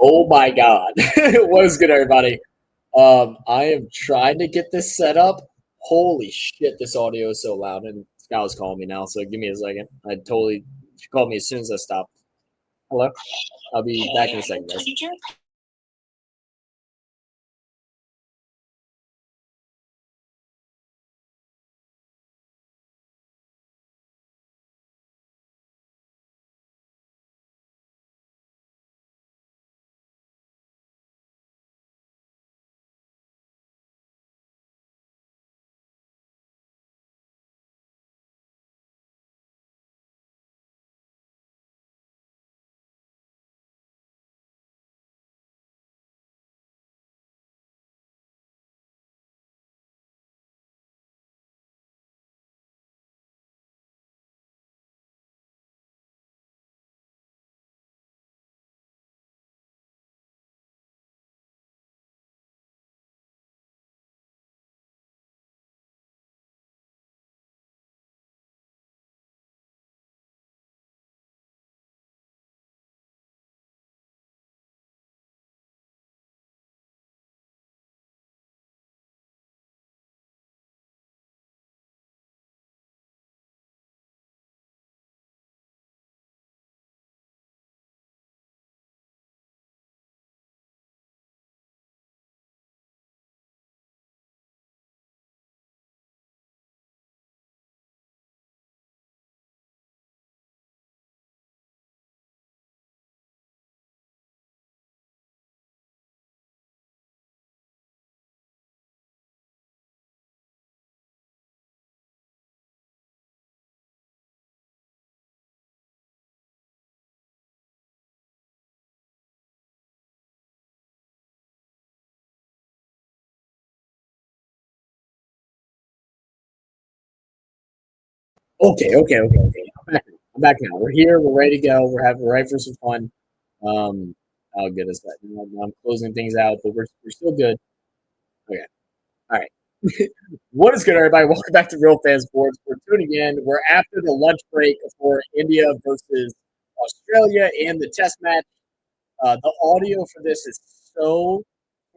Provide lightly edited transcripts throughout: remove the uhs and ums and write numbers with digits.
Oh my God. What is good, everybody? I am trying to get this set up. Holy shit, this audio is so loud. And Scott was calling me now, so give me a second. She called me as soon as I stopped. Hello? I'll be back in a second, guys. Okay. I'm back now. We're here. We're ready to go. We're ready for some fun. Oh goodness, I'm closing things out, but we're still good. Okay. All right. What is good, everybody? Welcome back to Real Fan Sports. We're tuning in. We're after the lunch break for India versus Australia and the Test match. The audio for this is so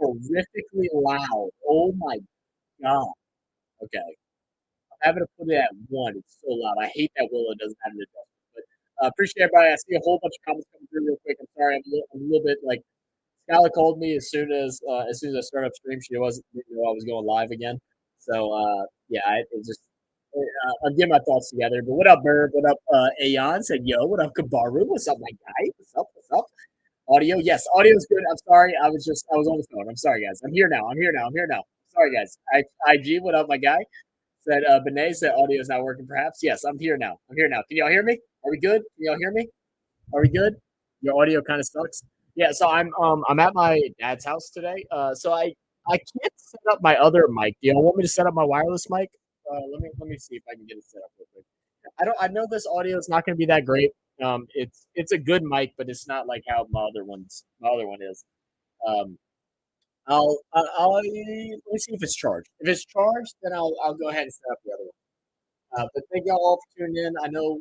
horrifically loud. Oh my god. Okay. I'm having to put it at one. It's so loud. I hate that Willow doesn't have an adjustment. But appreciate everybody. I see a whole bunch of comments coming through real quick. I'm sorry. I'm a little bit like Skylar called me as soon as I started up stream. She wasn't didn't know I was going live again. So yeah, I'm getting my thoughts together. But what up, Bird? What up, Aeon? Said yo. What up, Kabaru? What's up, my guy? What's up? What's up? Audio, yes, audio is good. I'm sorry. I was on the phone. I'm sorry, guys. I'm here now. Sorry, guys. IG, what up, my guy? Said Benet said audio is not working. Perhaps yes. I'm here now. Can y'all hear me? Are we good? Can y'all hear me? Are we good? Your audio kind of sucks. Yeah, so I'm at my dad's house today. So I can't set up my other mic. Do you want me to set up my wireless mic? Let me see if I can get it set up real quick. I know this audio is not going to be that great. It's a good mic, but it's not like how my other one is. Um, I'll let me see if it's charged. If it's charged, then I'll go ahead and set up the other one. But thank y'all all for tuning in. I know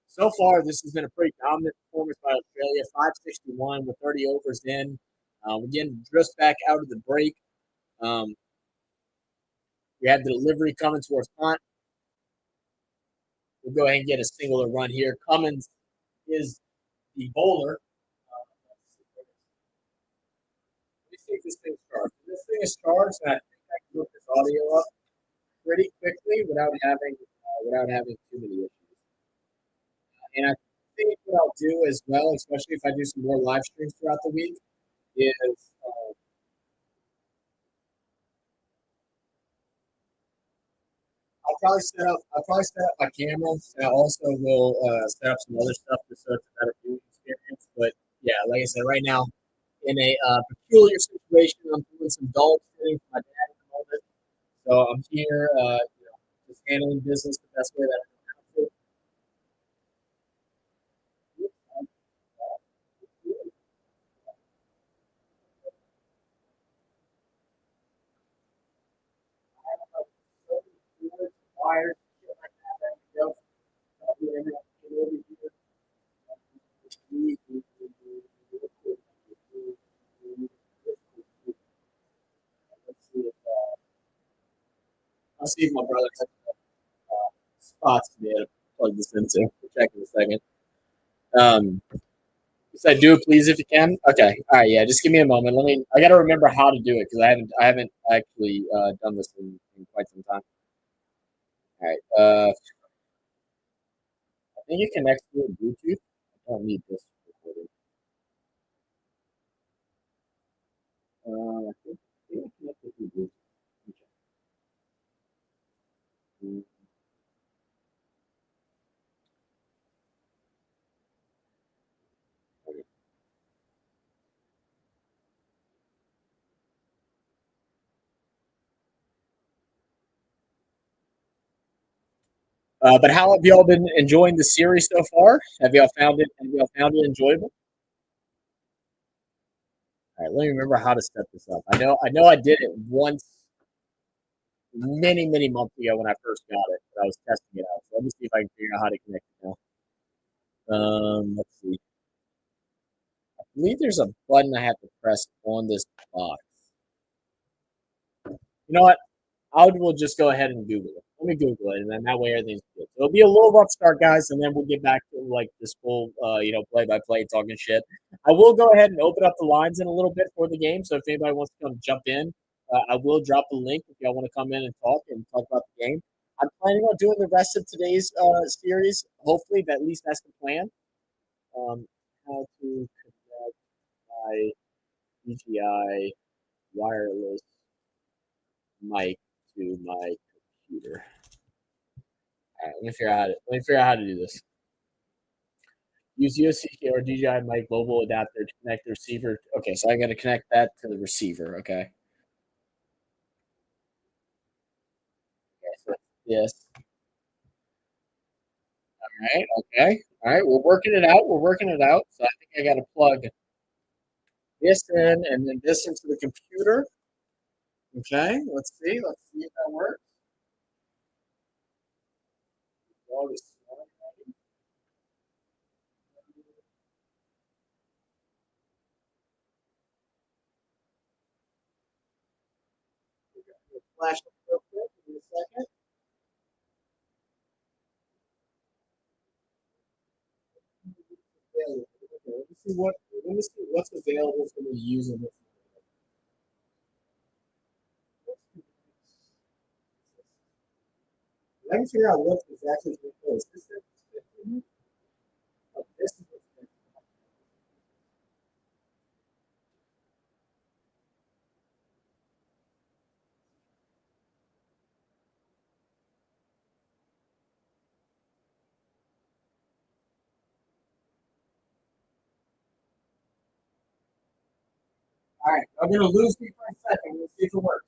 so far this has been a pretty dominant performance by Australia. 561 with 30 overs in. We're getting just back out of the break. Um, we had the delivery coming towards punt. We'll go ahead and get a singular run here. Cummins is the bowler. Let me see if this thing's charged. If this thing is charged, I think I can look this audio up pretty quickly without having too many issues. And I think what I'll do as well, especially if I do some more live streams throughout the week, is I'll probably set up my camera, and I also will set up some other stuff just so it's a better viewing experience. But yeah, like I said, right now in a peculiar situation, I'm doing some dog sitting for my dad at the moment. So I'm here, just handling business the best way that I know how to. Wires, shit like that. I'll see if my brother has spots to be able to plug this into. We'll check in a second. So do it, please, if you can. Okay. All right. Yeah. Just give me a moment. I got to remember how to do it because I haven't actually done this in quite some time. All right. I think it connects to Bluetooth. I don't need this recording. I think it connected to Bluetooth. Okay. But how have y'all been enjoying the series so far? Have y'all found it enjoyable? All right, let me remember how to set this up. I know I did it once many months ago when I first got it, but I was testing it out. So let me see if I can figure out how to connect it now. Let's see. I believe there's a button I have to press on this box. You know what? I will just go ahead and Google it. Let me Google it, and then that way everything's good. So it'll be a little rough start, guys, and then we'll get back to like this full, play-by-play talking shit. I will go ahead and open up the lines in a little bit for the game. So if anybody wants to come jump in, I will drop the link if y'all want to come in and talk about the game. I'm planning on doing the rest of today's series. Hopefully, at least that's the plan. How to connect my DJI wireless mic to my computer. All right, let me figure out how to do this. Use USB or DJI mic mobile adapter to connect the receiver. Okay, so I got to connect that to the receiver. Okay. Okay, so yes. All right. Okay. All right. We're working it out. We're working it out. So I think I got to plug this in and then this into the computer. Okay. Let's see. Let's see if that works. Flash it real quick. Give me a second. Okay, let me see what's available for me using this. Let me figure out what exactly it is. This is all right. I'm gonna lose me for a second. Let's see if it works.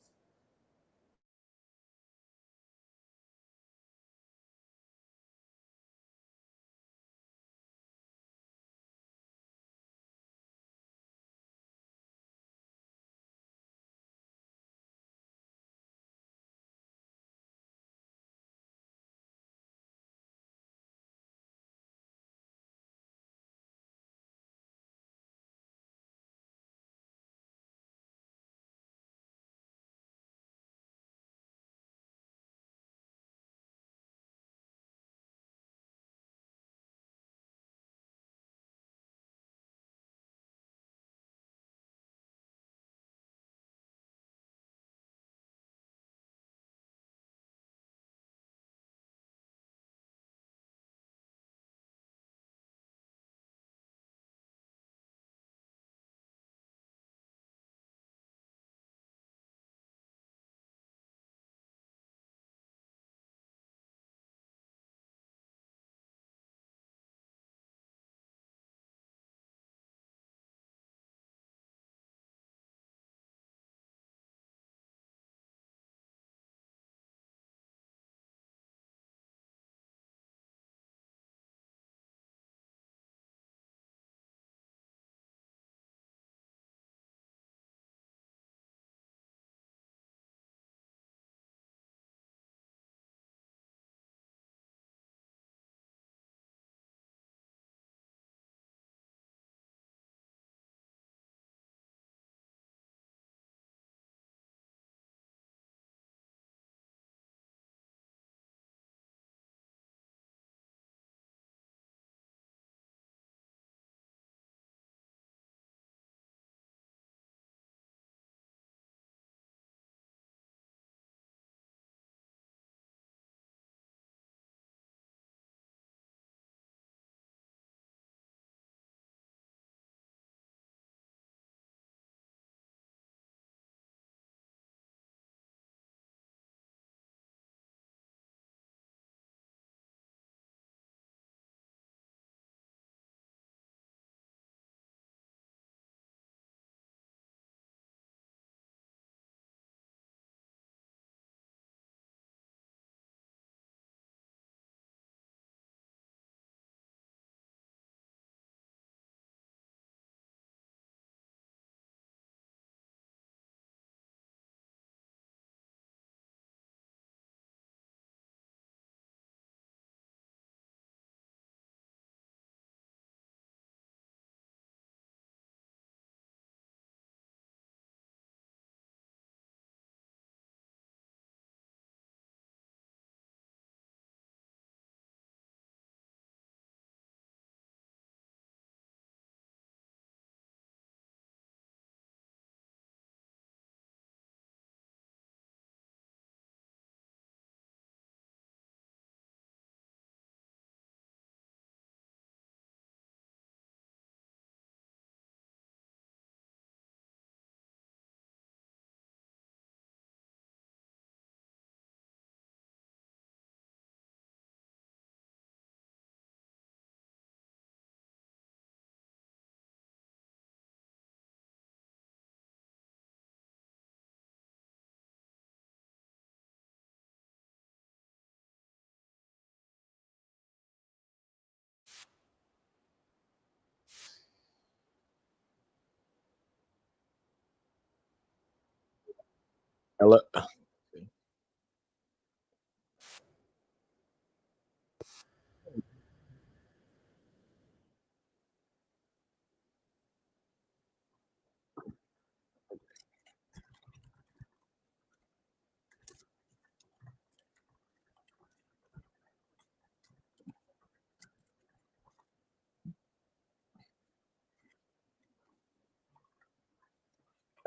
Hello.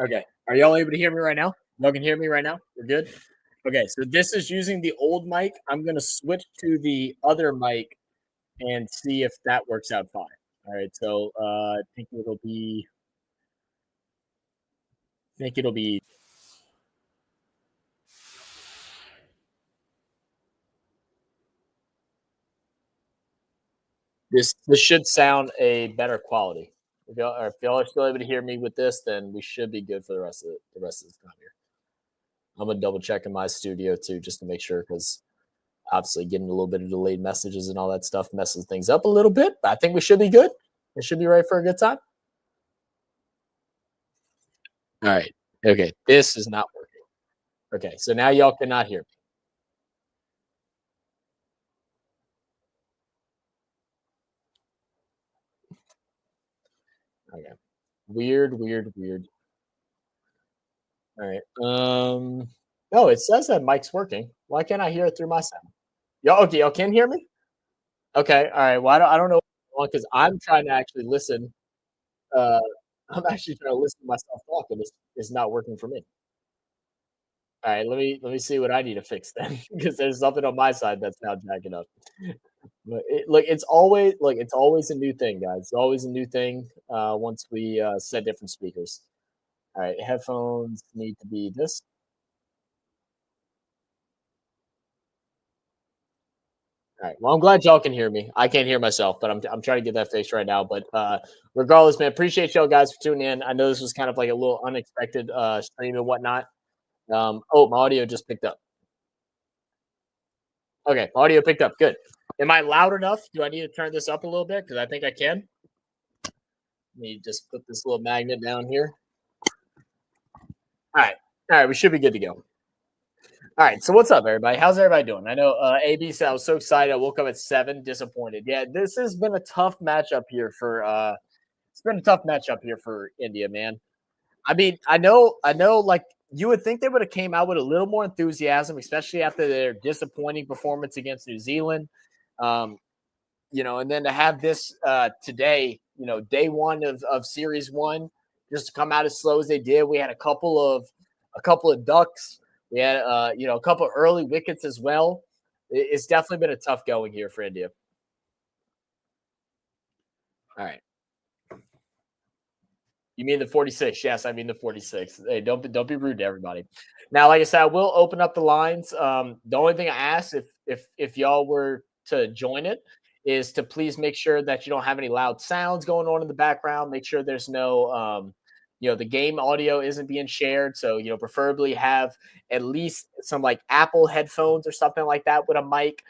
Okay. Are y'all able to hear me right now? Y'all can hear me right now? We're good? Okay, so this is using the old mic. I'm gonna switch to the other mic and see if that works out fine. All right, so I think it'll be this should sound a better quality. If y'all are still able to hear me with this, then we should be good for the rest of this time here. I'm gonna double check in my studio too, just to make sure, because obviously getting a little bit of delayed messages and all that stuff messes things up a little bit. But I think we should be good. We should be ready for a good time. All right. Okay. This is not working. Okay. So now y'all cannot hear me. Okay. Weird, weird, weird. All right. No, it says that mic's working. Why can't I hear it through my sound? Y'all okay, y'all can hear me? Okay. All right. Well, I don't know because I'm trying to actually listen. Uh I'm actually trying to listen to myself talk, and it's not working for me. All right, let me see what I need to fix then, because there's something on my side that's now jacking up. But it's always a new thing, guys. It's always a new thing once we set different speakers. All right, headphones need to be this. All right. Well, I'm glad y'all can hear me. I can't hear myself, but I'm trying to get that fixed right now. But regardless, man, appreciate y'all guys for tuning in. I know this was kind of like a little unexpected stream and whatnot. Oh, my audio just picked up. Okay, audio picked up. Good. Am I loud enough? Do I need to turn this up a little bit? Because I think I can. Let me just put this little magnet down here. All right. All right. We should be good to go. All right. So, what's up, everybody? How's everybody doing? I know AB said I was so excited. I woke up at 7, disappointed. Yeah, this has been a tough matchup here for it's been a tough matchup here for India, man. I mean, I know, like you would think they would have came out with a little more enthusiasm, especially after their disappointing performance against New Zealand. Um, and then to have this today, day one of series one, just to come out as slow as they did. We had a couple of ducks. We had a couple of early wickets as well. It's definitely been a tough going here for India. All right. You mean the 46? Yes, I mean the 46. Hey, don't be rude to everybody. Now, like I said, I will open up the lines. The only thing I ask, if y'all were to join it, is to please make sure that you don't have any loud sounds going on in the background. Make sure there's no the game audio isn't being shared. So, preferably have at least some like Apple headphones or something like that with a mic.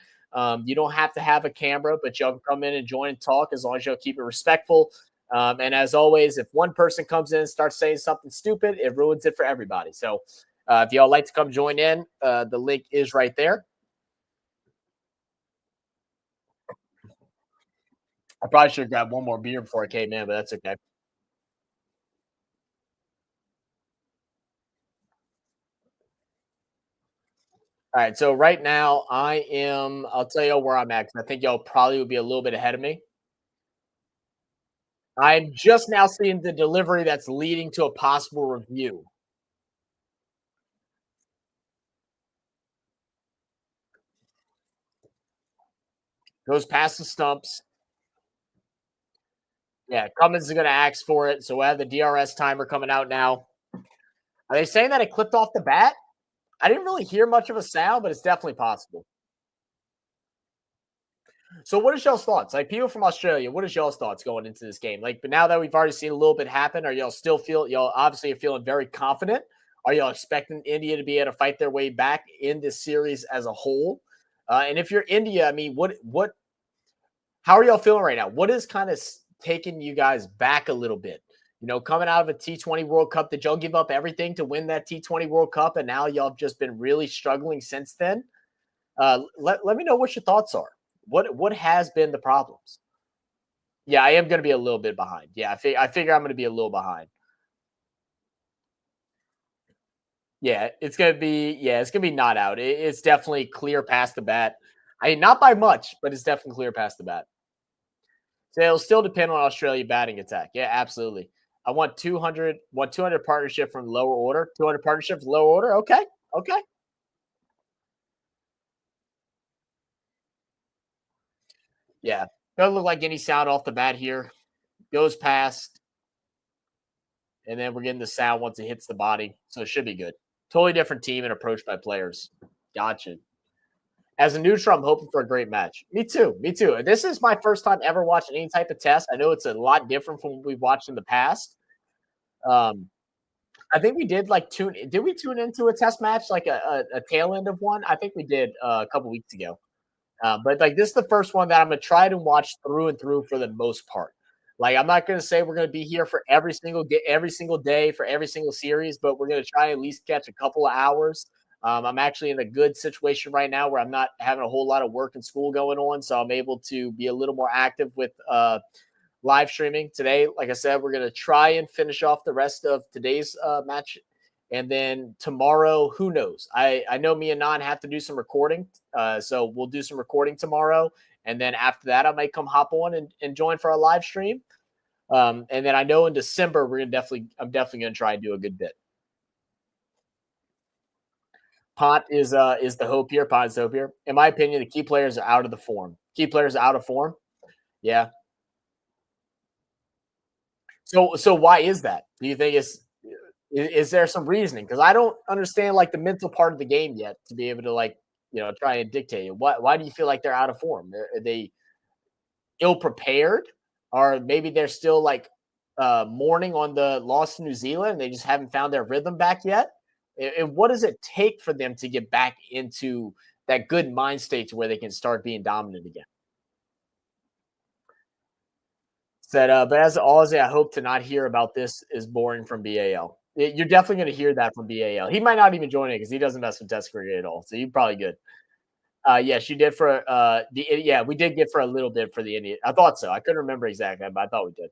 You don't have to have a camera, but y'all can come in and join and talk as long as y'all keep it respectful. And as always, if one person comes in and starts saying something stupid, it ruins it for everybody. So if y'all like to come join in, the link is right there. I probably should have grabbed one more beer before I came in, but that's okay. All right. So right now, I'll tell y'all where I'm at, 'cause I think y'all probably would be a little bit ahead of me. I'm just now seeing the delivery that's leading to a possible review. Goes past the stumps. Yeah, Cummins is going to ask for it. So we have the DRS timer coming out now. Are they saying that it clipped off the bat? I didn't really hear much of a sound, but it's definitely possible. So, what is y'all's thoughts? Like, people from Australia, what is y'all's thoughts going into this game? Like, but now that we've already seen a little bit happen, are y'all obviously are feeling very confident? Are y'all expecting India to be able to fight their way back in this series as a whole? And if you're India, I mean, how are y'all feeling right now? What is kind of taking you guys back a little bit? coming out of a T20 World Cup, did y'all give up everything to win that T20 World Cup, and now y'all have just been really struggling since then? Let me know what your thoughts are. What has been the problems? Yeah, I am going to be a little bit behind. Yeah, I figure I'm going to be a little behind. Yeah, it's gonna be not out. It's definitely clear past the bat. I mean, not by much, but it's definitely clear past the bat. So it'll still depend on Australia batting attack. Yeah, absolutely. I want 200 partnership from lower order. 200 partnership from lower order. Okay, okay. Yeah, doesn't look like any sound off the bat here. Goes past, and then we're getting the sound once it hits the body, so it should be good. Totally different team and approach by players. Gotcha. As a neutral, I'm hoping for a great match. Me too. Me too. This is my first time ever watching any type of test. I know it's a lot different from what we've watched in the past. Um, I think we did like tune. Did we tune into a test match like a tail end of one? I think we did a couple weeks ago. But like this is the first one that I'm gonna try to watch through and through for the most part. Like I'm not gonna say we're gonna be here for every single day for every single series, but we're gonna try at least catch a couple of hours. I'm actually in a good situation right now where I'm not having a whole lot of work and school going on, so I'm able to be a little more active with live streaming today. Like I said, we're gonna try and finish off the rest of today's match, and then tomorrow, who knows? I know me and Nan have to do some recording, so we'll do some recording tomorrow, and then after that, I might come hop on and join for a live stream. And then I know in December I'm definitely gonna try and do a good bit. Pont is the hope here. Pont is the hope here. In my opinion, the key players are out of the form. Key players are out of form. Yeah. So why is that? Do you think is there some reasoning? Because I don't understand like the mental part of the game yet to be able to like try and dictate it. Why do you feel like they're out of form? Are they ill prepared, or maybe they're still like mourning on the loss to New Zealand? And they just haven't found their rhythm back yet. And what does it take for them to get back into that good mind state to where they can start being dominant again? Said, but as always, I hope to not hear about this is boring from BAL. You're definitely going to hear that from BAL. He might not even join it because he doesn't mess with test cricket at all. So you're probably good. Yeah, she did for we did get for a little bit for the Indian. I thought so. I couldn't remember exactly, but I thought we did.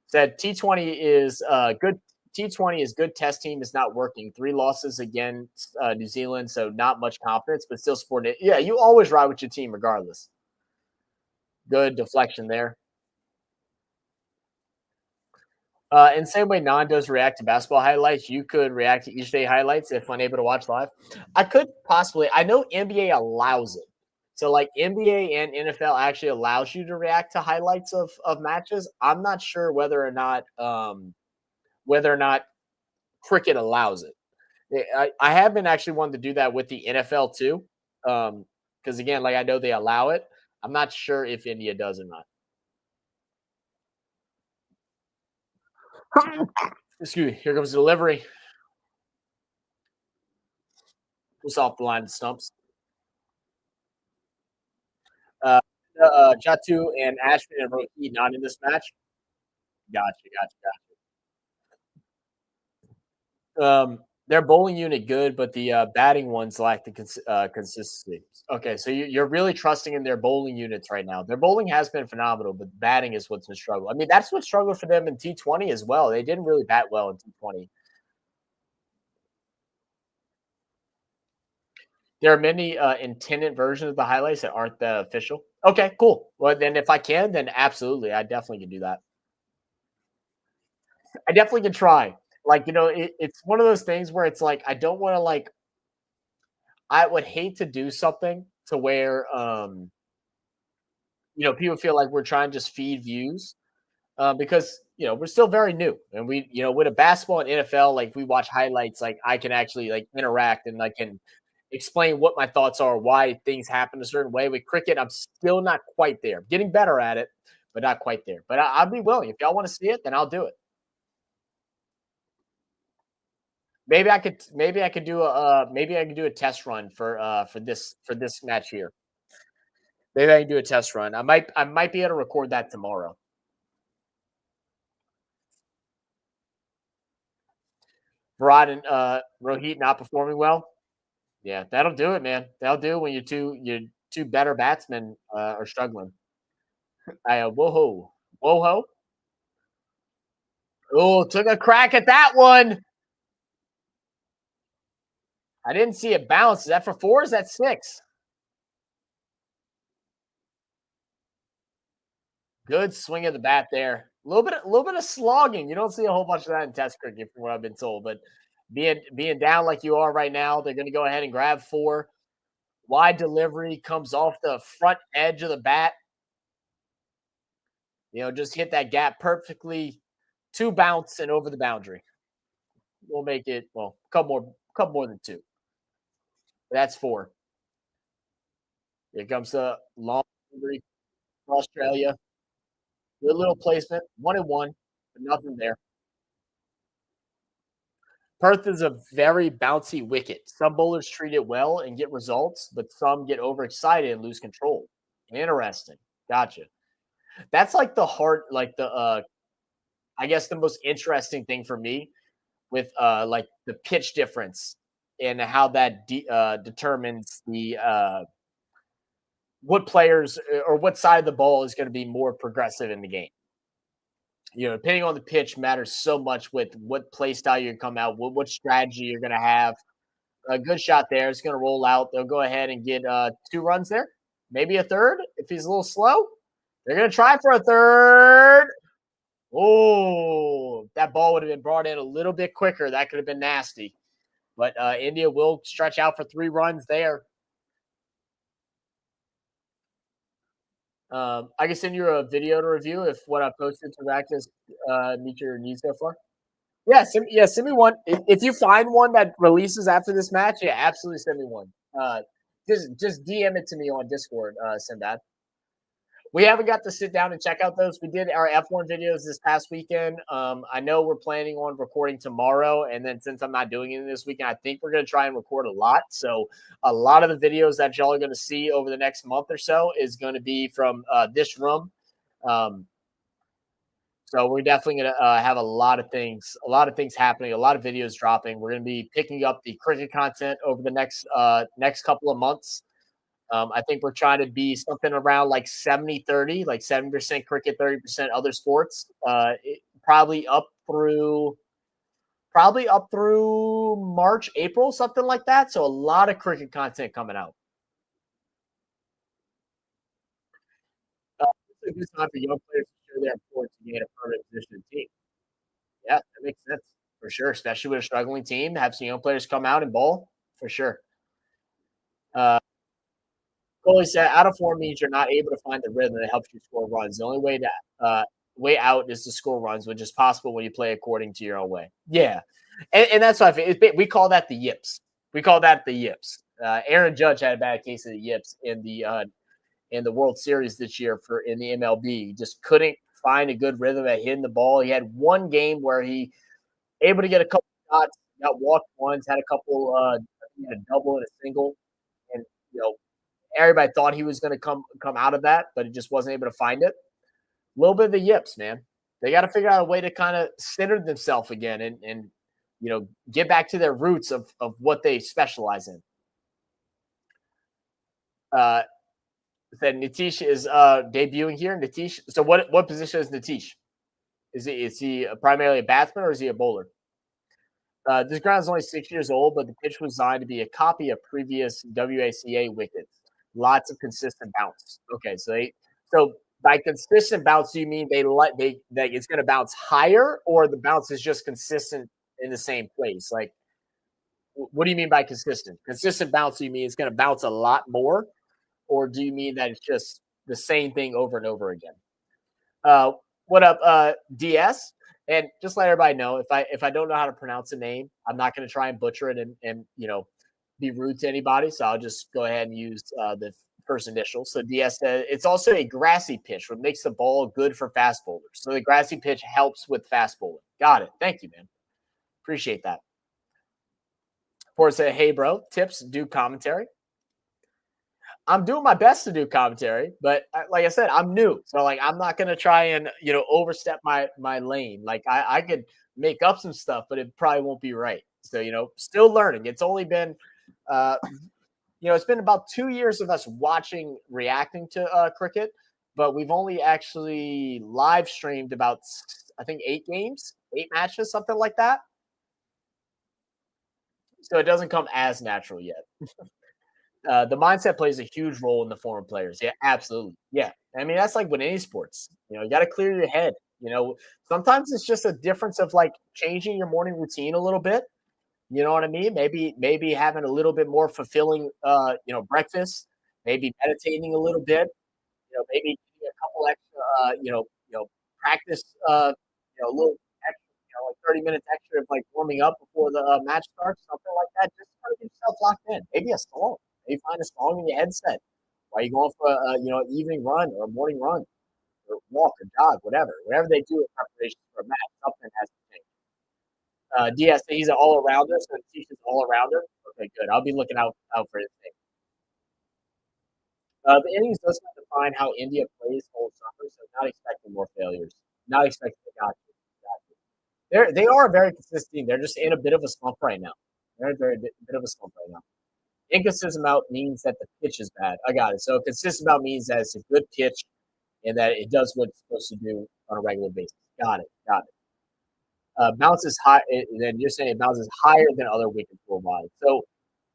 Said T20 is good. T20 is good. Test team is not working. 3 losses against New Zealand, so not much confidence, but still supporting it. Yeah, you always ride with your team regardless. Good deflection there. In the same way Nan does react to basketball highlights, you could react to each day highlights if unable to watch live. I could possibly. I know NBA allows it. So like NBA and NFL actually allows you to react to highlights of matches. I'm not sure whether or not cricket allows it. I have been actually wanting to do that with the NFL too. Because again, like I know they allow it. I'm not sure if India does or not. Excuse me. Here comes the delivery. Just off the line of stumps. Uh, Jatu and Ashman and Rohit not in this match. Gotcha, gotcha, gotcha. Their bowling unit good, but the batting ones lack the consistency. Okay, so you're really trusting in their bowling units right now. Their bowling has been phenomenal, but batting is what's been struggle. I mean, that's what struggled for them in T20 as well. They didn't really bat well in T20. There are many intended versions of the highlights that aren't the official. Okay, cool. Well, then if I can, then absolutely, I definitely can do that. I definitely can try. Like, it's one of those things where it's like I don't want to like I would hate to do something to where people feel like we're trying to just feed views because we're still very new and we with a basketball and NFL like we watch highlights like I can actually like interact and I can explain what my thoughts are, why things happen a certain way. With cricket, I'm still not quite there. Getting better at it, but not quite there. But I'll be willing. If y'all want to see it, then I'll do it. Maybe I could do a test run for this match here. Maybe I can do a test run. I might be able to record that tomorrow. Varad and Rohit not performing well. Yeah, that'll do it, man. That'll do it when your two better batsmen are struggling. Whoa, whoa, oh, took a crack at that one. I didn't see it bounce. Is that for 4? Is that 6? Good swing of the bat there. A little bit of slogging. You don't see a whole bunch of that in Test cricket, from what I've been told. But being down like you are right now, they're going to go ahead and grab 4. Wide delivery comes off the front edge of the bat. Just hit that gap perfectly. 2 bounce and over the boundary. We'll make it a couple more than 2. That's 4. Here comes the long delivery for Australia. Good little placement, 1-1, but nothing there. Perth is a very bouncy wicket. Some bowlers treat it well and get results, but some get overexcited and lose control. Interesting. Gotcha. That's like I guess the most interesting thing for me with like the pitch difference and how that determines the what players or what side of the ball is going to be more progressive in the game. Depending on the pitch matters so much with what play style you're going to come out, what strategy you're going to have. A good shot there. It's going to roll out. They'll go ahead and get 2 runs there, maybe a third if he's a little slow. They're going to try for a third. Oh, that ball would have been brought in a little bit quicker. That could have been nasty. But India will stretch out for 3 runs there. I can send you a video to review if what I posted to practice meet your needs so far. Yeah, send me one. If you find one that releases after this match, yeah, absolutely send me one. Just DM it to me on Discord, Sinbad. We haven't got to sit down and check out those. We did our F1 videos this past weekend. I know we're planning on recording tomorrow, and then since I'm not doing it this weekend, I think we're going to try and record a lot. So a lot of the videos that y'all are going to see over the next month or so is going to be from this room. So we're definitely going to have a lot of things happening, a lot of videos dropping. We're going to be picking up the cricket content over the next couple of months. I think we're trying to be something around like 70-30, like 70% cricket, 30% other sports. Probably up through March, April, something like that. So a lot of cricket content coming out. It's a good time for young players to show their importance to gain a permanent position in the team. Yeah, that makes sense for sure, especially with a struggling team. Have some young players come out and bowl for sure. Coley said, out of form means you're not able to find the rhythm that helps you score runs. The only way out is to score runs, which is possible when you play according to your own way. Yeah, and that's why we call that the yips. We call that the yips. Aaron Judge had a bad case of the yips in the World Series this year in the MLB. He just couldn't find a good rhythm at hitting the ball. He had one game where he able to get a couple shots, got walked once, had a couple, he had a double and a single, and everybody thought he was going to come out of that, but he just wasn't able to find it. A little bit of the yips, man. They got to figure out a way to kind of center themselves again and get back to their roots of what they specialize in. Said Nitish is debuting here. Nitish. So what position is Nitish? Is he primarily a batsman or is he a bowler? This ground is only 6 years old, but the pitch was designed to be a copy of previous WACA wickets. Lots of consistent bounce. Okay, so by consistent bounce, do you mean it's going to bounce higher, or the bounce is just consistent in the same place? Like, what do you mean by consistent? Consistent bounce, do you mean it's going to bounce a lot more, or do you mean that it's just the same thing over and over again? What up, DS? And just let everybody know, if I don't know how to pronounce a name, I'm not going to try and butcher it and be rude to anybody. So I'll just go ahead and use the first initial. So DS said it's also a grassy pitch, which makes the ball good for fast bowlers. So the grassy pitch helps with fast bowling. Got it. Thank you, man. Appreciate that. Ford said, hey, bro, tips, do commentary. I'm doing my best to do commentary, but like I said, I'm new, so like I'm not gonna try and overstep my lane. Like I could make up some stuff, but it probably won't be right. So still learning. It's only been, uh, it's been about 2 years of us watching, reacting to cricket, but we've only actually live streamed about I think 8 games, 8 matches, something like that. So it doesn't come as natural yet. The mindset plays a huge role in the foreign players. Yeah, absolutely. Yeah. I mean, that's like with any sports. You got to clear your head. Sometimes it's just a difference of like changing your morning routine a little bit. You know what I mean? Maybe having a little bit more fulfilling, breakfast. Maybe meditating a little bit. Maybe getting a couple extra, practice, a little extra, like 30 minutes extra of like warming up before the match starts, something like that. Just try to get yourself locked in. Maybe a song. Maybe find a song in your headset while you're going for an evening run or a morning run or walk or jog, whatever they do in preparation for a match. Something has to change. DS, he's an all arounder, so he's all arounder. Okay, good. I'll be looking out for his name. The innings does not define how India plays whole summer, so not expecting more failures. Not expecting the gotcha. They are a very consistent team. They're just in a bit of a slump right now. They're in a very bit of a slump right now. Inconsistent amount means that the pitch is bad. I got it. So consistent amount means that it's a good pitch and that it does what it's supposed to do on a regular basis. Got it. Got it. Bounces high. Then you're saying it bounces higher than other wickets worldwide. So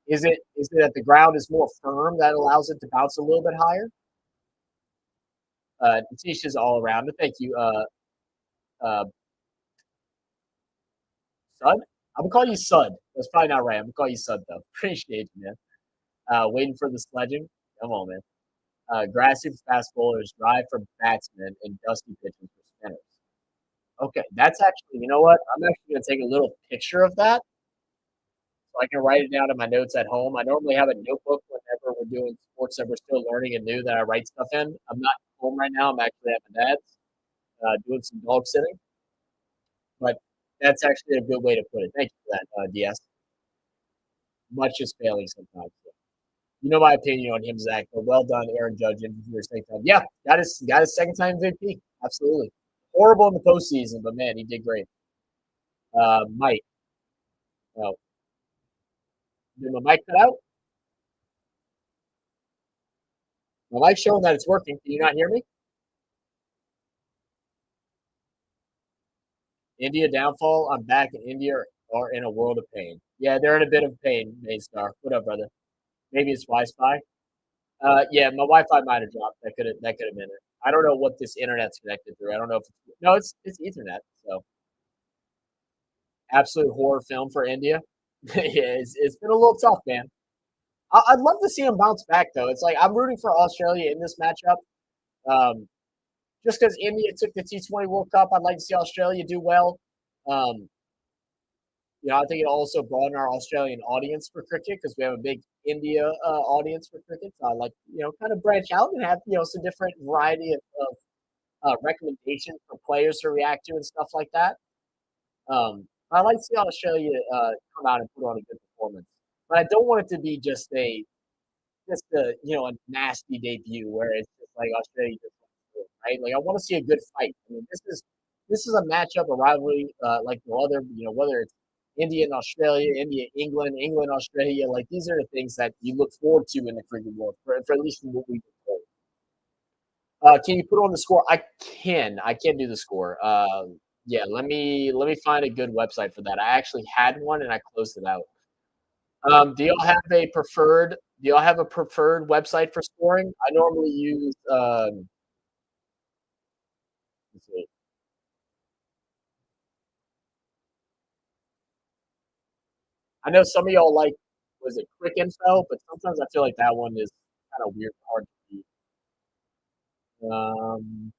is it that the ground is more firm that allows it to bounce a little bit higher? Natisha's all around. Thank you, uh, Sud. I'm gonna call you Sud. That's probably not right. I'm gonna call you Sud though. Appreciate you, man. Waiting for the sledging. Come on, man. Grassy for fast bowlers, dry for batsmen, and dusty pitches for spinners. Okay, that's actually. You know what? I'm actually gonna take a little picture of that so I can write it down in my notes at home. I normally have a notebook whenever we're doing sports that we're still learning and new that I write stuff in. I'm not home right now. I'm actually at my dad's doing some dog sitting, but that's actually a good way to put it. Thank you for that, DS. Much is failing sometimes. You know my opinion on him, Zach. But well done, Aaron Judge, in your second time. Yeah, got his second time MVP. Absolutely. Horrible in the postseason, but man, he did great. Mike. Oh, did my mic cut out? My mic's showing that it's working. Can you not hear me? India downfall. I'm back in India are in a world of pain. Yeah, they're in a bit of pain, Maystar. What up, brother? Maybe it's Wi-Fi. Yeah, my Wi-Fi might have dropped. That could have been it. I don't know what this internet's connected through. I don't know if it's Ethernet. So absolute horror film for India. Yeah, it's been a little tough, man. I'd love to see him bounce back though. It's like I'm rooting for Australia in this matchup. Um, just because India took the T20 World Cup, I'd like to see Australia do well. Um, I think it'll also broaden our Australian audience for cricket because we have a big India audience for cricket. So I like, kind of branch out and have, some different variety of recommendations for players to react to and stuff like that. I like to see Australia come out and put on a good performance, but I don't want it to be just a nasty debut where it's just like Australia just right. Like I want to see a good fight. I mean, this is a matchup, a rivalry, like no other. Whether it's India and Australia, India, England, England, Australia. Like these are the things that you look forward to in the cricket world, for at least from what we've been told. Can you put on the score? I can. I can do the score. Yeah, let me find a good website for that. I actually had one and I closed it out. Do y'all have a preferred? Do y'all have a preferred website for scoring? I normally use. Let's see. I know some of y'all like was it Quick Info, but sometimes I feel like that one is kind of weird, hard to beat. Um,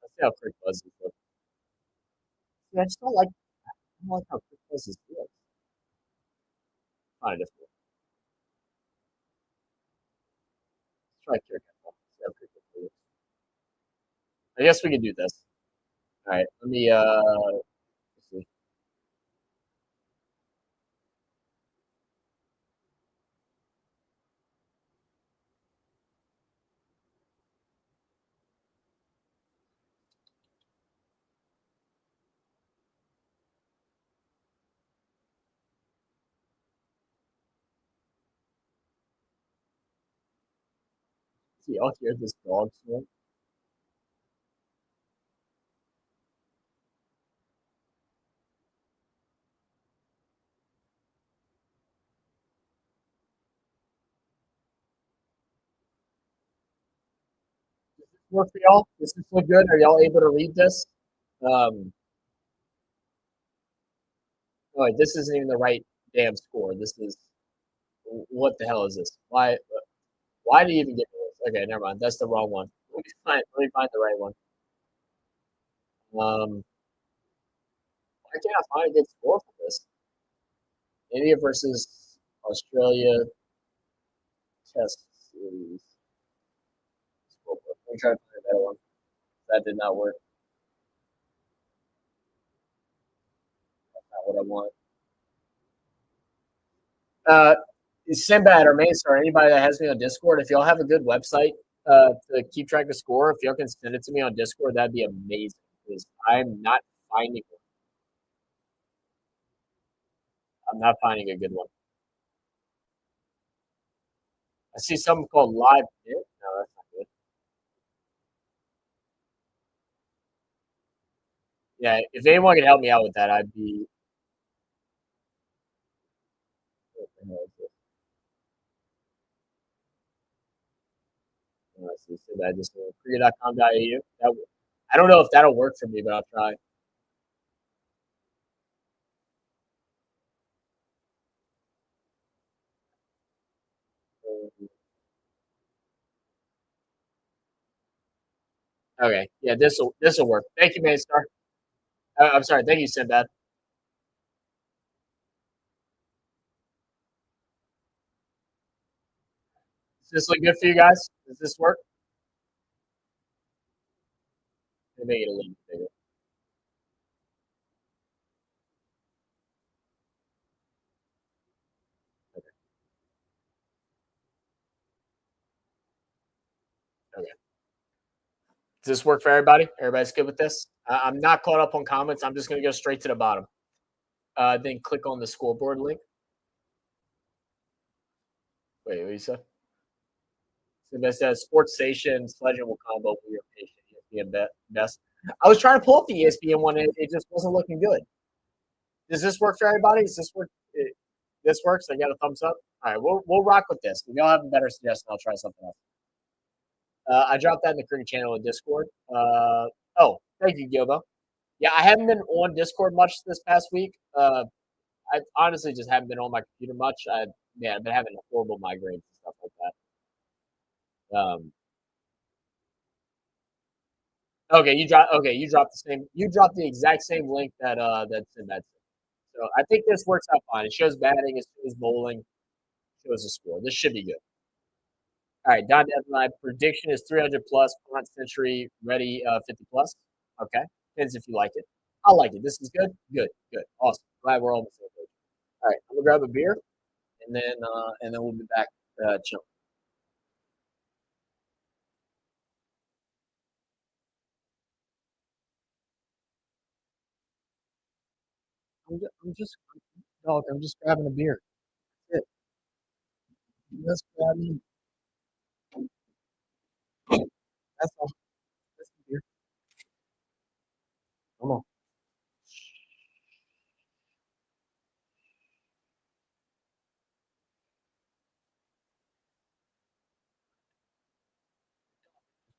let's see how Quick Buzz is. Yeah, I just don't like how Quick Buzz is. Good. Kind of difficult. Let's try Quick Info. See how Quick Info is. I guess we can do this. All right, let me. Let's see. y'all hear this dog snort? Work for y'all? Does this look good? Are y'all able to read this? Um, oh, wait, this isn't even the right damn score. This is what the hell is this? Why do you even get this? Okay, never mind. That's the wrong one. Let me find the right one. Why can't I find a good score for this? India versus Australia Test Series. Scoreboard. Let me try to find a better one. That did not work. That's not what I want. Sinbad or Mace or anybody that has me on Discord, if y'all have a good website to keep track of score, if y'all can send it to me on Discord, that'd be amazing. Because I'm not finding a good one. I see something called Live Pit. No, that's not good. Yeah, if anyone could help me out with that, I'd be. Let's see, Sinbad just career.com.au. I don't know if that'll work for me, but I'll try. Okay, yeah, this will work. Thank you, Maystar. I'm sorry. Thank you, Sinbad. Does this look good for you guys? Does this work? Let me make it a little bit bigger. Okay. Does this work for everybody? Everybody's good with this? I'm not caught up on comments. I'm just going to go straight to the bottom. Then click on the scoreboard link. Wait, what you said? So that says Sports Station, Legend combo for your patient, ESPN best. I was trying to pull up the ESPN one, and it just wasn't looking good. Does this work for everybody? Does this work? This works. I got a thumbs up. All right, we'll rock with this. If y'all have a better suggestion, I'll try something else. I dropped that in the cricket channel in Discord. Oh, thank you, Gilbo. Yeah, I haven't been on Discord much this past week. I honestly just haven't been on my computer much. I've been having horrible migraines and stuff like that. Okay, you dropped the same. You dropped the exact same link that's in that. So I think this works out fine. It shows batting, it shows bowling, it shows the score. This should be good. All right, Don my prediction is 300 plus, punt century, ready 50 plus. Okay, depends if you like it. I like it. This is good. Good. Good. Awesome. Glad we're all on the same page. All right, I'm gonna grab a beer, and then we'll be back chilling. I'm just dog. I'm just grabbing a beer. That's it. Just grabbing. That's all. That's the beer. Come on.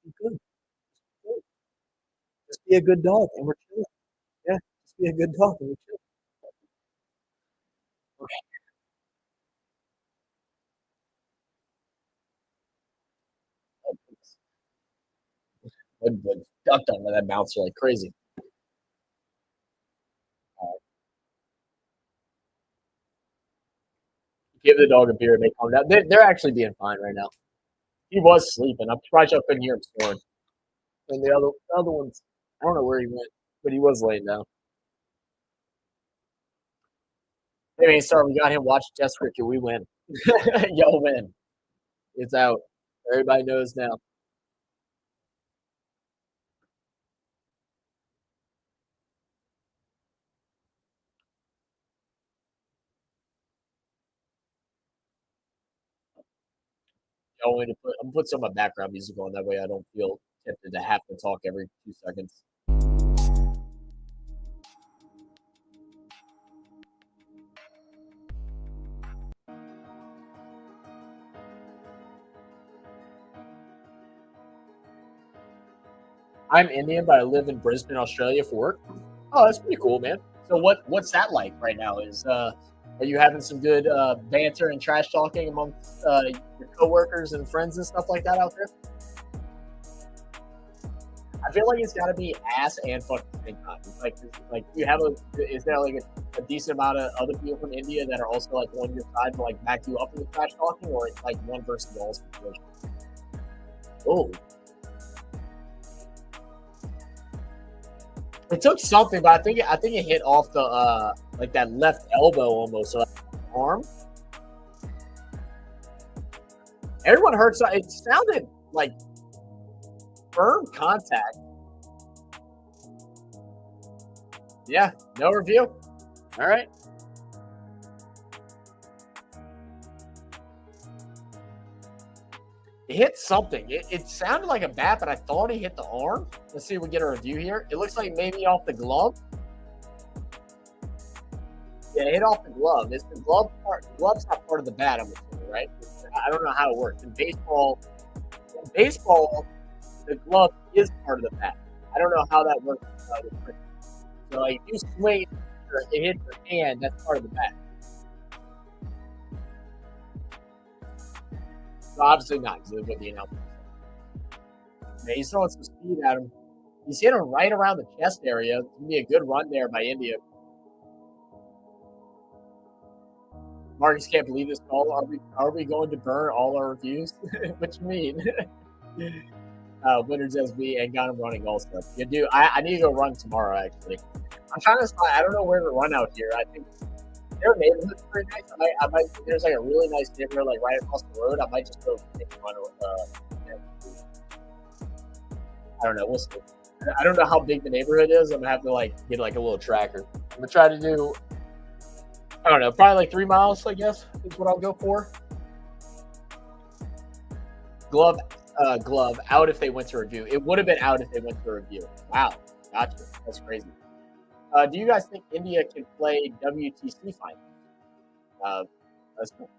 Be good. Good. Just be a good dog, and we're chilling. Yeah, just be a good dog, and we're chilling. Okay. Oh, goodness. Wood ducked on that bouncer like crazy. Give the dog a beer and they calm down. They're actually being fine right now. He was sleeping. I'm surprised I couldn't hear him snoring. And the other ones, I don't know where he went, but he was laying down. Hey, man, sorry, we got him watching Test Cricket. We win. Y'all win. It's out. Everybody knows now. I'm going to put some of my background music on. That way I don't feel tempted to have to talk every 2 seconds. I'm Indian, but I live in Brisbane, Australia for work. Oh, that's pretty cool, man. So what's that like right now? Are you having some good banter and trash talking amongst your coworkers and friends and stuff like that out there? I feel like it's got to be ass and fuck at the same time. Like you have is there like a decent amount of other people from India that are also like on your side to like back you up in the trash talking, or it's like one versus all situation? Oh, it took something, but I think it hit off the like that left elbow almost, so arm. Everyone heard so it sounded like firm contact. Yeah, no review. All right. It hit something. It sounded like a bat, but I thought he hit the arm. Let's see if we get a review here. It looks like maybe off the glove. Yeah, it hit off the glove. It's the glove part. The glove's not part of the bat, I'm assuming, right? I don't know how it works. In baseball, the glove is part of the bat. I don't know how that works. So, like, if you swing, it hits your hand, that's part of the bat. So obviously not, because it would be an output. Yeah, he's throwing some speed at him. He's hit him right around the chest area. It's going to be a good run there by India. Marcus can't believe this call. Are we going to burn all our reviews? What you mean? Winners SB and got him running also. Yeah, dude, I need to go run tomorrow, actually. I'm trying to find, I don't know where to run out here. I think their neighborhood's pretty nice. I might there's like a really nice neighborhood like right across the road. I might just go take a run I don't know. We'll see. I don't know how big the neighborhood is. I'm gonna have to like get like a little tracker. I'm gonna try to do, I don't know, probably like 3 miles, I guess, is what I'll go for. Glove out if they went to review. It would have been out if they went to review. Wow, gotcha. That's crazy. Do you guys think India can play WTC finals? That's cool.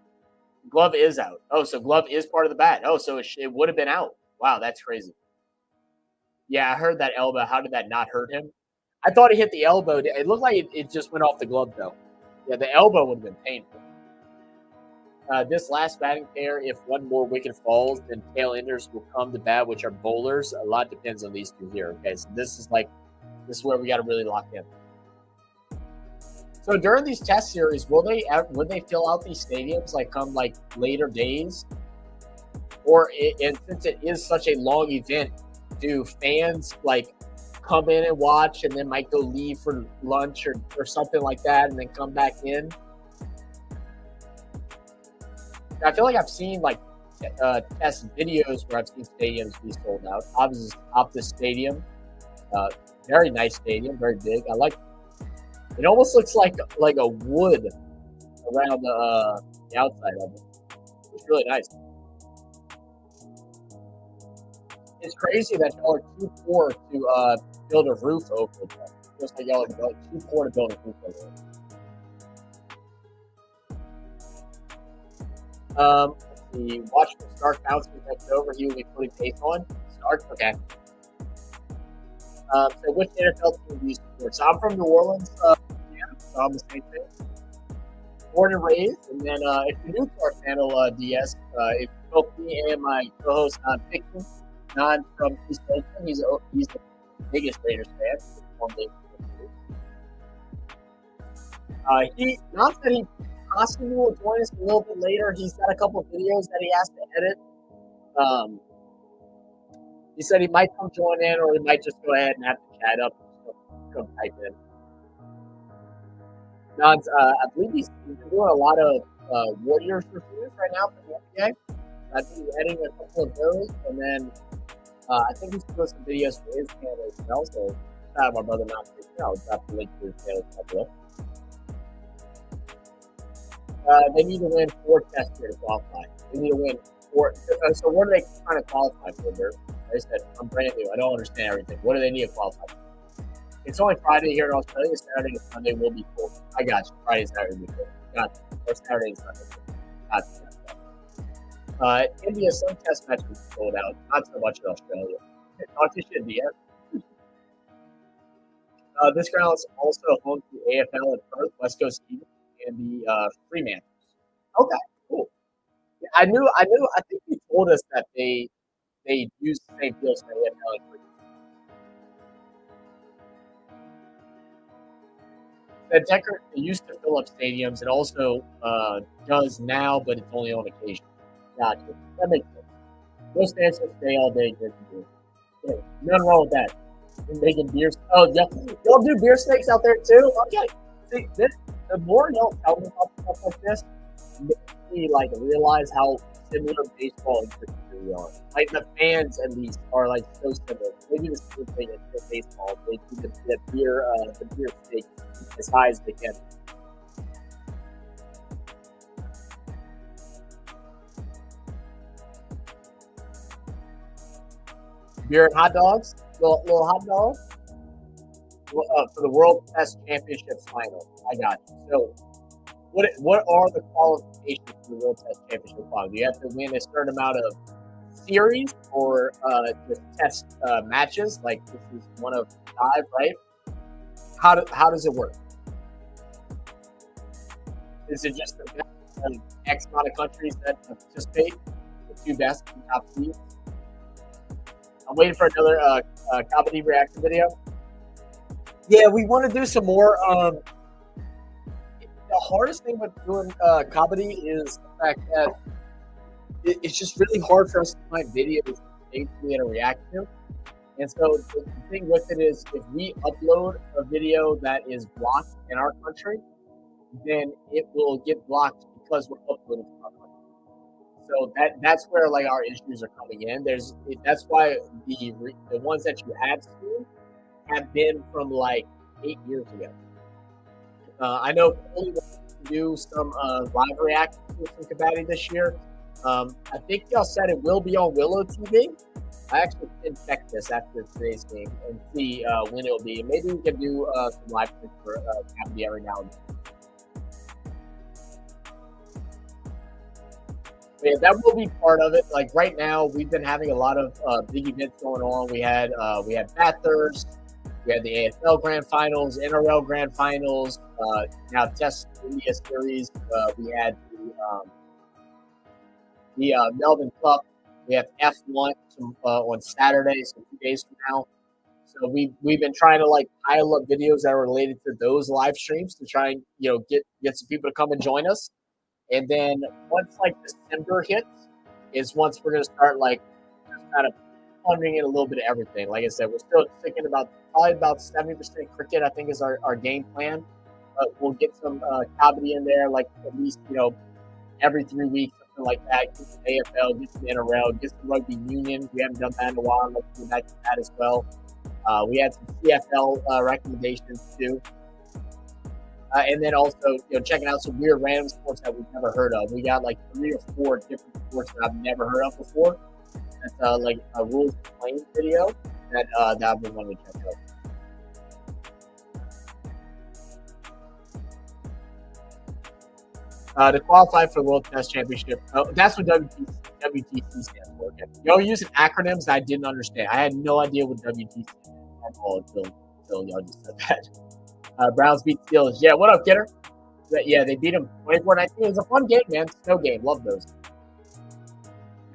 Glove is out. Oh, so glove is part of the bat. Oh, so it would have been out. Wow, that's crazy. Yeah, I heard that elbow. How did that not hurt him? I thought he hit the elbow. It looked like it just went off the glove, though. Yeah, the elbow would have been painful. This last batting pair, if one more wicket falls, then tail enders will come to bat, which are bowlers. A lot depends on these two here. Okay, so this is where we got to really lock in. So during these test series, will they fill out these stadiums like come like later days, or and since it is such a long event, do fans like come in and watch and then might go leave for lunch or something like that and then come back in? I feel like I've seen like test videos where I've seen stadiums be sold out. Obviously, Optus Stadium, very nice stadium, very big. I like. It almost looks like a wood around the outside of it. It's really nice. It's crazy that y'all are too poor to build a roof over it. Just like y'all are too poor to build a roof over it. Let's see. Watch for Stark bouncing next over. He will be putting pace on. Stark, okay. So which NFL team do you support? So I'm from New Orleans. So I'm the same thing. Born and raised, and then if you're new to our channel, DS, if both me and my co-host NONPFIXION, Non from East Oakland, he's the biggest Raiders fan. Not that he possibly will join us a little bit later. He's got a couple of videos that he has to edit. He said he might come join in, or he might just go ahead and have to chat up and come type in. I believe he's been doing a lot of Warriors reviews right now for the NBA. I think he's editing a couple of those, and then I think he's doing some videos for his channel as well. So, shout out my brother NONPFIXION. I'll drop the link to his channel below. They need to win 4 tests here to qualify. They need to win So what are they trying to qualify for? They said, I'm brand new. I don't understand everything. What do they need to qualify for? It's only Friday here in Australia. Saturday and Sunday will be full. I got you. Friday and Saturday will be full. Got you. Or Saturday and Sunday. Got you. India, some test matches sold out. Not so much in Australia. Talk to India. This ground is also home to the AFL in Perth, West Coast Eagles, and the Fremantle. Okay, cool. Yeah, I knew. I think you told us that they use the same fields for AFL and Perth. The Decker used to fill up stadiums and also does now, but it's only on occasion. Gotcha. That makes sense. Most fans will stay all day drinking beer. Yeah, nothing wrong with that. And making beer. Oh, y'all do beer snakes out there too? Okay. See, the more y'all tell me about stuff like this, makes me like realize how similar baseball and cricket really are. Like the fans and these are like so similar. They do the same thing as baseball. They do the beer snake as high as they can. Beer and hot dogs, little hot dogs. For the World Test Championship final. I got you. So, what are the qualifications for the World Test Championship final? Do you have to win a certain amount of series or just test matches? Like this is one of 5, right? How does it work? Is it just the best of X amount of countries that participate? The 2 best top seeds? I'm waiting for another comedy reaction video. Yeah, we want to do some more. The hardest thing with doing comedy is the fact that it's just really hard for us to find videos to safely and react to. And so the thing with it is if we upload a video that is blocked in our country, then it will get blocked because we're uploading from our country. So that's where like our issues are coming in. That's why the ones that you have seen have been from like 8 years ago. I know Cody wants to do some live reactions to some Kabaddi this year. I think y'all said it will be on Willow TV. I actually can check this after today's game and see when it'll be. Maybe we can do some live streams for Kabaddi every now and then. Yeah, that will be part of it. Like right now, we've been having a lot of big events going on. We had Bathurst. We had the AFL Grand Finals, NRL Grand Finals, now Test India Series. We had the Melbourne Cup. We have F1 on Saturday, so 2 days from now. So we've been trying to like pile up videos that are related to those live streams to try and get some people to come and join us. And then once like December hits, is once we're gonna start like just kind of pondering in a little bit of everything. Like I said, we're still thinking about probably about 70% cricket. I think is our game plan. We'll get some comedy in there, like at least every 3 weeks, something like that. Get some AFL, get some NRL, get some rugby union. We haven't done that in a while. Let's get back to that as well. We had some CFL recommendations too. And then also, checking out some weird random sports that we've never heard of. We got like 3 or 4 different sports that I've never heard of before. That's like a rules of playing video that I've been wanting to check out. To qualify for the World Test Championship, that's what WTC stands for. Okay. Y'all using acronyms that I didn't understand. I had no idea what WTC stands at all until y'all just said that. Browns beat Steelers. Yeah, what up, Kidder? Yeah, they beat them 24-19. It was a fun game, man. Snow game. Love those.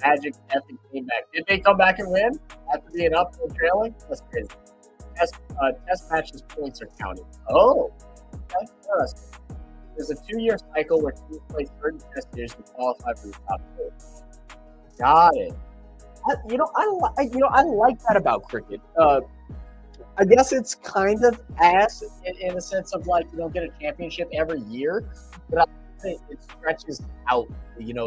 Magic effing came back. Did they come back and win after being up and trailing? That's crazy. Test matches points are counted. Oh, that's interesting. There's a 2-year cycle where teams play certain test years to qualify for the top 4. Got it. I like that about cricket. I guess it's kind of ass in a sense of like you don't get a championship every year, but I think it stretches out,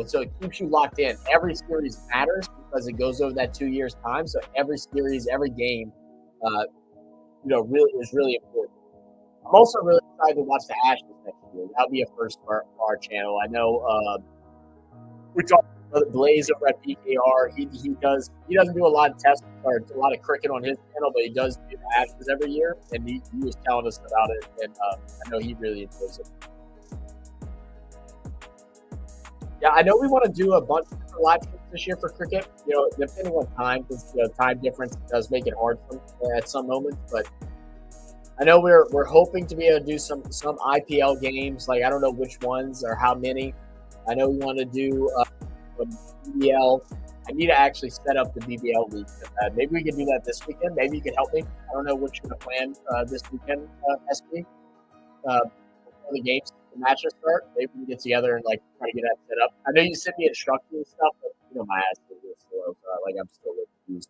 so it keeps you locked in. Every series matters because it goes over that 2 years time. So every series, every game, really is really important. I'm also really excited to watch the Ashes next year. That'll be a first for our channel. I know we talked Brother Blaze over at PKR. He doesn't do a lot of tests or a lot of cricket on his channel, but he does do the Ashes every year, and he was telling us about it, and I know he really enjoys it. Yeah, I know we want to do a bunch of different live streams this year for cricket. Depending on time, because time difference does make it hard at some moments. But I know we're hoping to be able to do some IPL games. Like I don't know which ones or how many. I know we want to do BBL. I need to actually set up the BBL league. Maybe we can do that this weekend. Maybe you can help me. I don't know what you're going to plan this weekend, SP. Before the games. Matches start, maybe we can get together and like try to get that set up. I know you sent me instructions and stuff, but my ass is real slow, so I'm still a little confused.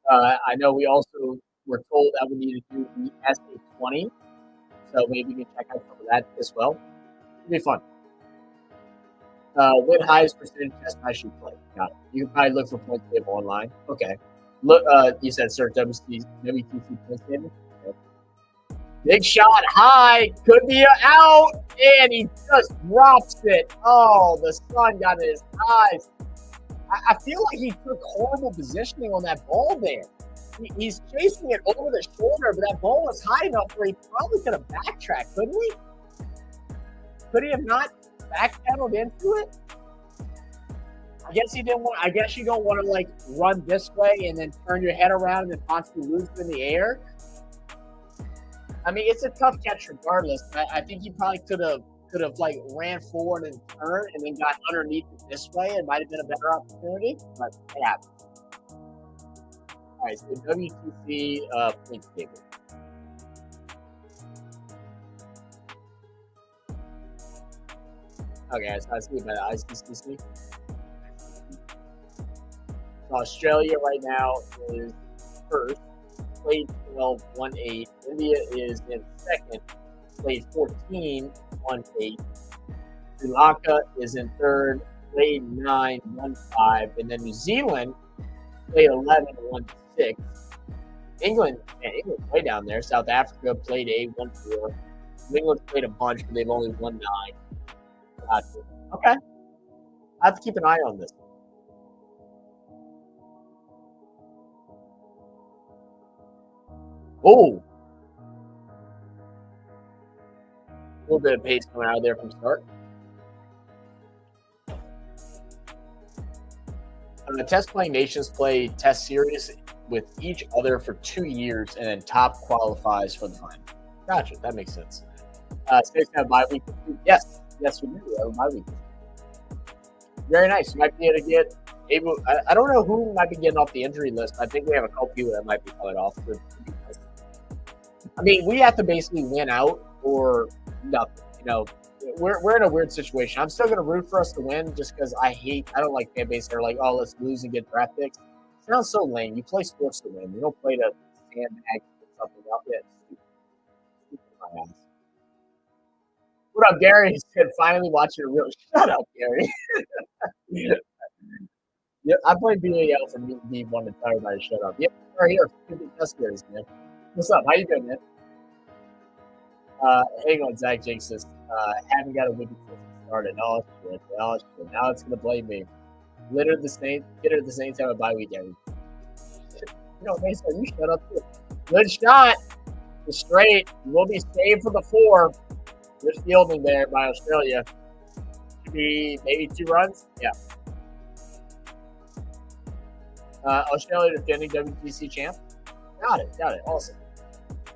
I know we also were told that we need to do the SA20, so maybe we can check out some of that as well. It'll be fun. Win highest percentage test match you play. Got it. You can probably look for points table online. Okay. Look, you said search WTC points table. Big shot high, could be out, and he just drops it. Oh, the sun got in his eyes. I feel like he took horrible positioning on that ball there. He's chasing it over the shoulder, but that ball was high enough where he probably could have backtracked, couldn't he? Could he have not backpedaled into it? I guess he didn't want. I guess you don't want to like run this way and then turn your head around and then possibly lose it in the air. I mean, it's a tough catch regardless. I think he probably could have like ran forward and turned and then got underneath it this way. It might have been a better opportunity, but it happened. All right, so WTC points table. Okay, so I see by the ICCC. So Australia right now is first. Played 12, 1-8. India is in second, played 14, 1-8. Sri Lanka is in third, played 9, 1-5. And then New Zealand played 11, 1-6. England way down there. South Africa played 8, 1-4. England played a bunch, but they've only won 9. Gotcha. Okay. I have to keep an eye on this. Oh, a little bit of pace coming out of there from start. The Test Playing Nations play Test Series with each other for 2 years, and then top qualifies for the final. Gotcha, that makes sense. States have bye week. Yes, we do. We have a bye week. Very nice. You might be able to get I don't know who might be getting off the injury list. I think we have a couple people that might be coming off. I mean, we have to basically win out or nothing. We're in a weird situation. I'm still going to root for us to win just because I don't like fan base that are like, oh, let's lose and get draft picks. It sounds so lame. You play sports to win. You don't play to stand back and something up. Yeah, what up, Gary? He said, finally watching a real. Shut up, Gary. Yeah, I played BAL for me wanting to tell everybody to shut up. Yeah, right here. Test series, man. What's up? How you doing, man? Hang on, Zach Jinxes. Haven't got a wicked started. Oh shit. Now it's gonna blame me. Get her at the same time of bye weekend. Mason, you shut up too. Good shot. It's straight. You will be saved for the 4. Good fielding there by Australia. Should be maybe 2 runs. Yeah. Australia defending WTC champ. Got it. Awesome.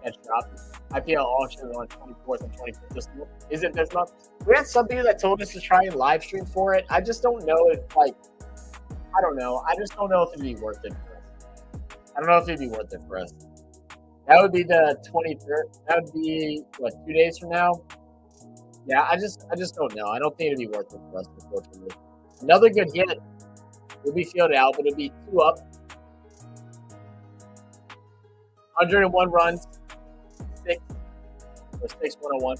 Catch drop. IPL auction on 24th and 25th. Is it this month? We had some people that told us to try and live stream for it. I just don't know if I don't know. I just don't know if it'd be worth it for us. That would be the 23rd. That would be 2 days from now. Yeah, I just don't know. I don't think it'd be worth it for us, unfortunately. Another good hit will be fielded out, but it'll be 2 up. 101 runs. 6 101.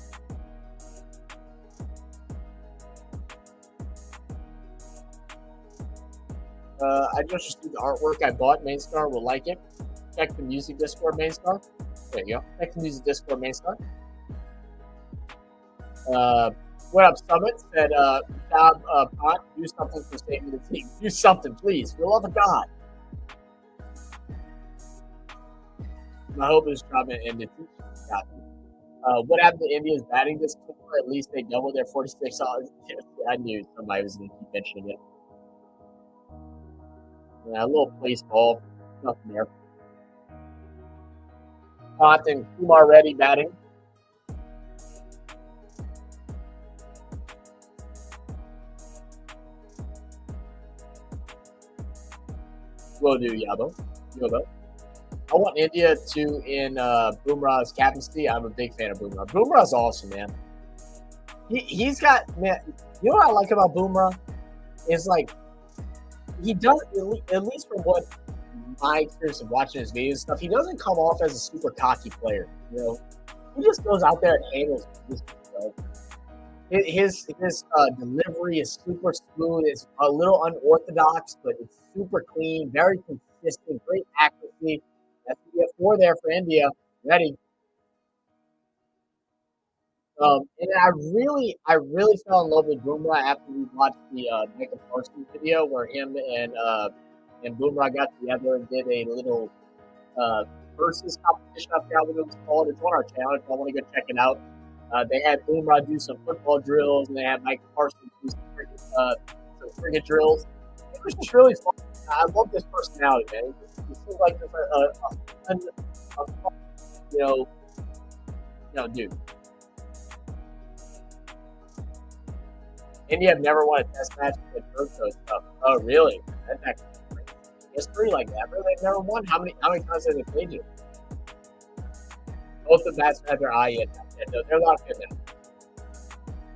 I just received the artwork I bought. Main Star will like it. Check the music Discord, Main Star. There you go. Check the music Discord, Main Star. What up, Summit? Said, job, Pot, do something for saving the team. Do something, please. For the love of God. My hope is Trump and the team got me. What happened to India's batting this quarter? At least they doubled their 46 dollars. I knew somebody was going to keep mentioning it. Yeah, a little place ball. Nothing there. Pot and Kumar Reddy batting. Will do, Yabo. I want India to in Bumrah's captaincy. I'm a big fan of Bumrah. Bumrah's awesome, man. He's got, man. You know what I like about Bumrah is like he does, at least from what my experience of watching his videos and stuff. He doesn't come off as a super cocky player. You know, he just goes out there and handles business. His delivery is super smooth. It's a little unorthodox, but it's super clean, very consistent, great accuracy. That's the 4 there for India. Ready. And I really fell in love with Bumrah after we watched the Michael Parsons video where him and Bumrah got together and did a little versus competition. I forgot what it was called. It's on our channel if you want to go check it out. They had Bumrah do some football drills, and they had Michael Parsons do some cricket drills. It was just really fun. I love this personality, man. He seems like just a fun, you know, dude. India have never won a test match with Perth stuff. Oh, really? That's actually history like that. Really, they've never won. How many times have they played you? Both the bats have their eye yet. No, they're not good now.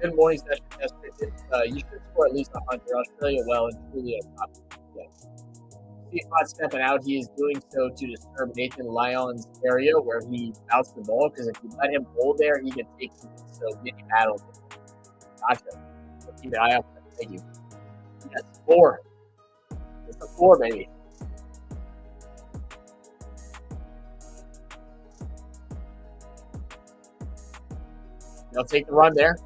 Good morning session test cricket. You should score at least 100. Australia well and truly a top. Yes. He's not stepping out. He is doing so to disturb Nathan Lyon's area where he bounced the ball. Because if you let him hold there, he can take so many battles. Gotcha. So keep an eye out for that. Thank you. Yes, 4. It's a 4, baby. They'll take the run there.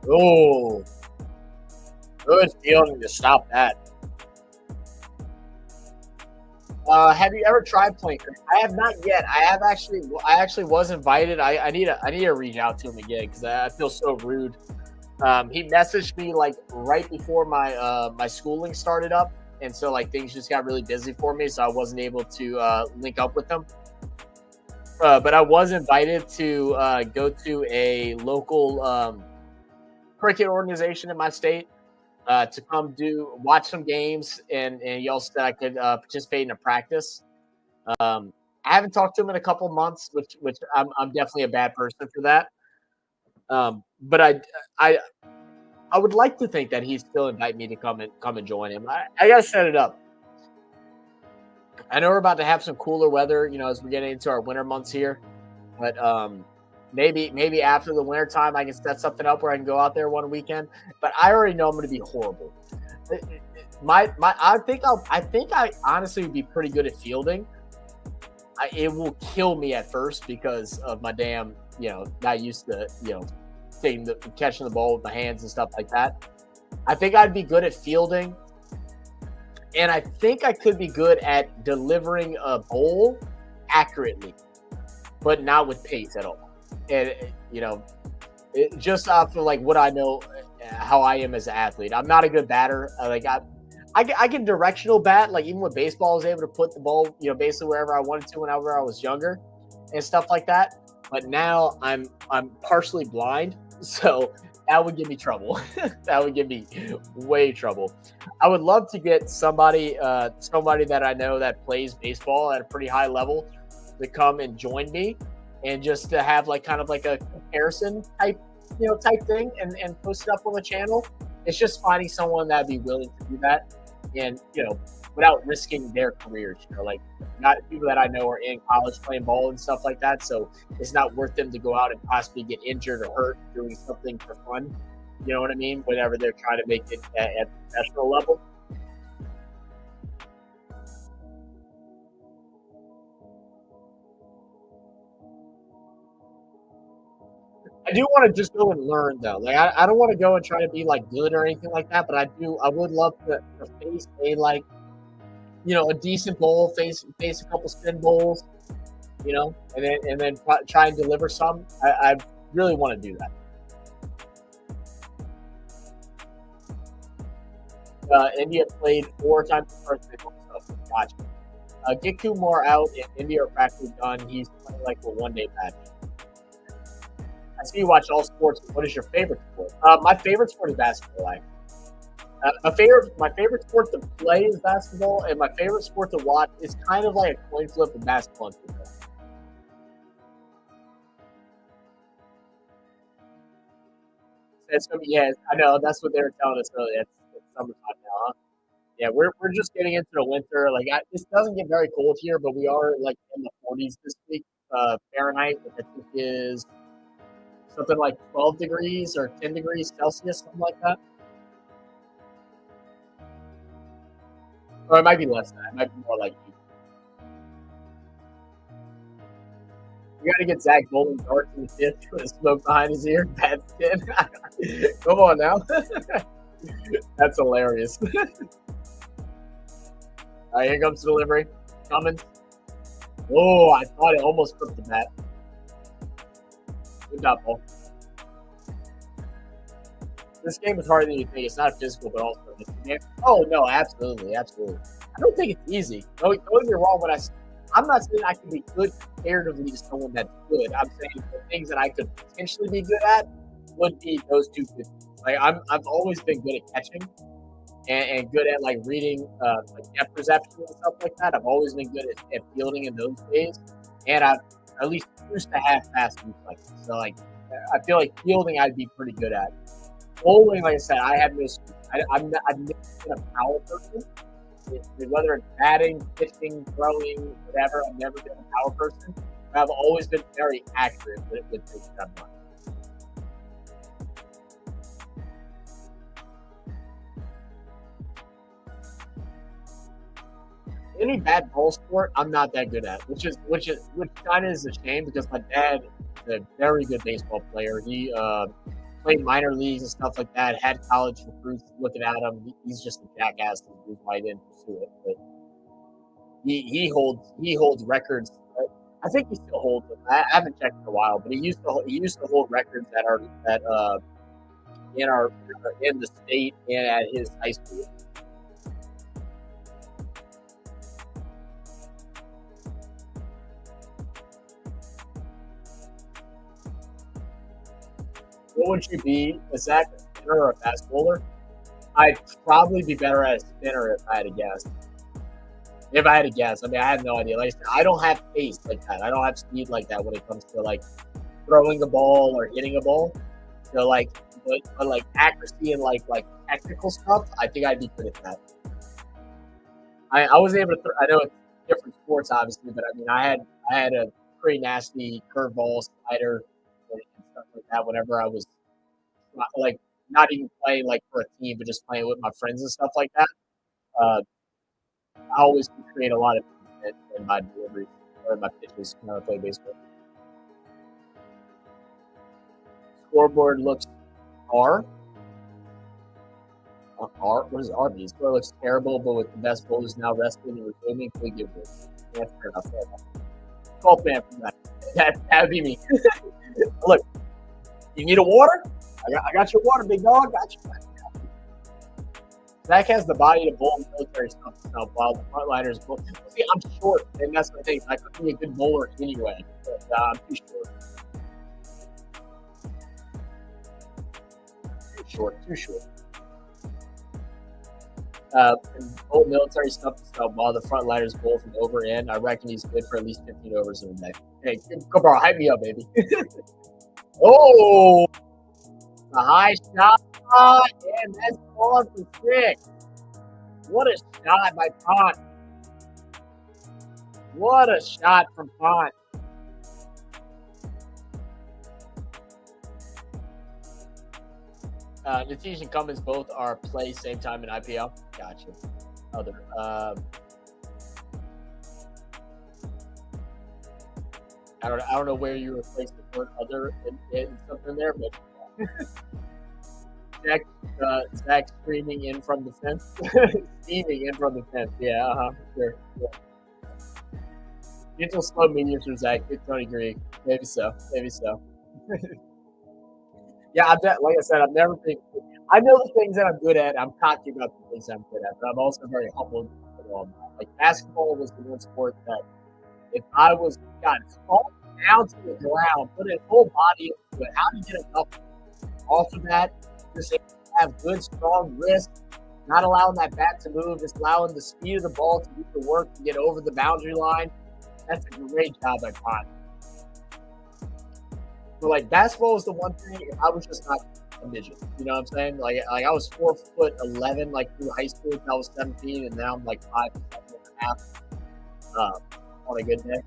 Oh, good fielding to stop that. Have you ever tried playing cricket? I have not yet. I actually was invited. I need to reach out to him again because I feel so rude. He messaged me like right before my schooling started up, and so like things just got really busy for me, so I wasn't able to link up with him. But I was invited to go to a local cricket organization in my state to come watch some games, and he also said I could participate in a practice. I haven't talked to him in a couple of months, which I'm definitely a bad person for that. But I would like to think that he'd still invite me to come and join him. I gotta set it up. I know we're about to have some cooler weather, as we're getting into our winter months here, but maybe after the winter time I can set something up where I can go out there one weekend. But I already know I'm going to be horrible. I think I honestly would be pretty good at fielding. It will kill me at first because of my damn, not used to, catching the ball with my hands and stuff like that. I think I'd be good at fielding. And I think I could be good at delivering a bowl accurately, but not with pace at all. And, just off of like what I know, how I am as an athlete, I'm not a good batter. I can directional bat. Like even with baseball, I was able to put the ball, basically wherever I wanted to whenever I was younger and stuff like that. But now I'm partially blind. So that would give me trouble. That would give me way trouble. I would love to get somebody that I know that plays baseball at a pretty high level to come and join me, and just to have like kind of like a comparison type thing, and post it up on the channel. It's just finding someone that'd be willing to do that, and without risking their careers. Like, not people that I know are in college playing ball and stuff like that, so it's not worth them to go out and possibly get injured or hurt doing something for fun. You know what I mean? Whenever they're trying to make it at professional level. I do want to just go and learn, though. Like, I don't want to go and try to be like good or anything like that, but I would love to face a decent bowl, face a couple spin bowls, and then try and deliver some. I really want to do that. India played 4 times the first baseball stuff. Gotcha. Get Kumar out, and India are practically done. He's playing like a one-day match. I see you watch all sports. What is your favorite sport? My favorite sport is basketball. My favorite sport to play is basketball, and my favorite sport to watch is kind of like a coin flip of basketball and football. Yeah, I know. That's what they were telling us earlier. It's summertime now, huh? Yeah, we're just getting into the winter. Like, this doesn't get very cold here, but we are like in the 40s this week, Fahrenheit, which I think is something like 12 degrees or 10 degrees Celsius, something like that. Or it might be less than that. It might be more like you got to get Zach bowling darts in the fifth with smoke behind his ear. Bad skin. Come on now. That's hilarious. All right, here comes the delivery. Cummins. Oh, I thought it almost took the bat. Good job, Paul. This game is harder than you think. It's not physical, but also oh no, absolutely. I don't think it's easy. Don't get me wrong. I'm not saying I can be good comparatively to someone that's good. I'm saying the things that I could potentially be good at would be those two things. Like, I've always been good at catching and good at like reading like depth perception and stuff like that. I've always been good at fielding in those days, and I've at least used to have fast reflexes. So like, I feel like fielding I'd be pretty good at. Bowling, like I said, I have no. I've never been a power person. Whether it's batting, pitching, throwing, whatever, I've never been a power person. But I've always been very accurate with things that I've done. Any bad ball sport, I'm not that good at, which kind of is a shame, because my dad is a very good baseball player. He played minor leagues and stuff like that. Had college recruits looking at him. He's just a jackass. Who's why he didn't pursue it, but he holds records. I think he still holds them. I haven't checked in a while, but he used to hold records that in the state and at his high school. What would you be? Is that a spinner or a fast bowler? I'd probably be better at a spinner if I had to guess. If I had to guess, I mean, I have no idea. Like I said, I don't have pace like that. I don't have speed like that when it comes to like throwing a ball or hitting a ball. So like, but like accuracy and like technical stuff, I think I'd be good at that. I was able to. I know it's different sports, obviously, but I mean, I had a pretty nasty curveball, slider, and stuff like that. Whenever I was like not even playing like for a team, but just playing with my friends and stuff like that. Uh, I always create a lot of in my delivery or my pitches when I play baseball. Scoreboard looks R. R. What does R mean? Score looks terrible, but with the best bowlers now resting and resuming, we give this. Yeah, fair enough. 12th man from that. That'd be me. Look, you need a water? I got your water, big dog. Got you. Zach has the body to bowl military stuff himself, while the frontliners bowl. See, I'm short, and that's the thing. I could be a good bowler anyway, but I'm too short. short, too short. And old military stuff to stop while the front liners bowl from over in. I reckon he's good for at least 15 overs in a day. Hey, come on, hype me up, baby. Oh, a high shot, and that's falling for 6. What a shot by Pont. What a shot from Pont. Natish and Cummins both are play same time in IPL. Gotcha. Other. I don't know where you replaced the word other in something there, but Zach screaming in from the fence. Steaming in from the fence. Yeah, sure. Yeah. Gentle slow mediums for Zach. Good Tony Green. Maybe so. Yeah, like I said, I've never been. I know the things that I'm good at. I'm cocky about the things I'm good at, but I'm also very humble. Like basketball was the one sport that if I was fall down to the ground, put his whole body into it, how do you get enough off of that? Just have good, strong wrist, not allowing that bat to move, just allowing the speed of the ball to do the work to get over the boundary line. That's a great job by Pont. But like basketball was the one thing. If I was just not a midget, you know what I'm saying? Like I was 4'11" like through high school until I was 17, and now I'm like 5'7.5" on a good day.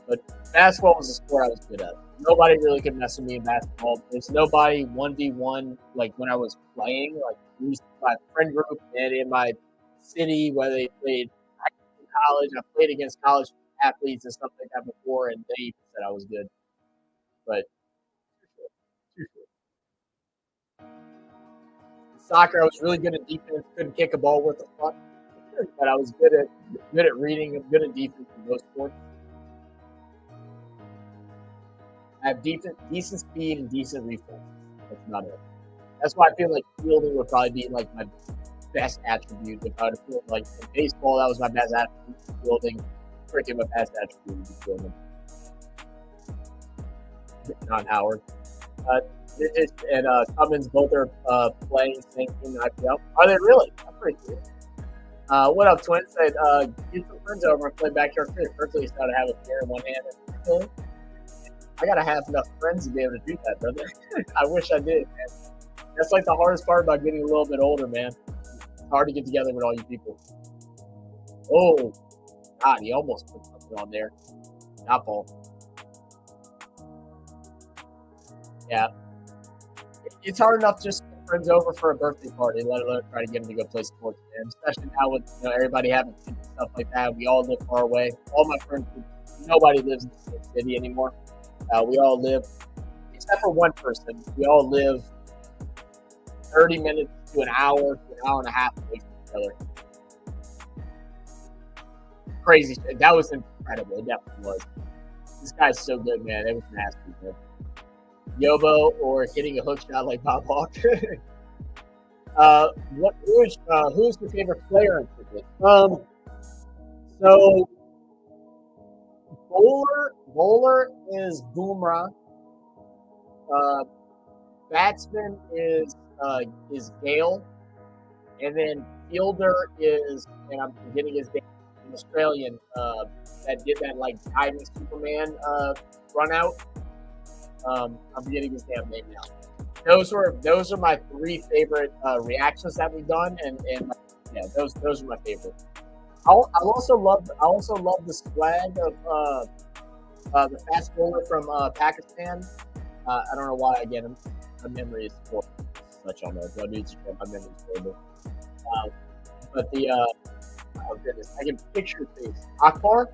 But basketball was a sport I was good at. Nobody really could mess with me in basketball. There's nobody 1v1 like when I was playing. Like my friend group and in my city, where they played college. I played against college athletes and stuff like that before, and they even said I was good. But too short. Soccer, I was really good at defense. Couldn't kick a ball worth a fuck, but I was good at reading. I'm good at defense in most sports. I have decent speed and decent reflexes. That's about it. That's why I feel like fielding would probably be like my best attribute. If I would feel like in baseball, that was my best attribute. Fielding, freaking my best attribute would be fielding. John Howard. And Cummins both are playing same team in IPL. Are they really? That's pretty cool. What up, Twins? Said, get some friends over and play backyard cricket. First, you started to have a beer in one hand. I gotta have enough friends to be able to do that, brother. I wish I did, man. That's like the hardest part about getting a little bit older, man. It's hard to get together with all you people. Oh, God, he almost put something on there. Not ball. Yeah. It's hard enough just to get friends over for a birthday party, let alone try to get them to go play sports, man. Especially now with everybody having kids and stuff like that. We all live far away. All my friends, nobody lives in the same city anymore. We all live, except for one person, we all live 30 minutes to an hour and a half away from each other. Crazy shit. That was incredible. It definitely was. This guy's so good, man. It was nasty, man. Yobo or hitting a hook shot like Bob Hawk. Who's your favorite player in cricket? So bowler is Boomerang. Batsman is Gale, and then fielder is, and I'm forgetting his name, an Australian that did that like diving Superman run out. I'm forgetting his damn name now. Those are my 3 favorite reactions that we've done, and yeah, those are my favorite. I also love the swag of the fast bowler from Pakistan. I don't know why. Again, my memory is poor. Such on those. My memory is horrible. But the oh goodness, I can picture his face. Akbar.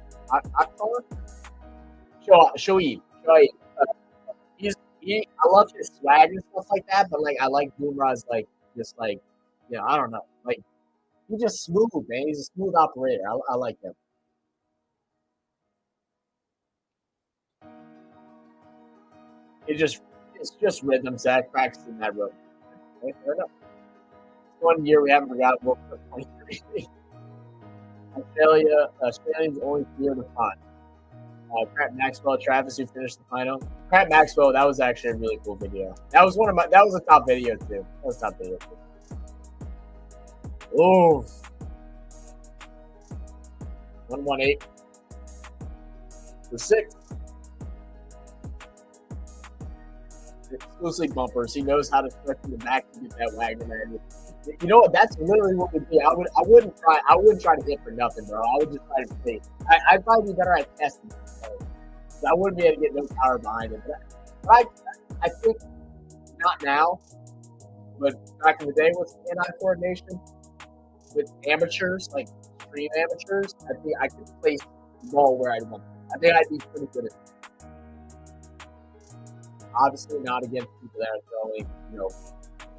Shoaib. I love his swag and stuff like that, but like I like Boomerang's just I don't know, like he's just smooth, man. He's a smooth operator. I like him. It's just rhythm. Zach practicing that rhythm. Okay, fair enough. It's 1 year we haven't forgotten World Cup 23. Australia's only fear the pond. Pratt Maxwell, Travis, who finished the final. Pratt Maxwell, that was actually a really cool video. That was that was a top video too. That was a top video too. Ooh. 118 for 6. Exclusively bumpers. He knows how to stretch in the back to get that Wagner man. You know what? That's literally what would be. I wouldn't try to hit for nothing, bro. I would just try to see. I'd probably be better at testing. I wouldn't be able to get no power behind it. But I think not now, but back in the day with hand-eye coordination, with amateurs, like extreme amateurs, I think I could place the ball where I want. I think I'd be pretty good at it. Obviously not against people that are throwing,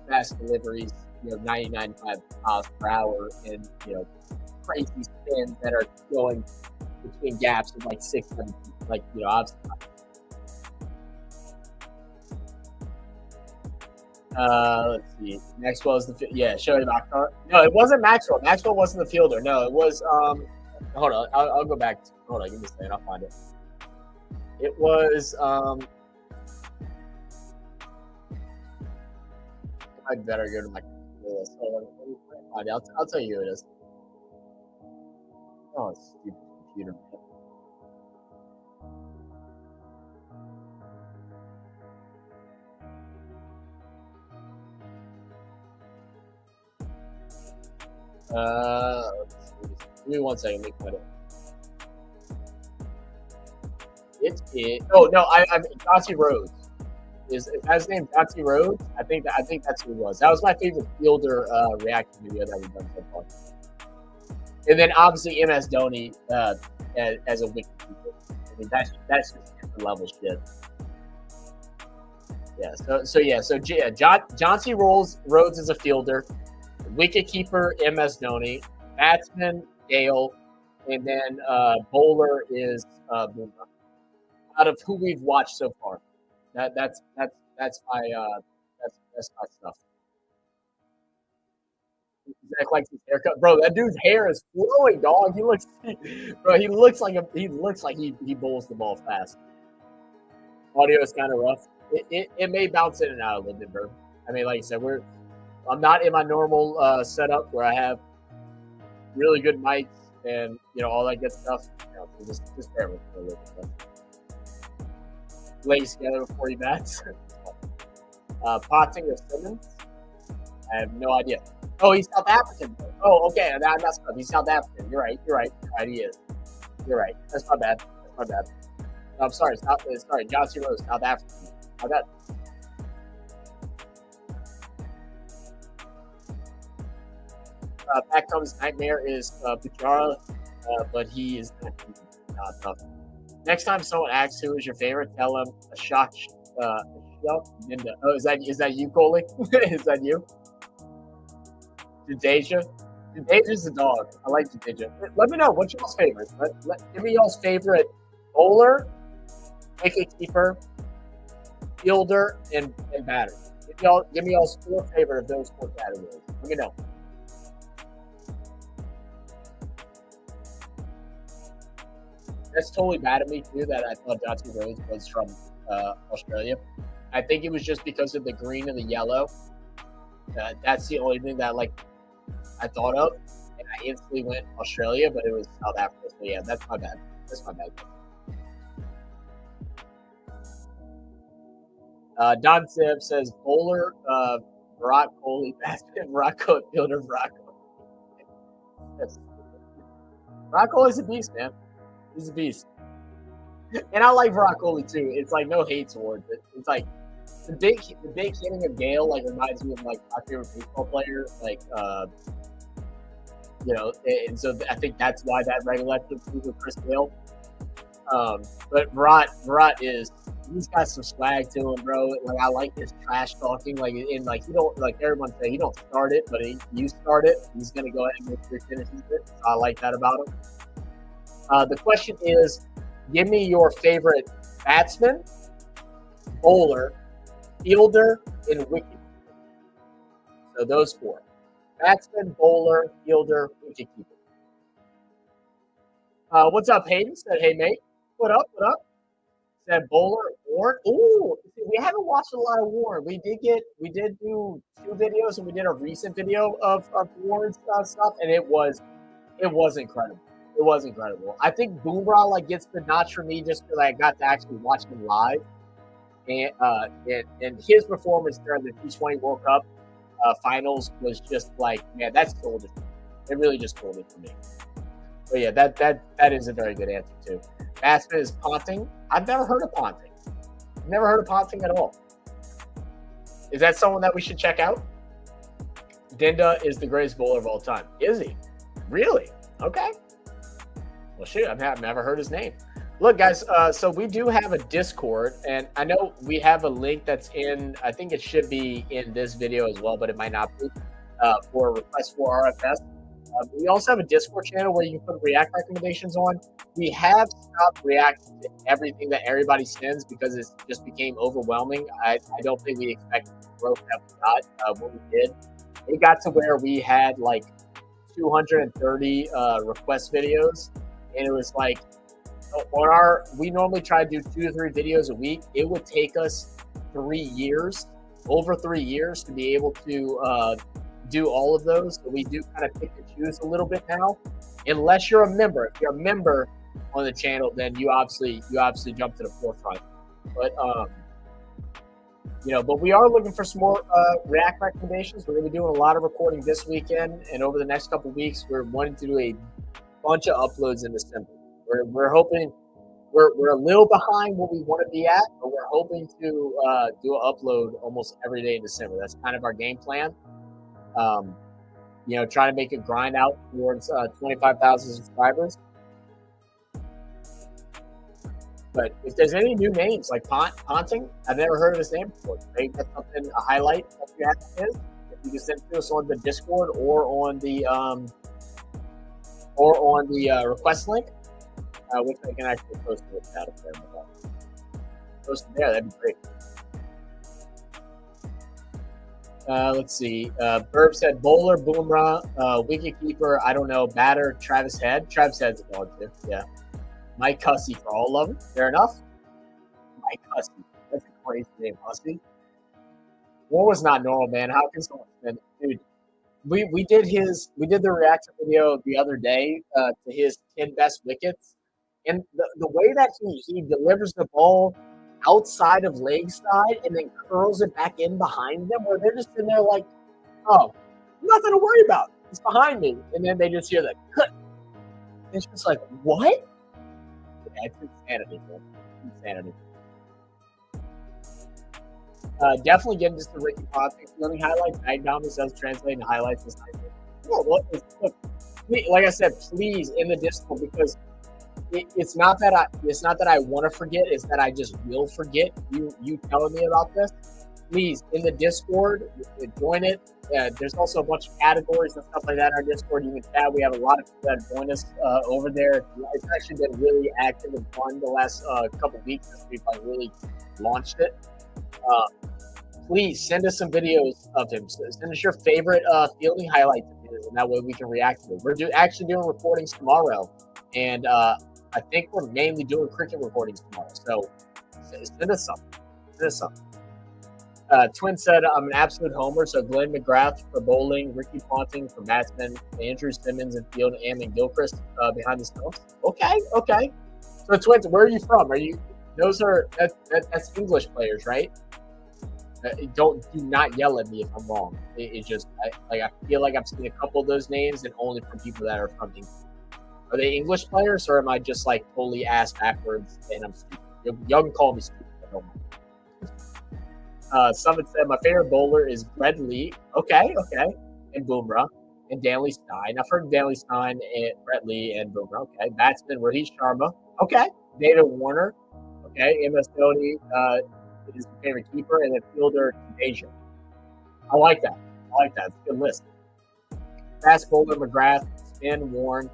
fast deliveries, 99 miles per hour and, crazy spins that are going between gaps of like 6, 7 feet. Like, obviously. Let's see. Maxwell is Shohei Ohtani. No, it wasn't Maxwell. Maxwell wasn't the fielder. No, it was hold on. I'll go back. Hold on, give me a second. I'll find it. It was I'd better go to my list. Hold on. I'll tell you who it is. Oh, stupid computer. Let's see. Give me 1 second. Let me find it. Oh no, I'm Dante Rhodes. Is his name Dante Rhodes? I think that's who it was. That was my favorite fielder reaction video that we've done so far. And then obviously MS Dhoni as a wicket keeper. I mean that's just different level shit. Yeah. So Dante Rhodes is a fielder. Wicket keeper MS Dhoni. Batsman Gale, and then bowler is Boomer. Out of who we've watched so far. That's my stuff. Zach likes his haircut, bro. That dude's hair is flowing, dog. He looks like he bowls the ball fast. Audio is kind of rough. It may bounce in and out a little bit, bro. I mean, like you said, I'm not in my normal setup where I have really good mics and all that good stuff. So just bear with me a little bit. Lays together before he bats. Potting or Simmons? I have no idea. Oh, he's South African. Oh, okay. I messed up. He's South African. You're right. He is. You're right. That's my bad. No, I'm sorry. Sorry. John C. Rose, South African. My bad. Back comes Nightmare is Pujara, but he is not tough. Next time someone asks who is your favorite, tell them Ashok Ninda. Oh, is that you, Coley? Is that you? Jadeja? Jadeja's the dog. I like Jadeja. Let me know what's y'all's favorite. Give me y'all's favorite bowler, wicket keeper, fielder, and batter. Give me y'all's 4 favorite of those 4 categories. Let me know. That's totally bad of me too that I thought Dante Rhodes was from Australia. I think it was just because of the green and the yellow. That's the only thing that I thought of, and I instantly went Australia, but it was South Africa. So yeah, that's my bad. Don Sib says bowler, Virat Kohli, batsman, Virat Kohli, fielder, Virat Kohli. Virat Kohli's a beast, man. He's a beast. And I like Virat Kohli too. It's like no hate towards it. It's like the big hitting of Gale reminds me of my favorite baseball player, and so I think that's why that recollection with Chris Gale. But Virat he's got some swag to him, bro. I like his trash talking. He don't everyone say he don't start it, but you start it. He's gonna go ahead and make sure he finishes it. So I like that about him. The question is, give me your favorite batsman, bowler, fielder, and wicket. So those 4. Batsman, bowler, fielder, wicket keeper. What's up, Hayden? Said, hey, mate. What up? What up? Said Bowler Warren. Ooh, we haven't watched a lot of Warren. We did do 2 videos, and we did a recent video of Warren's stuff, and it was incredible. It was incredible. I think Boomerang like gets the notch for me just because I got to actually watch him live, and his performance during the T20 World Cup finals was just like, man, that's sold it. It really just sold it for me. But yeah, that is a very good answer too. Batsman is Ponting. I've never heard of Ponting. Never heard of Ponting at all. Is that someone that we should check out? Dinda is the greatest bowler of all time. Is he? Really? Okay. Well, shoot, I've never heard his name. Look, guys, so we do have a Discord, and I know we have a link that's in, I think it should be in this video as well, but it might not be, for request for RFS. We also have a Discord channel where you can put React recommendations on. We have stopped reacting to everything that everybody sends because it just became overwhelming. I don't think we expected the growth that we got when we did. It got to where we had like 230 request videos, and it was like, we normally try to do 2 to 3 videos a week. It would take us over 3 years to be able to do all of those. So we do kind of pick and choose a little bit now, unless you're a member. If you're a member on the channel, then you obviously jump to the forefront. But but we are looking for some more React recommendations. We're going to be doing a lot of recording this weekend, and over the next couple of weeks, we're wanting to do a bunch of uploads in December. We're hoping we're a little behind what we want to be at, but we're hoping to do an upload almost every day in December. That's kind of our game plan. Trying to make a grind out towards 25,000 subscribers. But if there's any new names like Ponting, I've never heard of his name before. Maybe that's something, a highlight that you have to is. If you can send it to us on the Discord or on the request link, which I can actually post it out of there. Post it there, that'd be great. Let's see. Burb said bowler, Boomerang, wicket keeper, I don't know, batter, Travis Head. Travis Head's a dog too. Yeah. Mike Hussey for all of them. Fair enough. Mike Hussey. That's a crazy name, Hussey. What was not normal, man? How can someone spend, dude? We did the reaction video the other day to his 10 best wickets, and the way that he delivers the ball outside of leg side and then curls it back in behind them, where they're just in there like, oh, nothing to worry about. It's behind me, and then they just hear the cut. It's just like, what? Yeah, it's insanity, man. Insanity. Definitely get into the Ricky Ponting feeling highlights. Agnomus does translate into highlights this night. Look, like I said, please in the Discord, because it's not that I want to forget, it's that I just will forget you telling me about this. Please, in the Discord, join it. There's also a bunch of categories and stuff like that in our Discord. You can chat. We have a lot of people that join us over there. It's actually been really active and fun the last couple weeks since we've really launched it. Please send us some videos of him. Send us your favorite fielding highlights of his, and that way we can react to it. We're actually doing recordings tomorrow, and I think we're mainly doing cricket recordings tomorrow. So send us some. Twin said, I'm an absolute homer, so Glenn McGrath for bowling, Ricky Ponting for batsman, Andrew Simmons in field, and Gilchrist behind the stumps. Okay. So Twins, where are you from? That's English players, right? Do not yell at me if I'm wrong. I feel like I've seen a couple of those names, and only from people that are from England. Are they English players, or am I just like totally ass backwards and I'm stupid? Y'all can call me stupid. I don't mind. Someone said my favorite bowler is Brett Lee. Okay, and Boomerang and Danley Stein. I've heard of Danley Stein and Brett Lee and Boomerang. Okay, batsman Rohit Sharma. Okay, David Warner. Okay, MS Dhoni is my favorite keeper, and then fielder Asia. I like that. It's a good list. Fast bowler McGrath, spin Warren,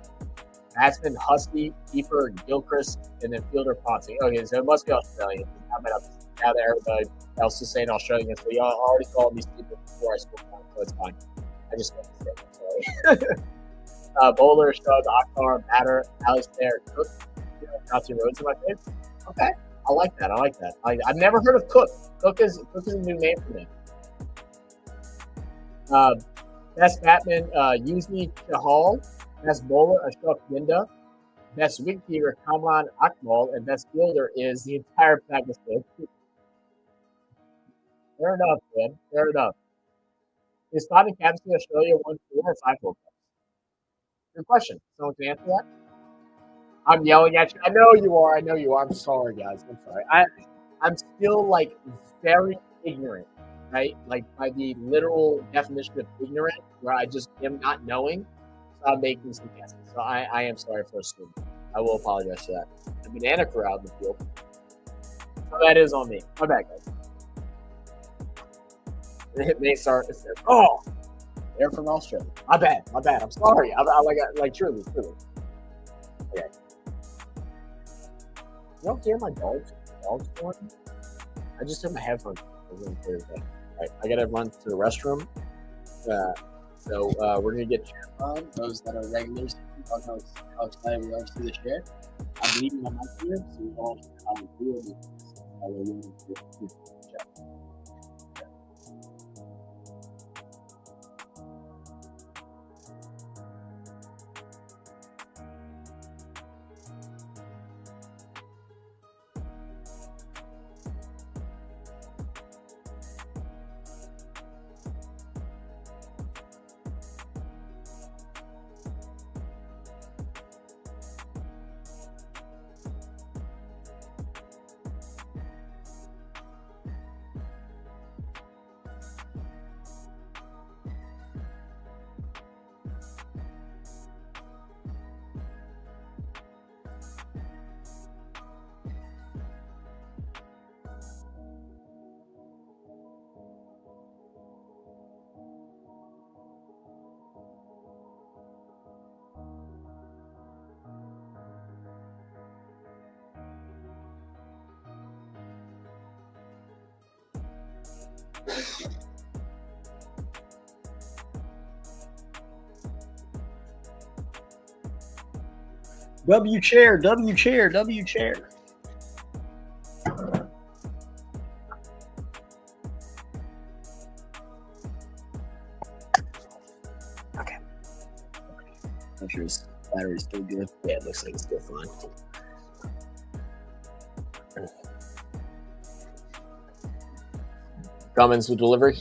batsman Hussey, keeper Gilchrist, and then fielder Ponting. Okay, so it must be Australian. Now that everybody else is saying Australian, so y'all already called me stupid before I spoke on it, so it's fine. I just want to say it. Sorry. Bowler, Shug, Akhtar, batter, Alistair, Cook. Chauncey Rhodes in my face. Okay, I like that. I like that. I've never heard of Cook. Cook is a new name for me. Best Batman, Yuzni Chahal. Best Bowler, Ashok Ginda. Best wicketkeeper, Kamran Akmal. And best fielder is the entire Pakistan. Fair enough, man. Fair enough. Is spotting captain Australia 1-4 or 5 World Cups? Good question. Someone can answer that? I'm yelling at you. I know you are. I know you are. I'm sorry, guys. I'm sorry. I'm still like very ignorant, right? Like by the literal definition of ignorant, where I just am not knowing. So I'm making some guesses. So I am sorry for assuming. I will apologize for that. The banana crew out in the field. So that is on me. My bad, guys. They start. Oh, they're from Australia. My bad. My bad. I'm sorry. I like truly. Okay. You don't hear my dogs snoring? I just have my headphones. All right, I gotta run to the restroom. So we're gonna get cheered on. Those that are regulars, how excited we are to see the share. I'm leaving my mic here, so we all how we do it. W chair. Okay. Make sure his battery's still good. Yeah, it looks like it's still fine. Comments with delivery?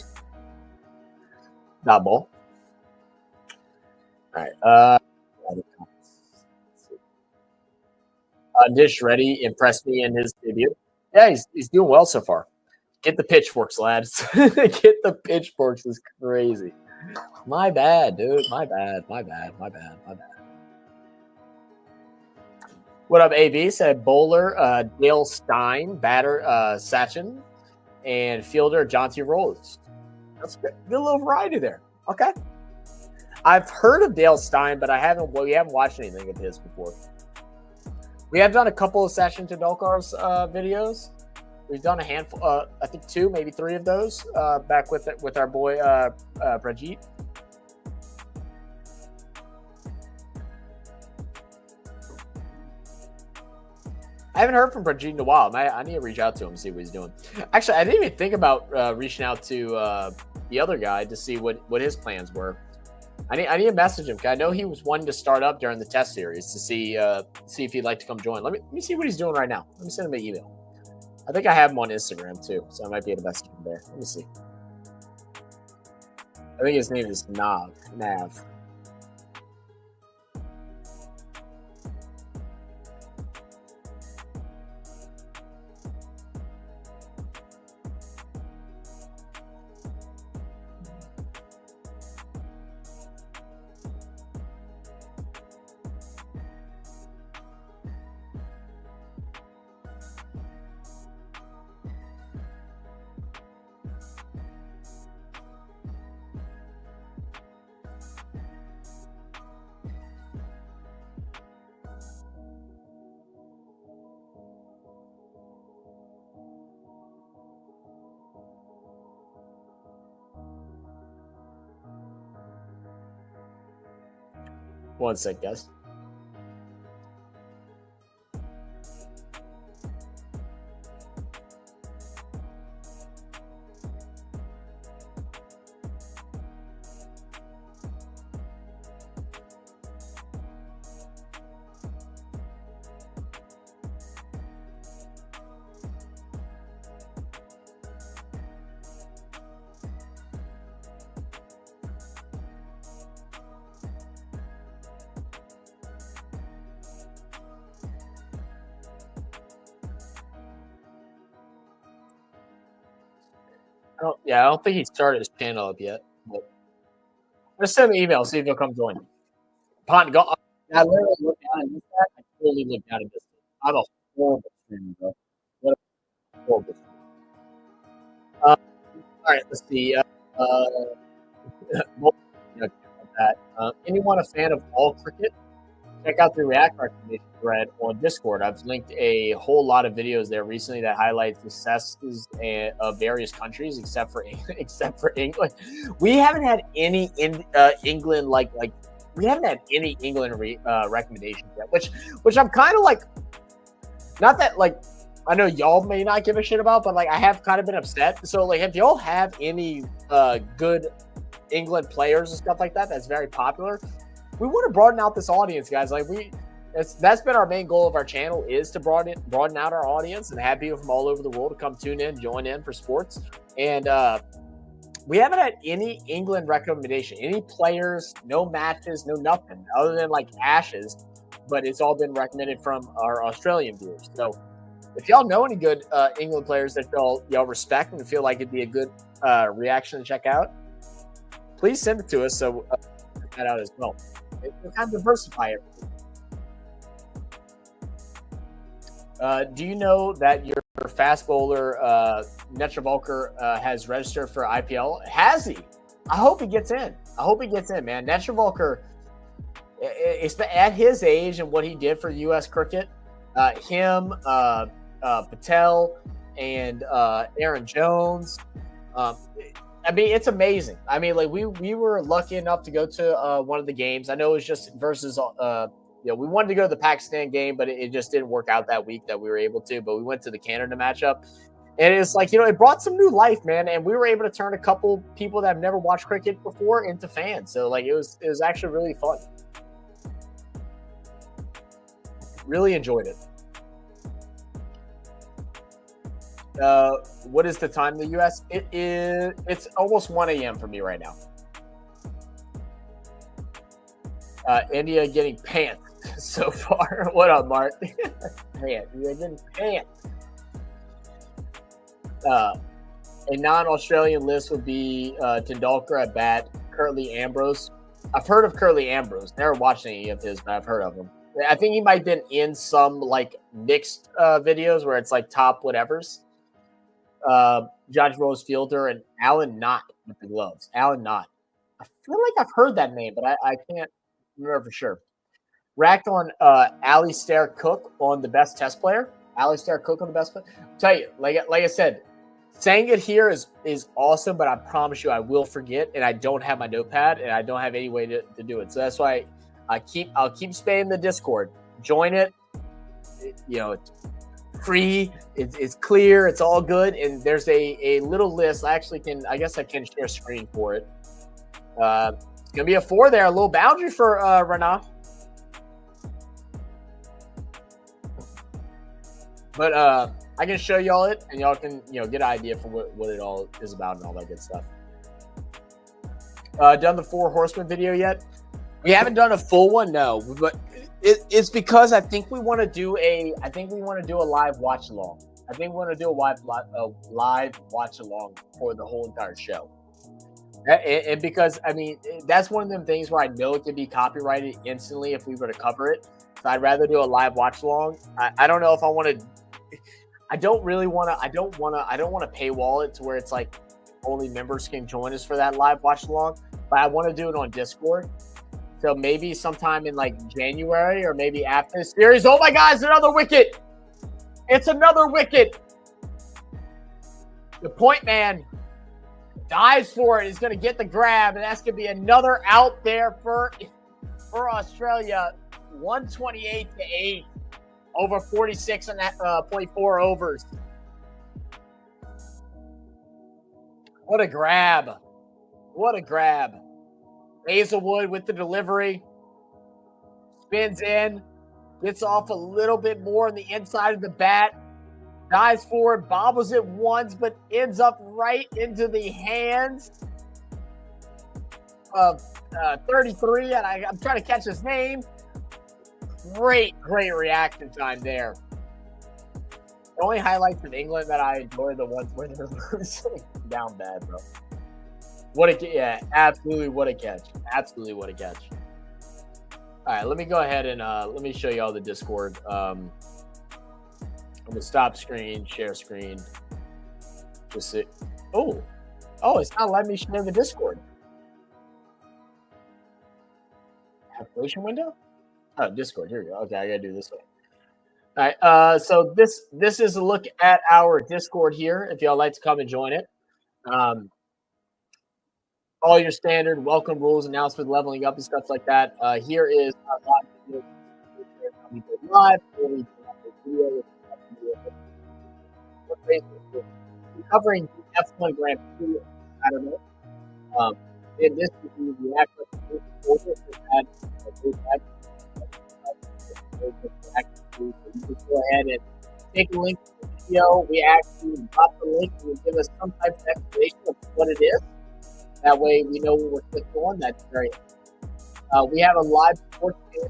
Not ball. All right. Dish Ready impressed me in his debut. Yeah, he's doing well so far. Get the pitchforks, lads. Get the pitchforks is crazy. My bad, dude. My bad. What up, AB? Said bowler Dale Stein, batter Sachin, and fielder Jonty Rhodes. That's good. Good little variety there. Okay. I've heard of Dale Stein, but we haven't watched anything of his before. We have done a couple of Sachin Tendulkar's videos. We've done a handful, I think 2, maybe 3 of those back with our boy Prajit. I haven't heard from Prajit in a while. I need to reach out to him and see what he's doing. Actually, I didn't even think about reaching out to the other guy to see what his plans were. I need to message him because I know he was wanting to start up during the test series to see if he'd like to come join. Let me see what he's doing right now. Let me send him an email. I think I have him on Instagram too, so I might be able to message him there. Let me see. I think his name is Nav. One sec, guys. I don't think he started his channel up yet. But just send me an email, see if he'll come join me. Go. I literally look down and that. I totally look down at this. I'm a horrible streamer, bro. What a horrible streamer. All right, let's see. Anyone a fan of all cricket? Check out the React recommendation thread on Discord. I've linked a whole lot of videos there recently that highlight successes of various countries, except for England. We haven't had any England we haven't had any England recommendations yet, which I'm kind of like, not that like I know y'all may not give a shit about, but like I have kind of been upset. So like, if y'all have any good England players and stuff like that, that's very popular, we want to broaden out this audience, guys. Like that's been our main goal of our channel, is to broaden out our audience and have people from all over the world to come tune in, join in for sports. And we haven't had any England recommendation, any players, no matches, no nothing other than like Ashes, but it's all been recommended from our Australian viewers. So if y'all know any good England players that y'all respect and feel like it'd be a good reaction to check out, please send it to us so check that out as well. We'll kind of diversify everything. Do you know that your fast bowler, Netravolker, has registered for IPL? Has he? I hope he gets in. Man. Netravolker, at his age and what he did for U.S. cricket, him, Patel, and Aaron Jones, I mean, it's amazing. I mean, like we were lucky enough to go to one of the games. I know it was just versus we wanted to go to the Pakistan game, but it just didn't work out that week that we were able to. But we went to the Canada matchup, and it's like, it brought some new life, man. And we were able to turn a couple people that have never watched cricket before into fans. So like, it was actually really fun. Really enjoyed it. What is the time in the U.S.? It's almost 1 a.m. for me right now. India getting pants so far. What up, Mark? Man, you're getting pants. A non-Australian list would be Tendulkar at bat, Curtly Ambrose. I've heard of Curtly Ambrose. Never watched any of his, but I've heard of him. I think he might have been in some like mixed videos where it's like top whatevers. Judge Rose Fielder and Alan Knott with the gloves. Alan Knott. I feel like I've heard that name, but I can't remember for sure. Racked on Alistair Cook on the best test player. Alistair Cook on the best player. I'll tell you, like I said, saying it here is awesome, but I promise you I will forget, and I don't have my notepad, and I don't have any way to do it. So that's why I'll keep spamming the Discord. Join it. It's free. It's clear. It's all good. And there's a little list. I guess I can share screen for it. It's gonna be a 4 there. A little boundary for Rana. But I can show y'all it, and y'all can get an idea for what it all is about and all that good stuff. Done the 4 Horsemen video yet? We haven't done a full one, no. But it's because I think we want to do a live watch along. I think we want to do a live watch along for the whole entire show. And because that's one of them things where I know it could be copyrighted instantly if we were to cover it. So I'd rather do a live watch along. I don't know if I want to. I don't want to paywall it to where it's like only members can join us for that live watch along. But I want to do it on Discord. So maybe sometime in like January or maybe after the series. Oh my God, it's another wicket. It's another wicket. The point man dives for it. He's going to get the grab, and that's going to be another out there for Australia. 128-8 over 46.4 overs. What a grab. What a grab. Hazelwood with the delivery. Spins in. Gets off a little bit more on the inside of the bat. Dives forward, bobbles it once, but ends up right into the hands of 33. And I'm trying to catch his name. Great reaction time there. The only highlights of England that I enjoy are the ones where they're losing. Down bad, bro. What a yeah, absolutely what a catch. Absolutely what a catch. All right, let me go ahead and let me show you all the Discord. I'm gonna stop screen, share screen. Just sit. Oh, it's not letting me share the Discord. Application window? Oh, Discord. Here we go. Okay, I gotta do this way. All right. So this is a look at our Discord here. If y'all like to come and join it, all your standard welcome rules, announcement, leveling up, and stuff like that. Here is our live video. We go live. We video. We're covering the F1 Grand Prix Saturday. And this is the reaction to so you can go ahead and take a link to the video. We actually drop the link and we give us some type of explanation of what it is. That way we know what we're clicking on. That's very we have a live sports channel.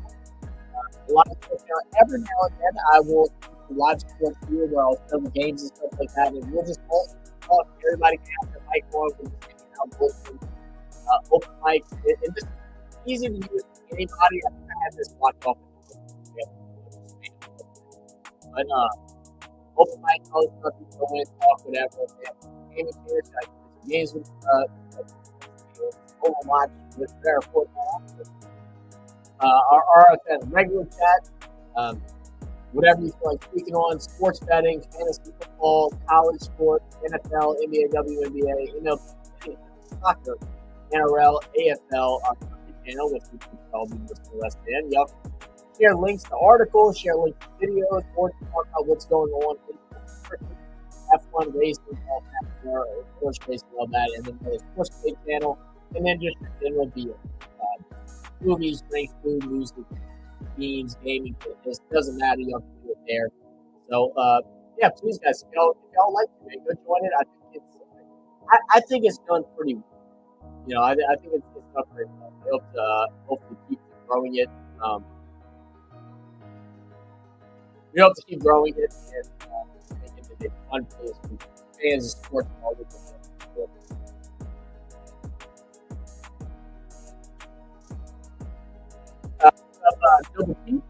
Every now and then I will do live sports here where I'll show the games and stuff like that. And we'll just talk. Everybody can have their mic on. We'll just hang out, open mic. And just easy to use for anybody. I had this watch off. But open mic, all the stuff, you go in, talk, whatever. They have gaming here, like games with Overwatch, with their football. Our RFN regular chat, whatever you feel like speaking on, sports betting, fantasy football, college sports, NFL, NBA, WNBA, MLB, soccer, NRL, AFL, our channel, which we can all be listening to us in. Y'all share links to articles, share links to videos, or talk about what's going on in F1 racing, all that, horse racing, all that, and then the sports page channel, and then just general deal. Movies, drink, food, music, games, gaming, fitness, doesn't matter, y'all can do it there. So, yeah, please, guys, if y'all like it, go join it. I think it's done pretty, I think it's done pretty well. I hope to hopefully keep growing it. We hope to keep growing it and making it fun for fans of sports all over the world. Double P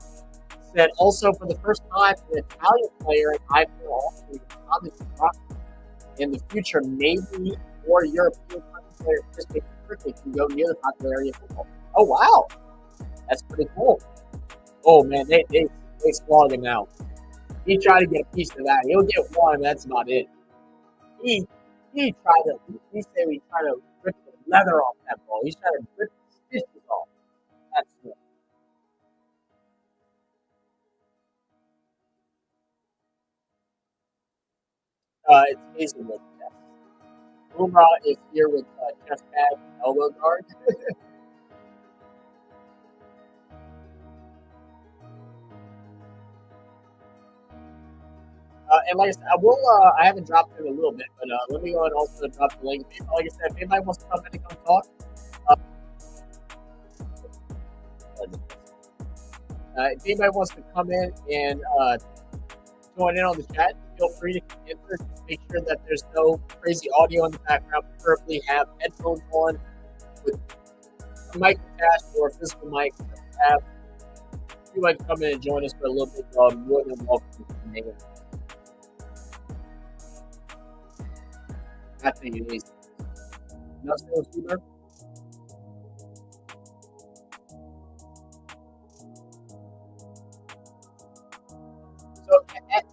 said also for the first time an Italian player in iPhone in the future, maybe more European player quickly can go near the popular area of football. Oh wow, that's pretty cool. Oh man, they slog him now. He tried to get a piece of that. He'll get one. That's about it. He tried to. He said he tried to rip the leather off that ball. He's trying to rip the stitches off. That's it. It's Hazelwood. Yes. Umrah is here with chest pad, elbow guard. And like I said, I haven't dropped it in a little bit, but let me go and also drop the link. Like I said, if anybody wants to come in and come talk, if anybody wants to come in and join in on the chat, feel free to enter. Just make sure that there's no crazy audio in the background. Preferably have headphones on with a mic attached or a physical mic. If you'd like to come in and join us for a little bit, more than welcome to hang out. I think it is. Nothing else, either. So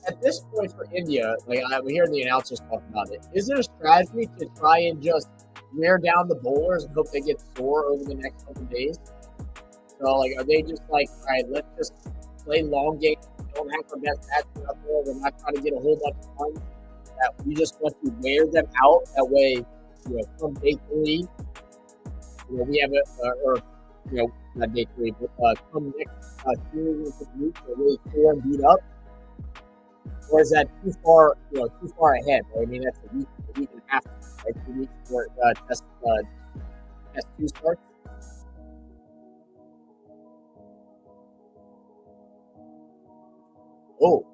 at this point for India, like I'm hearing the announcers talk about it, is there a strategy to try and just wear down the bowlers and hope they get sore over the next couple of days? So like, are they just like, all right, let's just play long games. We don't have our best batsmen up there. We're not trying to get a whole bunch of runs. That we just want to wear them out. That way, from day 3, we have not day 3, but come next series of the week, we're really sore and beat up. Or is that too far ahead? Right? I mean, that's a week and a half, right? 2 weeks before test 2 starts. Oh.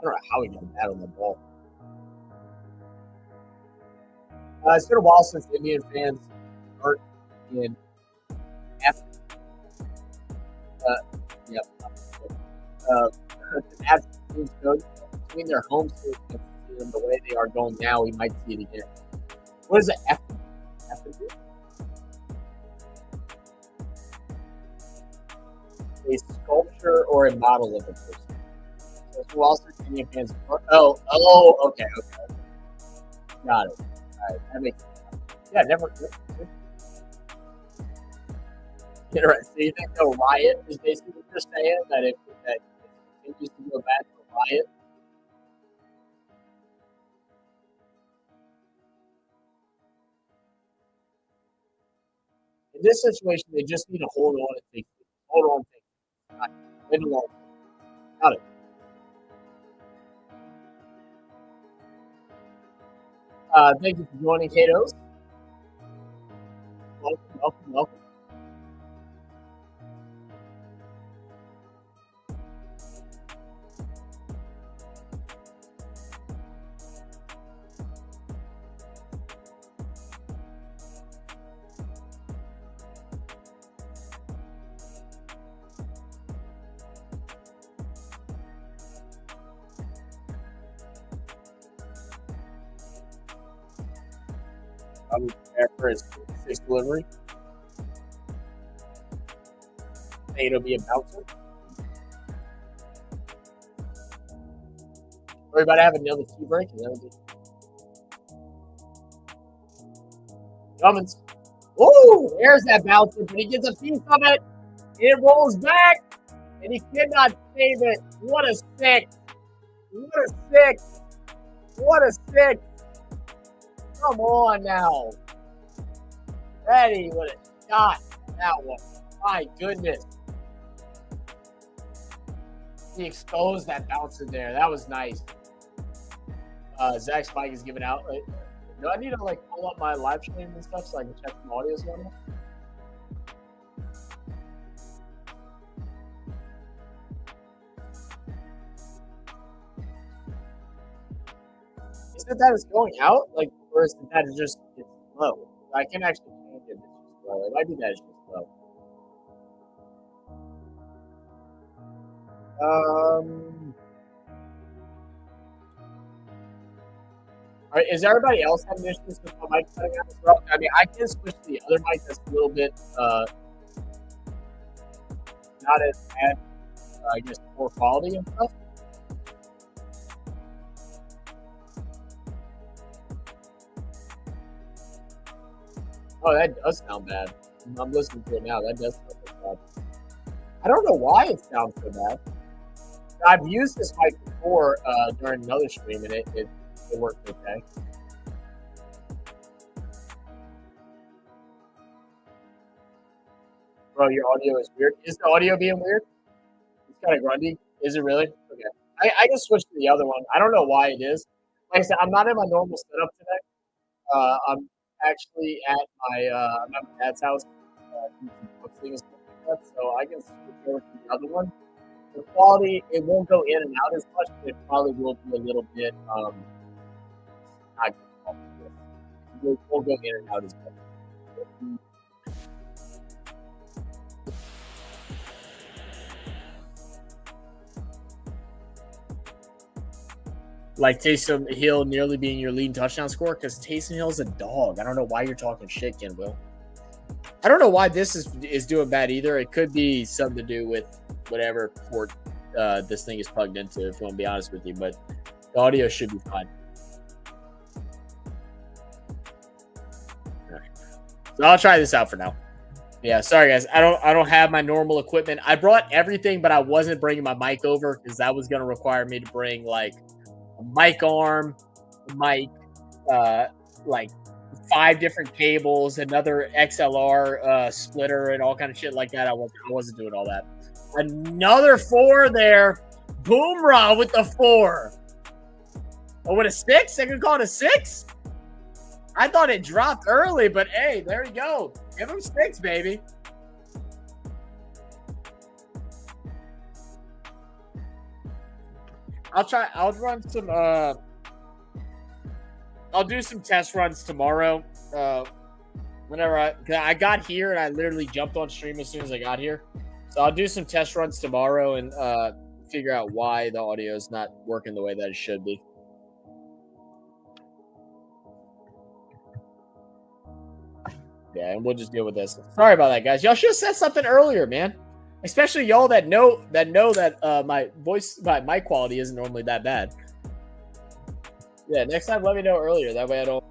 don't know how he got that on the ball. It's been a while since Indian fans aren't in F. Yep. Between their home schools and the way they are going now, we might see it again. What is the F? A sculpture or a model of a person. So it's Wall Street Indian fans. Oh, okay. Got it. All right, that makes sense. Yeah, never. Interesting. So you think they'll riot is basically what you're saying, that if it continues to go back to riot? In this situation, they just need to hold on and take it. Hold on and take it. Wait along. Got it. Thank you for joining, Katos. Welcome. Probably prepare for his sixth delivery. Think it'll be a bouncer. We're about to have another tea break, and then we'll get Cummins. Ooh, there's that bouncer, but he gets a piece of it. It rolls back, and he cannot save it. What a six! What a six! Come on now. Ready with a shot. That one. My goodness. He exposed that bounce in there. That was nice. Zach's mic is giving out. Do I need to pull up my live stream and stuff so I can check some audio going on? Is it that it's going out? Or is it that it's just it's low? I can actually change it. It's just low. It might be that it's just low. All right, is everybody else having issues with my mic cutting out as well? I mean, I can switch to the other mic that's a little bit not as bad, I guess, poor quality and stuff. Oh, that does sound bad. I'm listening to it now. That does sound bad. I don't know why it sounds so bad. I've used this mic before during another stream, and it worked okay. Bro, your audio is weird. Is the audio being weird? It's kind of grungy. Is it really? Okay. I can switch to the other one. I don't know why it is. Like I said, I'm not in my normal setup today. I'm actually at I'm at my dad's house doing stuff like that, so I can switch over to the other one. The quality, it won't go in and out as much, but it probably will be a little bit not good. It won't go in and out as much. Like Taysom Hill nearly being your leading touchdown scorer, because Taysom Hill's a dog. I don't know why you're talking shit, Ken Will. I don't know why this is doing bad either. It could be something to do with whatever port this thing is plugged into, if you want to be honest with you, but the audio should be fine. All right. So I'll try this out for now. Yeah, sorry guys. I don't have my normal equipment. I brought everything, but I wasn't bringing my mic over because that was going to require me to bring like a mic arm, a mic, like 5 different cables, another XLR splitter, and all kind of shit like that. I wasn't doing all that. Another 4 there. Boomrah with the 4. Oh, with a 6? They could call it a 6? I thought it dropped early, but hey, there you go. Give him 6, baby. I'll try. I'll run some. I'll do some test runs tomorrow. Whenever I got here and I literally jumped on stream as soon as I got here, so I'll do some test runs tomorrow and figure out why the audio is not working the way that it should be. Yeah, and we'll just deal with this. Sorry about that, guys. Y'all should have said something earlier, man. Especially y'all that know that my voice, my mic quality isn't normally that bad. Yeah, next time let me know earlier. That way I don't.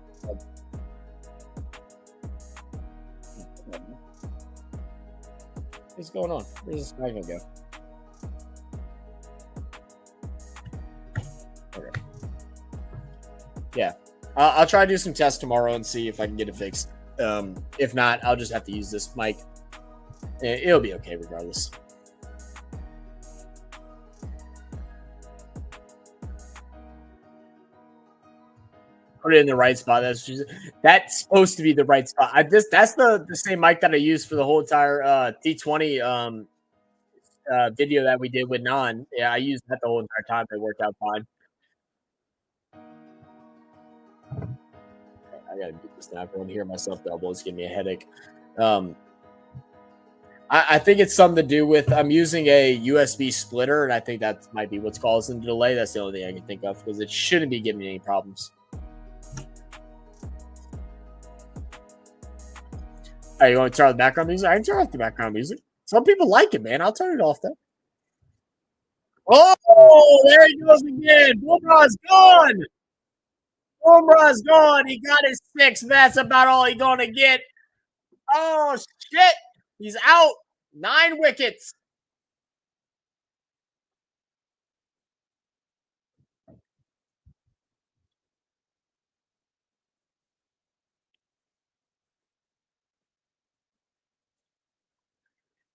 What's going on? Where's this guy gonna go? Okay. Yeah, I'll try to do some tests tomorrow and see if I can get it fixed. If not, I'll just have to use this mic. It'll be okay regardless. Put it in the right spot. That's supposed to be the right spot. That's the same mic that I used for the whole entire T20 video that we did with Non. Yeah, I used that the whole entire time. It worked out fine. I gotta do this now. I don't hear myself double. It's giving me a headache. I think it's something to do with I'm using a USB splitter, and I think that might be what's causing the delay. That's the only thing I can think of because it shouldn't be giving me any problems. Hey, you want to turn off the background music? I can turn off the background music. Some people like it, man. I'll turn it off though. Oh, there he goes again. Boomerang's gone. Boomerang's gone. He got his 6. That's about all he's gonna get. Oh shit. He's out. 9 wickets.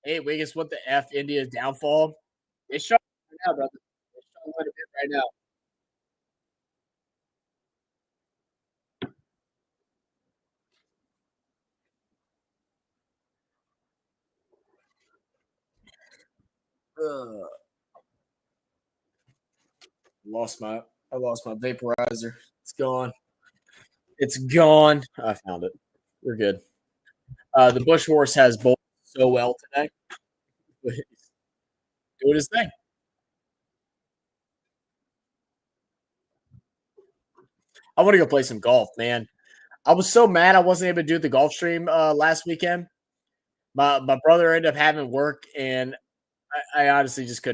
Hey, Wiggins, what the F? India's downfall. It's showing right now, brother. It's showing quite a bit right now. I lost my vaporizer. It's gone. It's gone. I found it. We're good. The Bush horse has bowled so well today. Doing his thing. I want to go play some golf, man. I was so mad I wasn't able to do the golf stream last weekend. My brother ended up having work, and I honestly just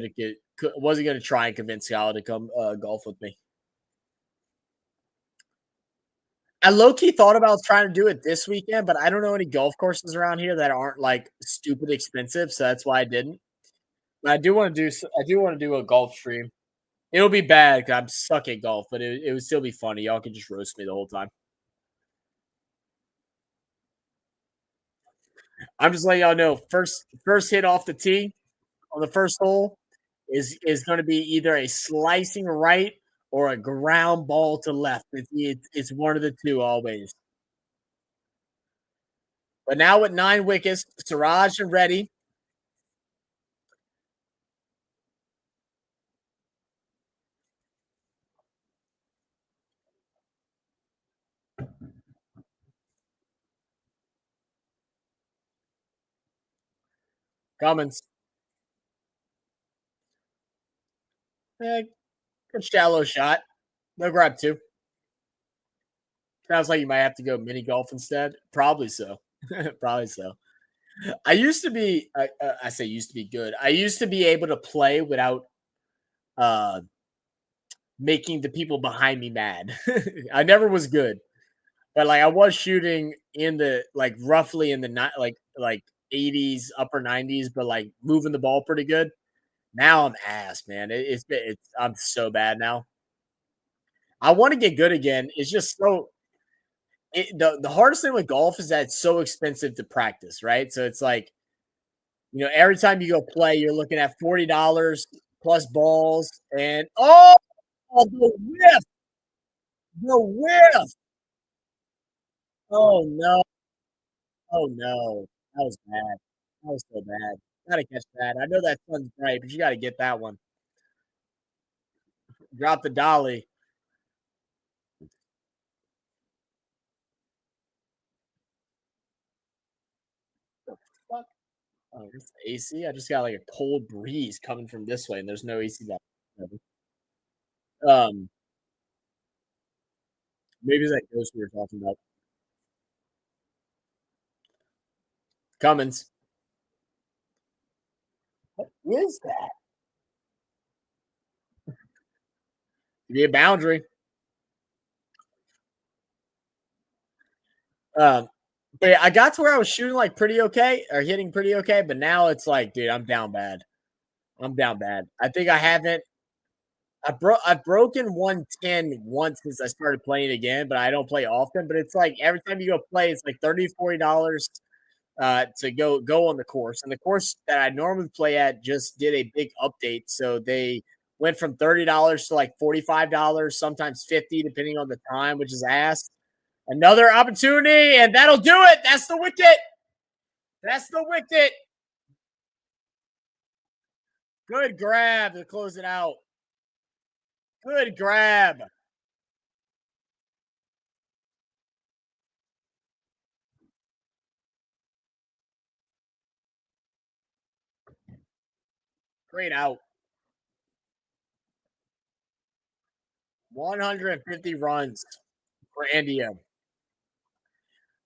wasn't going to try and convince Scala to come golf with me. I low key thought about trying to do it this weekend, but I don't know any golf courses around here that aren't like stupid expensive, so that's why I didn't. But I do want to do. I do want to do a golf stream. It'll be bad because I'm suck at golf, but it would still be funny. Y'all can just roast me the whole time. I'm just letting y'all know. First hit off the tee on the first hole is going to be either a slicing right or a ground ball to left. It's one of the two always. But now with 9 wickets, Siraj and Reddy. Cummins. Good shallow shot. No grab 2. Sounds like you might have to go mini golf instead. Probably so. Probably so. I used to be. I say used to be good. I used to be able to play without making the people behind me mad. I never was good, but like I was shooting in the like roughly in the like 80s, upper 90s, but like moving the ball pretty good. Now I'm ass, man. It's I'm so bad now. I want to get good again. It's just so the hardest thing with golf is that it's so expensive to practice, right? So it's like, every time you go play, you're looking at $40 plus balls and the whiff, the whiff. Oh no. Oh no. That was bad. That was so bad. Gotta catch that. I know that sun's bright, but you gotta get that one. Drop the dolly. The fuck? Oh, it's AC. I just got like a cold breeze coming from this way, and there's no AC back. Um, maybe that ghost we were talking about. Cummins. What is that? Be a boundary. But yeah, I got to where I was shooting like pretty okay or hitting pretty okay, but now it's like, dude, I'm down bad. I'm down bad. I think I haven't. I've broken 110 once since I started playing again, but I don't play often. But it's like every time you go play, it's like $30, $40 to go on the course. And the course that I normally play at just did a big update, so they went from $30 to like $45, sometimes 50, depending on the time, which is ass. Another opportunity, and that'll do it. That's the wicket. That's the wicket. Good grab to close it out. Good grab. Great out. 150 runs for India.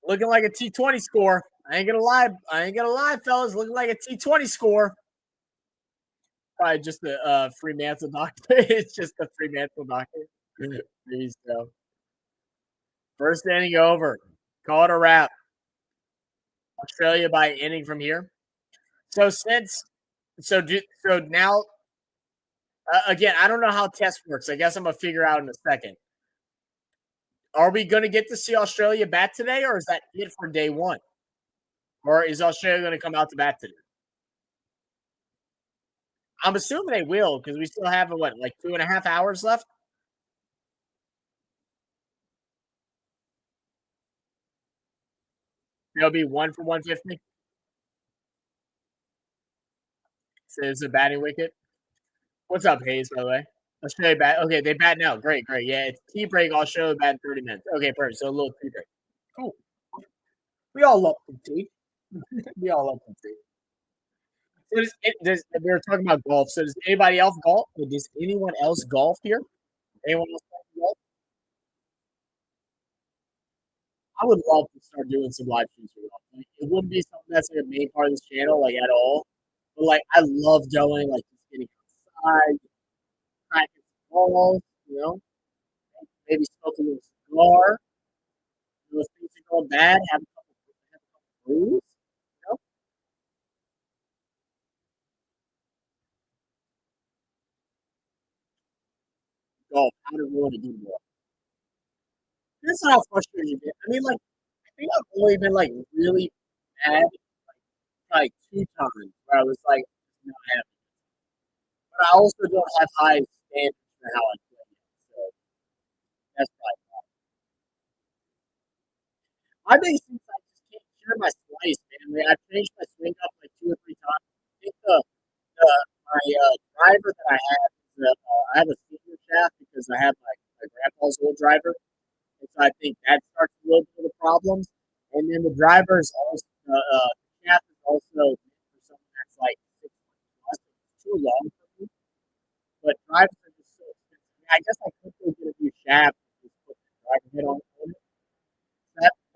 Looking like a T20 score. I ain't gonna lie. I ain't gonna lie, fellas. Looking like a T20 score. Probably just a Fremantle doctor. It's just a Fremantle doctor. Please go. First inning over. Call it a wrap. Australia by inning from here. So so now again, I don't know how test works. I guess I'm gonna figure out in a second. Are we gonna get to see Australia bat today, or is that it for day one? Or is Australia gonna come out to bat today? I'm assuming they will because we still have what, like 2.5 hours left. They'll be 1 for 150. So it's a batting wicket. What's up, Hayes? By the way, Australia bat. Okay, they bat now. Great, great. Yeah, it's tea break. Australia bat in 30 minutes. Okay, perfect. So a little tea break. Cool. We all love some tea. We all love some tea. So we were talking about golf. So does anybody else golf? Or does anyone else golf here? Anyone else golf? I would love to start doing some live streams for golf. Like, it wouldn't be something that's like a main part of this channel, like at all. But like, I love going, like just getting outside, cracking some balls, maybe smoke a little cigar. If things are going bad, have a couple brews. Golf, how to ruin a good golf. That's how frustrating it is. I mean, like, I think I've only been like really bad like 2 times where I was like not happy. But I also don't have high standards for how I play. So that's probably I think since I just can't cure my slice, man. Like, I've changed my swing up like 2 or 3 times. I think the my driver that I have is I have a senior shaft because I have my grandpa's old driver. And so I think that starts a little bit of the problems. And then the driver is also shaft is also for someone that's like 6 months plus. It's too long for me. But drivers are just so expensive. I guess I could go get a new shaft and just put the driver head on it.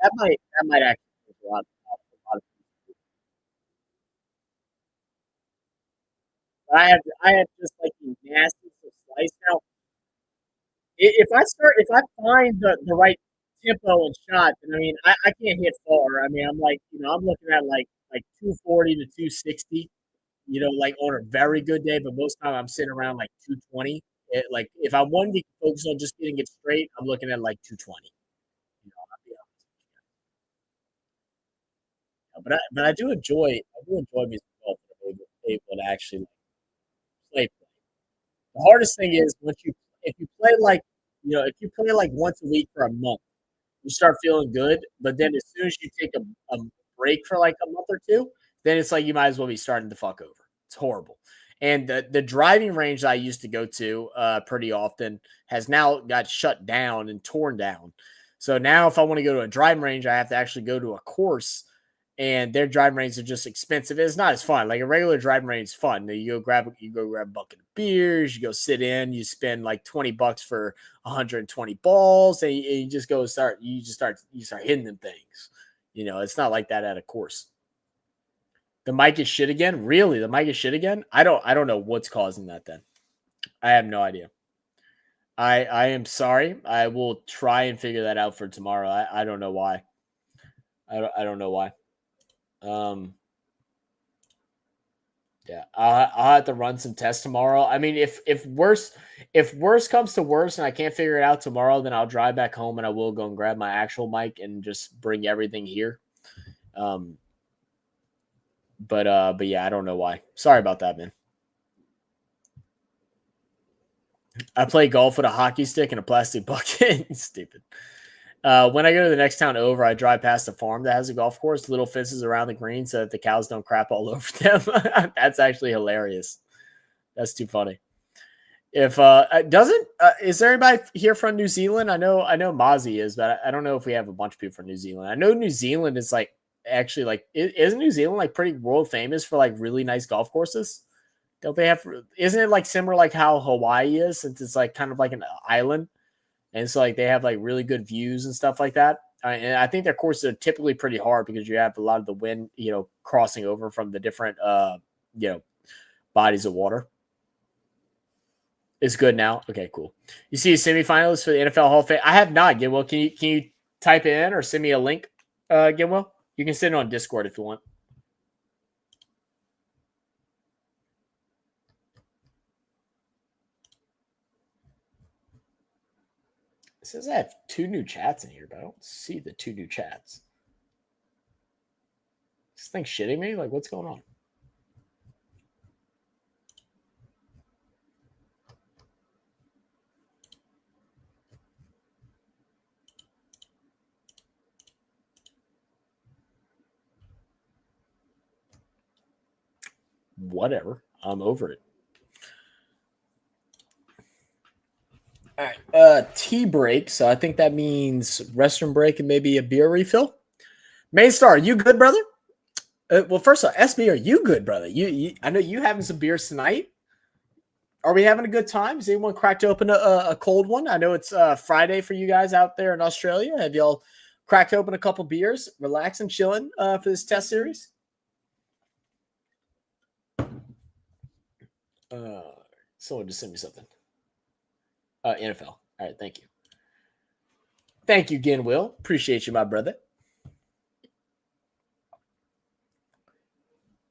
That might actually take a lot of people. But I have just like the nastiest of slice now. If I find the right tempo and shot, then I mean I can't hit far. I mean I'm like I'm looking at like 240 to 260. Like on a very good day, but most time I'm sitting around like 220. Like if I wanted to focus on just getting it straight, I'm looking at like 220. I'll be but I do enjoy music golf. Able to actually play. The hardest thing is if you play like if you play like once a week for a month, you start feeling good. But then as soon as you take a break for like a month or two, then it's like you might as well be starting to fuck over. It's horrible. And the driving range that I used to go to pretty often has now got shut down and torn down. So now if I want to go to a driving range, I have to actually go to a course, and their driving ranges are just expensive. It's not as fun. Like a regular driving range is fun. You go grab a bucket of beers, you go sit in, you spend like $20 for 120 balls, and you just go start hitting them things. You know, it's not like that at a course. The mic is shit again? Really? The mic is shit again? I don't know what's causing that then. I have no idea. I am sorry. I will try and figure that out for tomorrow. I don't know why. I don't know why. Yeah, I'll have to run some tests tomorrow. I mean, if worse comes to worse and I can't figure it out tomorrow, then I'll drive back home and I will go and grab my actual mic and just bring everything here. But yeah, I don't know why. Sorry about that, man. I play golf with a hockey stick and a plastic bucket. Stupid. When I go to the next town over, I drive past a farm that has a golf course, little fences around the green so that the cows don't crap all over them. That's actually hilarious. That's too funny. If is there anybody here from New Zealand? I know Mozzie is, but I don't know if we have a bunch of people from New Zealand. I know New Zealand is like actually like isn't New Zealand like pretty world famous for like really nice golf courses? Don't they have? Isn't it like similar like how Hawaii is, since it's like kind of like an island, and so like they have like really good views and stuff like that. And I think their courses are typically pretty hard because you have a lot of the wind, crossing over from the different bodies of water. It's good now. Okay, cool. You see a semifinalist for the NFL Hall of Fame? I have not. Gilwell, can you type it in or send me a link? Gilwell, you can send it on Discord if you want. It says I have 2 new chats in here, but I don't see the 2 new chats. This thing shitting me? Like, what's going on? Whatever. I'm over it. All right. Tea break. So I think that means restroom break and maybe a beer refill. Maystar, you good, brother? Well, first off, SB, are you good, brother? You I know you having some beers tonight. Are we having a good time? Has anyone cracked open a cold one? I know it's Friday for you guys out there in Australia. Have y'all cracked open a couple beers, relaxing, chilling for this test series? Someone just sent me something. NFL. All right, thank you. Thank you again, Will. Appreciate you, my brother.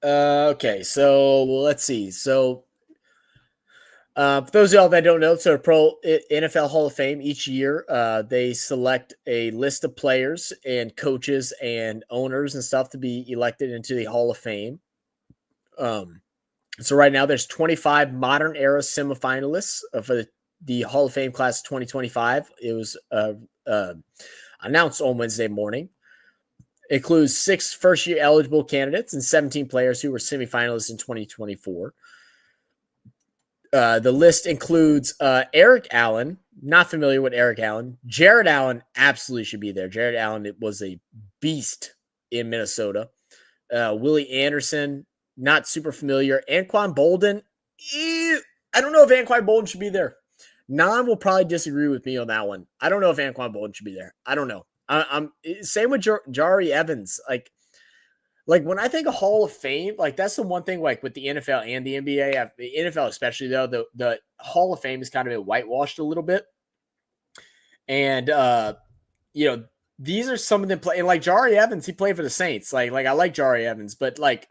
Okay, so let's see. So for those of y'all that don't know, so Pro NFL Hall of Fame each year, they select a list of players and coaches and owners and stuff to be elected into the Hall of Fame. So right now there's 25 modern era semifinalists for the Hall of Fame class of 2025. It was announced on Wednesday morning. It includes 6 first-year eligible candidates and 17 players who were semifinalists in 2024. The list includes Eric Allen. Not familiar with Eric Allen. Jared Allen absolutely should be there. Jared Allen, it was a beast in Minnesota. Willie Anderson, not super familiar. Anquan Bolden, I don't know if Anquan Bolden should be there. Nan will probably disagree with me on that one. I don't know if Anquan Bolden should be there. I don't know. I'm same with Jari Evans. Like when I think of Hall of Fame, like that's the one thing like with the NFL and the NBA, the NFL especially though, the Hall of Fame is kind of been whitewashed a little bit. And these are some of them play, and like Jari Evans, he played for the Saints. Like I like Jari Evans, but like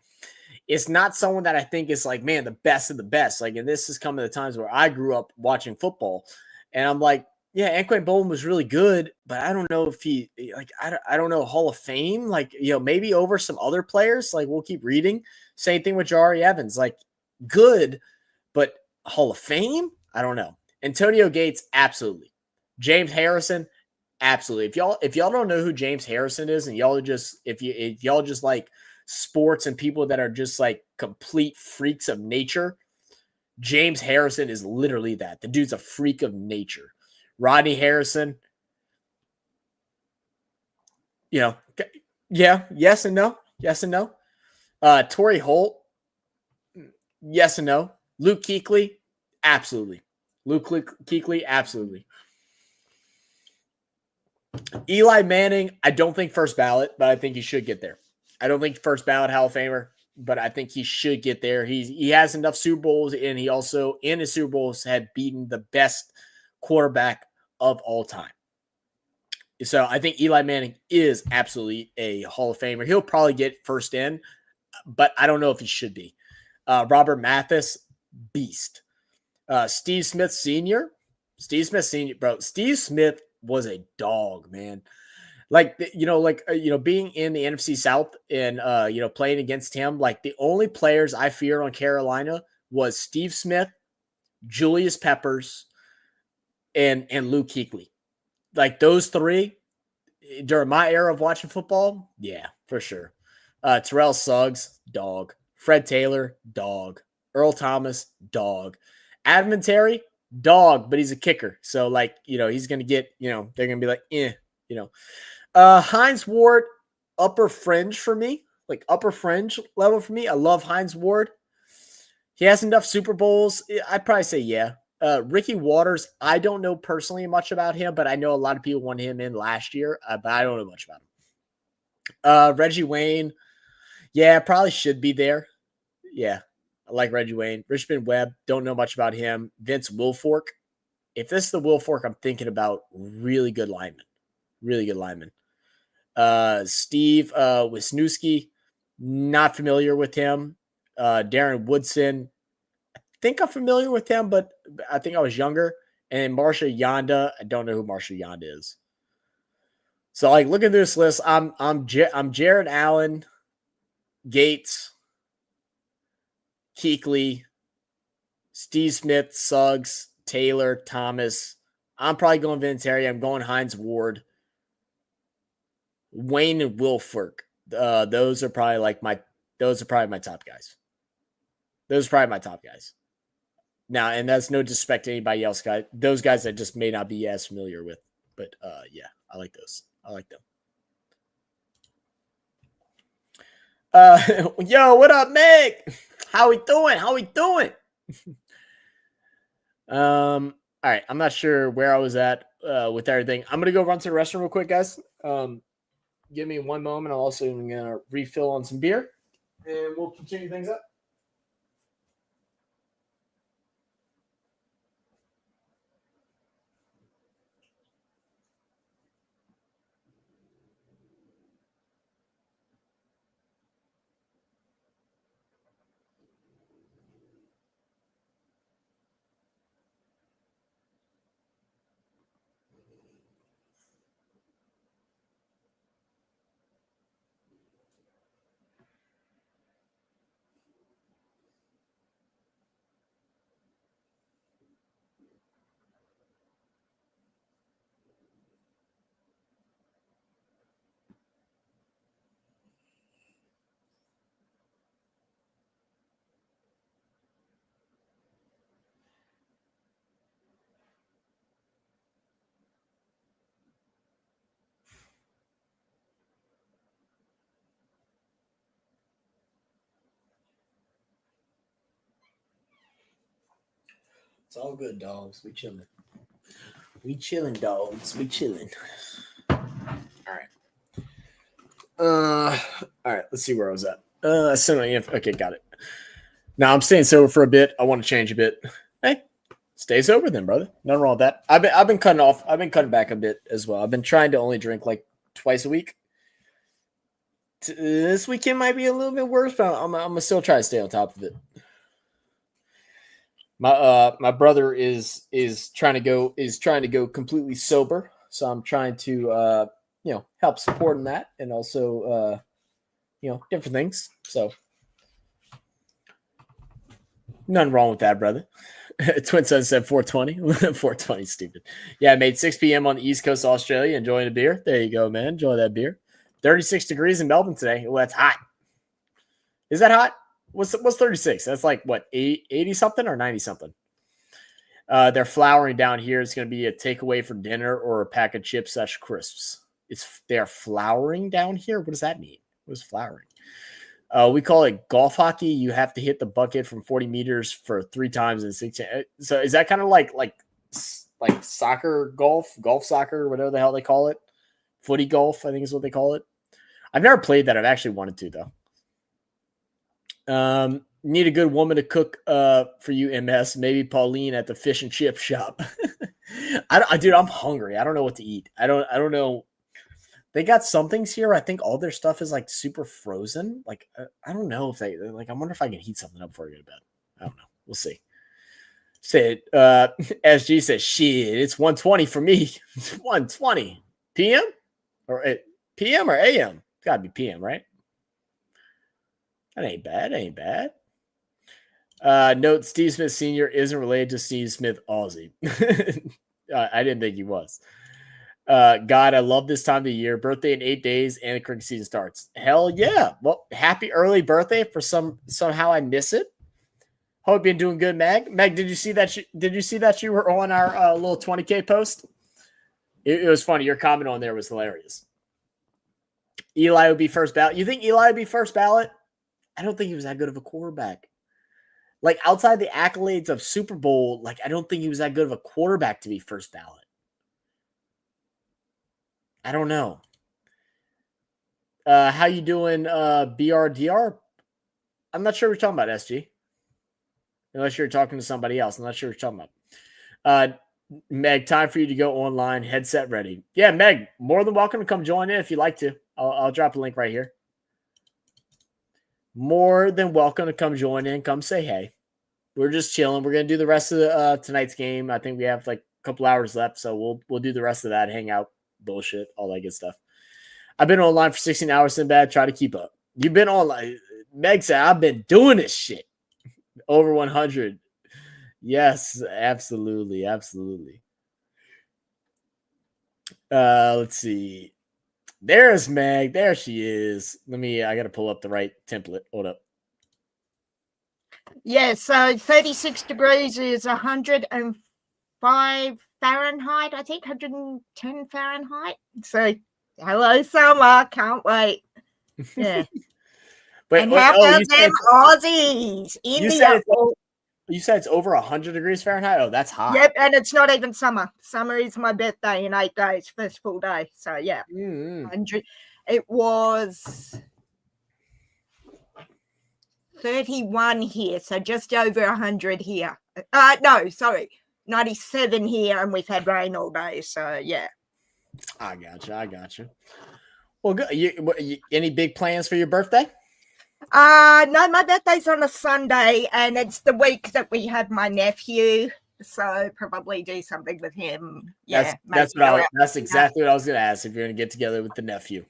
it's not someone that I think is like, man, the best of the best. Like, and this is coming to the times where I grew up watching football, and I'm like, yeah, Anquan Bolden was really good, but I don't know if he like I don't know Hall of Fame, like maybe over some other players. Like we'll keep reading. Same thing with Jari Evans, like good, but Hall of Fame, I don't know. Antonio Gates, absolutely. James Harrison, absolutely. If y'all don't know who James Harrison is, and y'all just if y'all just like sports and people that are just like complete freaks of nature, James Harrison is literally that. The dude's a freak of nature. Rodney Harrison, yeah, yes and no. Yes and no. Torrey Holt, yes and no. Luke Kuechly, absolutely. Luke Kuechly, absolutely. Eli Manning, I don't think first ballot, but I think he should get there. I don't think first ballot Hall of Famer, but I think he should get there. He has enough Super Bowls, and he also, in his Super Bowls, had beaten the best quarterback of all time. So I think Eli Manning is absolutely a Hall of Famer. He'll probably get first in, but I don't know if he should be. Robert Mathis, beast. Steve Smith Sr. Bro, Steve Smith was a dog, man. Being in the NFC South and, playing against him, like the only players I fear on Carolina was Steve Smith, Julius Peppers, and Luke Kuechly. Like those three during my era of watching football, yeah, for sure. Terrell Suggs, dog. Fred Taylor, dog. Earl Thomas, dog. Adam Vinatieri, dog, but he's a kicker. So, he's going to get, they're going to be like, Hines Ward, upper fringe for me, like upper fringe level for me. I love Hines Ward. He has enough Super Bowls. I'd probably say, yeah. Ricky Waters, I don't know personally much about him, but I know a lot of people wanted him in last year, but I don't know much about him. Reggie Wayne, yeah, probably should be there. Yeah, I like Reggie Wayne. Richmond Webb, don't know much about him. Vince Wilfork. If this is the Wilfork, I'm thinking about really good lineman. Really good lineman. Steve Wisniewski, not familiar with him. Darren Woodson, I think I'm familiar with him, but I think I was younger. And Marshall Yanda, I don't know who Marshall Yanda is. So, look at this list. I'm Jared Allen, Gates, Kuechly, Steve Smith, Suggs, Taylor, Thomas. I'm probably going Vinatieri. I'm going Hines Ward. Wayne and Wilfork. Those are probably my top guys. Those are probably my top guys. Now, and that's no disrespect to anybody else, guys. Those guys I just may not be as familiar with. But yeah, I like those. I like them. Yo, what up, Meg? How we doing? All right. I'm not sure where I was at with everything. I'm gonna go run to the restroom real quick, guys. Give me one moment. I'll also gonna refill on some beer, and we'll continue things up. It's all good, dogs. We chilling. We chilling, dogs. We chilling. All right. All right. Let's see where I was at. Okay, got it. Now I'm staying sober for a bit. I want to change a bit. Hey, stay sober then, brother. Nothing wrong with that. I've been cutting off. I've been cutting back a bit as well. I've been trying to only drink like twice a week. This weekend might be a little bit worse, but I'm gonna still try to stay on top of it. My brother is trying to go completely sober, so I'm trying to help support in that, and also different things. So nothing wrong with that, brother. Twin Sun said 420. 420 stupid. Yeah, I made 6 p.m. on the East Coast of Australia, enjoying a beer. There you go, man. Enjoy that beer. 36 degrees in Melbourne today. Oh, that's hot. Is that hot? What's 36? That's like what, 80 something or 90 something. They're flowering down here. It's going to be a takeaway for dinner or a pack of chips / crisps. They're flowering down here. What does that mean? What is flowering? We call it golf hockey. You have to hit the bucket from 40 meters for 3 times in 16. So is that kind of like soccer, golf soccer, whatever the hell they call it? Footy golf, I think is what they call it. I've never played that. I've actually wanted to though. Need a good woman to cook for you, MS. Maybe Pauline at the fish and chip shop. Dude, I'm hungry. I don't know what to eat. I don't know. They got some things here. I think all their stuff is like super frozen. Like I don't know if they like. I wonder if I can heat something up before I go to bed. I don't know. We'll see. Said SG says shit. It's 1:20 for me. It's 1:20 p.m. or p.m. or a.m. Gotta be p.m. right? That ain't bad. Note: Steve Smith Sr. isn't related to Steve Smith Aussie. I didn't think he was. God, I love this time of the year. Birthday in 8 days, and the cricket season starts. Hell yeah! Well, happy early birthday for somehow I miss it. Hope you're doing good, Meg. Meg, did you see that you were on our little 20K post? It was funny. Your comment on there was hilarious. Eli would be first ballot. You think Eli would be first ballot? I don't think he was that good of a quarterback. Like outside the accolades of Super Bowl, like I don't think he was that good of a quarterback to be first ballot. I don't know. How you doing, BRDR? I'm not sure what you're talking about, SG. Unless you're talking to somebody else. I'm not sure what you're talking about. Meg, time for you to go online. Headset ready. Yeah, Meg, more than welcome to come join in if you'd like to. I'll drop a link right here. More than welcome to come join in. Come say hey. We're just chilling. We're going to do the rest of tonight's game. I think we have like a couple hours left, so we'll do the rest of that. Hang out. Bullshit, all that good stuff. I've been online for 16 hours in bed. Try to keep up. You've been online. Meg said, I've been doing this shit. Over 100. Yes, absolutely. Let's see. There's Meg. There she is. I got to pull up the right template. Hold up. Yeah, so 36 degrees is 105 Fahrenheit, I think, 110 Fahrenheit. So, hello, summer. Can't wait. Yeah. And how about them Aussies? India. You said it's over 100 degrees Fahrenheit? Oh, that's hot. Yep, and it's not even summer. Summer is my birthday in 8 days, first full day. So, yeah. 100. It was 31 here, so just over 100 here. No, sorry. 97 here, and we've had rain all day. So, yeah. I gotcha. Well, good. Any big plans for your birthday? No, my birthday's on a Sunday, and it's the week that we have my nephew. So probably do something with him. Yeah, that's exactly what I was going to ask. If you're going to get together with the nephew,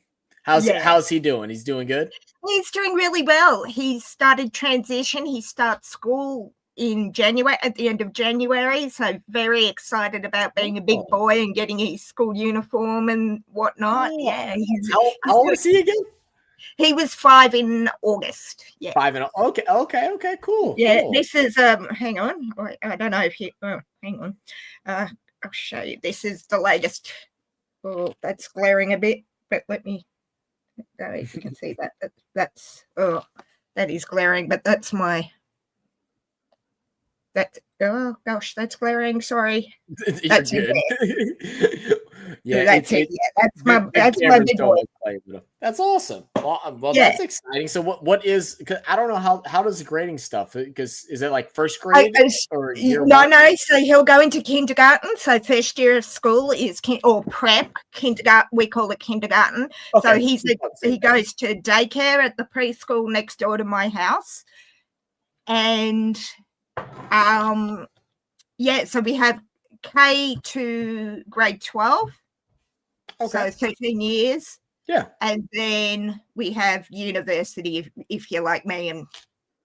how's he doing? He's doing good. He's doing really well. He started transition. He starts school in January, at the end of January. So very excited about being a big boy and getting his school uniform and whatnot. Yeah. How old is he again? He was 5 in August. Yeah. 5 in okay, cool. Yeah, cool. This is hang on. I don't know if you hang on. I'll show you. This is the latest. Oh, that's glaring a bit, but let me know if you can see that. That is glaring, but that's my oh gosh, that's glaring. Sorry. That's good. Yeah, that's it. Yeah, that's my big boy. That's awesome. Well, yeah. That's exciting. So what is? Cause I don't know how does the grading stuff? Because is it like first grade or year no? So he'll go into kindergarten. So first year of school is or prep kindergarten. We call it kindergarten. Okay. So he goes to daycare at the preschool next door to my house, and so we have K to grade 12. Okay. So 13 years. Yeah. And then we have university if you're like me and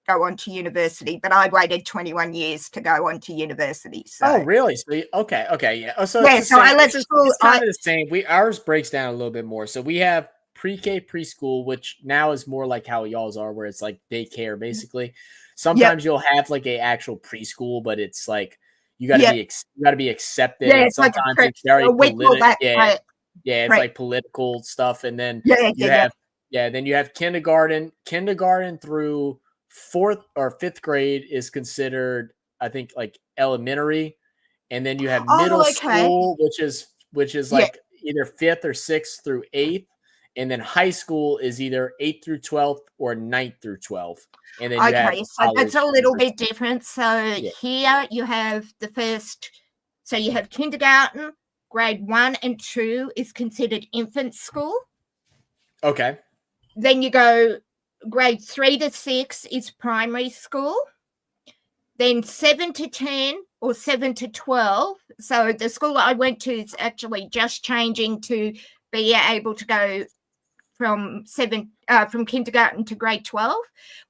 go on to university. But I waited 21 years to go on to university. So. Oh, really? So okay, yeah. Oh, so yeah. So I left school. It's kind of the same. Ours breaks down a little bit more. So we have pre-K, preschool, which now is more like how y'all's are, where it's like daycare basically. Sometimes you'll have like a actual preschool, but it's like you got to be accepted, Yeah, and it's like a sometimes prep. it's very We call political. that Yeah, it's prep. like political stuff, and then Yeah, you have then you have kindergarten through 4th or 5th grade is considered, I think, like elementary, and then you have middle school, which is like either 5th or 6th through 8th, and then high school is either 8th through 12th or 9th through 12th, and then you have so that's a little bit different. So here you have the first. So you have kindergarten, grade 1 and 2 is considered infant school. Okay. Then you go grade 3 to 6 is primary school. Then 7 to 10 or 7 to 12. So the school I went to is actually just changing to be able to go from kindergarten to grade 12.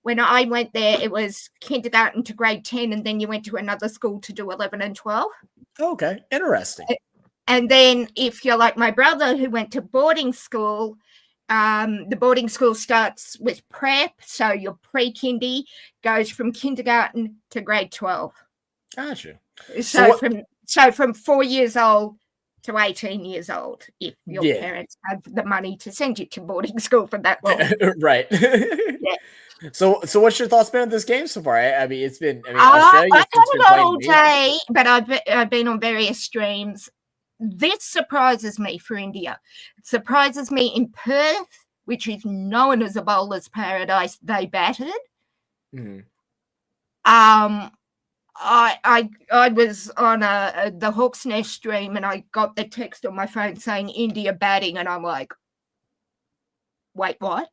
When I went there, it was kindergarten to grade 10, and then you went to another school to do 11 and 12. Okay, interesting. And then if you're like my brother who went to boarding school, the boarding school starts with prep, so your pre-kindy goes from kindergarten to grade 12. Gotcha. So from 4 years old to 18 years old, if your parents have the money to send you to boarding school for that long. Right. So what's your thoughts been on this game so far? I mean, it's been. Australia. I haven't gone all day, but I've been on various streams. This surprises me for India. It surprises me in Perth, which is known as a bowler's paradise. They batted. Mm-hmm. I was on the Hawks Nest stream, and I got the text on my phone saying India batting, and I'm like, wait, what?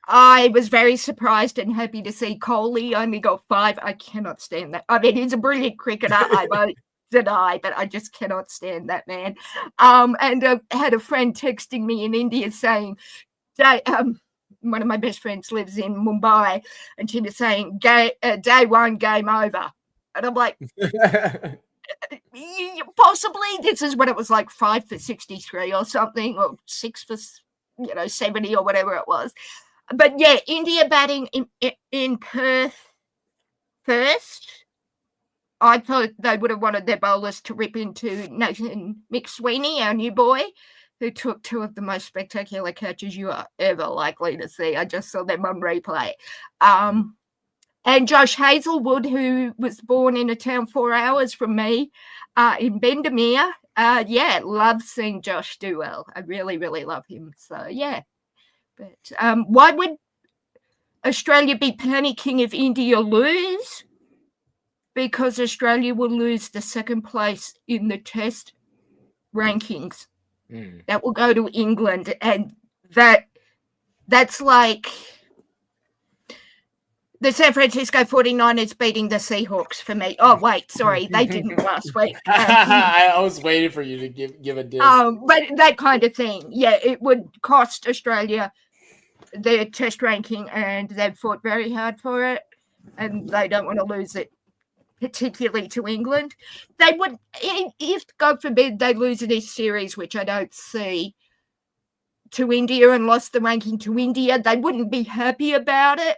I was very surprised and happy to see Kohli only got 5. I cannot stand that. I mean, he's a brilliant cricketer. I won't deny, but I just cannot stand that man. And I had a friend texting me in India saying, one of my best friends lives in Mumbai, and she was saying, day 1, game over. And I'm like, possibly this is what it was like, 5 for 63 or something, or 6 for 70 or whatever it was. But yeah, India batting in Perth first. I thought they would have wanted their bowlers to rip into Nathan McSweeney, our new boy, who took 2 of the most spectacular catches you are ever likely to see. I just saw them on replay. And Josh Hazelwood, who was born in a town 4 hours from me in Bendemeer. Love seeing Josh do well. I really, really love him. So, yeah. But why would Australia be panicking if India lose? Because Australia will lose the 2nd place in the test rankings. That will go to England, and that's like the San Francisco 49ers beating the Seahawks for me. Oh, wait, sorry, they didn't last week. I was waiting for you to give a diss. But that kind of thing. Yeah, it would cost Australia their test ranking, and they've fought very hard for it, and they don't want to lose it, particularly to England. They would, if God forbid they lose this series, which I don't see, to India and lost the ranking to India, they wouldn't be happy about it,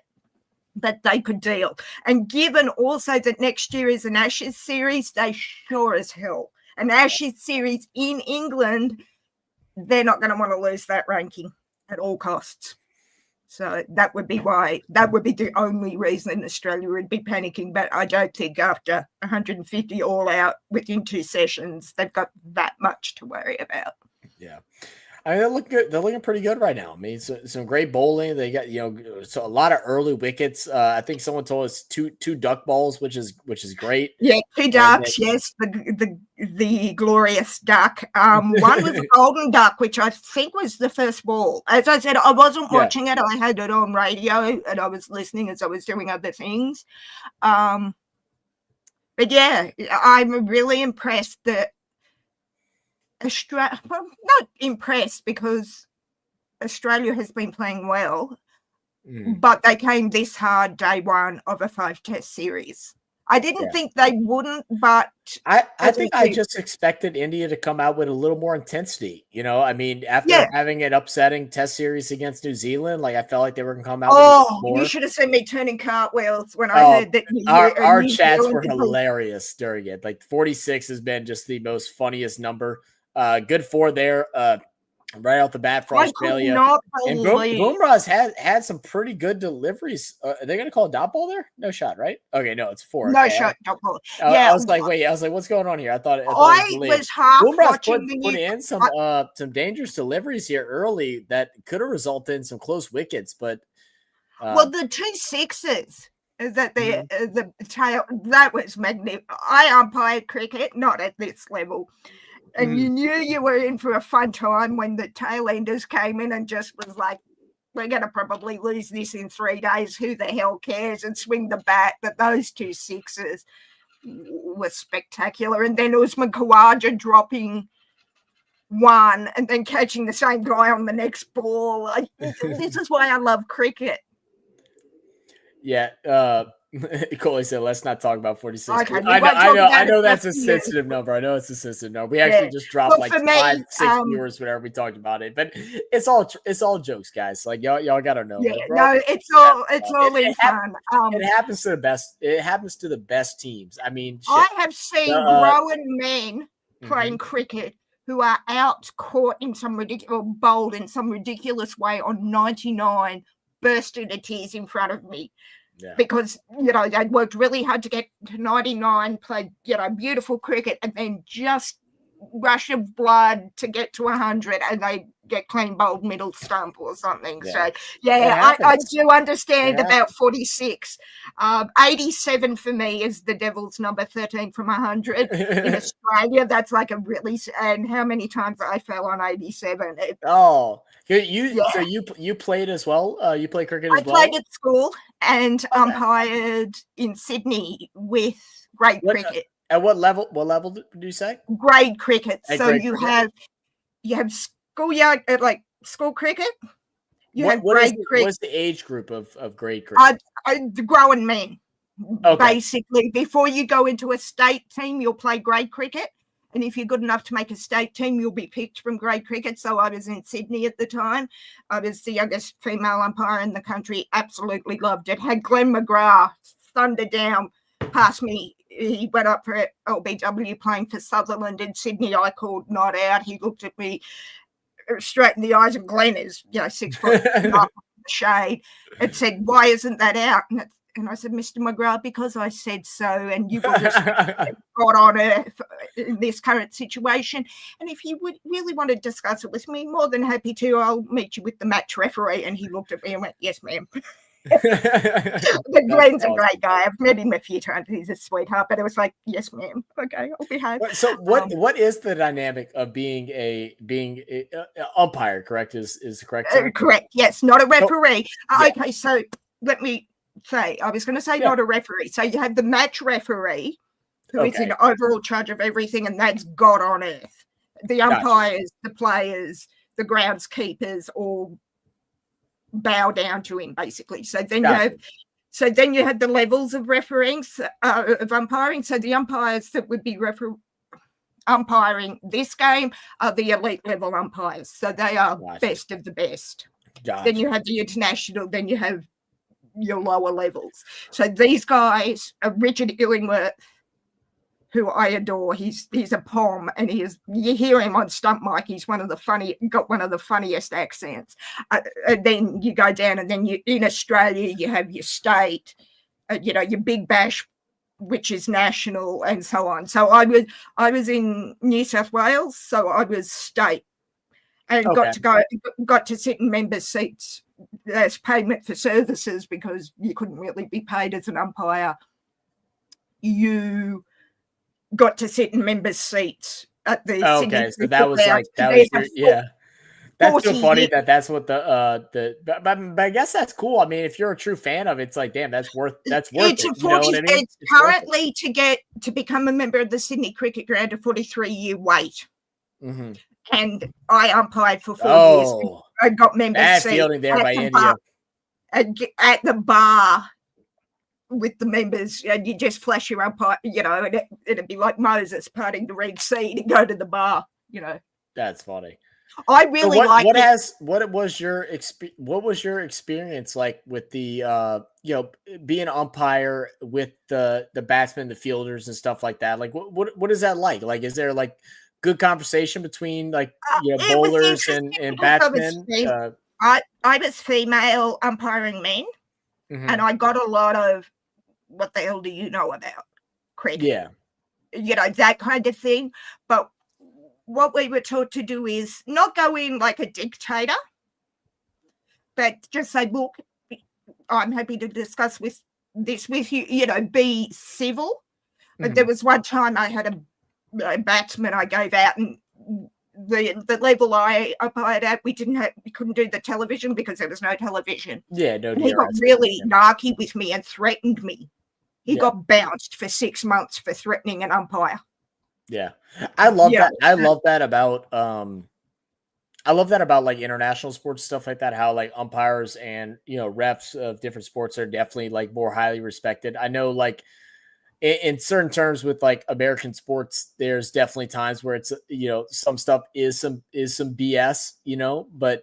but they could deal. And given also that next year is an Ashes series, they sure as hell, an Ashes series in England, they're not going to want to lose that ranking at all costs. So that would be why, that would be the only reason Australia would be panicking. But I don't think after 150 all out within 2 sessions, they've got that much to worry about. Yeah. I mean, they look good. They're looking pretty good right now. I mean, some great bowling. They got, so a lot of early wickets. I think someone told us two duck balls, which is great. Yeah, 2 ducks. Yes, the glorious duck. One was a golden duck, which I think was the first ball. As I said, I wasn't watching it. I had it on radio, and I was listening as I was doing other things. But yeah, I'm really impressed that not impressed because Australia has been playing well, but they came this hard day 1 of a 5-test series. I didn't think they wouldn't, but I think I just expected India to come out with a little more intensity. You know, I mean, after having an upsetting test series against New Zealand, like I felt like they were going to come out with a little more. You should have seen me turning cartwheels when I heard that. Our chats were hilarious during it. Like 46 has been just the most funniest number. Good for there. Right out the bat for Australia. And Bumrah's had some pretty good deliveries. Are they going to call a dot ball there? No shot, right? Okay, no, it's 4. No shot, dot ball. I was like, what's going on here? I thought it was half Bumrah's put in some dangerous deliveries here early that could have resulted in some close wickets, but the 2 sixes is that the tail that was magnificent. I umpired cricket, not at this level. And you knew you were in for a fun time when the tailenders came in and just was like, we're going to probably lose this in 3 days. Who the hell cares? And swing the bat. But those 2 sixes were spectacular. And then Usman Khawaja dropping 1 and then catching the same guy on the next ball. This is why I love cricket. Yeah. Coley said, let's not talk about 46. Okay, I know that's a sensitive number. I know it's a sensitive number. We actually just dropped like 5, 6 viewers whenever we talked about it. But it's all jokes, guys. Like y'all gotta know. Yeah, no, it's all in fun. It happens to the best. It happens to the best teams. I mean, shit. I have seen grown men playing cricket who are out caught in some ridiculous, bowled in some ridiculous way on 99, burst into tears in front of me. Yeah. Because, they worked really hard to get to 99, played, beautiful cricket, and then just rush of blood to get to 100, and they get clean bowled middle stump or something. Yeah. So, I do understand about 46. 87 for me is the Devil's number, 13 from 100. In Australia, that's like a really, and how many times I fell on 87. So you played as well? You play cricket as well? I played at school and umpired in Sydney with grade cricket. At what level? What level did you say? Grade cricket. So you have schoolyard, like school cricket. What is the age group of grade cricket? The growing men. Okay. Basically, before you go into a state team, you'll play grade cricket. And if you're good enough to make a state team, you'll be picked from grade cricket. So I was in Sydney at the time. I was the youngest female umpire in the country. Absolutely loved it. Had Glenn McGrath thunder down past me. He went up for LBW playing for Sutherland in Sydney. I called not out. He looked at me straight in the eyes, and Glenn is 6 foot up in the shade, and said, "Why isn't that out?" And I said, "Mr. McGrath, because I said so, and you will just God on earth in this current situation. And if you would really want to discuss it with me, more than happy to. I'll meet you with the match referee." And he looked at me and went, "Yes, ma'am." But Glenn's a great guy. I've met him a few times. He's a sweetheart. But it was like, "Yes, ma'am. Okay, I'll behave." So what is the dynamic of being a umpire? Correct is correct. Correct. Yes, not a referee. Okay, so let me say, I was going to say not a referee. So you have the match referee, who is in overall charge of everything, and that's God on earth. The umpires, the players, the groundskeepers, all bow down to him, basically. So then you have the levels of refereeing, of umpiring. So the umpires that would be umpiring this game are the elite level umpires. So they are best of the best. Then you have the international. Then you have your lower levels. So these guys are Richard Illingworth, who I adore. He's a pom, and you hear him on stump mic. He's got one of the funniest accents. And then you go down, and then in Australia you have your state, your Big Bash, which is national, and so on. So I was in New South Wales, so I was state, and got to sit in members' seats as payment for services, because you couldn't really be paid as an umpire. You got to sit in members' seats at the Sydney. So that was That's so funny that's what but I guess that's cool. I mean, if you're a true fan of it, it's like, damn, that's worth it. You know what I mean? It's currently to become a member of the Sydney Cricket Ground, a 43-year wait. Mm-hmm. And I umpired for 4 years. I got members' seats fielding there by India at the bar with the members, and you just flash your umpire, and it'd be like Moses parting the Red Sea to go to the bar, That's funny. I really like what was your experience like with the being an umpire with the batsmen, the fielders and stuff like that? Like what is that like? Like is there like good conversation between like bowlers and batsmen? I was female umpiring men, and I got a lot of what the hell do you know about cricket? Yeah. That kind of thing. But what we were taught to do is not go in like a dictator, but just say, look, I'm happy to discuss this with you, be civil. But there was one time I had a batsman I gave out, and the level I umpired at, we couldn't do the television because there was no television. Yeah, no. And he got really narky with me and threatened me. He got bounced for 6 months for threatening an umpire. Yeah. I love that. I love that about like international sports, stuff like that, how like umpires and, refs of different sports are definitely like more highly respected. I know like in certain terms with like American sports, there's definitely times where it's, some stuff is some BS, but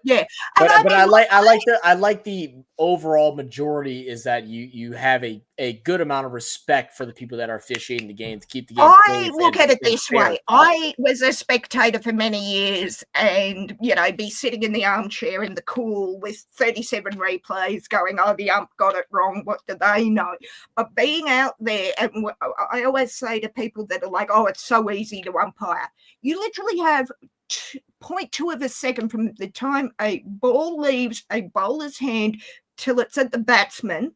I like the overall majority is that you have a good amount of respect for the people that are officiating the game to keep the game. I look at it this way. I was a spectator for many years and, be sitting in the armchair in the cool with 37 replays going, oh, the ump got it wrong. What do they know? But being out there, and I always say to people that are like, oh, it's so easy to umpire. You literally have 0.2 of a second from the time a ball leaves a bowler's hand till it's at the batsman.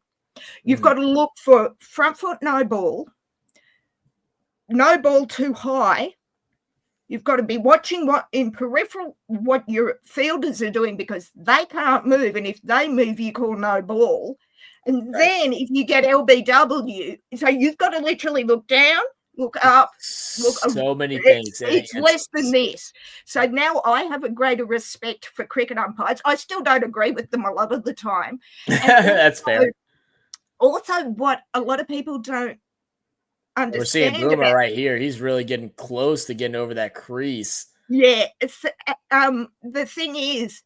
You've got to look for front foot no ball too high. You've got to be watching what your fielders are doing because they can't move, and if they move, you call no ball. And then if you get LBW, so you've got to literally look down, look up, look. So many things. It's less than this. So now I have a greater respect for cricket umpires. I still don't agree with them a lot of the time. That's fair. Also, what a lot of people don't understand. We're seeing Boomer right here. He's really getting close to getting over that crease. Yeah. The thing is,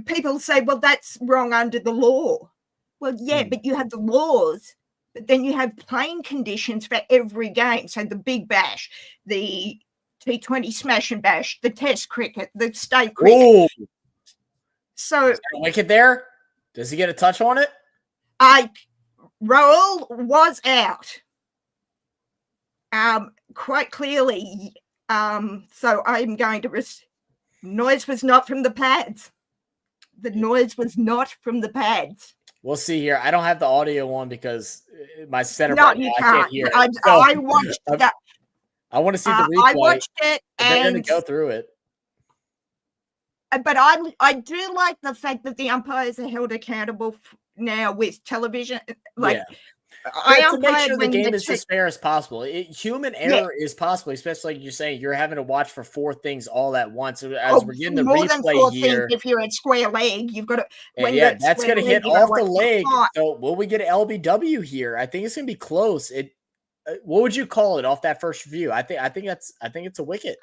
people say, well, that's wrong under the law. Well, yeah, but you have the laws, but then you have playing conditions for every game. So the Big Bash, the T20 Smash and Bash, the Test cricket, the state cricket. Ooh. So wicket there? Does he get a touch on it? Raul was out. Quite clearly. So I'm going to noise was not from the pads. The noise was not from the pads. We'll see here. I don't have the audio on because my setup. No, you can't. I watched that. I want to see the replay. I watched it, and they're going to go through it. But I do like the fact that the umpires are held accountable now with television. To make sure the game is as fair as possible. Human error is possible, especially like you're saying, you're having to watch for 4 things all at once. As we're getting the replay here, if you're at square leg, you've got to. That's going to hit off the leg. So will we get an LBW here? I think it's going to be close. What would you call it off that first review? I think it's a wicket.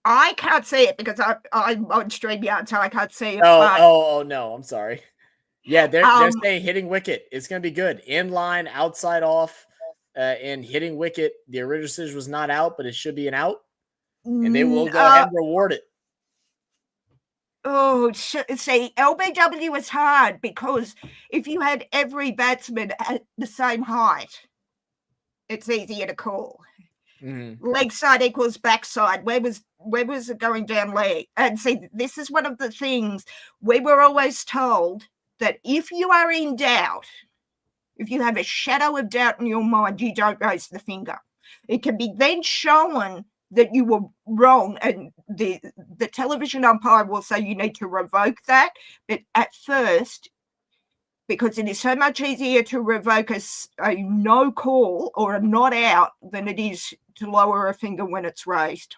I can't see it because I'm on StreamYard, so I can't see it. Oh no, I'm sorry. Yeah, they're saying hitting wicket. It's going to be good. In line, outside off, and hitting wicket. The original decision was not out, but it should be an out. And they will go ahead and reward it. Oh, see, LBW is hard because if you had every batsman at the same height, it's easier to call. Leg side equals backside. Where was it going down leg? And see, this is one of the things we were always told that if you are in doubt, if you have a shadow of doubt in your mind, you don't raise the finger. It can be then shown that you were wrong, and the television umpire will say you need to revoke that. But at first, because it is so much easier to revoke a no call or a not out than it is to lower a finger when it's raised.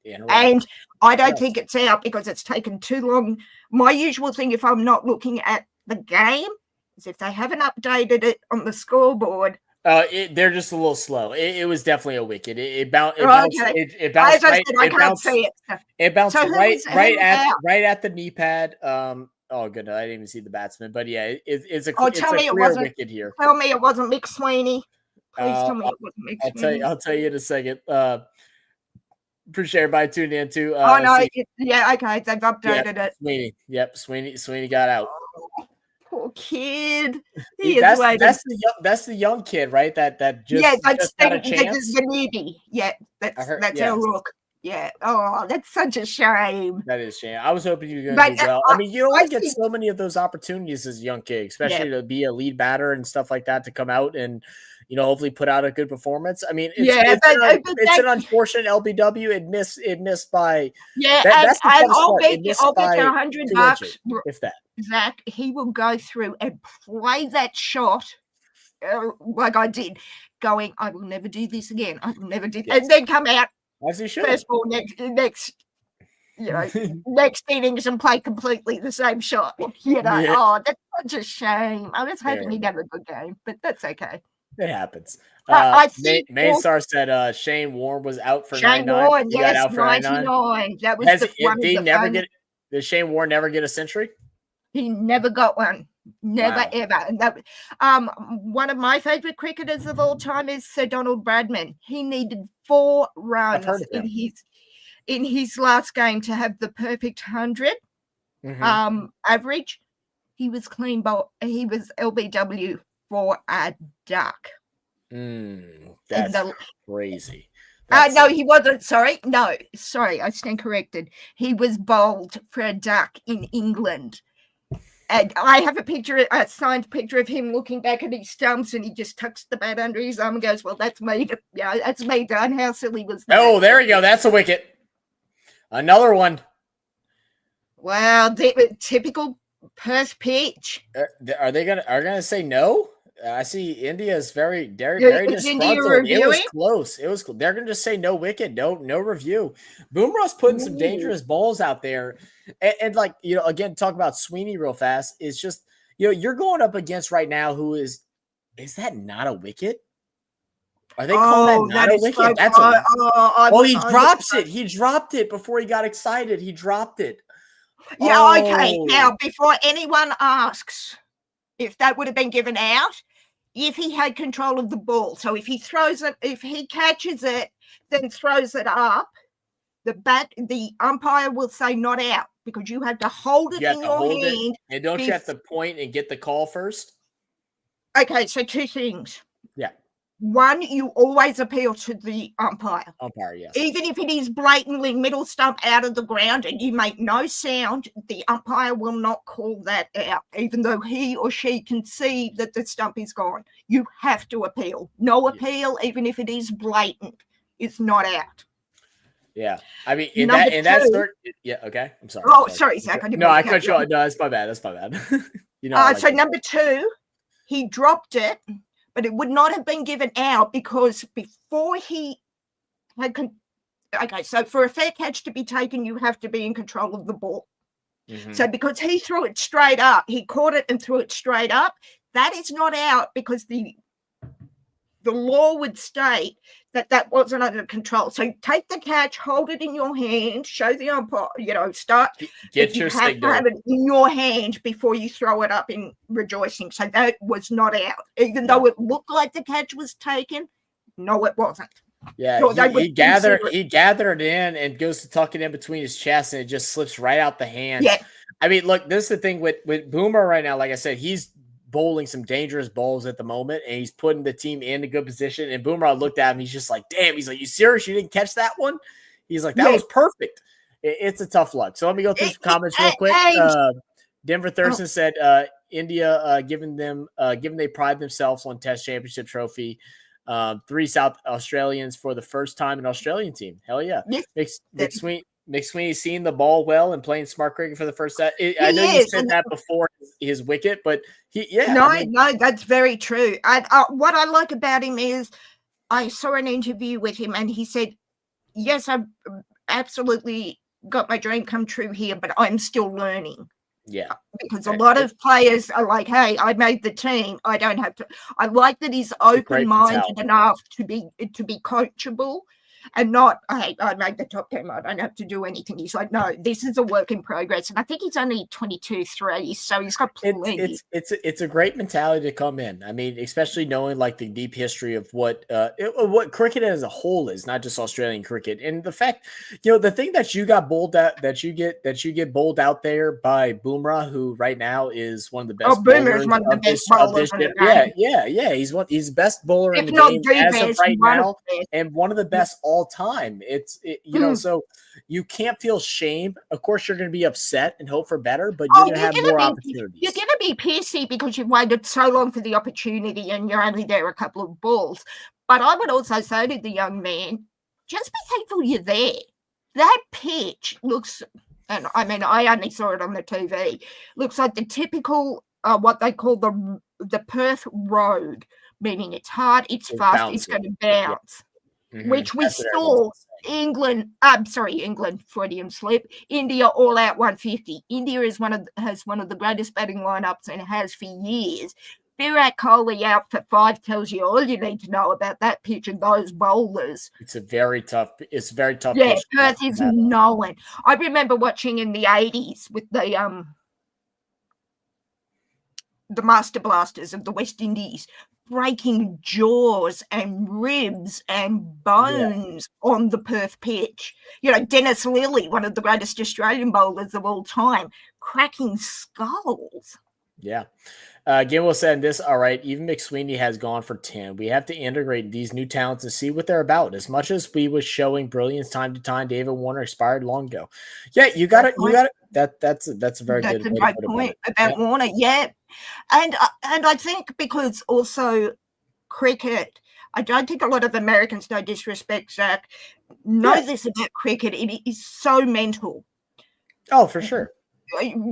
Yeah, right. And I don't think it's out because it's taken too long. My usual thing, if I'm not looking at the game, Is if they haven't updated it on the scoreboard. They're just a little slow. It was definitely a wicket. It bounced. It Okay. bounced As I right. said, I It can't bounced. see it. It bounced So who was out? right at the knee pad. Oh, good. I didn't even see the batsman, but yeah, it's a Tell me it clear wasn't. wicket here. Tell me it wasn't Mick Sweeney. Please tell me it wasn't Mick Sweeney. I'll tell you in a second. Appreciate everybody tuning in too. No, yeah, okay, they've updated it. Sweeney, yep, Sweeney got out. Oh, poor kid. That's the young kid, right? That just got a chance. The newbie. Yeah, that's our look. Yeah. Oh, that's such a shame. That is a shame. I was hoping you were going to do well. I mean, you only get so many of those opportunities as a young kid, especially to be a lead batter and stuff like that, to come out and, you know, hopefully put out a good performance. I mean, it's an unfortunate LBW. It missed by that's I'll bet you $100 if that. Zach, he will go through and play that shot like I did, going, I will never do this again. I will never do, and then come out. As he should. First ball, next innings and play completely the same shot. You know, oh, that's such a shame. I was hoping he'd have a good game, but that's okay. It happens. Maystar said Shane Warne was out for 99. Warne, yes, out for 99. That was did Shane Warne never get a century? He never got one. Never ever. And that one of my favorite cricketers of all time is Sir Donald Bradman. He needed 4 runs in his last game to have the perfect 100 average. He was clean bowl. He was LBW for a duck. That's crazy. No, he wasn't. Sorry, I stand corrected. He was bowled for a duck in England. And I have a signed picture of him looking back at his stumps, and he just tucks the bat under his arm and goes, well, that's me. Yeah, that's me done. How silly was that? Oh, there we go. That's a wicket. Another one. Wow, typical Perth pitch. Are they gonna say no? I see India is very disgruntled. It was close. They're gonna just say no wicket, no review. Boomerang's putting some dangerous balls out there, and like, you know, again, talk about Sweeney real fast. It's just, you know, you're going up against right now who is that not a wicket? Are they calling that not a wicket? That's he drops it. He dropped it before he got excited. He dropped it. Yeah, okay. Now, before anyone asks if that would have been given out, if he had control of the ball. So if he throws it, if he catches it, then throws it up, the umpire will say not out, because you have to hold it in your hand. And don't you have to point and get the call first? Okay, so 2 things. Yeah. One, you always appeal to the umpire. Yes. Even if it is blatantly middle stump out of the ground and you make no sound, the umpire will not call that out, even though he or she can see that the stump is gone. You have to appeal. No appeal, even if it is blatant, it's not out. Yeah. I mean, okay. I'm sorry. Oh, sorry, Zach. I cut you off. No, that's my bad. You know. So number 2, he dropped it, but it would not have been given out because before he had okay, so for a fair catch to be taken, you have to be in control of the ball. So because he threw it straight up, he caught it and threw it straight up, that is not out, because the law would state that wasn't under control. So take the catch, hold it in your hand, show the umpire, get your signal. You have to have it in your hand before you throw it up in rejoicing. So that was not out, even though it looked like the catch was taken. No, it wasn't. Yeah, he gathered it in and goes to tuck it in between his chest, and it just slips right out the hand. Yeah. I mean, look, this is the thing with Boomer right now. Like I said, he's bowling some dangerous balls at the moment, and he's putting the team in a good position. And Boomer looked at him, he's just like, damn, he's like, you serious? You didn't catch that one? He's like, that was perfect. It's a tough luck. So let me go through some comments real quick. Denver Thurston said India, given they pride themselves on Test Championship trophy, 3 South Australians for the first time in Australian team. Hell yeah. Mick Sweeney seeing the ball well and playing smart cricket for the first set. I know you said that before his wicket, but no, that's very true. What I like about him is I saw an interview with him and he said, yes, I've absolutely got my dream come true here, but I'm still learning. Yeah. Because a lot of players are like, hey, I made the team. I don't have to. I like that he's open-minded enough to be coachable and not, hey, I made the top 10. I don't have to do anything. He's like, no, this is a work in progress. And I think he's only 22-3, so he's got plenty. It's a great mentality to come in. I mean, especially knowing like the deep history of what cricket as a whole is, not just Australian cricket. And the fact, the thing that you got bowled out, that you get bowled out there by Bumrah, who right now is one of the best. Boomer is one of the best bowlers in the game. Yeah. He's the best bowler in the game as of right now, and one of the best all time. So you can't feel shame. Of course, you're going to be upset and hope for better, but you're going to have more opportunities. You're going to be pissy because you've waited so long for the opportunity and you're only there a couple of balls. But I would also say to the young man, just be thankful you're there. That pitch looks, and I mean, I only saw it on the TV, looks like the typical, what they call the Perth road, meaning it's hard, it's fast, it's going to bounce. Yeah. Which we saw England, Freudian slip, India all out 150. India has one of the greatest batting lineups and has for years. Virat Kohli out for 5 tells you all you need to know about that pitch and those bowlers. It's very tough. Yeah, Perth is known. I remember watching in the 80s with the Master Blasters of the West Indies, breaking jaws and ribs and bones on the Perth pitch. Dennis Lilly, one of the greatest Australian bowlers of all time, cracking skulls. Yeah. Gimble said this, all right, even McSweeney has gone for 10. We have to integrate these new talents and see what they're about. As much as we was showing brilliance time to time, David Warner expired long ago. Yeah, you got it. That's a very good point about Warner. Yeah. And I think because also cricket, I don't think a lot of Americans, no disrespect, Zach, know this about cricket. It is so mental. Oh, for sure.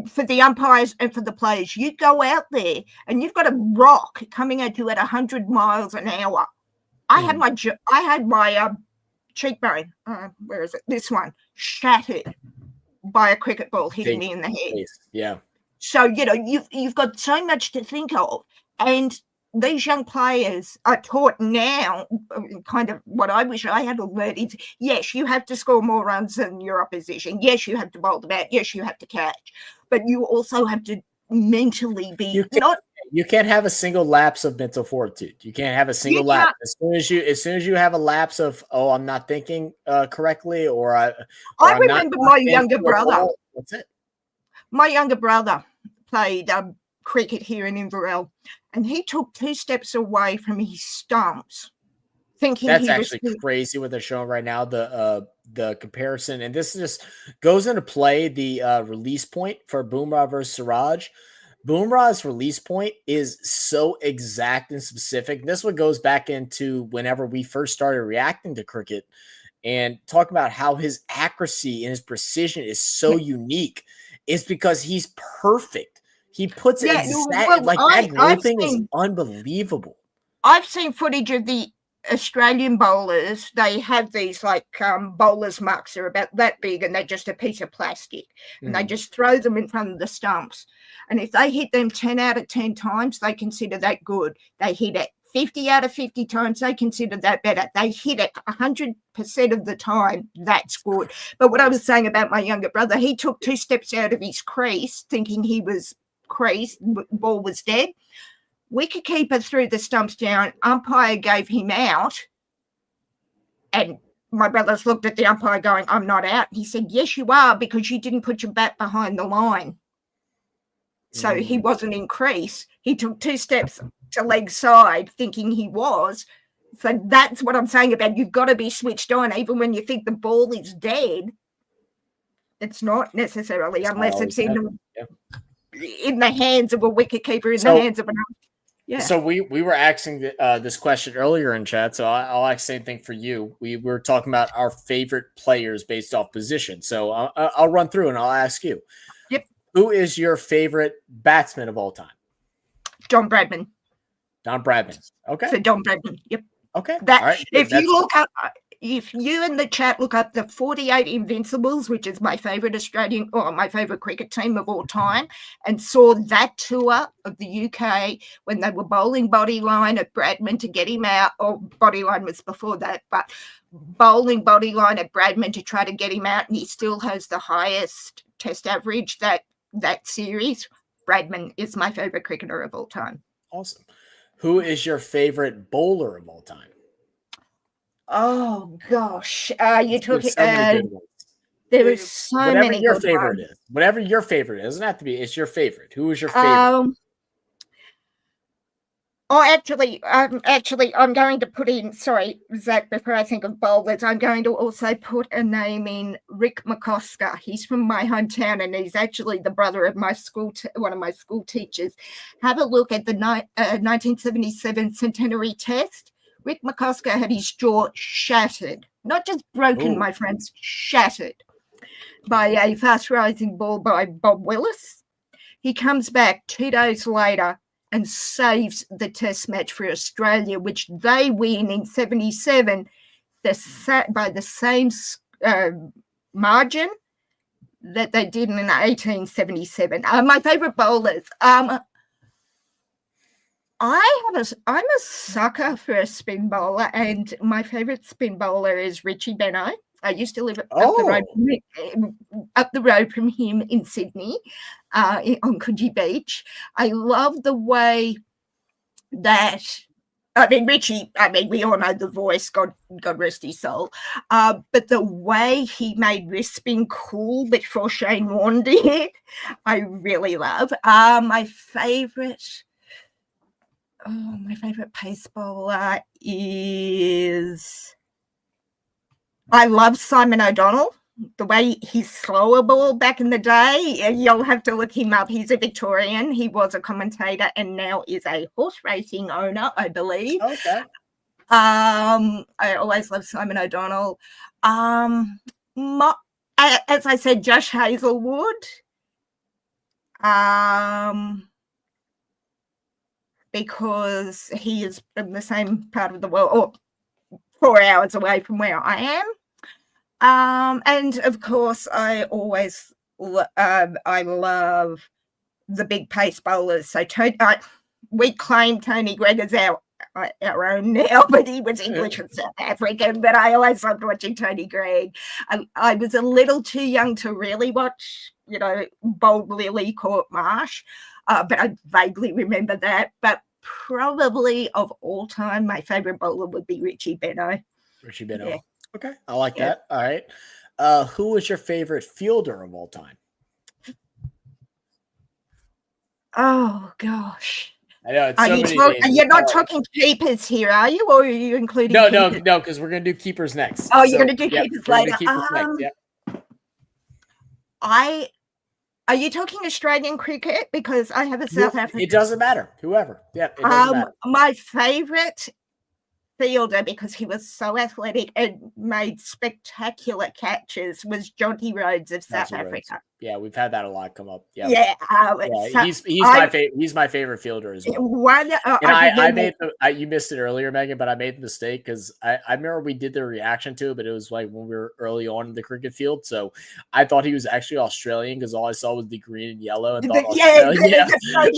For the umpires and for the players, you go out there and you've got a rock coming at you at 100 miles an hour. I had my cheekbone, where is it? This one, shattered by a cricket ball hitting me in the head. Yeah. So, you've got so much to think of. And these young players are taught now, kind of what I wish I had learned is, yes, you have to score more runs than your opposition. Yes, you have to bowl the bat. Yes, you have to catch. But you also have to mentally be You can't have a single lapse of mental fortitude. You can't have a single lapse. As soon as you have a lapse of, I'm not thinking correctly, or I remember my younger brother. That's it. My younger brother played cricket here in Inverell, and he took 2 steps away from his stumps, thinking that's actually crazy what they're showing right now. The comparison, and this just goes into play. The release point for Bumrah versus Siraj. Bumrah's release point is so exact and specific. This one goes back into whenever we first started reacting to cricket and talking about how his accuracy and his precision is so unique. It's because he's perfect. He puts it that grouping is unbelievable. I've seen footage of the Australian bowlers. They have these bowlers marks. They're about that big, and they're just a piece of plastic, and they just throw them in front of the stumps. And if they hit them 10 out of 10 times, they consider that good. They hit it 50 out of 50 times, they consider that better. They hit it 100% of the time, that's good. But what I was saying about my younger brother, he took 2 steps out of his crease, thinking he was creased, ball was dead. Wicketkeeper threw the stumps down, umpire gave him out, and my brothers looked at the umpire going, I'm not out. He said, yes, you are, because you didn't put your bat behind the line. So he wasn't in crease. He took 2 steps to leg side, thinking he was. So that's what I'm saying about you've got to be switched on, even when you think the ball is dead. It's not necessarily, unless it's in the hands of a wicketkeeper, the hands of an umpire. Yeah. So we were asking this question earlier in chat, so I'll ask the same thing for you. We were talking about our favorite players based off position. So I'll run through and I'll ask you. Yep. Who is your favorite batsman of all time? Don Bradman. Don Bradman. Okay. So Don Bradman. Yep. Okay. If you look up, if you in the chat look up the 48 Invincibles, which is my favourite Australian or my favourite cricket team of all time, and saw that tour of the UK when they were bowling Bodyline at Bradman to get him out, or Bodyline was before that, but bowling Bodyline at Bradman to try to get him out, and he still has the highest test average that series. Bradman is my favourite cricketer of all time. Awesome. Who is your favorite bowler of all time? Oh gosh, you took it. So many good ones. There is so whatever many. Your favorite ones. Is whatever your favorite is. It doesn't have to be. It's your favorite. Who is your favorite? I'm going to put in. Sorry, Zach. Before I think of bowlers, I'm going to also put a name in. Rick McCosker. He's from my hometown, and he's actually the brother of my school. One of my school teachers. Have a look at the 1977 centenary test. Rick McCosker had his jaw shattered, not just broken, my friends, shattered by a fast rising ball by Bob Willis. He comes back 2 days later and saves the test match for Australia, which they win in 77 by the same margin that they did in 1877. My favourite bowlers. I'm a sucker for a spin bowler, and my favourite spin bowler is Richie Benaud. I used to live up the road from him in Sydney, on Coogee Beach. I love the way that. Richie. We all know the voice. God rest his soul. But the way he made wrist spin cool before Shane Warne did, I really love. My favourite pace bowler is. I love Simon O'Donnell. The way he slow a ball back in the day, you'll have to look him up. He's a Victorian. He was a commentator and now is a horse racing owner, I believe. Okay. I always love Simon O'Donnell. As I said, Josh Hazelwood. Because he is from the same part of the world, or 4 hours away from where I am. And of course, I love the big pace bowlers. So we claim Tony Greig as our own now, but he was English and South African. But I always loved watching Tony Greig. I was a little too young to really watch, Bold Lily Court Marsh. But I vaguely remember that. But probably of all time, my favourite bowler would be Richie Benaud. Richie Benaud. Yeah. Okay. I like that. All right. Who is your favorite fielder of all time? Oh, gosh. I know. It's you're not talking keepers here, are you? Or are you including keepers? No, because we're going to do keepers next. Oh, you're going to do keepers later. Are you talking Australian cricket? Because I have a South African. It doesn't matter. Whoever. Yeah, it doesn't matter. My favourite fielder, because he was so athletic and made spectacular catches, was Jonty Rhodes of South Africa. Yeah, we've had that a lot come up. Yeah, he's my favorite fielder as well. You missed it earlier, Megan, but I made the mistake because I remember we did the reaction to it, but it was like when we were early on in the cricket field, so I thought he was actually Australian because all I saw was the green and yellow and thought Australian.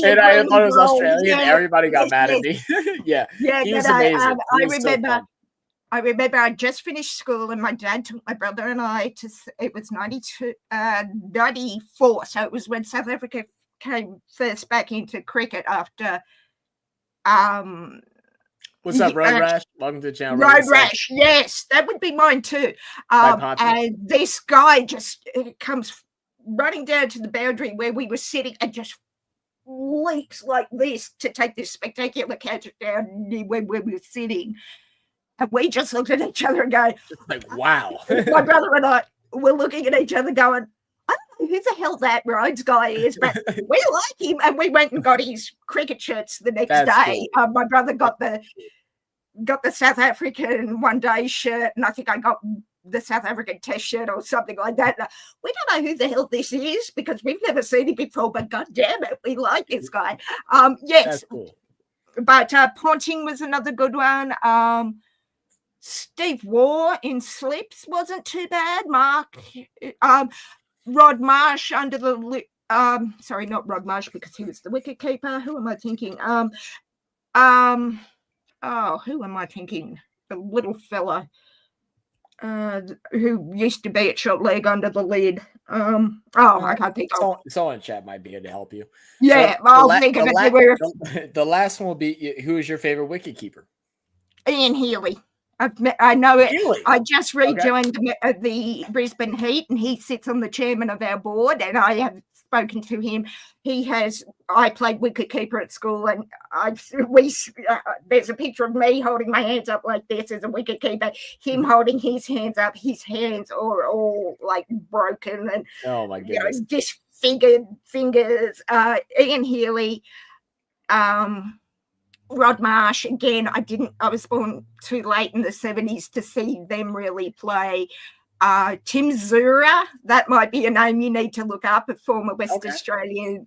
And I thought it was Australian. Yeah. Everybody got mad at me. He was amazing. I remember I just finished school and my dad took my brother and I it was 94. So it was when South Africa came first back into cricket after. What's up, Road Rash? Welcome to the channel. Road Rash, yes, that would be mine too. And this guy just comes running down to the boundary where we were sitting and just leaps like this to take this spectacular catch down where we were sitting. And we just looked at each other and go, like, wow. My brother and I were looking at each other going, I don't know who the hell that Rhodes guy is, but we like him. And we went and got his cricket shirts the next day. Cool. My brother got the South African one-day shirt, and I think I got the South African test shirt or something like that. We don't know who the hell this is because we've never seen him before, but God damn it, we like this guy. Yes. That's cool. But Ponting was another good one. Steve Waugh in slips wasn't too bad. Rod Marsh under the sorry, not Rod Marsh because he was the wicket keeper. Who am I thinking? Who am I thinking? The little fella who used to be at short leg under the lid. I can't think of. Someone in chat might be able to help you. Yeah, so I'll think of it. The last one will be, who is your favorite wicket keeper? Ian Healy. I know it. Healy. I just rejoined the Brisbane Heat, and he sits on the chairman of our board, and I have spoken to him. I played wicketkeeper at school, and there's a picture of me holding my hands up like this as a wicketkeeper, him holding his hands up. His hands are all like broken and oh my goodness, disfigured fingers. Ian Healy, Rod Marsh, again, I was born too late in the 70s to see them really play. Tim Zura, that might be a name you need to look up, a former West Australian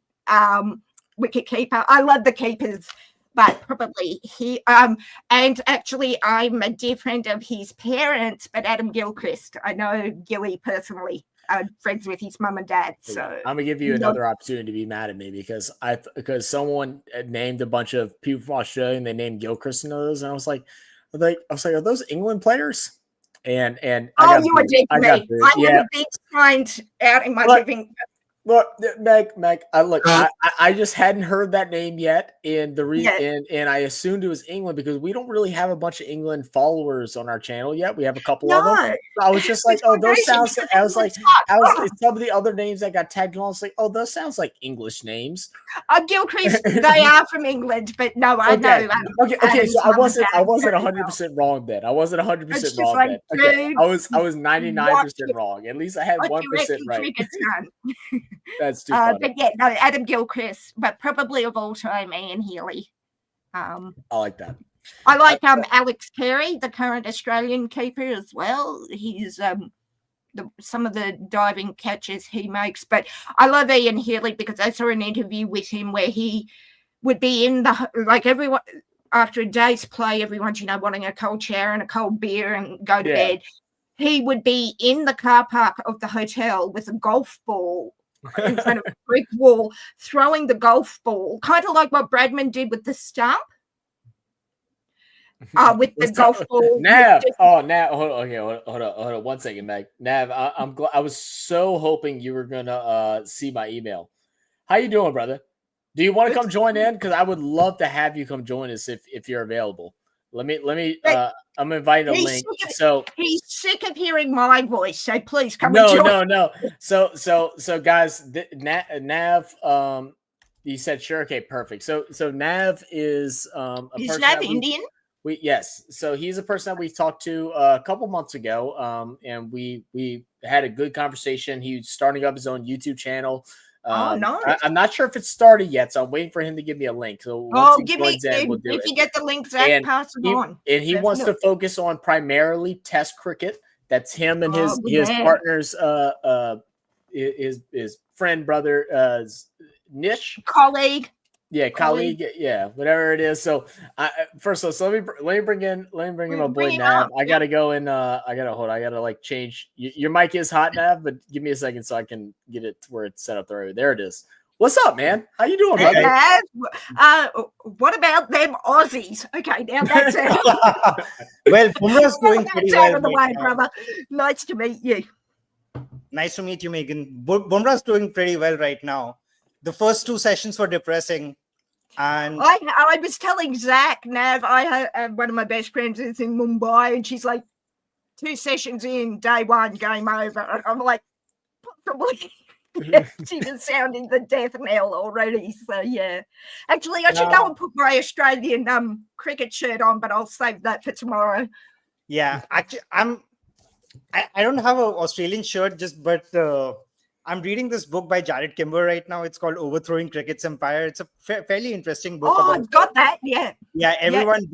wicket keeper. I love the keepers, but probably he, and actually I'm a dear friend of his parents, but Adam Gilchrist. I know Gilly personally. Friends with his mum and dad. So I'm gonna give you another opportunity to be mad at me because someone named a bunch of people from Australia and they named Gilchrist and those, and I was like, are those England players? And you were digging me. I have a big sign out in my living. Look, Meg, I just hadn't heard that name yet, and and I assumed it was England because we don't really have a bunch of England followers on our channel yet. We have a couple of them. So I was just like, those sounds. I was some of the other names that got tagged along. I was like, those sounds like English names. Gilchrist, they are from England, but no, I know. Okay. So I wasn't 100% wrong then. I wasn't 100% wrong then. Okay, I was 99% wrong. At least I had 1% right. That's too funny. But yeah, no, Adam Gilchrist, but probably of all time, Ian Healy. I like that. I like Alex Carey, the current Australian keeper as well. He's some of the diving catches he makes, but I love Ian Healy because I saw an interview with him where he would be in everyone after a day's play, everyone's wanting a cold shower and a cold beer and go to bed. He would be in the car park of the hotel with a golf ball in front of a brick wall, throwing the golf ball, kind of like what Bradman did with the stump. With the golf ball. Nav. Hold on 1 second, Meg. Nav, I'm glad. I was so hoping you were gonna see my email. How you doing, brother? Do you want to come join in? Because I would love to have you come join us if you're available. Let me. I'm inviting a link. He's sick of hearing my voice, so please come. No. So guys, Nav. You said sure. Okay, perfect. So Nav is Is Nav Indian? Yes. So he's a person that we talked to a couple months ago. And we had a good conversation. He's starting up his own YouTube channel. Nice. I'm not sure if it's started yet, so I'm waiting for him to give me a link. So if you get the link, Zach, pass it on. And he wants to focus on primarily Test cricket. That's him and his partner's his friend, brother, Nish, colleague. Yeah, colleague. Yeah, whatever it is. So, first of all, so let me bring in my boy Nav. I gotta go and I gotta like change. Your mic is hot, Nav, but give me a second so I can get it to where it's set up there. There it is. What's up, man? How you doing, brother? What about them Aussies? Okay, now that's it. Well, Bumrah's doing pretty well. Out of the way, brother. Nice to meet you. Nice to meet you, Megan. Bumrah's doing pretty well right now. The first two sessions were depressing. And I was telling Zach, Nav, I have one of my best friends is in Mumbai, and she's like, 2 sessions in, day one, game over. And I'm like, possibly. She was sounding the death knell already. So, yeah. Actually, I should go and put my Australian cricket shirt on, but I'll save that for tomorrow. Yeah. Actually, I don't have an Australian shirt, but I'm reading this book by Jared Kimber right now. It's called Overthrowing Cricket's Empire. It's a fairly interesting book. Oh, I've got that. Yeah. Yeah. Everyone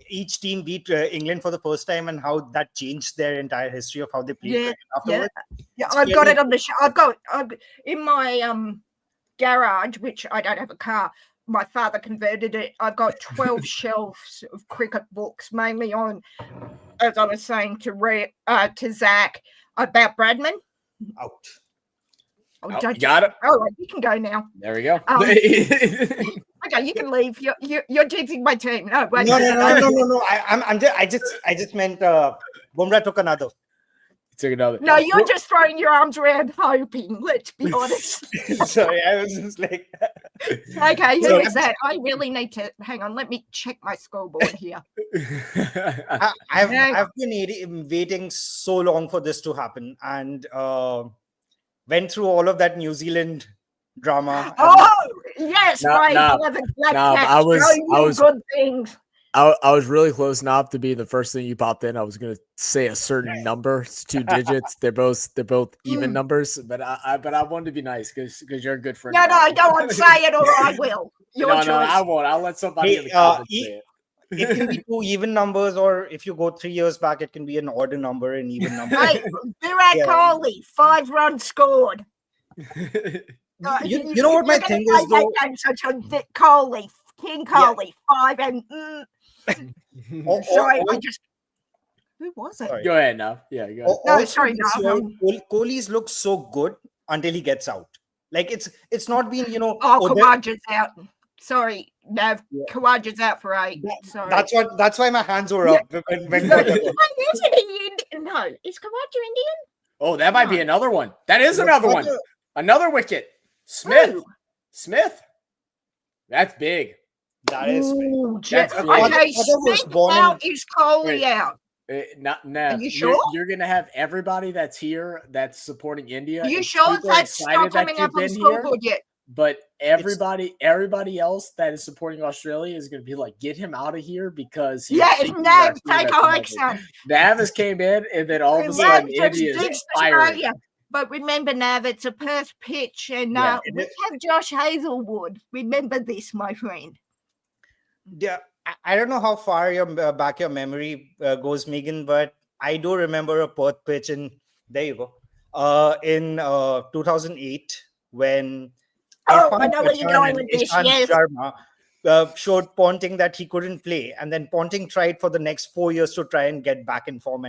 each team beat England for the first time and how that changed their entire history of how they played cricket afterwards. Yeah. I've got it on the show. I've got in my garage, which I don't have a car. my father converted it. I've got 12 shelves of cricket books, mainly on, as I was saying to Zach, about Bradman. Out. Oh, got it. Oh, you can go now. There we go. Okay, you can leave. You're teasing my team. No, wait. No. I just meant Bumrah took another. Took another. No, you're just throwing your arms around hoping. Let's be honest. Sorry, I was just like. Okay, who is that? I really need to hang on. Let me check my scoreboard here. I've been waiting so long for this to happen, and went through all of that New Zealand drama. Oh yes, right. I was good things. I was really close enough to be the first thing you popped in. I was gonna say a certain number. It's 2 digits. They're both even numbers, but I wanted to be nice because you're a good friend. No, don't say it, or I will. Your choice. No, I won't. I'll let somebody in the comments say it. It can be 2 even numbers, or if you go 3 years back, it can be an odd number and even number. Hey, Virat Kohli, 5 runs scored. You know what my thing is, though? Such a Kohli, King Kohli, 5 and. Sorry, who was it? Sorry. Go ahead now. Yeah, go ahead. No, sorry, no. Kohli's look so good until he gets out. Like it's not been, Khawaja's out. Sorry, Nav. Yeah. Khawaja's out for 8. Sorry. That's why my hands were up. When isn't he Indian? No, is Khawaja Indian? Oh, that might be another one. That is another one. Another wicket. Smith. Ooh. Smith. That's big. That is big. Okay, Smith out is Kohli out. Nav, are you sure? You're going to have everybody that's here that's supporting India. Are you sure that's not coming up on the scoreboard yet? But everybody else that is supporting Australia is going to be like, get him out of here because Nav, take a hike, son. Nav has came in, and then all of a sudden India is firing. But remember, Nav, it's a Perth pitch, and we have Josh Hazelwood. Remember this, my friend. Yeah, I don't know how far back your memory goes, Megan, but I do remember a Perth pitch in 2008 when I know where you're going with this. Yes. Sharma showed Ponting that he couldn't play, and then Ponting tried for the next 4 years to try and get back in form.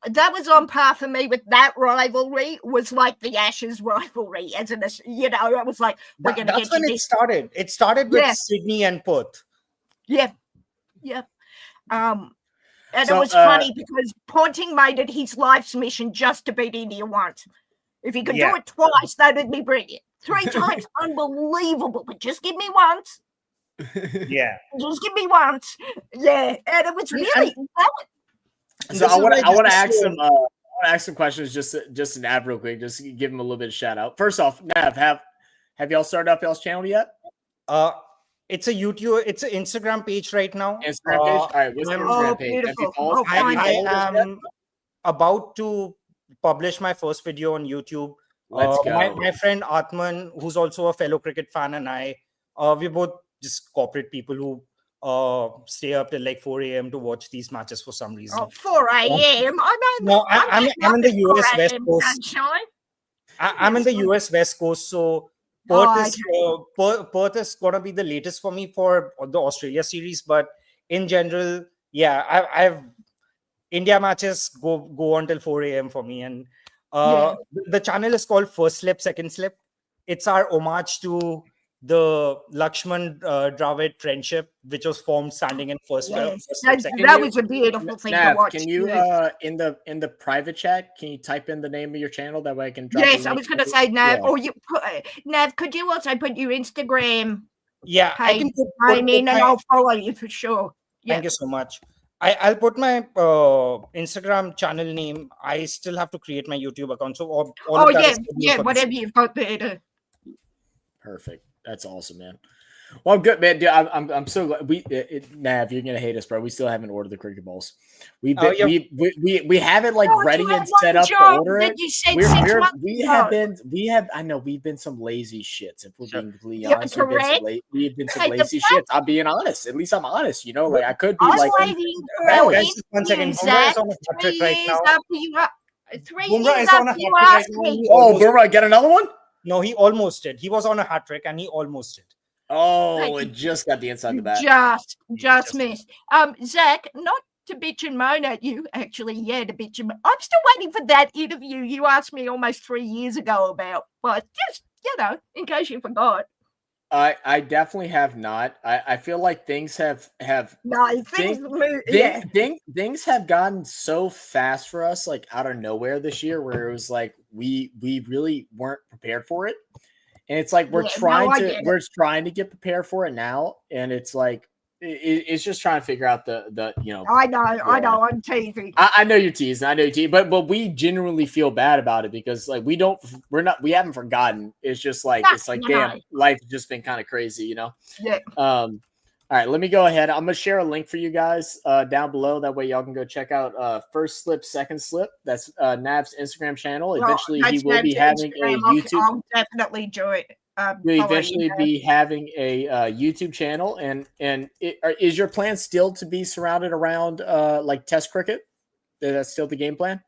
And that was on par for me with that rivalry. Was like the Ashes rivalry, as in I was like, we're going to get when it started. It started with Sydney and Perth. Yeah. And it was funny because Ponting made it his life's mission just to beat India once. If he could do it twice, that would be brilliant. 3 times, unbelievable. But just give me once. Yeah. Just give me once. Yeah. And it was really... So I want to ask some questions just to Nav real quick, just to give him a little bit of shout out. First off, Nav, have y'all started up y'all's channel yet? It's a YouTube, it's an Instagram page right now. Instagram page. All right, what's the Instagram page? I am about to publish my first video on YouTube. Let's go. My friend Atman, who's also a fellow cricket fan, and I, we're both just corporate people who stay up till like 4 a.m. to watch these matches for some reason. 4 a.m. I'm in the US West Coast. I'm in the US West Coast, so Perth is going to be the latest for me for the Australia series. But in general, I've India matches go until 4 a.m. for me, and the channel is called First Slip, Second Slip. It's our homage to the Lakshman Dravid friendship, which was formed standing in first step. That was a beautiful thing to watch. Can you in the private chat, can you type in the name of your channel, that way I can drop I was going to say Nav, or you put Nav, could you also put your Instagram page? I can and I'll follow you for sure. Thank you so much. I'll put my Instagram channel name. I still have to create my YouTube account, so whatever you've got there. Perfect. That's awesome, man. Well, I'm good, man. Dude, I'm so glad. Nav, you're gonna hate us, bro. We still haven't ordered the cricket balls. We have it like ready and set up to order it. I know we've been some lazy shits. If we're being completely honest, we've been some lazy shits. I'm being honest. At least I'm honest. Like I could be like. Guys, just 1 second. Bumrah is on a hat trick right now. 3 years after you asked me. Oh, Bumrah, get another one. No, he almost did. He was on a hat trick and he almost did. Oh, it just got the inside the bat. Just missed. Zach, not to bitch and moan at you, actually, yeah, to bitch and moan. I'm still waiting for that interview you asked me almost 3 years ago about, but just, in case you forgot. I definitely have not. I feel like things have no things have gotten so fast for us, like out of nowhere this year, where it was like we really weren't prepared for it, and it's like we're trying to get prepared for it now, and it's like it's just trying to figure out the I know I'm teasing. I know you're teasing, but we genuinely feel bad about it because like we haven't forgotten. It's just like damn, life has just been kind of crazy, Yeah. All right, let me go ahead. I'm gonna share a link for you guys down below. That way y'all can go check out First Slip, Second Slip. That's Nav's Instagram channel. Eventually he will be having a YouTube. I'll definitely join. We'll eventually be having a YouTube channel, and is your plan still to be surrounded around like Test cricket? That's still the game plan?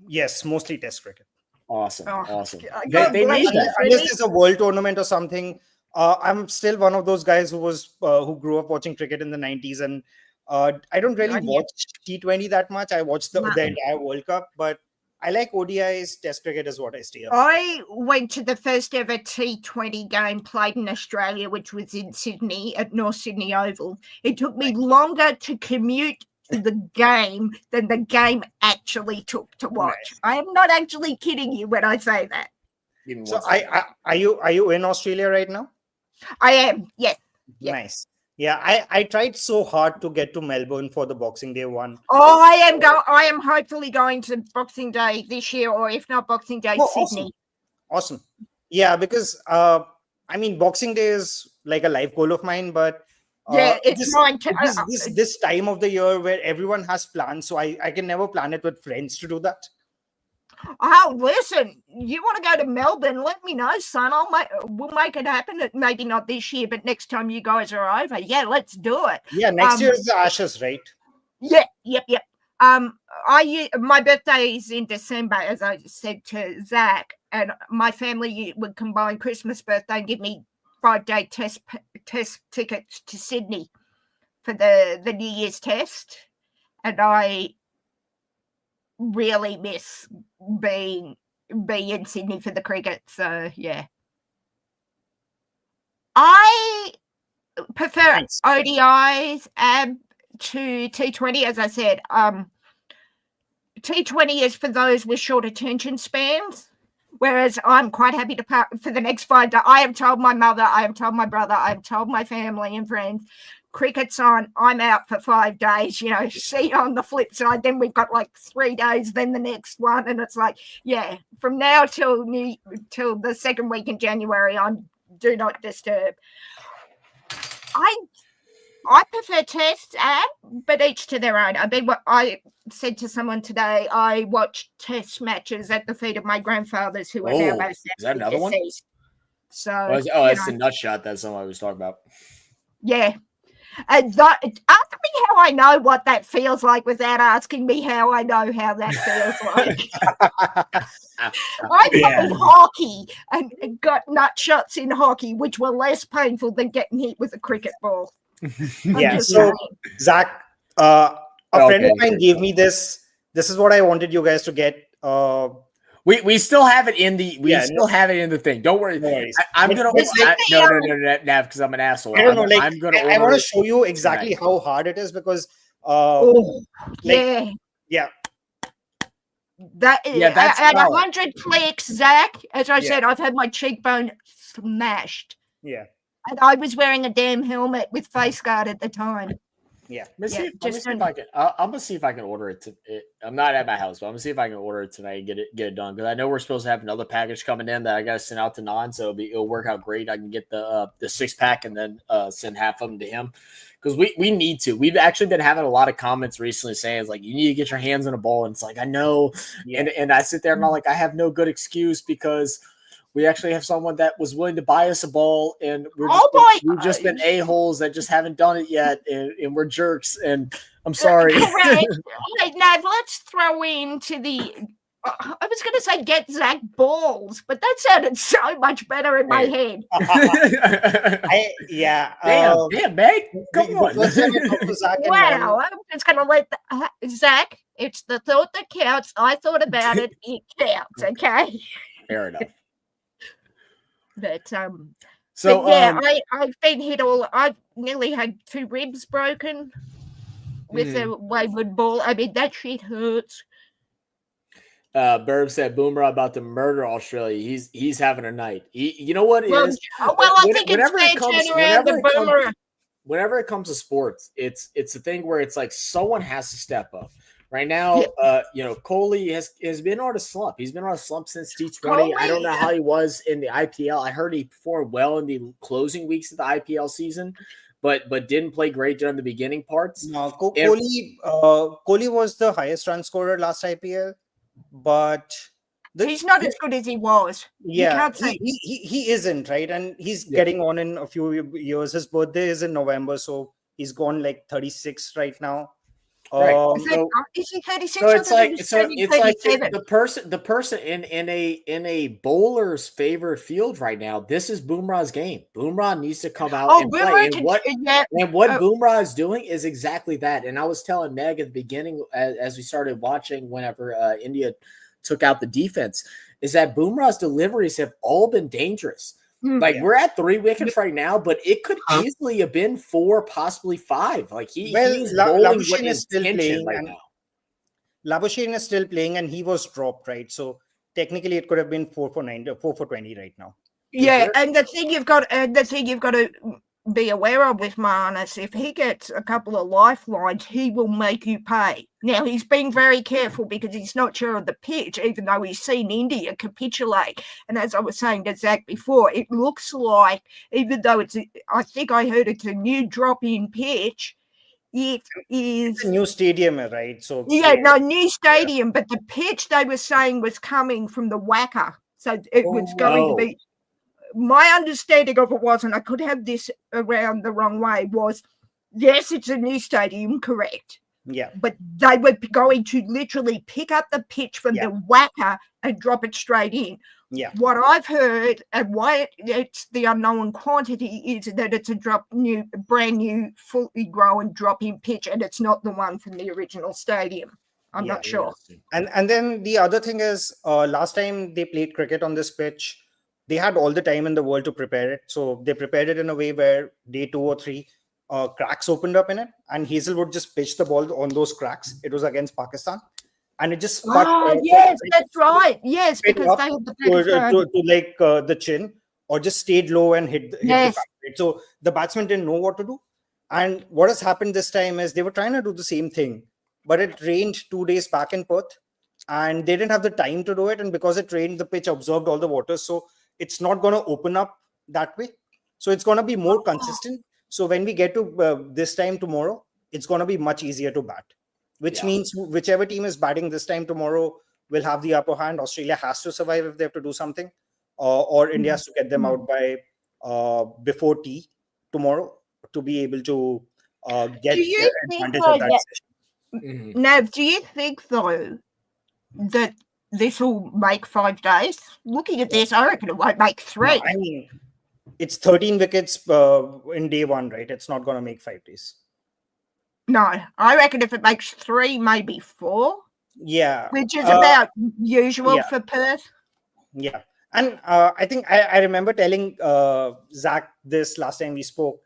Yes, mostly Test cricket. Awesome. They need that. Unless there's a world tournament or something. I'm still one of those guys who grew up watching cricket in the 90s, and I don't really watch T20 that much. I watched the entire World Cup, but I like ODIs. Test cricket is what I stay up. I went to the first ever T20 game played in Australia, which was in Sydney at North Sydney Oval. It took me longer to commute to the game than the game actually took to watch. Nice. I am not actually kidding you when I say that. So are you in Australia right now? I am, yes. Nice. Yeah, I tried so hard to get to Melbourne for the Boxing Day one. Oh, I am hopefully going to Boxing Day this year, or if not Boxing Day, Sydney. Awesome. Yeah, because Boxing Day is like a life goal of mine, but it's mine too. This time of the year where everyone has plans, so I can never plan it with friends to do that. Oh, listen, you want to go to Melbourne? Let me know, son. We'll make it happen. Maybe not this year, but next time you guys are over, let's do it. Yeah, next year is the Ashes, right? Yeah, yep. My birthday is in December, as I said to Zach, and my family would combine Christmas, birthday, and give me 5-day test tickets to Sydney for the New Year's test, and I really miss being in Sydney for the cricket. So yeah, I prefer ODIs to T20. As I said, T20 is for those with short attention spans, whereas I'm quite happy to for the next 5 days. I have told my mother, I have told my brother, I have told my family and friends, cricket's on, I'm out for 5 days, see you on the flip side. Then we've got like 3 days, then the next one. And it's like, from now till the second week in January, I'm do not disturb. I prefer tests, but each to their own. I said to someone today, I watched test matches at the feet of my grandfathers who are now both is that another deceased. One? So that's the nut shot that someone was talking about. Yeah. And ask me how I know what that feels like without asking me how I know how that feels like. I played hockey and got nut shots in hockey, which were less painful than getting hit with a cricket ball. So Zach, a friend of mine gave me this. This is what I wanted you guys to get. We still have it in the have it in the thing. Don't worry. No worries. I'm gonna no, Nav, because I'm an asshole. I don't know. I want to show you exactly how hard it is because yeah. That's at 100 clicks, Zach. As I said, I've had my cheekbone smashed. Yeah. And I was wearing a damn helmet with face guard at the time. Yeah. I'm gonna see if I can order it. I'm not at my house, but I'm gonna see if I can order it tonight and get it done. Because I know we're supposed to have another package coming in that I gotta send out to Non, so it'll work out great. I can get the 6-pack and then send half of them to him. Because we need to. We've actually been having a lot of comments recently saying it's like you need to get your hands on a ball, and it's like I know, and I sit there and I'm like I have no good excuse because we actually have someone that was willing to buy us a ball, and we've just been a-holes that just haven't done it yet, and we're jerks, and I'm sorry. Correct. Now, let's throw into I was going to say get Zach balls, but that sounded so much better in my head. Damn, mate. Come on. Wow, I'm just going to let Zach, it's the thought that counts. I thought about it. It counts, okay? Fair enough. But, so, I've been hit I've nearly had 2 ribs broken with a wayward ball. I mean, that shit hurts. Burb said Boomerang about to murder Australia. He's having a night. You know what it is? Well, I think whenever it comes to sports, it's a thing where it's like someone has to step up. Right now, Kohli has been on a slump. He's been on a slump since T20. I don't know how he was in the IPL. I heard he performed well in the closing weeks of the IPL season, but didn't play great during the beginning parts. No, Kohli was the highest run scorer last IPL. But he's not as good as he was. Yeah, he isn't, right? And he's getting on in a few years. His birthday is in November, so he's gone like 36 right now. Right. Is he 36? So it's like the person in a bowler's favorite field right now. This is Boomerang's game. Boomerang needs to come out and play. And what Boomerang is doing is exactly that. And I was telling Meg at the beginning, as we started watching, whenever India took out the defense, is that Boomerang's deliveries have all been dangerous. Like we're at 3 wickets right now, but it could easily have been 4, possibly 5. Like he's bowling with intention right now. Labuschagne is still playing, and he was dropped, right? So technically, it could have been 4 for 20 right now. Yeah, and the thing you've got to be aware of with Marnus, if he gets a couple of lifelines, he will make you pay. Now, he's being very careful because he's not sure of the pitch, even though he's seen India capitulate. And as I was saying to Zach before, it looks like, even though I think I heard it's a new drop-in pitch, it is... It's a new stadium, right? So new stadium, but the pitch they were saying was coming from the WACCPARTY. So it was going to be... My understanding of it was, and I could have this around the wrong way, was, yes, it's a new stadium, correct. Yeah. But they were going to literally pick up the pitch from the WACCPARTY and drop it straight in. Yeah. What I've heard and why it's the unknown quantity is that it's a brand new, fully grown drop-in pitch, and it's not the one from the original stadium. I'm not sure. And then the other thing is, last time they played cricket on this pitch, they had all the time in the world to prepare it. So they prepared it in a way where day 2 or 3, cracks opened up in it, and Hazelwood just pitched the ball on those cracks. It was against Pakistan, and it just spat. Yes, that's right. Yes, because they had the the chin, or just stayed low and hit the bat. Right? So the batsman didn't know what to do. And what has happened this time is they were trying to do the same thing, but it rained 2 days back in Perth, and they didn't have the time to do it. And because it rained, the pitch absorbed all the water, so it's not going to open up that way. So it's going to be more consistent. So when we get to this time tomorrow, it's going to be much easier to bat, which means whichever team is batting this time tomorrow will have the upper hand. Australia has to survive if they have to do something, or India has to get them out by before tea tomorrow to be able to get advantage of that session. Now, do you think, though, that this will make 5 days? Looking at this, I reckon it won't make 3. No, I mean, it's 13 wickets in day 1, right? It's not going to make 5 days. No, I reckon if it makes 3, maybe 4. Yeah. Which is about usual for Perth. Yeah. And I think I remember telling Zach this last time we spoke.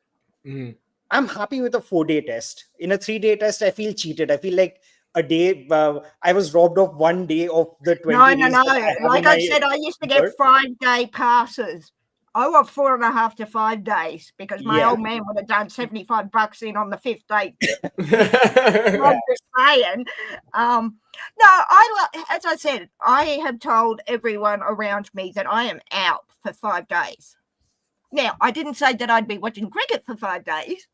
I'm happy with a 4-day test. In a 3-day test, I feel cheated. I feel like a day, I was robbed of 1 day of the 20 days. No. Like I said, I used to get 5-day passes. I want 4.5 to 5 days because my old man would have done $75 in on the 5th day. I'm just saying. As I said, I have told everyone around me that I am out for 5 days. Now, I didn't say that I'd be watching cricket for 5 days.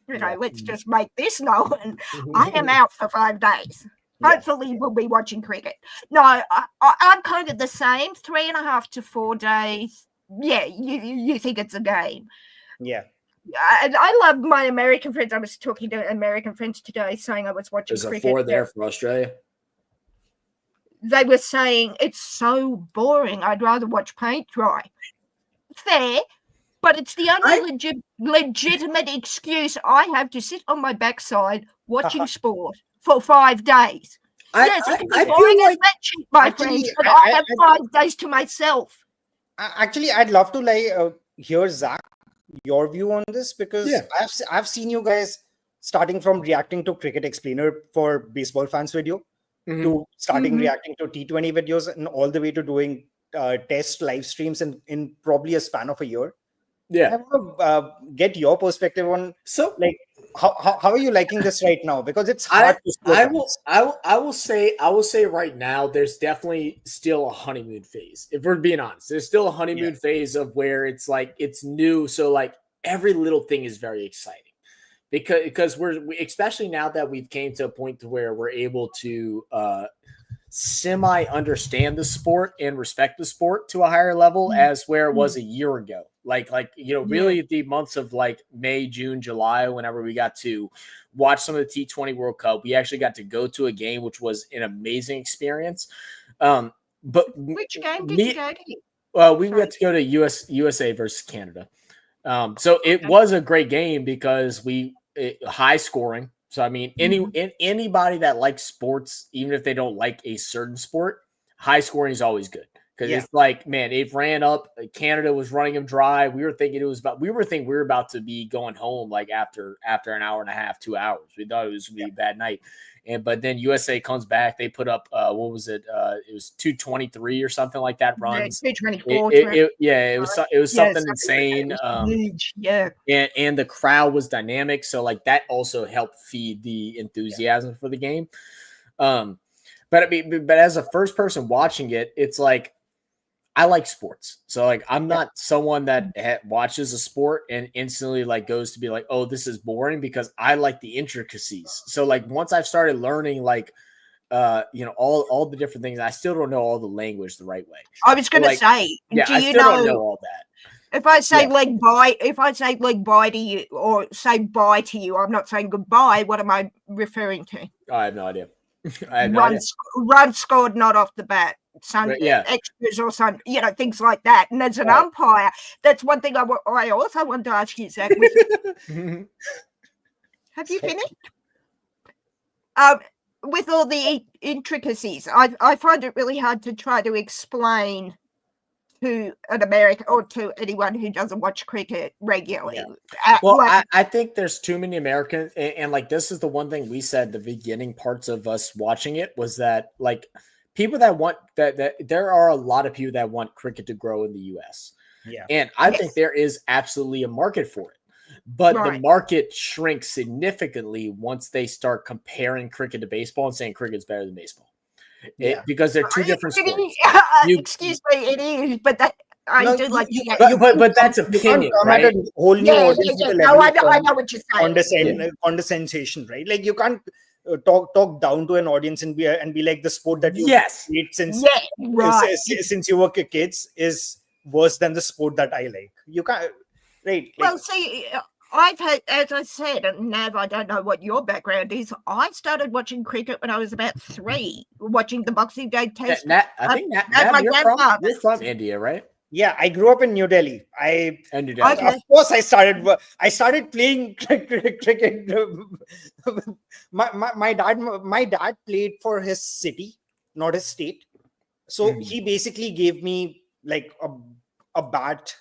Let's just make this known. I am out for 5 days. Hopefully, we'll be watching cricket. No, I'm kind of the same. 3.5 to 4 days. Yeah, you think it's a game. Yeah. And I love my American friends. I was talking to American friends today saying I was watching cricket. There's a 4 there for Australia. they were saying it's so boring. I'd rather watch paint dry. Fair, but it's the only legitimate excuse I have to sit on my backside watching sport for 5 days. Yes, it can be boring as matching, my friends, but I have 5 days to myself. Actually, I'd love to hear Zach, your view on this, because I've seen you guys starting from reacting to Cricket Explainer for baseball fans video to starting reacting to T20 videos and all the way to doing test live streams in probably a span of a year. Yeah. I want to get your perspective on how are you liking this right now? Because it's hard to score. I will say right now there's definitely still a honeymoon phase. If we're being honest, there's still a honeymoon phase of where it's like it's new, so like every little thing is very exciting. Because we're especially now that we've came to a point to where we're able to semi understand the sport and respect the sport to a higher level as where it was a year ago. Really the months of like May, June, July, whenever we got to watch some of the T20 World Cup, we actually got to go to a game, which was an amazing experience. But which game did you go to? Well, we got to go to USA versus Canada. So it was a great game because high scoring. So I mean, anybody that likes sports, even if they don't like a certain sport, high scoring is always good. Because it's like, man, it ran up. Canada was running them dry. We were thinking we were about to be going home like after an hour and a half, 2 hours. We thought it was going to be a bad night. But then USA comes back. They put up what was it? It was 223 or something like that runs. 224. It was something insane. And the crowd was dynamic, so like that also helped feed the enthusiasm for the game. But as a first person watching it, it's like I like sports. So like I'm not someone that watches a sport and instantly like goes to be like, oh, this is boring, because I like the intricacies. So like once I've started learning like all the different things, I still don't know all the language the right way. I was going to say, I still don't know all that. If I say leg bye to you, or say bye to you, I'm not saying goodbye. What am I referring to? I have no idea. Run scored not off the bat. Some extras or some, things like that. And as an umpire, that's one thing I also want to ask you, Zach. Have you finished? With all the intricacies, I find it really hard to try to explain to an American or to anyone who doesn't watch cricket regularly. I think there's too many Americans, and like this is the one thing we said the beginning parts of us watching it was that like people that want that there are a lot of people that want cricket to grow in the US. Yeah. And I think there is absolutely a market for it. But the market shrinks significantly once they start comparing cricket to baseball and saying cricket's better than baseball. Because they're two different sports. Excuse me, it is, but that I do like. But that's opinion, right? I know what you're saying. Condescension, right? Like you can't talk down to an audience and be like the sport that you played since you were kids is worse than the sport that I like. You can't, right? Well, see, I've had, as I said, and Nav, I don't know what your background is. I started watching cricket when I was about 3, watching the Boxing Day Test. I think my grandfather. You're from India, right? Yeah, I grew up in New Delhi. Of course, I started playing cricket. My dad played for his city, not his state. So he basically gave me like a bat.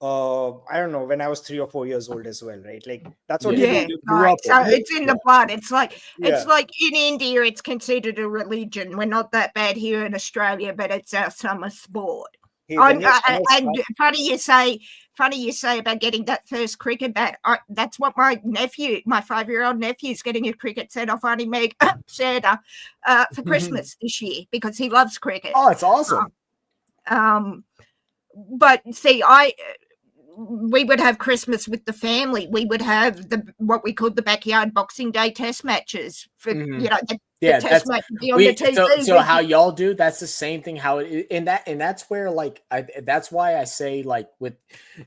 I don't know, when I was 3 or 4 years old as well, right? Like that's what you grew up with. So it's in the blood. It's like in India, it's considered a religion. We're not that bad here in Australia, but it's our summer sport. And funny you say about getting that first cricket bat. That's what my 5-year-old nephew, is getting a cricket set off Auntie Meg Santa for Christmas this year because he loves cricket. Oh, it's awesome. But see, we would have Christmas with the family. We would have what we called the backyard Boxing Day Test matches for the Test match on the TV. So how y'all do? That's the same thing. And that's where like that's why I say like with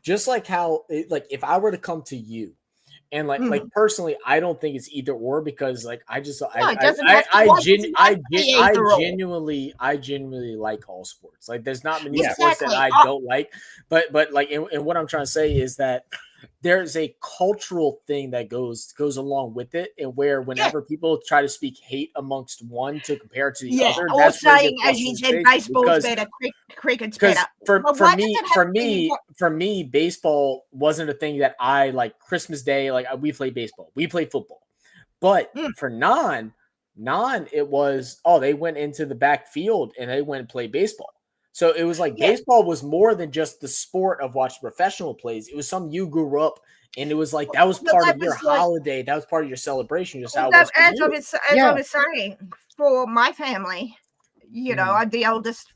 just like how like if I were to come to you And like personally, I don't think it's either or, because like I just genuinely like all sports. Like there's not many sports that I don't like, but like and what I'm trying to say is that there's a cultural thing that goes along with it, and where whenever people try to speak hate amongst one to compare to the other, or that's saying, as you said, baseball's better, cricket's better. For me, baseball wasn't a thing that I like. Christmas Day, like we play baseball, we play football, but for non, it was they went into the backfield and they went and played baseball. So it was like baseball was more than just the sport of watching professional plays. It was something you grew up, and it was like that was part of your holiday. That was part of your celebration. Just how it was. As I was saying, for my family, I'm the eldest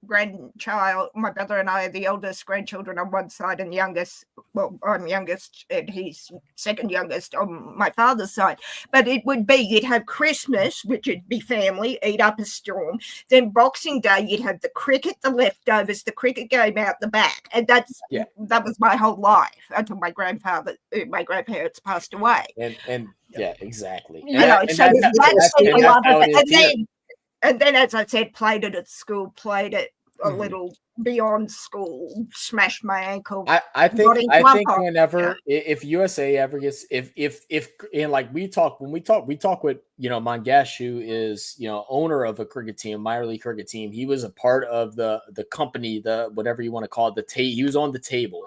grandchild. My brother and I are the eldest grandchildren on one side, and youngest. Well, I'm youngest, and he's second youngest on my father's side. But it would be, you'd have Christmas, which would be family, eat up a storm. Then Boxing Day, you'd have the cricket, the leftovers, the cricket game out the back, and that was my whole life until my grandparents passed away. And exactly. And then, as I said, played it at school, played it a little beyond school, smashed my ankle. I think whenever if USA ever gets if and like we talk with Mangesh, who is owner of a cricket team, minor league cricket team. He was a part of the company, the whatever you want to call it, he was on the table,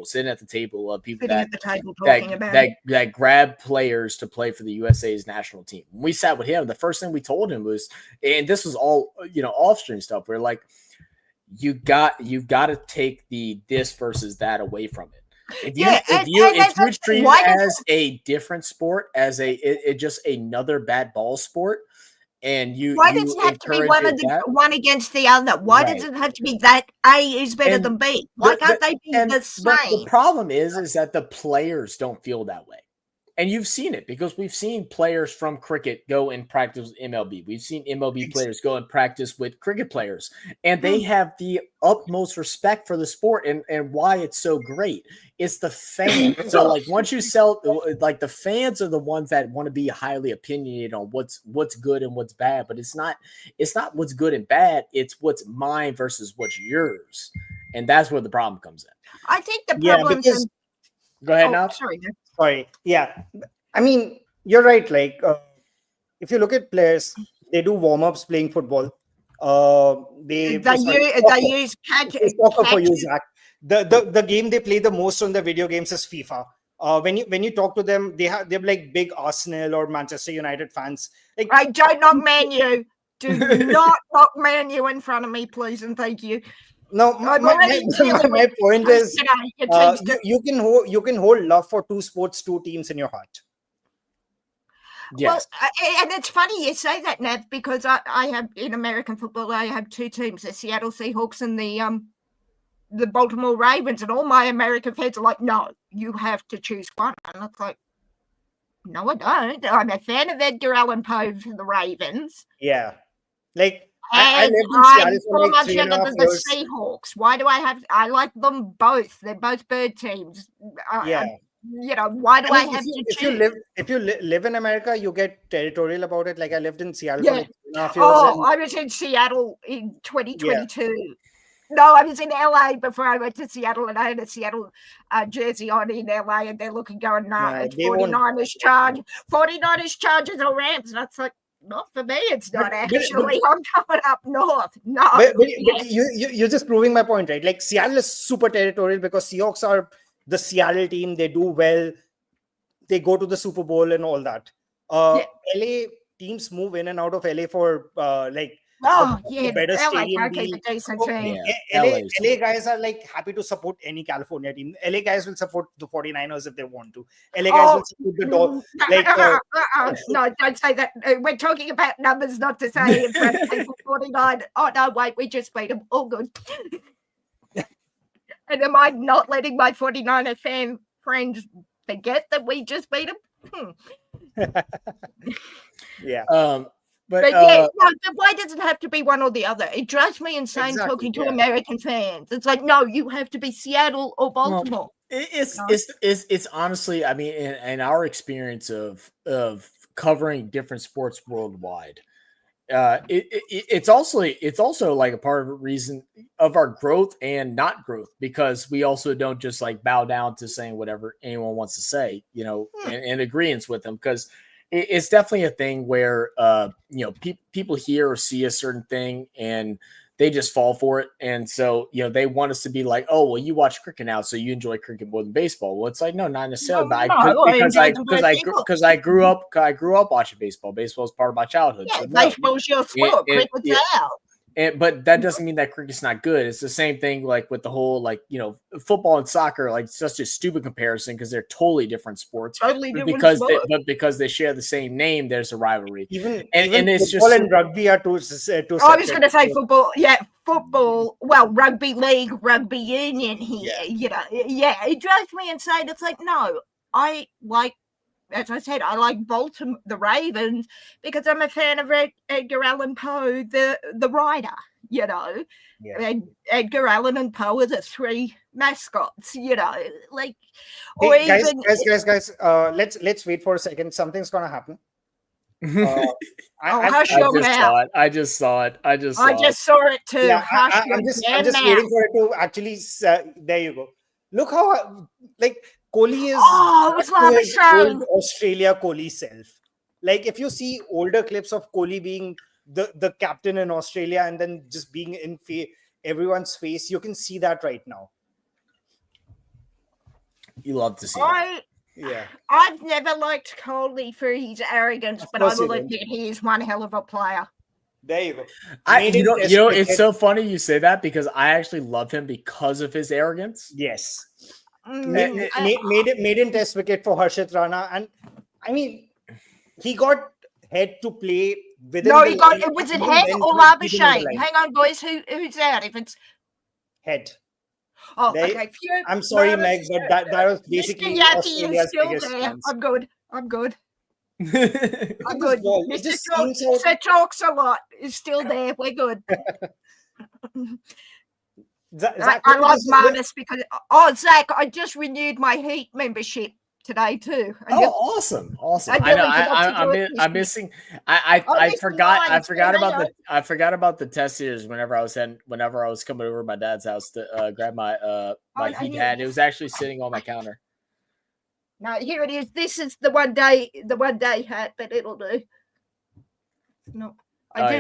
sitting at the table of people that grab players to play for the USA's national team. When we sat with him, the first thing we told him was, and this was all off stream stuff, we're like, you've got to take the this versus that away from it. If you treat it as a different sport, as just another bad ball sport, and why does it have to be one against the other? Why does it have to be that A is better than B? Why can't they be the same? The problem is that the players don't feel that way. And you've seen it, because we've seen players from cricket go and practice with MLB. We've seen MLB players go and practice with cricket players, and they have the utmost respect for the sport and why it's so great. It's the fans. So like once you sell, like the fans are the ones that want to be highly opinionated on what's good and what's bad, but it's not what's good and bad. It's what's mine versus what's yours. And that's where the problem comes in. I think the problem is, go ahead now. Sorry. Yeah. I mean, you're right. Like, if you look at players, they do warm-ups playing football. They use soccer for you, Zach. The game they play the most on the video games is FIFA. When you talk to them, they're like big Arsenal or Manchester United fans. Like, I don't knock Man U. Do not knock Man U in front of me, please, and thank you. No, my point is, you can hold love for two sports, two teams in your heart. Yes. Well, and it's funny you say that, Nav, because I have, in American football, I have two teams, the Seattle Seahawks and the Baltimore Ravens, and all my American fans are like, no, you have to choose one. And it's like, no, I don't. I'm a fan of Edgar Allan Poe for the Ravens. Yeah. Like, I'm so much younger than the Seahawks. Why do I like them both? They're both bird teams. Why do I have to choose? If you live in America, you get territorial about it. Like I lived in Seattle for 2.5 years. I was in Seattle in 2022. Yeah. No, I was in LA before I went to Seattle, and I had a Seattle jersey on in LA, and they're looking going, it's 49ers charge. 49ers Chargers or Rams. And that's like, not for me, it's not actually. I'm coming up north. No. But you're just proving my point, right? Like Seattle is super territorial because Seahawks are the Seattle team. They do well. They go to the Super Bowl and all that. LA teams move in and out of LA for better stadium deal. LA guys are like happy to support any California team. LA guys will support the 49ers if they want to. LA guys will support the Dolphins. No, don't say that. We're talking about numbers, not to say in front of people 49. Oh no, wait, we just beat them. All good. And am I not letting my 49er fan friends forget that we just beat them? Yeah. But why does it have to be one or the other? It drives me insane talking to American fans. It's like, no, you have to be Seattle or Baltimore. It's honestly, I mean, in our experience of covering different sports worldwide, it's also like a part of the reason of our growth and not growth, because we also don't just like bow down to saying whatever anyone wants to say, in agreement with them, because it's definitely a thing where people hear or see a certain thing and they just fall for it. And so, they want us to be like, oh, well, you watch cricket now, so you enjoy cricket more than baseball. Well, it's like, no, not necessarily. But I grew up watching baseball. Baseball is part of my childhood. Yeah, so baseball's your sport. Cricket's out. But that doesn't mean that cricket's not good. It's the same thing like with the whole football and soccer, like such a stupid comparison because they're totally different sports. Because they share the same name, there's a rivalry. Even it's football just and rugby are two. I was going to say football. Yeah, football. Well, rugby league, rugby union here. It drives me insane. It's like, no, I like. As I said, I like Baltimore, the Ravens, because I'm a fan of Edgar Allan Poe, the writer. Edgar Allan and Poe are the three mascots. Like, or hey, even guys. Let's wait for a second. Something's gonna happen. I just saw it. I just saw it too. Yeah, I'm just waiting for it to actually. There you go. Look how Kohli is old Australia Kohli self. Like if you see older clips of Kohli being the captain in Australia and then just being in everyone's face, you can see that right now. You love to see that. Yeah, I've never liked Kohli for his arrogance, but I will admit he is one hell of a player. There you go. It's so funny you say that because I actually love him because of his arrogance. Yes. Maiden test wicket for Harshit Rana, and I mean he got head to play within. No, he got it. Was it head or Labuschagne? Hang on, boys. Who's out? If it's head. Oh, okay. I'm sorry, Meg, but that was basically Australia's biggest chance. I'm good. I'm good. Mr. Talks a lot. Is still there. We're good. I love Marnus because Zach, I just renewed my Heat membership today too. Awesome! I'm missing. I forgot about the test series whenever I was coming over to my dad's house to grab my Heat hat. It was actually sitting on my counter. No, here it is. This is the one day hat, but it'll do. No. I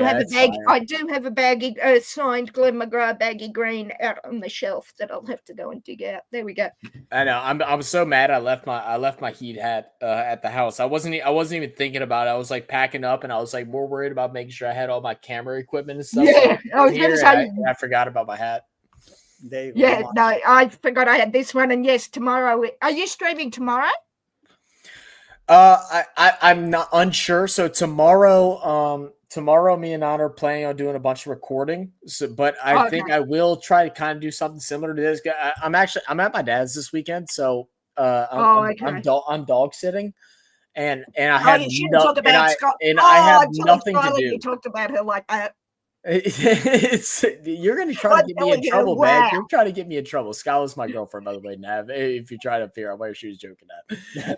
do have a baggy signed Glenn McGrath baggy green out on the shelf that I'll have to go and dig out. There we go. I know. I'm so mad. I left my Heat hat at the house. I wasn't even thinking about it. I was like packing up, and I was like more worried about making sure I had all my camera equipment and stuff. Yeah, I was gonna say I forgot about my hat. There you go. Yeah, no, I forgot I had this one. And yes, tomorrow. Are you streaming tomorrow? I'm not unsure. So tomorrow, me and Anna are planning on doing a bunch of recording. But I think I will try to kind of do something similar to this. I'm at my dad's this weekend, so I'm dog sitting, and I have nothing to do. You talked about her like that. You're going to try to get me in trouble, man. You're trying to get me in trouble. Skylar's my girlfriend, by the way, Nav. If you try to figure out where she was joking at.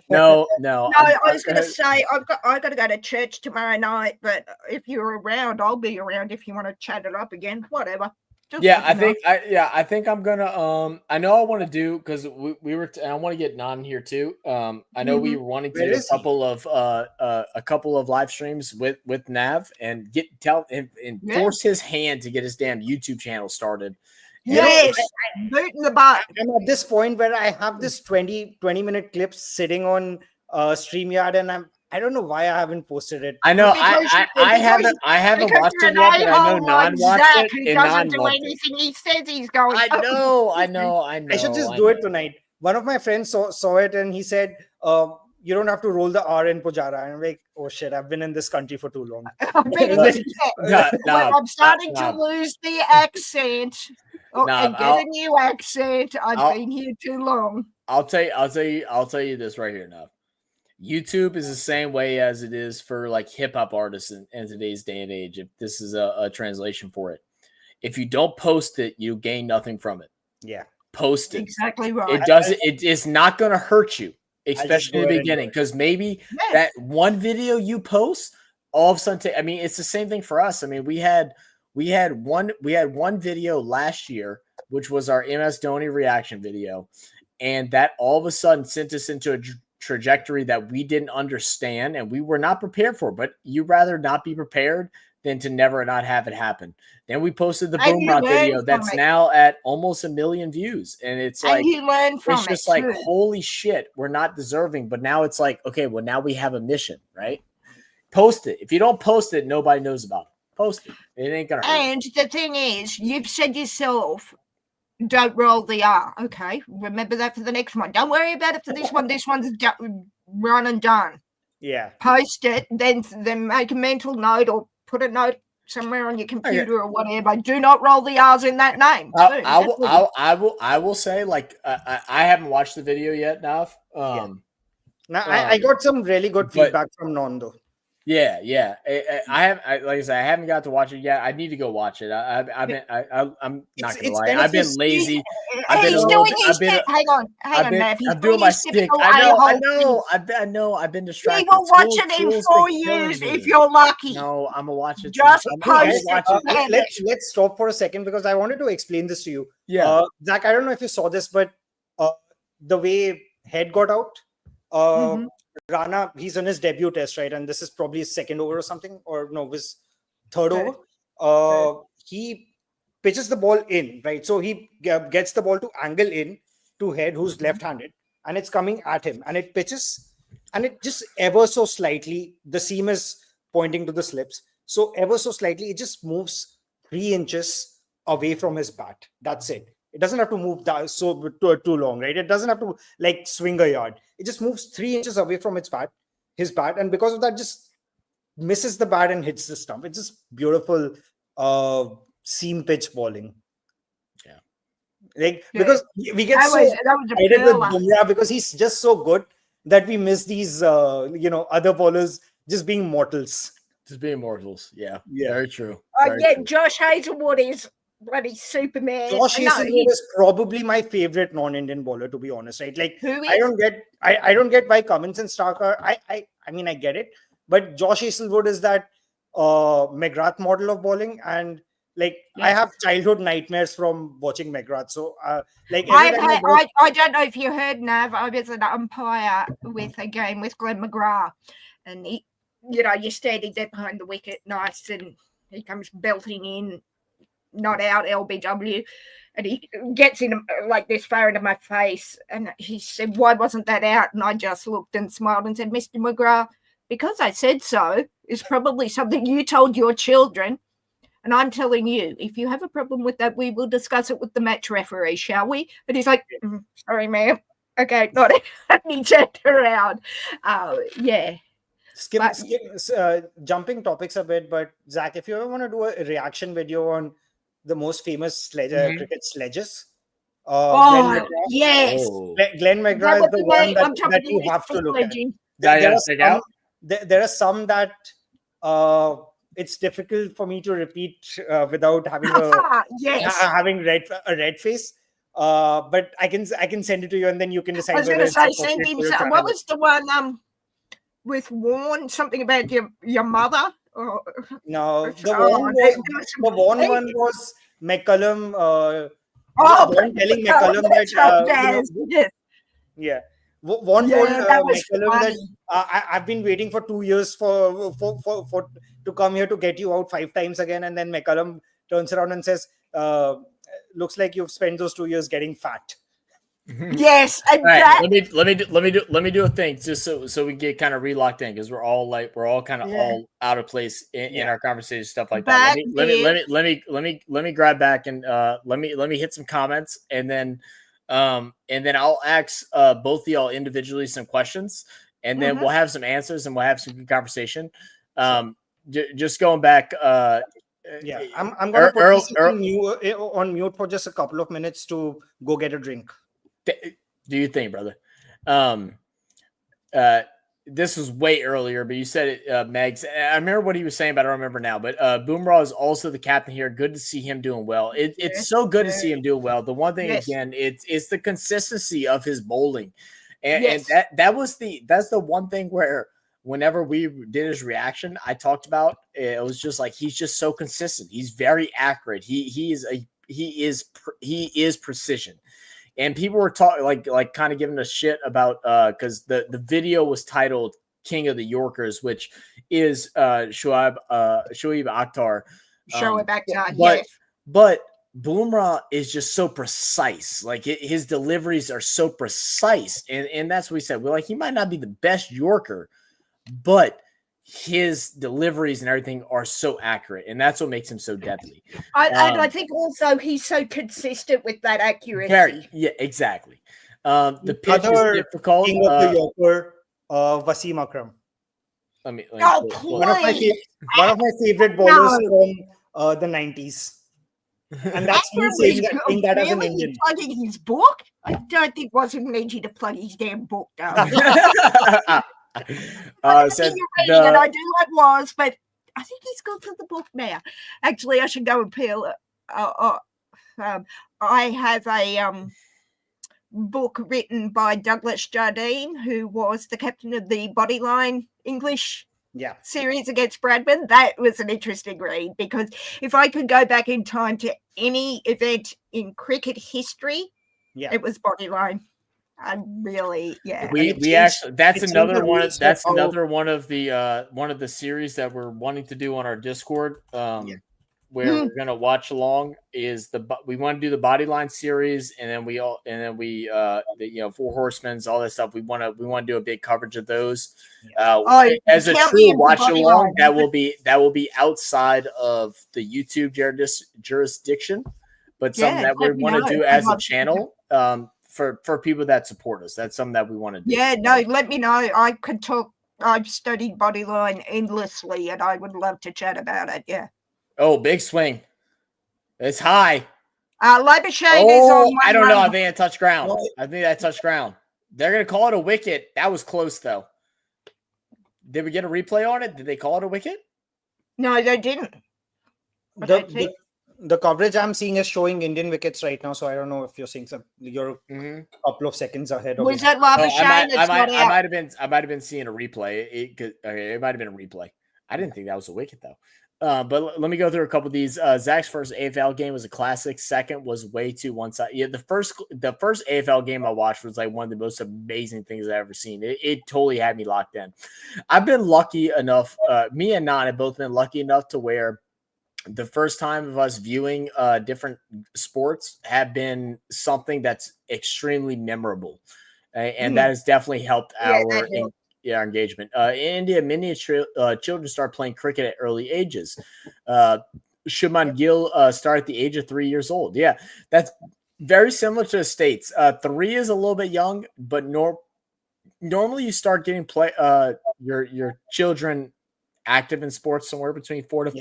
No. I was going to say I got to go to church tomorrow night, but if you're around, I'll be around. If you want to chat it up again, whatever. I think I'm gonna. I know I want to do because we were. I want to get Nan here too. I know we were wanting to do a couple of live streams with Nav and force his hand to get his damn YouTube channel started. Yes, boot in the butt. I'm at this point where I have this 20-minute clip sitting on StreamYard, and I don't know why I haven't posted it. I know I haven't watched it yet, but I know Nan watched it. He doesn't do anything he says he's going. I know. I should just do it tonight. One of my friends saw it and he said, "You don't have to roll the R in Pujara." And I'm like, "Oh shit! I've been in this country for too long." I'm starting to lose the accent. And get a new accent. I've been here too long. I'll tell you this right here now. YouTube is the same way as it is for like hip hop artists in today's day and age. If this is a translation for it, if you don't post it, you gain nothing from it. Yeah. post it. Exactly right. It doesn't. It is not going to hurt you, especially in the go ahead and do beginning, it. because maybe Yes. that one video you post, all of a sudden, I mean, it's the same thing for us. I mean, we had one video last year, which was our MS Dhoni reaction video, and that all of a sudden sent us into a trajectory that we didn't understand and we were not prepared for. But you'd rather not be prepared than to never not have it happen. Then we posted the And you Boomerang learn video from that's it. now at almost 1 million views, and it's And like you learn from it's it just like too. holy shit, we're not deserving. But now it's like, okay, well, now we have a mission, right? Post it. If you don't post it, nobody knows about it. Post it. It ain't gonna hurt. And the thing is, you've said yourself, don't roll the R. Okay, remember that for the next one. Don't worry about it for this one. This one's run and done. Yeah. Post it, then make a mental note or put a note somewhere on your computer or whatever. Do not roll the R's in that name. I will say, like, I haven't watched the video yet, Nav. Now I got some really good feedback from Non though. Yeah. Like I said, I haven't got to watch it yet. I need to go watch it. I'm not gonna lie. I've been lazy. Hang on, Mav. I'm doing my stick. I know. I've been distracted. We will watch it in 4 years if you're lucky. No, I'm gonna watch it. Just post it. Let's stop for a second because I wanted to explain this to you. Yeah, Zach, I don't know if you saw this, but the way Head got out, Rana, he's on his debut test, right? And this is probably his second over or something, or no, his third over. He pitches the ball in, right? So he gets the ball to angle in to Head, who's left-handed, and it's coming at him, and it pitches, and it just ever so slightly, the seam is pointing to the slips, so ever so slightly, it just moves 3 inches away from his bat. That's it. It doesn't have to move that too long, right? It doesn't have to like swing a yard. It just moves 3 inches away from his bat, and because of that, just misses the bat and hits the stump. It's just beautiful seam pitch bowling. Yeah, like because we get excited with Bumrah because he's just so good that we miss these other bowlers just being mortals. Yeah, very true. True. Josh Hazelwood is bloody Superman. Josh Hazelwood is probably my favorite non-Indian bowler, to be honest, right? Like, I don't get why Cummins and Stark are. I mean, I get it, but Josh Hazelwood is that McGrath model of bowling, and like I have childhood nightmares from watching McGrath. So, I don't know if you heard, Nav. I was an umpire with a game with Glenn McGrath, and he, you're standing there behind the wicket, nice, and he comes belting in. Not out LBW, and he gets in like this far into my face, and he said, "Why wasn't that out?" And I just looked and smiled and said, "Mr. McGrath, because I said so is probably something you told your children, and I'm telling you, if you have a problem with that, we will discuss it with the match referee, shall we?" And he's like, "Sorry, ma'am. Okay, not it." And he turned around. Jumping topics a bit, but Zach, if you ever want to do a reaction video on the most famous cricket sledges. Glenn McGrath is the one that you have to look at. There are some that it's difficult for me to repeat without having having a red face. But I can send it to you, and then you can decide. I was going to say, send him. What was the one with Warren? Something about your mother. No, the one was McCullum. Warren telling McCullum that. Warren told McCullum that I've been waiting for 2 years for to come here to get you out 5 times again, and then McCullum turns around and says, "Looks like you've spent those 2 years getting fat." Yes, and right, let me do a thing just so we get kind of relocked in, because we're all kind of all out of place in our conversation, stuff like that. Let me grab back and let me hit some comments, and then I'll ask both of y'all individually some questions, and then we'll have some answers and we'll have some good conversation. Just going back. I'm gonna put on mute for just a couple of minutes to go get a drink. Do you think, brother? this was way earlier, but you said it, Megs. I remember what he was saying, but I don't remember now. But Boomerang is also the captain here. Good to see him doing well. It's so good to see him doing well. The one thing again, it's the consistency of his bowling, and that's the one thing where whenever we did his reaction, I talked about it was just like he's just so consistent. He's very accurate. He is precision. And people were talking like kind of giving a shit about because the video was titled King of the Yorkers, which is Shoaib Akhtar. Shoaib Akhtar, yes. But Boomerang is just so precise. Like his deliveries are so precise. And that's what we said. We're like, he might not be the best Yorker, but his deliveries and everything are so accurate, and that's what makes him so deadly. I think also he's so consistent with that accuracy. Exactly. The pitch is difficult. King of the Yorker, Wasim Akram. Let me one of my favorite bowlers from the 90s. And that's me saying that as an Indian. Plugging his book? I don't think Wasim needs you to plug his damn book down. I do like Was, but I think he's gone to the book now. Actually, I should go and peel. I have a book written by Douglas Jardine, who was the captain of the Bodyline English series against Bradman. That was an interesting read because if I could go back in time to any event in cricket history, it was Bodyline. I'm really we actually that's another one of the series that we're wanting to do on our Discord where we're gonna watch along is we want to do the Bodyline series and then we Four Horsemen's, all that stuff. We want to do a big coverage of those as a true watch along that will be outside of the YouTube jurisdiction, but something that we want to do as a channel. For people that support us. That's something that we want to do. Yeah, no, let me know. I could talk. I've studied Bodyline endlessly, and I would love to chat about it. Yeah. Oh, big swing. It's high. Labuschagne is on. I don't know. I think I touched ground. They're going to call it a wicket. That was close, though. Did we get a replay on it? Did they call it a wicket? No, they didn't. The coverage I'm seeing is showing Indian wickets right now, so I don't know if you're seeing you're a couple of seconds ahead. Was that Labuschagne? I might have been seeing a replay. It might have been a replay. I didn't think that was a wicket though. But let me go through a couple of these. Zach's first AFL game was a classic. Second was way too one side. Yeah, the first AFL game I watched was like one of the most amazing things I've ever seen. It totally had me locked in. I've been lucky enough. Me and Nan have both been lucky enough to where the first time of us viewing different sports have been something that's extremely memorable. And that has definitely helped our engagement. In India, many children start playing cricket at early ages. Shubman Gill started at the age of 3 years old. Yeah, that's very similar to the States. 3 is a little bit young, but normally you start getting your children active in sports somewhere between 4 to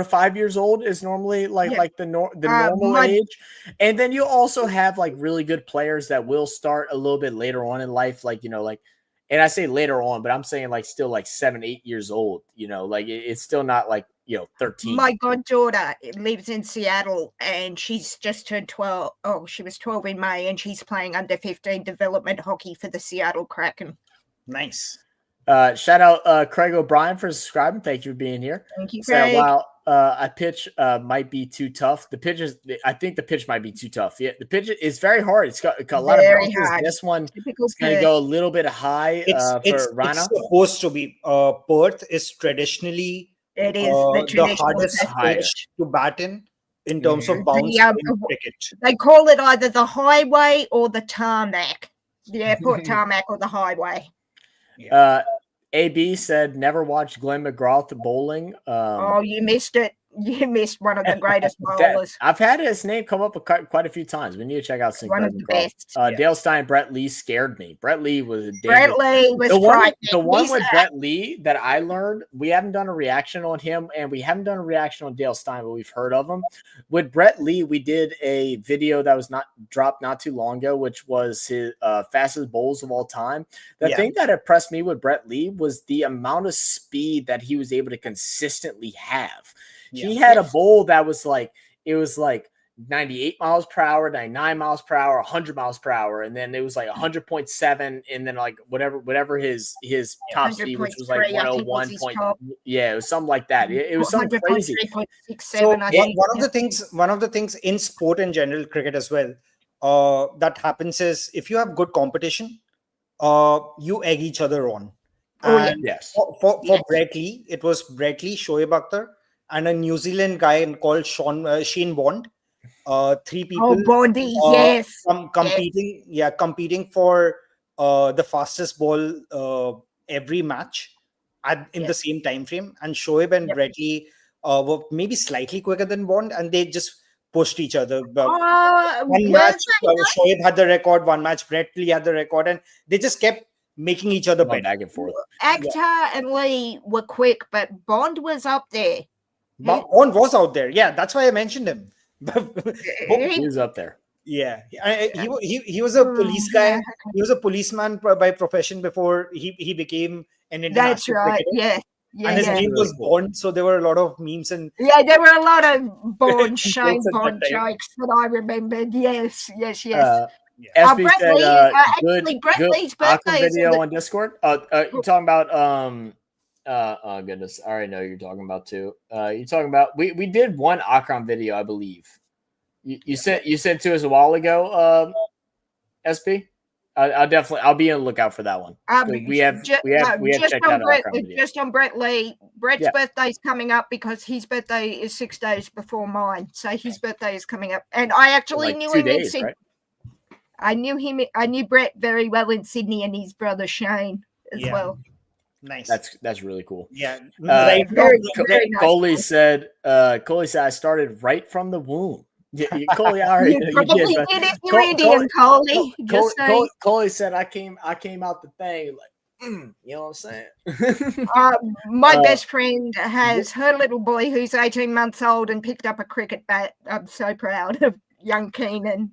5 years old is normally like the normal age. And then you also have like really good players that will start a little bit later on in life. And I say later on, but I'm saying like still like 7, 8 years old, it's still not like, 13. My goddaughter lives in Seattle and she's just turned 12. Oh, she was 12 in May and she's playing under 15 development hockey for the Seattle Kraken. Nice. Shout out Craig O'Brien for subscribing. Thank you for being here. Thank you, Craig. While a pitch might be too tough, I think the pitch might be too tough. Yeah, the pitch is very hard. It's got a lot of bounces. This one is going to go a little bit high for Rana. It's supposed to be. Perth is traditionally the hardest pitch to bat in terms of bounce in cricket. They call it either the highway or the tarmac, the airport tarmac or the highway. AB said never watched Glenn McGrath bowling. You missed it. you missed one of the greatest bowlers. I've had his name come up quite a few times. We need to check out One of the best. Dale Stein, Brett Lee scared me. Brett Lee was a Brett Lee was frightening. The one with Brett Lee that I learned, we haven't done a reaction on him, and we haven't done a reaction on Dale Stein, but we've heard of him. With Brett Lee, we did a video that was dropped not too long ago, which was his fastest bowls of all time. The thing that impressed me with Brett Lee was the amount of speed that he was able to consistently have. He had a bowl that was like, it was like 98 miles per hour, 99 miles per hour, 100 miles per hour. And then it was like 100.7. And then like whatever his top speed, which was like 101. It was something like that. It was something crazy. So one of the things in sport in general, cricket as well, that happens is if you have good competition, you egg each other on. For Brett Lee, it was Brett Lee, Shoaib Akhtar, and a New Zealand guy called Shane Bond. Three people. Oh, Bondy, competing for the fastest ball every match in the same time frame. And Shoaib and Brett Lee were maybe slightly quicker than Bond, and they just pushed each other. One match, Shoaib had the record. One match, Brett Lee had the record, and they just kept making each other better. Back and forth. Akhtar and Lee were quick, but Bond was up there. Bond was out there. Yeah, that's why I mentioned him. He was up there. Yeah, he was a police guy. He was a policeman by profession before he became an international. That's right. Cricketer. And his name was Bond, so there were a lot of memes and there were a lot of Bond Shane Bond jokes that I remembered. Yes. SB said, Brett Lee's birthday video on Discord. You're talking about oh goodness, I already know you're talking about too. You're talking about we did one Akram video, I believe. You sent to us a while ago, SB. I'll be on the lookout for that one. We have checked out Akram video. Just on Brett Lee. Brett's birthday's coming up because his birthday is 6 days before mine, so his birthday is coming up. And I actually knew him in Sydney. Right? I knew Brett very well in Sydney, and his brother Shane as well. Nice. That's really cool. Yeah. Coley said I started right from the womb. Coley already probably did if you're Indian, Coley. Coley said I came out the thing like you know what I'm saying? My best friend has her little boy who's 18 months old and picked up a cricket bat. I'm so proud of young Keenan.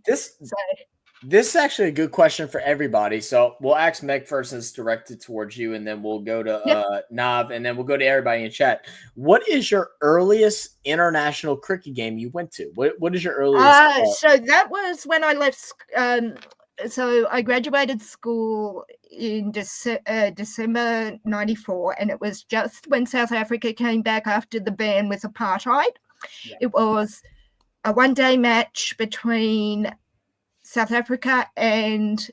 This is actually a good question for everybody. So we'll ask Meg first, and it's directed towards you, and then we'll go to Nav, and then we'll go to everybody in chat. What is your earliest international cricket game you went to? What is your earliest? So that was when I left. So I graduated school in December 94, and it was just when South Africa came back after the ban with apartheid. Yeah. It was a one-day match between South Africa and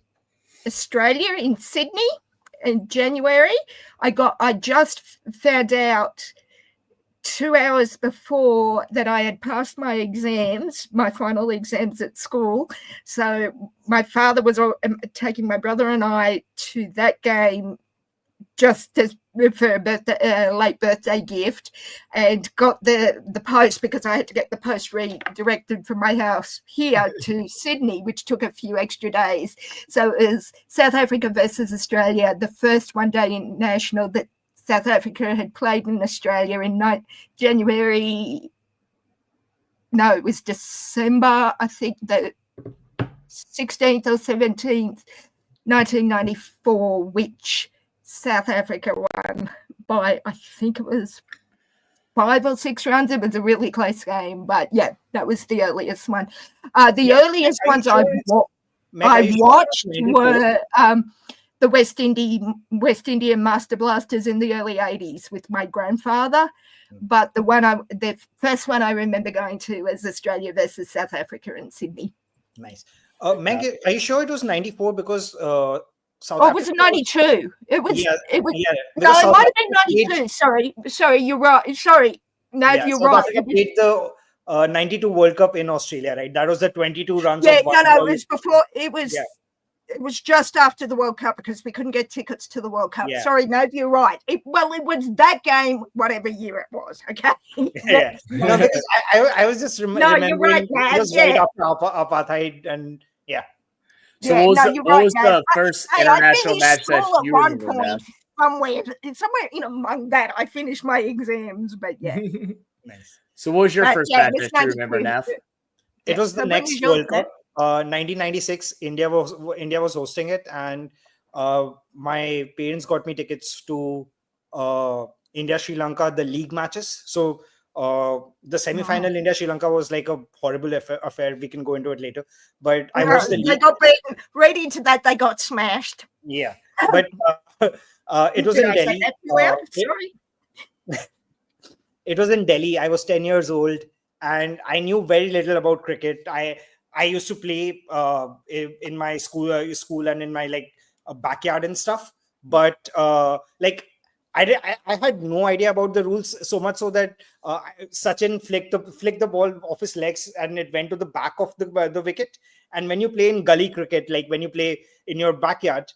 Australia in Sydney in January. I just found out 2 hours before that I had passed my exams, my final exams at school. So my father was taking my brother and I to that game just as for a late birthday gift, and got the post because I had to get the post redirected from my house here to Sydney, which took a few extra days. So it was South Africa versus Australia, the first one-day international that South Africa had played in Australia in January. No, it was December, I think, the 16th or 17th, 1994, which South Africa won by, I think it was 5 or 6 rounds. It was a really close game, but yeah, that was the earliest one. The earliest ones I watched were the West Indian Master Blasters in the early 80s with my grandfather. But the first one I remember going to was Australia versus South Africa in Sydney. Nice. Meg, are you sure it was 94? Because it was 92. It was. No, it might have been 92. Sorry, you're right. Sorry, no, you're right. Africa played the 92 World Cup in Australia, right? That was the 22 runs. Yeah, it was before. It was It was just after the World Cup because we couldn't get tickets to the World Cup. Yeah. Sorry, no, you're right. It was that game, whatever year it was. Okay. Yeah. No, because I was just remembering you're right, man. it was right after apartheid, and So what was the first international match that you remember, Nav? Somewhere among that, I finished my exams, but yeah. Nice. So what was your first match that you remember, Nav? It was the next World Cup, 1996. India was hosting it, and my parents got me tickets to India Sri Lanka, the league matches. So the semi-final India Sri Lanka was like a horrible affair. We can go into it later, but I watched the league. They got beaten. Right into that, they got smashed. Yeah, but it was in Delhi. Sorry. It was in Delhi. I was 10 years old, and I knew very little about cricket. I used to play in my school and in my backyard and stuff. But I had no idea about the rules, so much so that Sachin flicked the ball off his legs and it went to the back of the wicket. And when you play in gully cricket, like when you play in your backyard,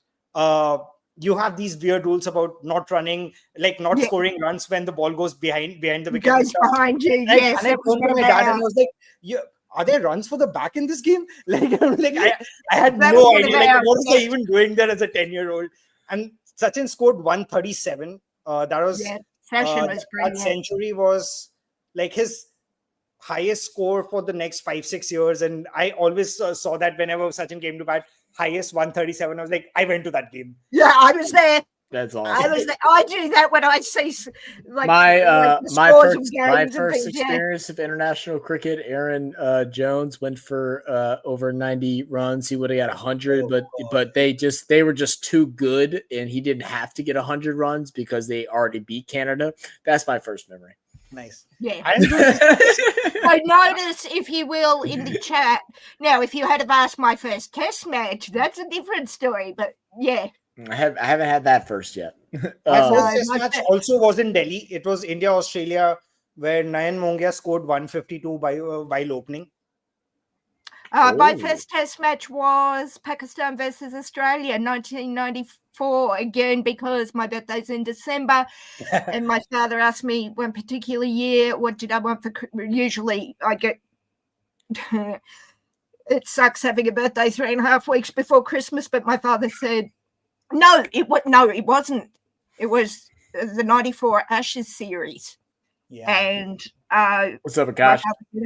you have these weird rules about not running, not scoring runs when the ball goes behind the wicket. Goes behind you, yes. And I turned to my dad and I was like, are there runs for the back in this game? I had no idea. What was I even doing there as a 10-year-old? And Sachin scored 137. That was that century was like his highest score for the next 5-6 years. And I always saw that whenever Sachin came to bat, highest 137. I was like, I went to that game. Yeah, I was there. That's awesome. I do that when I see my first experience of international cricket. Aaron Jones went for over 90 runs. He would have got 100, but they were just too good, and he didn't have to get 100 runs because they already beat Canada. That's my first memory. Nice. Yeah. So notice, if you will, in the chat. Now, if you had have asked my first test match, that's a different story. But yeah. I haven't had that first yet. My first test match also was in Delhi. It was India-Australia, where Nayan Mongia scored 152 while opening. My first test match was Pakistan versus Australia, 1994. Again, because my birthday's in December, and my father asked me one particular year, what did I want for? Usually, I get. It sucks having a birthday 3.5 weeks before Christmas, but my father said, No, it wasn't. It was the 94 Ashes series. Yeah. And what's up, Akash?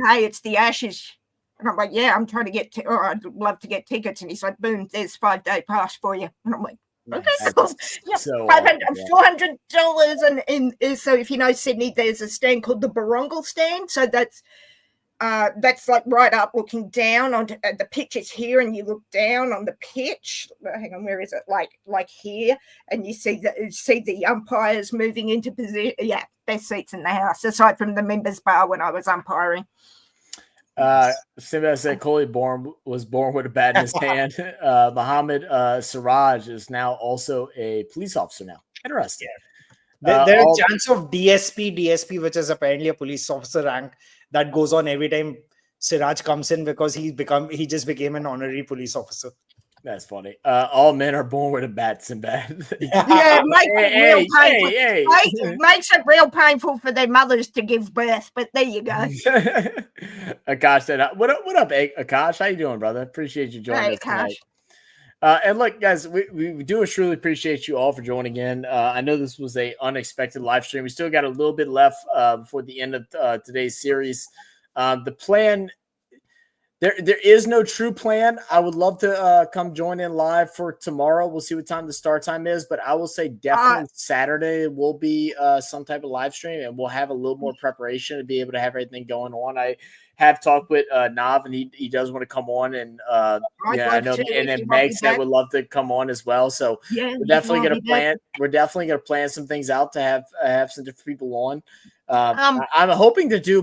Hey, it's the Ashes. And I'm like, yeah, I'm trying to get I'd love to get tickets. And he's like, boom, there's 5-day pass for you. And I'm like, okay, cool. Yeah, so, $400. And so if you know Sydney, there's a stand called the Barongal stand. So that's like right up looking down on the pitch is here, and you look down on the pitch. Hang on, where is it? Like here, and you see the umpires moving into position. Yeah, best seats in the house, aside from the members bar when I was umpiring. Simba said Coley was born with a bat in his hand. Mohammed Siraj is now also a police officer now. Interesting. Yeah. There's a chance of DSP, which is apparently a police officer rank that goes on every time Siraj comes in because he just became an honorary police officer. That's funny. All men are born with a bat, Simba. Yeah, makes it real painful for their mothers to give birth. But there you go. Akash said, "What up, Akash? How you doing, brother? Appreciate you joining us tonight." And look, guys, we do truly appreciate you all for joining in. I know this was a unexpected live stream. We still got a little bit left before the end of today's series. The plan, there is no true plan. I would love to come join in live for tomorrow. We'll see what time the start time is, but I will say definitely Saturday will be some type of live stream, and we'll have a little more preparation to be able to have everything going on. I have talked with Nav, and he does want to come on, and I know, and then Meg said would love to come on as well. So we're definitely going to plan. We're definitely going to plan some things out to have some different people on. I'm hoping to do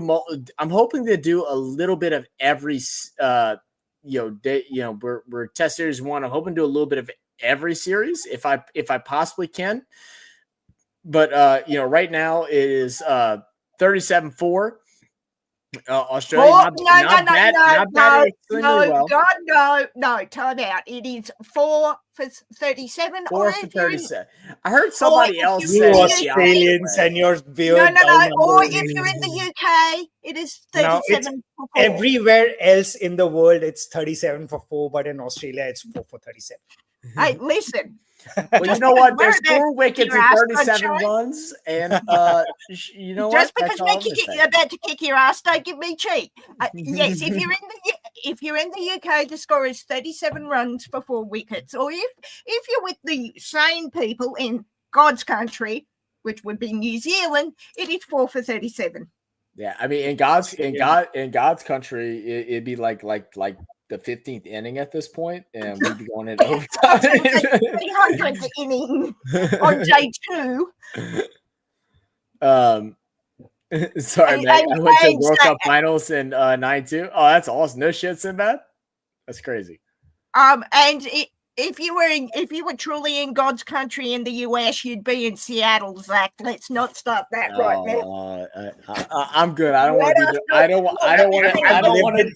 a little bit of every day. We're test series 1. I'm hoping to do a little bit of every series if I possibly can. But right now it is 37-4. Australia, not batting extremely well. God, no, time out. It is 4 for 37. 4 for 37. I heard somebody else You say Australians and your weird no. Or numbers. if you're in the UK, it is 37 for 4. Everywhere else in the world, it's 37 for 4, but in Australia, it's 4 for 37. Hey, listen. Well, you know what? There's 4 wickets and 37 runs, and you know just what? because you're about to kick your ass, don't give me cheek. Yes, if you're in the UK, the score is 37 runs for 4 wickets. Or if you're with the sane people in God's country, which would be New Zealand, it is 4 for 37. Yeah, I mean, in God's country, it'd be like the 15th inning at this point, and we'd be going in overtime. 300th inning on day 2. Sorry, man. I went to World Cup finals in 92. Oh, that's awesome. No shit, Sinbad. That's crazy. And if you were truly in God's country in the US, you'd be in Seattle, Zach. Let's not start that right now. I'm good. I don't want to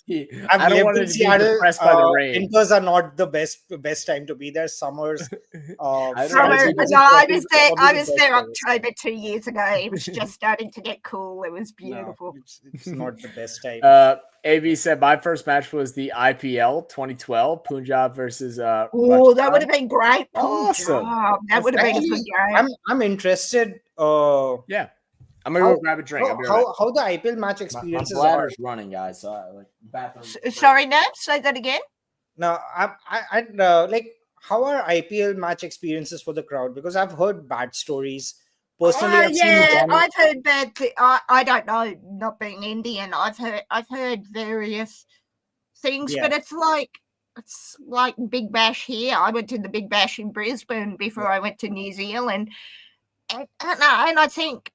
be depressed by the rain. Winters are not the best time to be there. Summers. I was there October 2 years ago. It was just starting to get cool. It was beautiful. No, it's not the best time. AV said my first match was the IPL 2012 Punjab versus Oh, that would have been great. Awesome. That would have been a good game. I'm interested. Yeah. I'm gonna go grab a drink. How the IPL match experiences my bladder's running, guys. So bathroom. Sorry, Nat, say that again. No, I like how are IPL match experiences for the crowd? Because I've heard bad stories. Personally, I've heard bad. I don't know. Not being Indian, I've heard various things, but it's like Big Bash here. I went to the Big Bash in Brisbane before I went to New Zealand, and I think,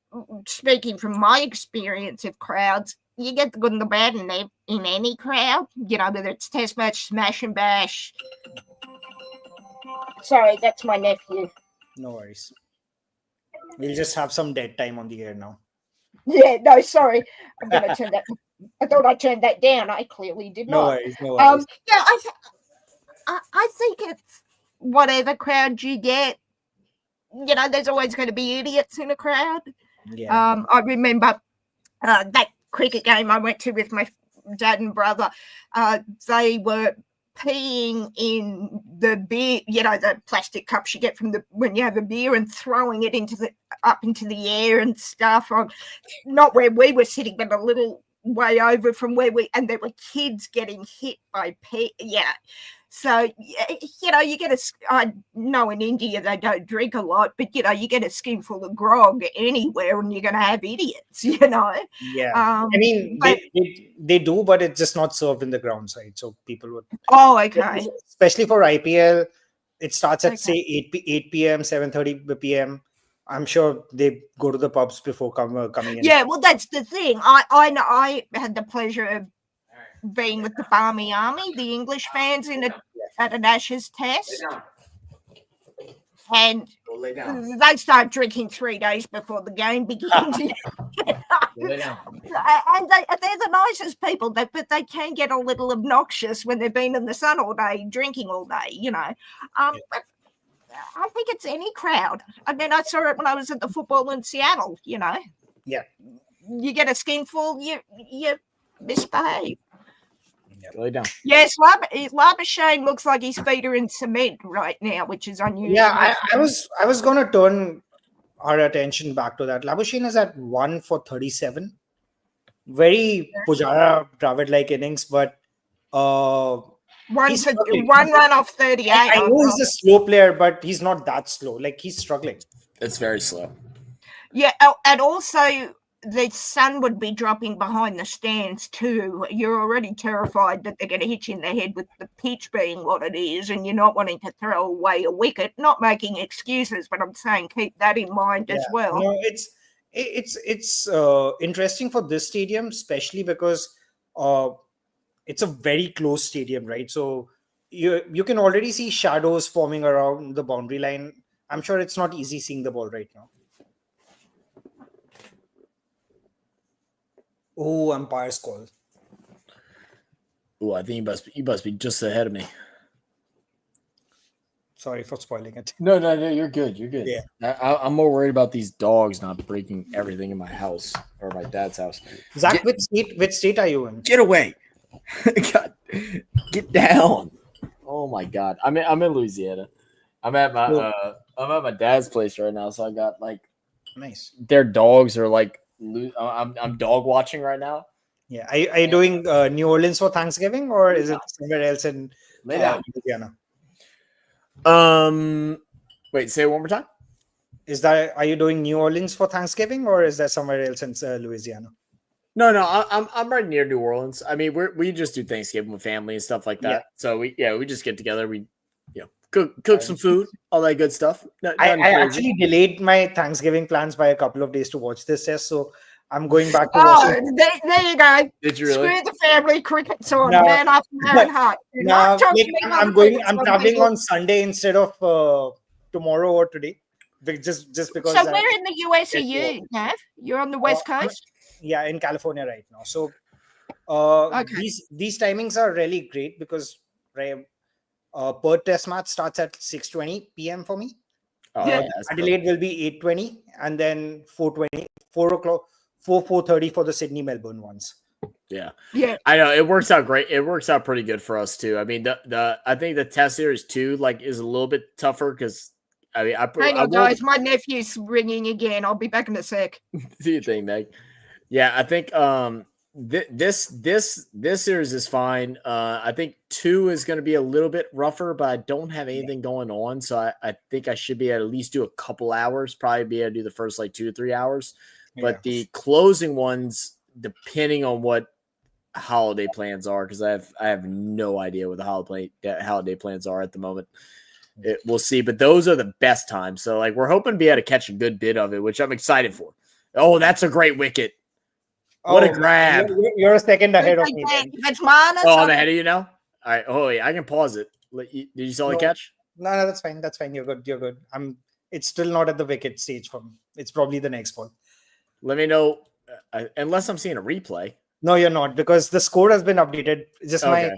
speaking from my experience of crowds, you get the good and the bad in any crowd. You know, whether it's Test match, smash and bash. Sorry, that's my nephew. No worries. We'll just have some dead time on the air now. Yeah, no, sorry. I'm going to turn that. I thought I turned that down. I clearly did not. No worries. Yeah, I think it's whatever crowd you get. You know, there's always going to be idiots in a crowd. Yeah. I remember that cricket game I went to with my dad and brother. They were peeing in the beer, you know, the plastic cups you get from when you have a beer, and throwing it up into the air and stuff. Not where we were sitting, but a little way over from and there were kids getting hit by pee. Yeah. So, you know, I know in India they don't drink a lot, but, you know, you get a skinful of grog anywhere and you're going to have idiots, you know. Yeah. I mean, they do, but it's just not served in the ground side. So people would. Oh, okay. Especially for IPL, it starts at, say, 8 p.m., 7:30 p.m. I'm sure they go to the pubs before coming in. Yeah, well, that's the thing. I had the pleasure of being with the Barmy Army, the English fans at an Ashes test, and they start drinking 3 days before the game begins. And they're the nicest people, but they can get a little obnoxious when they've been in the sun all day, drinking all day, you know. But I think it's any crowd. I mean, I saw it when I was at the football in Seattle, you know. Yeah. You get a skinful, you misbehave. Lay down. Yes, Labuschagne looks like his feet are in cement right now, which is unusual. Yeah, I was gonna turn our attention back to that. Labuschagne is at 1 for 37. Very Pujara Dravid-like innings, but one run off 38. I know he's a slow player, but he's not that slow. Like, he's struggling. It's very slow. Yeah, and also the sun would be dropping behind the stands too. You're already terrified that they're going to hit you in the head with the pitch being what it is, and you're not wanting to throw away a wicket. Not making excuses, but I'm saying keep that in mind as well. No, it's interesting for this stadium, especially because it's a very close stadium, right? So you can already see shadows forming around the boundary line. I'm sure it's not easy seeing the ball right now. Oh, umpire's call. Oh, I think you must be just ahead of me. Sorry for spoiling it. No, you're good. You're good. Yeah. I'm more worried about these dogs not breaking everything in my house or my dad's house. Zach, which state are you in? Get away! God, get down! Oh my God, I'm in Louisiana. I'm at my dad's place right now, so I got like Nice. Their dogs are like I'm dog watching right now. Yeah. Are you doing New Orleans for Thanksgiving, or is it somewhere else in Louisiana? Wait, say it one more time. Are you doing New Orleans for Thanksgiving, or is that somewhere else in Louisiana? No, I'm right near New Orleans. I mean, we just do Thanksgiving with family and stuff like that. Yeah. So we just get together. We cook some food, all that good stuff. I actually delayed my Thanksgiving plans by a couple of days to watch this test, so I'm going back to watch it. There you go. Did you really? Screw the family cricket's on. Man after my own heart. I'm traveling on Sunday instead of tomorrow or today. Just because. So where in the US are you, Nav? You're on the West Coast? Yeah, in California right now. So these timings are really great because Perth test match starts at 6:20 p.m. for me. Adelaide will be 8:20, and then 4:20, 4 o'clock, 4:30 for the Sydney Melbourne ones. Yeah. I know it works out great. It works out pretty good for us too. I mean, I think the test series 2 is a little bit tougher because hang on, guys. My nephew's ringing again. I'll be back in a sec. Do you think, Meg? Yeah, I think this series is fine. I think 2 is going to be a little bit rougher, but I don't have anything going on, so I think I should be able to at least do a couple hours. Probably be able to do the first 2 to 3 hours, but the closing ones, depending on what holiday plans are, because I have no idea what the holiday plans are at the moment. We'll see, but those are the best times. So we're hoping to be able to catch a good bit of it, which I'm excited for. Oh, that's a great wicket. What a grab. You're a second ahead of me. That's mine. I'm ahead of you now? All right. Oh, yeah, I can pause it. Did you saw the catch? No, that's fine. That's fine. You're good. It's still not at the wicket stage for me. It's probably the next ball. Let me know, unless I'm seeing a replay. No, you're not, because the score has been updated. Just my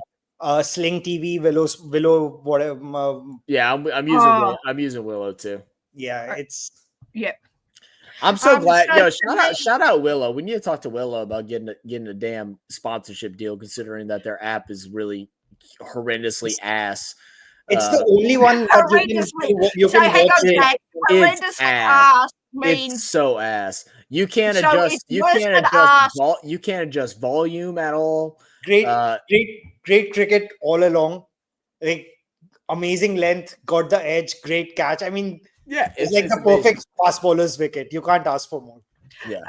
Sling TV, Willow, whatever. Yeah, I'm using Willow too. Yeah, it's I'm so glad. Shout out Willow. We need to talk to Willow about getting a damn sponsorship deal, considering that their app is really horrendously ass. It's the only one that you can watch it. It's ass. It's so ass. You can't adjust. You can't adjust volume at all. Great cricket all along. Amazing length. Got the edge. Great catch. I mean. Yeah, it's like the perfect fast bowler's wicket. You can't ask for more. Yeah.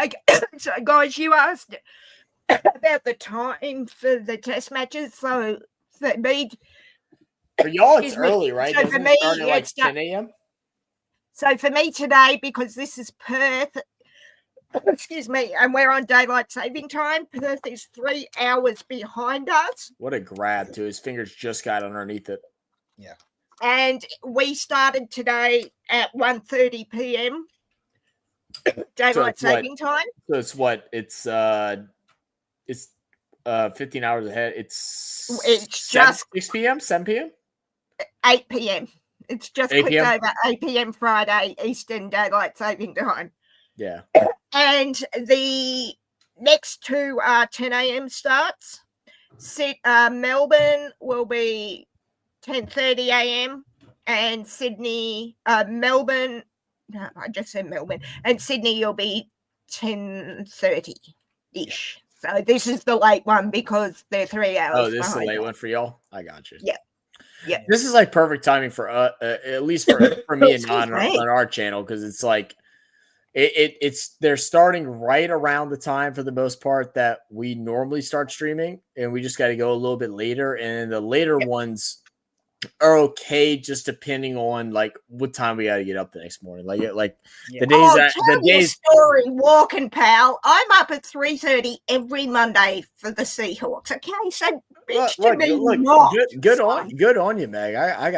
So, guys, you asked about the time for the test matches. So, for me, for y'all, it's early, right? So for me, it's 10 a.m. So for me today, because this is Perth, excuse me, and we're on daylight saving time, Perth is 3 hours behind us. What a grab too! His fingers just got underneath it. Yeah. And we started today at 1:30 p.m. daylight saving time. So it's what? It's 15 hours ahead. It's just 6 p.m., 7 p.m., 8 p.m. It's just clicked over 8 p.m. Friday Eastern daylight saving time. Yeah. And the next 2 are 10 a.m. starts. Melbourne will be 10:30 a.m. and Sydney, Melbourne. No, I just said Melbourne. And Sydney, you'll be 10:30-ish. So this is the late one because they're 3 hours. Oh, this is the late one for y'all? I got you. Yeah. Yeah. This is perfect timing for at least for me and on our channel, because it's they're starting right around the time for the most part that we normally start streaming, and we just got to go a little bit later, and the later ones are okay, just depending on what time we got to get up the next morning. The days story walking, pal. I'm up at 3:30 every Monday for the Seahawks. Okay, so good on you, Meg. I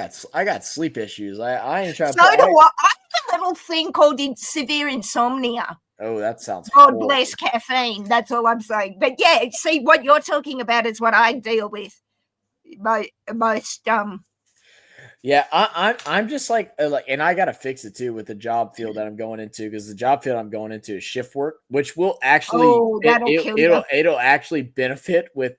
got sleep issues. I ain't trying. So do I. I have a little thing called severe insomnia. Oh, that sounds God horrible. bless caffeine. That's all I'm saying. But yeah, see, what you're talking about is what I deal with most. Yeah, I'm just like, and I gotta fix it too with the job field that I'm going into, because the job field I'm going into is shift work, which will actually That'll kill you. It'll actually benefit with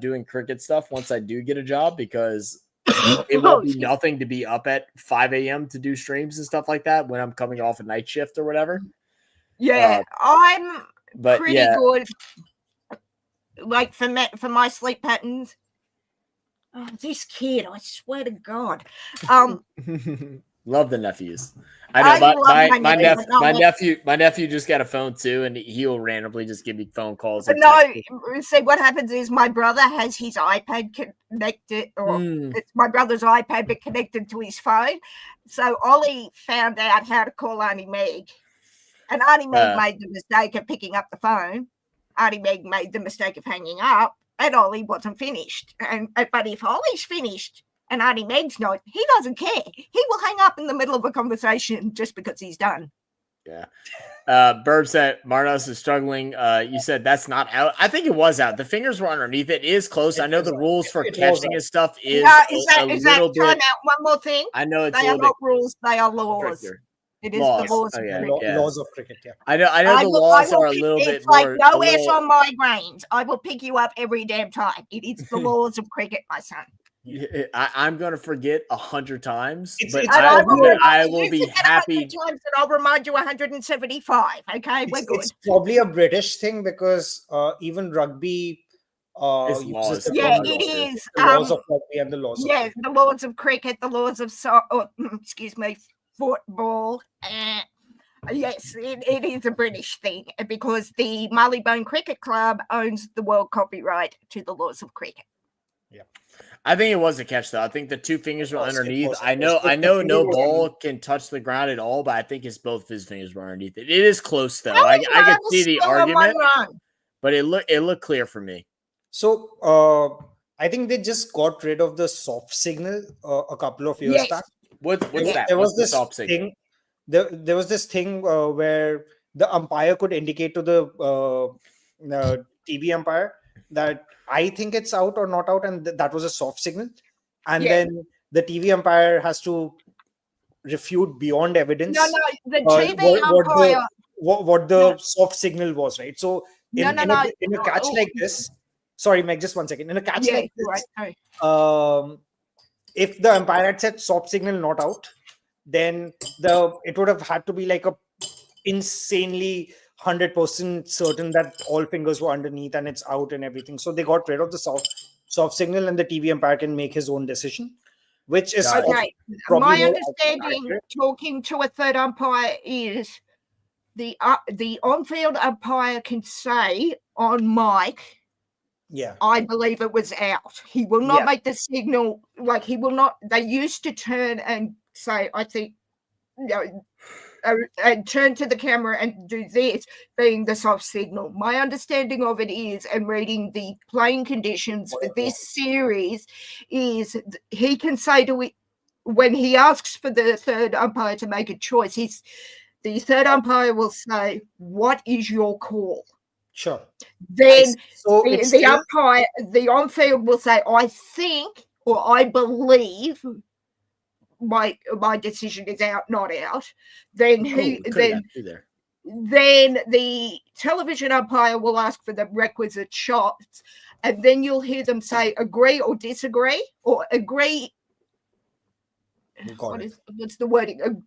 doing cricket stuff once I do get a job, because it won't be nothing to be up at 5 a.m. to do streams and stuff like that when I'm coming off a night shift or whatever. Yeah, I'm pretty good. Like for my sleep patterns. Oh, this kid! I swear to God. Love the nephews. I know my nephew just got a phone too, and he'll randomly just give me phone calls. No, see what happens is my brother has his iPad connected, or it's my brother's iPad but connected to his phone. So Ollie found out how to call Auntie Meg, and Auntie Meg made the mistake of picking up the phone. Auntie Meg made the mistake of hanging up, and Ollie wasn't finished. But if Ollie's finished and Auntie Meg's not, he doesn't care. He will hang up in the middle of a conversation just because he's done. Yeah. Burb said Marnos is struggling. You said that's not out. I think it was out. The fingers were underneath it. It is close. I know the rules for catching and stuff is is that time out? One more thing. I know it's they are not rules, they are laws. Stricter. It is laws. The laws of cricket. Laws of cricket, yeah. I know the laws are a little bit more. It's like no S on migraines. I will pick you up every damn time. It is the laws of cricket, my son. I'm going to forget 100 times, but I will be happy. Times, and I'll remind you 175. Okay, we're good. It's probably a British thing, because even rugby laws. It is. The laws of rugby and the laws. The laws of cricket, the laws of football. Yes, it is a British thing, because the Marylebone Cricket Club owns the world copyright to the laws of cricket. Yeah. I think it was a catch, though. I think the two fingers were underneath. I know no ball can touch the ground at all, but I think it's both of his fingers were underneath it. It is close, though. I can see the argument, but it looked clear for me. So I think they just got rid of the soft signal a couple of years back. What's that? There was this thing. There was this thing where the umpire could indicate to the TV umpire that I think it's out or not out, and that was a soft signal. And then the TV umpire has to refute beyond evidence. No, the TV umpire. What the soft signal was, right? So in a catch like this, sorry, Meg, just 1 second. In a catch like this, if the umpire had said soft signal not out, then it would have had to be like a insanely 100% certain that all fingers were underneath and it's out and everything. So they got rid of the soft signal, and the TV umpire can make his own decision, which is okay. My understanding, talking to a third umpire, is the on-field umpire can say on mic, I believe it was out. He will not make the signal, like he will not. They used to turn and say, I think, and turn to the camera and do this, being the soft signal. My understanding of it is, and reading the playing conditions for this series, is he can say to it, when he asks for the third umpire to make a choice, the third umpire will say, what is your call? Sure. Then the umpire, the on-field will say, I think, or I believe my decision is out, not out. Then then the television umpire will ask for the requisite shots, and then you'll hear them say agree or disagree, or agree. What's the wording?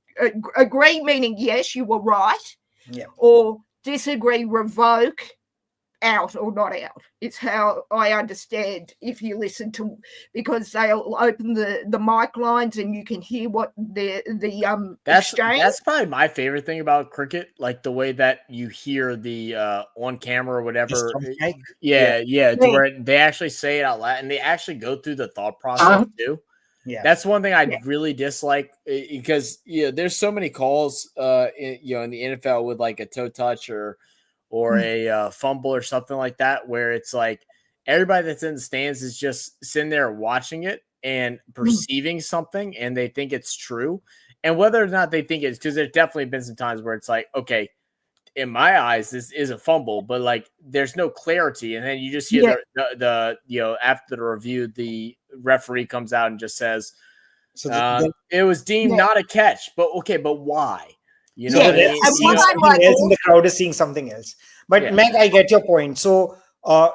Agree meaning yes, you were right. Yeah. Or disagree, revoke, out or not out. It's how I understand, if you listen to, because they'll open the mic lines and you can hear what the exchange. That's probably my favorite thing about cricket, like the way that you hear the on camera or whatever. Where they actually say it out loud and they actually go through the thought process too. Yeah, that's one thing I really dislike, because there's so many calls in the NFL with like a toe touch or a fumble or something like that, where it's like everybody that's in the stands is just sitting there watching it and perceiving something, and they think it's true. And whether or not they think it's, because there's definitely been some times where it's like, okay, in my eyes, this is a fumble, but like there's no clarity, and then you just hear the after the review, the referee comes out and just says, it was deemed not a catch, but why? You know, what I mean? And the crowd is seeing something else. But Meg, I get your point. So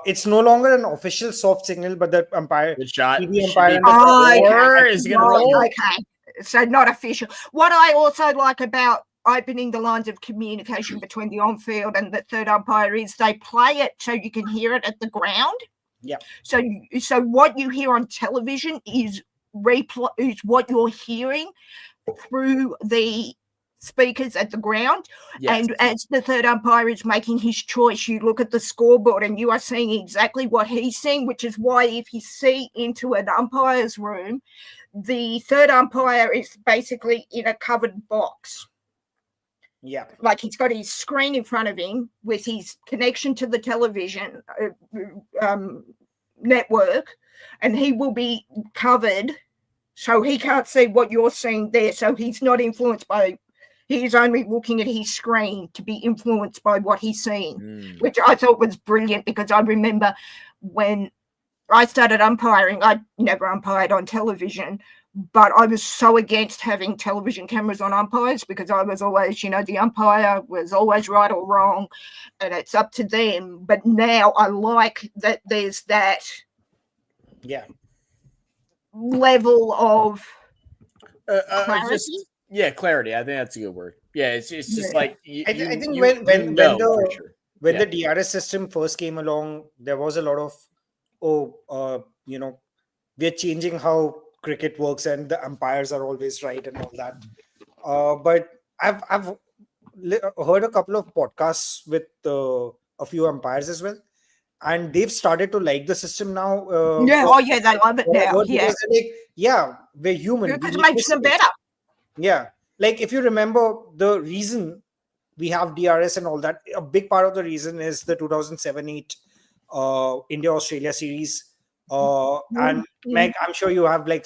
it's no longer an official soft signal, but the umpire, the shot, TV umpire, is going to roll. Okay, so not official. What I also like about opening the lines of communication between the on-field and the third umpire is they play it so you can hear it at the ground. Yeah. So what you hear on television is what you're hearing through the speakers at the ground. Yes. And as the third umpire is making his choice, you look at the scoreboard and you are seeing exactly what he's seeing, which is why if you see into an umpire's room, the third umpire is basically in a covered box. Yeah. Like he's got his screen in front of him with his connection to the television network, and he will be covered so he can't see what you're seeing there. So he's not influenced by, he's only looking at his screen to be influenced by what he's seeing, which I thought was brilliant, because I remember when I started umpiring, I never umpired on television, but I was so against having television cameras on umpires, because I was always, the umpire was always right or wrong, and it's up to them. But now I like that there's that level of clarity. Clarity. I think that's a good word. Yeah, it's just like I think when the DRS system first came along, there was a lot of we're changing how cricket works and the umpires are always right and all that. But I've heard a couple of podcasts with a few umpires as well, and they've started to like the system now. They love it now. We're human. Because it makes them better. Yeah, like if you remember the reason we have DRS and all that, a big part of the reason is the 2007-8 India-Australia series. And Meg, I'm sure you have like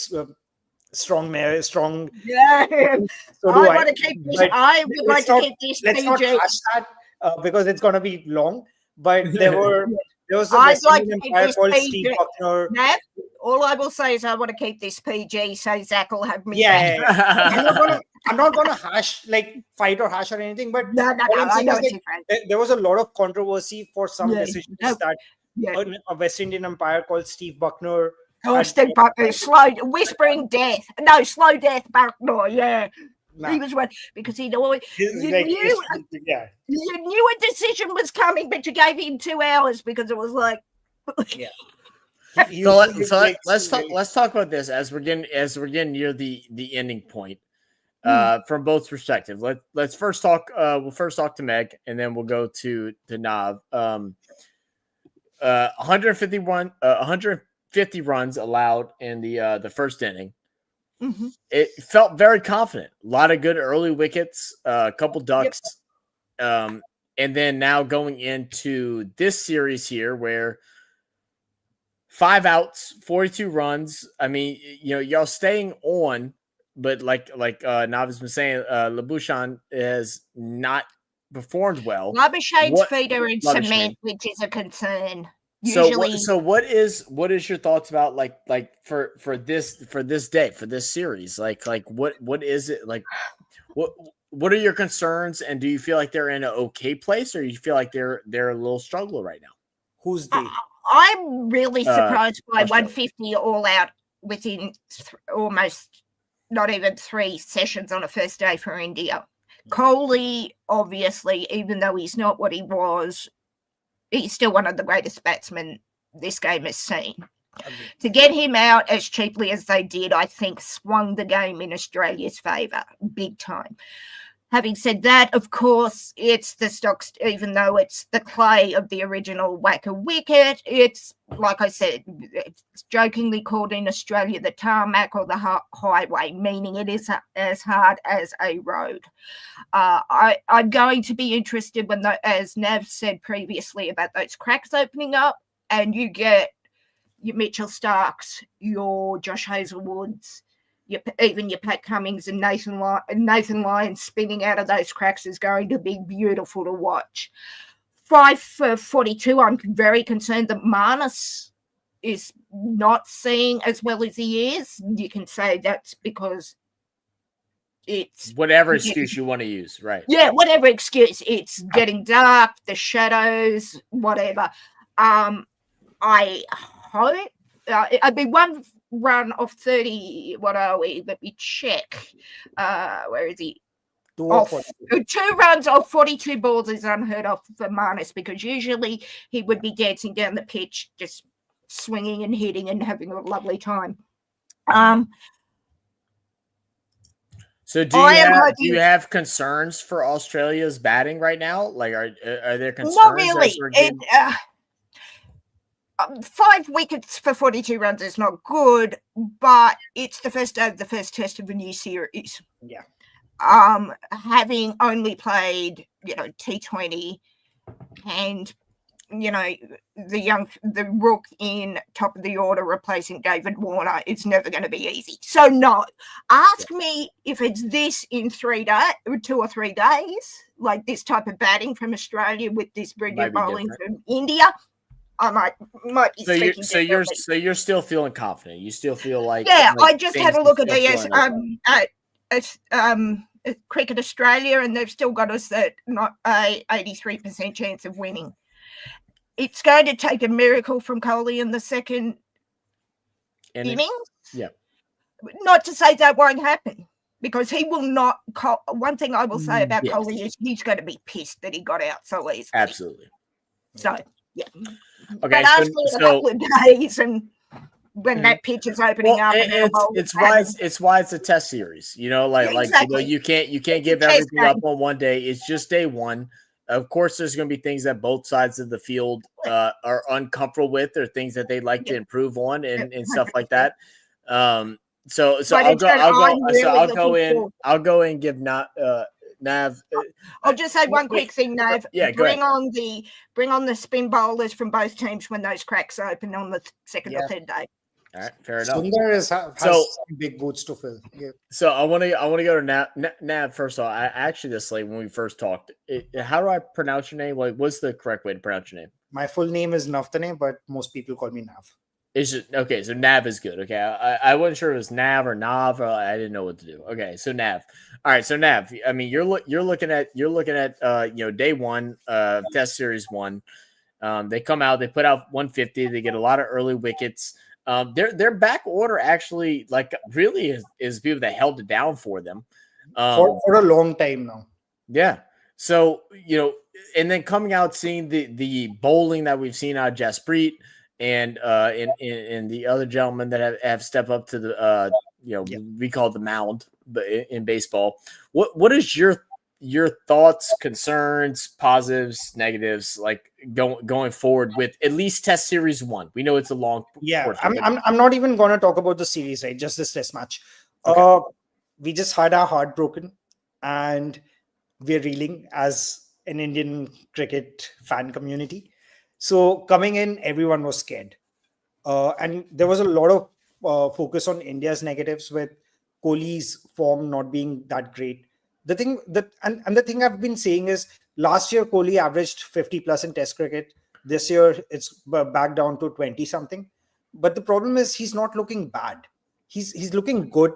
strong. Yeah, so I want to keep this. I would like to keep this. Let's not hash that because it's going to be long. But there was a West Indian umpire called Steve Buckner. All I will say is I want to keep this PG, so Zach will have me. Yeah. I'm not going to fight or hash or anything, but no, I know there was a lot of controversy for some decisions that a West Indian umpire called Steve Buckner. Oh, Steve Buckner, slow death, Buckner, yeah. Nah. He was one because he'd always you knew a decision was coming, but you gave him 2 hours because it was like let's talk about this as we're getting near the ending point from both perspectives. Let's first talk. We'll first talk to Meg, and then we'll go to Nav. 150 runs allowed in the first inning. Mm-hmm. It felt very confident. A lot of good early wickets, a couple ducks, and then now going into this series here, where 5 outs, 42 runs. I mean, y'all staying on, but like Nav has been saying, Labuschagne has not performed well. Labuschagne's feet are in cement, which is a concern. Usually. So what is your thoughts about like for this day, for this series? Like what is it like? What are your concerns, and do you feel like they're in an okay place, or you feel like they're a little struggle right now? Who's they? I'm really surprised by 150 all out within almost not even 3 sessions on a first day for India. Kohli, obviously, even though he's not what he was, he's still one of the greatest batsmen this game has seen. To get him out as cheaply as they did, I think swung the game in Australia's favour big time. Having said that, of course, it's the stocks, even though it's the clay of the original whacker wicket, it's, like I said, it's jokingly called in Australia the tarmac or the highway, meaning it is as hard as a road. I'm going to be interested when, as Nav said previously, about those cracks opening up, and you get your Mitchell Starks, your Josh Hazlewoods, even your Pat Cummings and Nathan Lyon spinning out of those cracks is going to be beautiful to watch. 5 for 42. I'm very concerned that Marnus is not seeing as well as he is. You can say that's because it's whatever excuse you want to use, right? Yeah, whatever excuse. It's getting dark, the shadows, whatever. I hope. I'd be one run of 30. What are we? Let me check. Where is he? 2 runs off 42 balls is unheard of for Marnus, because usually he would be dancing down the pitch, just swinging and hitting and having a lovely time. So do you have concerns for Australia's batting right now? Like, are there concerns? Not really. 5 wickets for 42 runs is not good, but it's the first day of the first test of a new series. Yeah. Having only played, T20 and, the rook in top of the order replacing David Warner, it's never going to be easy. So no, ask me if it's this in 2 or 3 days, like this type of batting from Australia with this brilliant bowling from India. I might be speaking. So you're still feeling confident. You still feel like I just had a look at Cricket Australia, and they've still got us at not a 83% chance of winning. It's going to take a miracle from Kohli in the second innings. Yeah. Not to say that won't happen, because he will not. One thing I will say about Kohli is he's going to be pissed that he got out so easily. Absolutely. So yeah. Okay. But ask me in a couple of days, and when that pitch is opening up, it's why it's a test series. Exactly. You can't give everything up on one day. It's just day one. Of course, there's going to be things that both sides of the field are uncomfortable with, or things that they'd like to improve on, and stuff like that. So I'll go in and give Nav. I'll just say one quick thing, Nav. Yeah, bring on the spin bowlers from both teams when those cracks open on the second or third day. All right, fair enough. Sundar has some big boots to fill. Yeah. So I want to go to Nav first of all. I actually this when we first talked. How do I pronounce your name? Like, what's the correct way to pronounce your name? My full name is Navtane, but most people call me Nav. Is it okay? So Nav is good. Okay, I wasn't sure it was Nav or Nav. I didn't know what to do. Okay, so Nav. All right, so Nav. I mean, you're looking at day one, Test Series 1. They come out, they put out 150. They get a lot of early wickets. Their back order actually really is people that held it down for them for a long time now. Yeah. So and then coming out seeing the bowling that we've seen out of Jasprit and the other gentlemen that have stepped up to the we call it the mound, but in baseball. What is your thoughts, concerns, positives, negatives, like going forward with at least Test Series 1? We know it's a long. Yeah, I'm not even going to talk about the series, right? Just this Test match. Okay. We just had our heart broken, and we're reeling as an Indian cricket fan community. So coming in, everyone was scared, and there was a lot of focus on India's negatives, with Kohli's form not being that great. The thing I've been saying is, last year Kohli averaged 50 plus in Test cricket. This year it's back down to 20 something. But the problem is he's not looking bad. He's looking good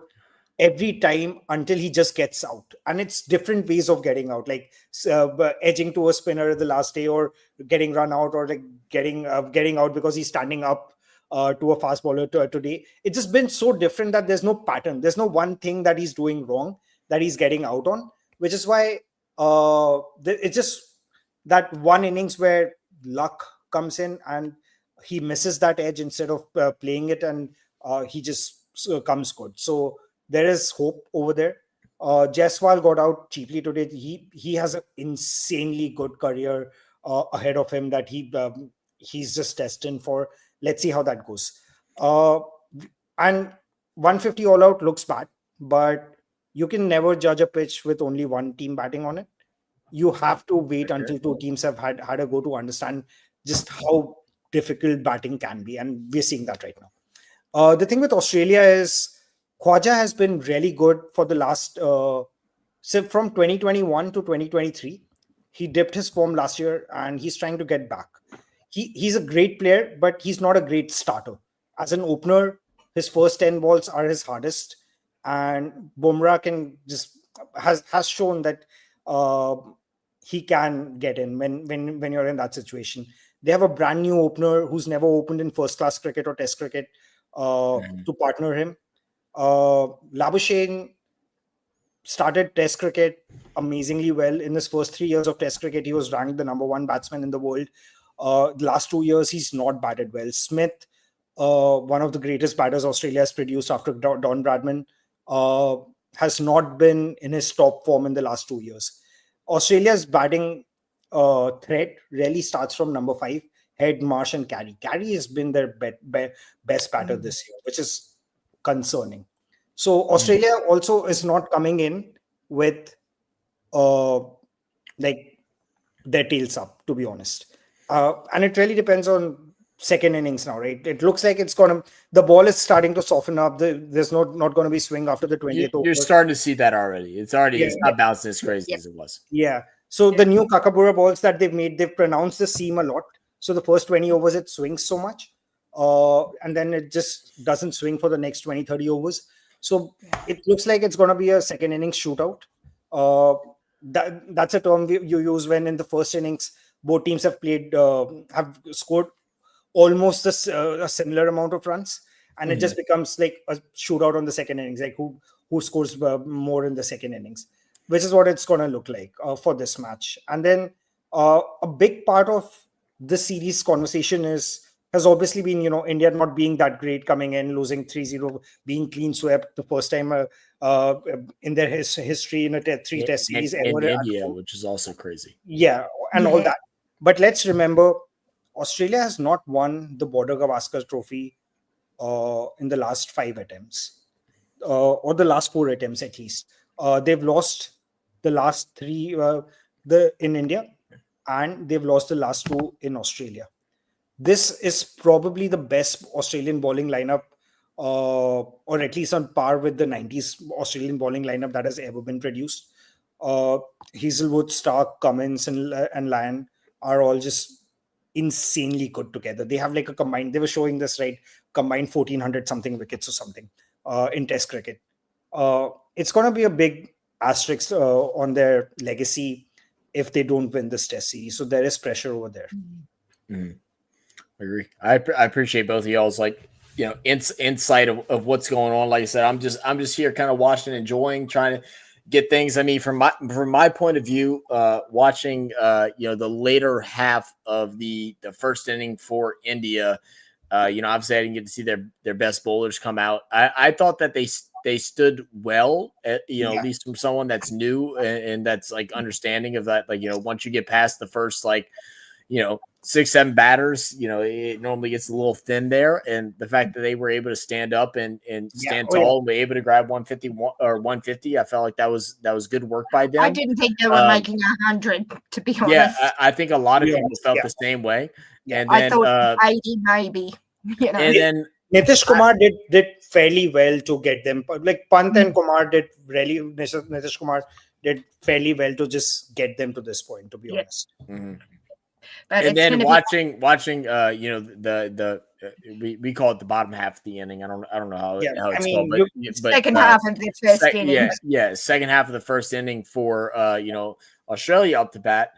every time until he just gets out. And it's different ways of getting out, like edging to a spinner the last day, or getting run out, or like getting out because he's standing up to a fast bowler today. It's just been so different that there's no pattern. There's no one thing that he's doing wrong that he's getting out on, which is why it's just that one innings where luck comes in and he misses that edge instead of playing it, and he just comes good. So there is hope over there. Jaiswal got out cheaply today. He has an insanely good career ahead of him that he's just destined for. Let's see how that goes. And 150 all out looks bad, but you can never judge a pitch with only one team batting on it. You have to wait until two teams have had a go to understand just how difficult batting can be. And we're seeing that right now. The thing with Australia is Khwaja has been really good for the last so from 2021 to 2023. He dipped his form last year and he's trying to get back. He's a great player, but he's not a great starter. As an opener, his first 10 balls are his hardest, and Bumrah can just has shown that he can get in when you're in that situation. They have a brand new opener who's never opened in first class cricket or test cricket to partner him. Labuschagne started test cricket amazingly well. In his first 3 years of test cricket, he was ranked the number 1 batsman in the world. The last 2 years, he's not batted well. Smith, one of the greatest batters Australia has produced after Don Bradman, has not been in his top form in the last 2 years. Australia's batting threat really starts from number 5, Head, Marsh and Carey. Carey has been their best batter this year, which is concerning. So Australia also is not coming in with like their tails up, to be honest. And it really depends on second innings now, right? It looks like the ball is starting to soften up. There's not going to be swing after the 20th over. You're starting to see that already. It's not bouncing as crazy as it was. Yeah. So the new Kakabura balls that they've pronounced the seam a lot. So the first 20 overs, it swings so much. And then it just doesn't swing for the next 20, 30 overs. So it looks like it's going to be a second innings shootout. That's a term you use when in the first innings, both teams have scored almost a similar amount of runs. And it just becomes like a shootout on the second innings, like who scores more in the second innings, which is what it's going to look like for this match. And then a big part of the series conversation has obviously been, India not being that great, coming in, losing 3-0, being clean swept the first time in their history in a three test series in India, which is also crazy. Yeah, and all that. But let's remember, Australia has not won the Border Gavaskar Trophy in the last 5 attempts, or the last 4 attempts at least. They've lost the last 3 in India, and they've lost the last 2 in Australia. This is probably the best Australian bowling lineup, or at least on par with the 90s Australian bowling lineup that has ever been produced. Hazelwood, Stark, Cummins, and Lyon are all just insanely good together. They have like a combined, they were showing this, right? Combined 1,400 something wickets or something in Test cricket. It's going to be a big asterisk on their legacy if they don't win this Test series. So there is pressure over there. I agree. I appreciate both of y'all's insight of what's going on. Like I said, I'm just here kind of watching, enjoying, trying to get things. I mean, from my point of view, watching the later half of the first inning for India, obviously I didn't get to see their best bowlers come out. I thought that they stood well, at least from someone that's new and that's like understanding of that. Once you get past the first 6-7 batters, it normally gets a little thin there. And the fact that they were able to stand up and stand tall and be able to grab 150, I felt like that was good work by them. I didn't think they were making 100, to be honest. Yeah, I think a lot of people felt the same way. And then, I thought 80 maybe. And then Nitish Kumar did fairly well to get them. Like Pant and Kumar did really. Nitish Kumar did fairly well to just get them to this point, to be honest. But and then watching we call it the bottom half of the inning. I don't know how it's called, but second half of the first inning. Second half of the first inning for Australia up to bat.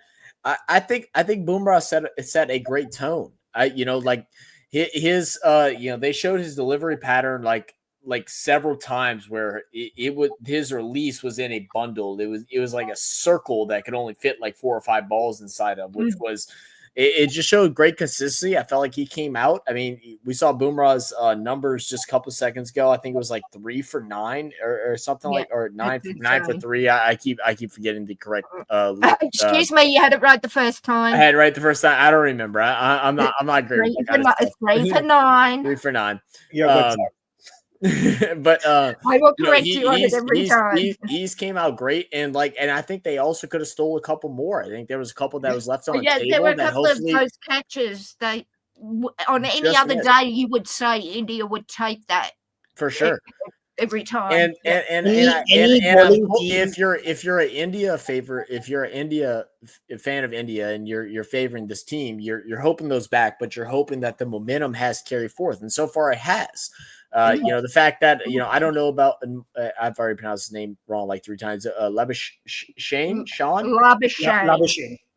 I think Bumrah set a great tone. His they showed his delivery pattern like several times where his release was in a bundle. It was like a circle that could only fit like 4 or 5 balls inside of, which was it just showed great consistency. I felt like he came out. I mean, we saw Bumrah's numbers just a couple of seconds ago. I think it was like 3 for 9 or something or 9 for 3. I keep forgetting the correct. Excuse me, you had it right the first time. I had it right the first time. I don't remember. I'm not great. 3 for 9. 3 for 9. Yeah. But I will correct you on it every time. He's came out great, and I think they also could have stole a couple more. I think there was a couple that was left on the table. There were a couple of those catches. On any other day, you would say India would take that for sure. every time. If you're an India fan of India and you're favoring this team, you're hoping those back, but you're hoping that the momentum has carried forth, and so far it has. The fact that I don't know about I've already pronounced his name wrong like 3 times.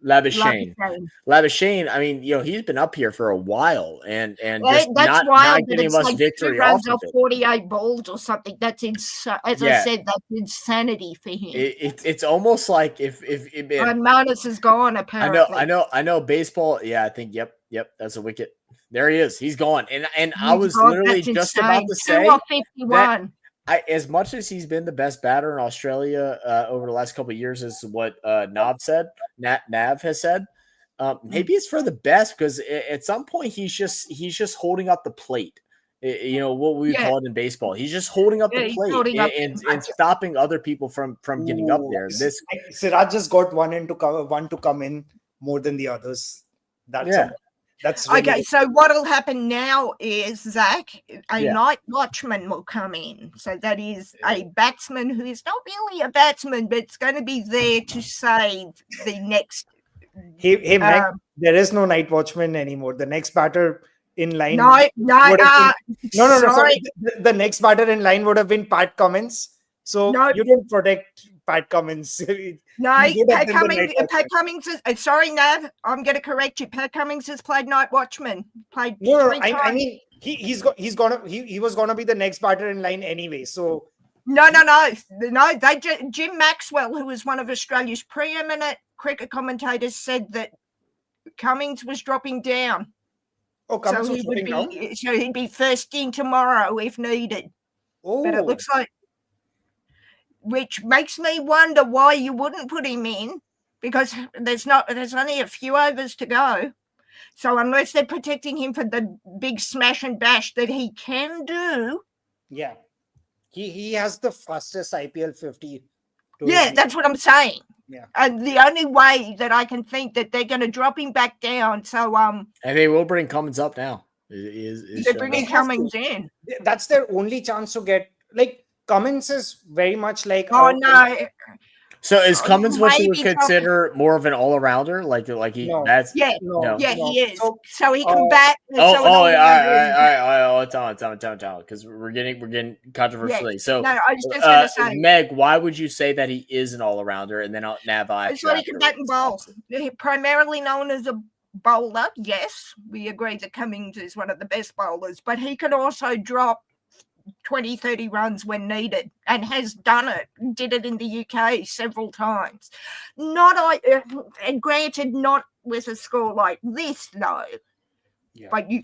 Labuschagne. I mean, he's been up here for a while, and just that's not getting much victory off of it. 48 balls or something. That's insane. As I said, that's insanity for him. It's almost like if Manus is gone. Apparently, I know baseball. Yeah, I think. Yep. That's a wicket. There he is. He's gone. And I was literally just about to say that as much as he's been the best batter in Australia over the last couple of years, is what Nav has said. Maybe it's for the best, because at some point he's just holding up the plate. What we call it in baseball. He's just holding up the plate and stopping other people from getting up there. Siraj just got one to come in more than the others. That's really okay. So what'll happen now is, Zach, a night watchman will come in. So that is a batsman who is not really a batsman, but it's going to be there to save the next. Hey, Meg, there is no night watchman anymore. The next batter in line. No. Sorry. The next batter in line would have been Pat Cummins. So you don't protect Pat Cummins. No, Pat Cummins is, sorry, Nav, I'm going to correct you. Pat Cummins has played night watchman. I mean, he was gonna be the next batter in line anyway. So no. Jim Maxwell, who was one of Australia's preeminent cricket commentators, said that Cummins was dropping down. Oh, Cummins was dropping down. So he'd be first in tomorrow if needed. Oh, but it looks like. Which makes me wonder why you wouldn't put him in, because there's only a few overs to go. So unless they're protecting him for the big smash and bash that he can do. Yeah. He has the fastest IPL 50. Yeah, that's what I'm saying. Yeah. And the only way that I can think that they're going to drop him back down. So and they will bring Cummins up now. They're bringing Cummins in. That's their only chance to get, like, Cummins is very much like. Oh no! So is Cummins what you would consider more of an all-arounder? Like he? No. That's he is. So he can bat. All right. Tell. Because we're getting controversial. Yeah. So no, I was just going to say, Meg, why would you say that he is an all-arounder? And then Nav, so he can bat and bowl. Primarily known as a bowler. Yes, we agree that Cummins is one of the best bowlers, but he can also drop 20, 30 runs when needed, and has done it. Did it in the UK several times. And granted, not with a score like this, though. Yeah. But you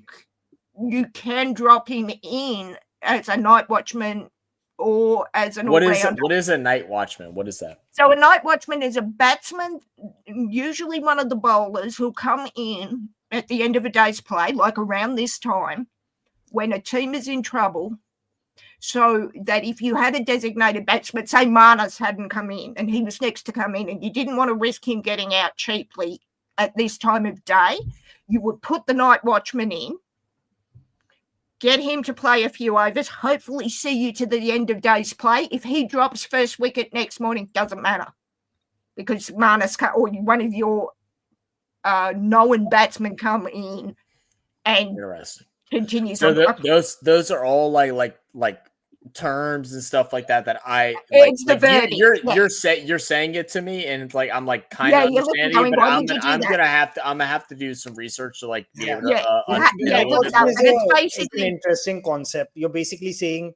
can drop him in as a night watchman or as an all-rounder. What is a night watchman? What is that? So a night watchman is a batsman, usually one of the bowlers, who'll come in at the end of a day's play, like around this time, when a team is in trouble. So that if you had a designated batsman, say Manus hadn't come in and he was next to come in, and you didn't want to risk him getting out cheaply at this time of day, you would put the night watchman in, get him to play a few overs, hopefully see you to the end of day's play. If he drops first wicket next morning, doesn't matter, because Manus or one of your known batsmen come in and interesting. Continues. So those are all like terms and stuff like that I it's the verdict. You're saying it to me, and it's like I'm like kind of understanding it, but I'm gonna have to do some research to like be able to it's an interesting concept. You're basically saying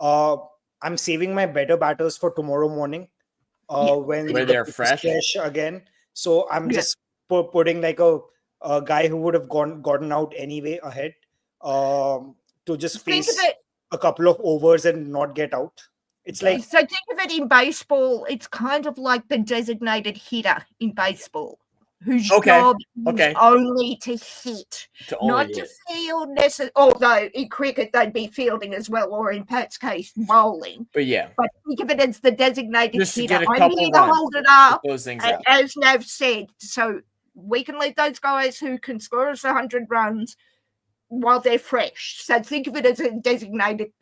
I'm saving my better batters for tomorrow morning when they're fresh again. So I'm just putting like a guy who would have gotten out anyway ahead to just face a couple of overs and not get out. It's like, so think of it in baseball. It's kind of like the designated hitter in baseball, whose job is only to hit, not to field necessarily. Although in cricket they'd be fielding as well, or in Pat's case, bowling. But think of it as the designated just hitter. I need to hold it up, as Nav said. So we can let those guys who can score us 100 runs while they're fresh. So think of it as a designated,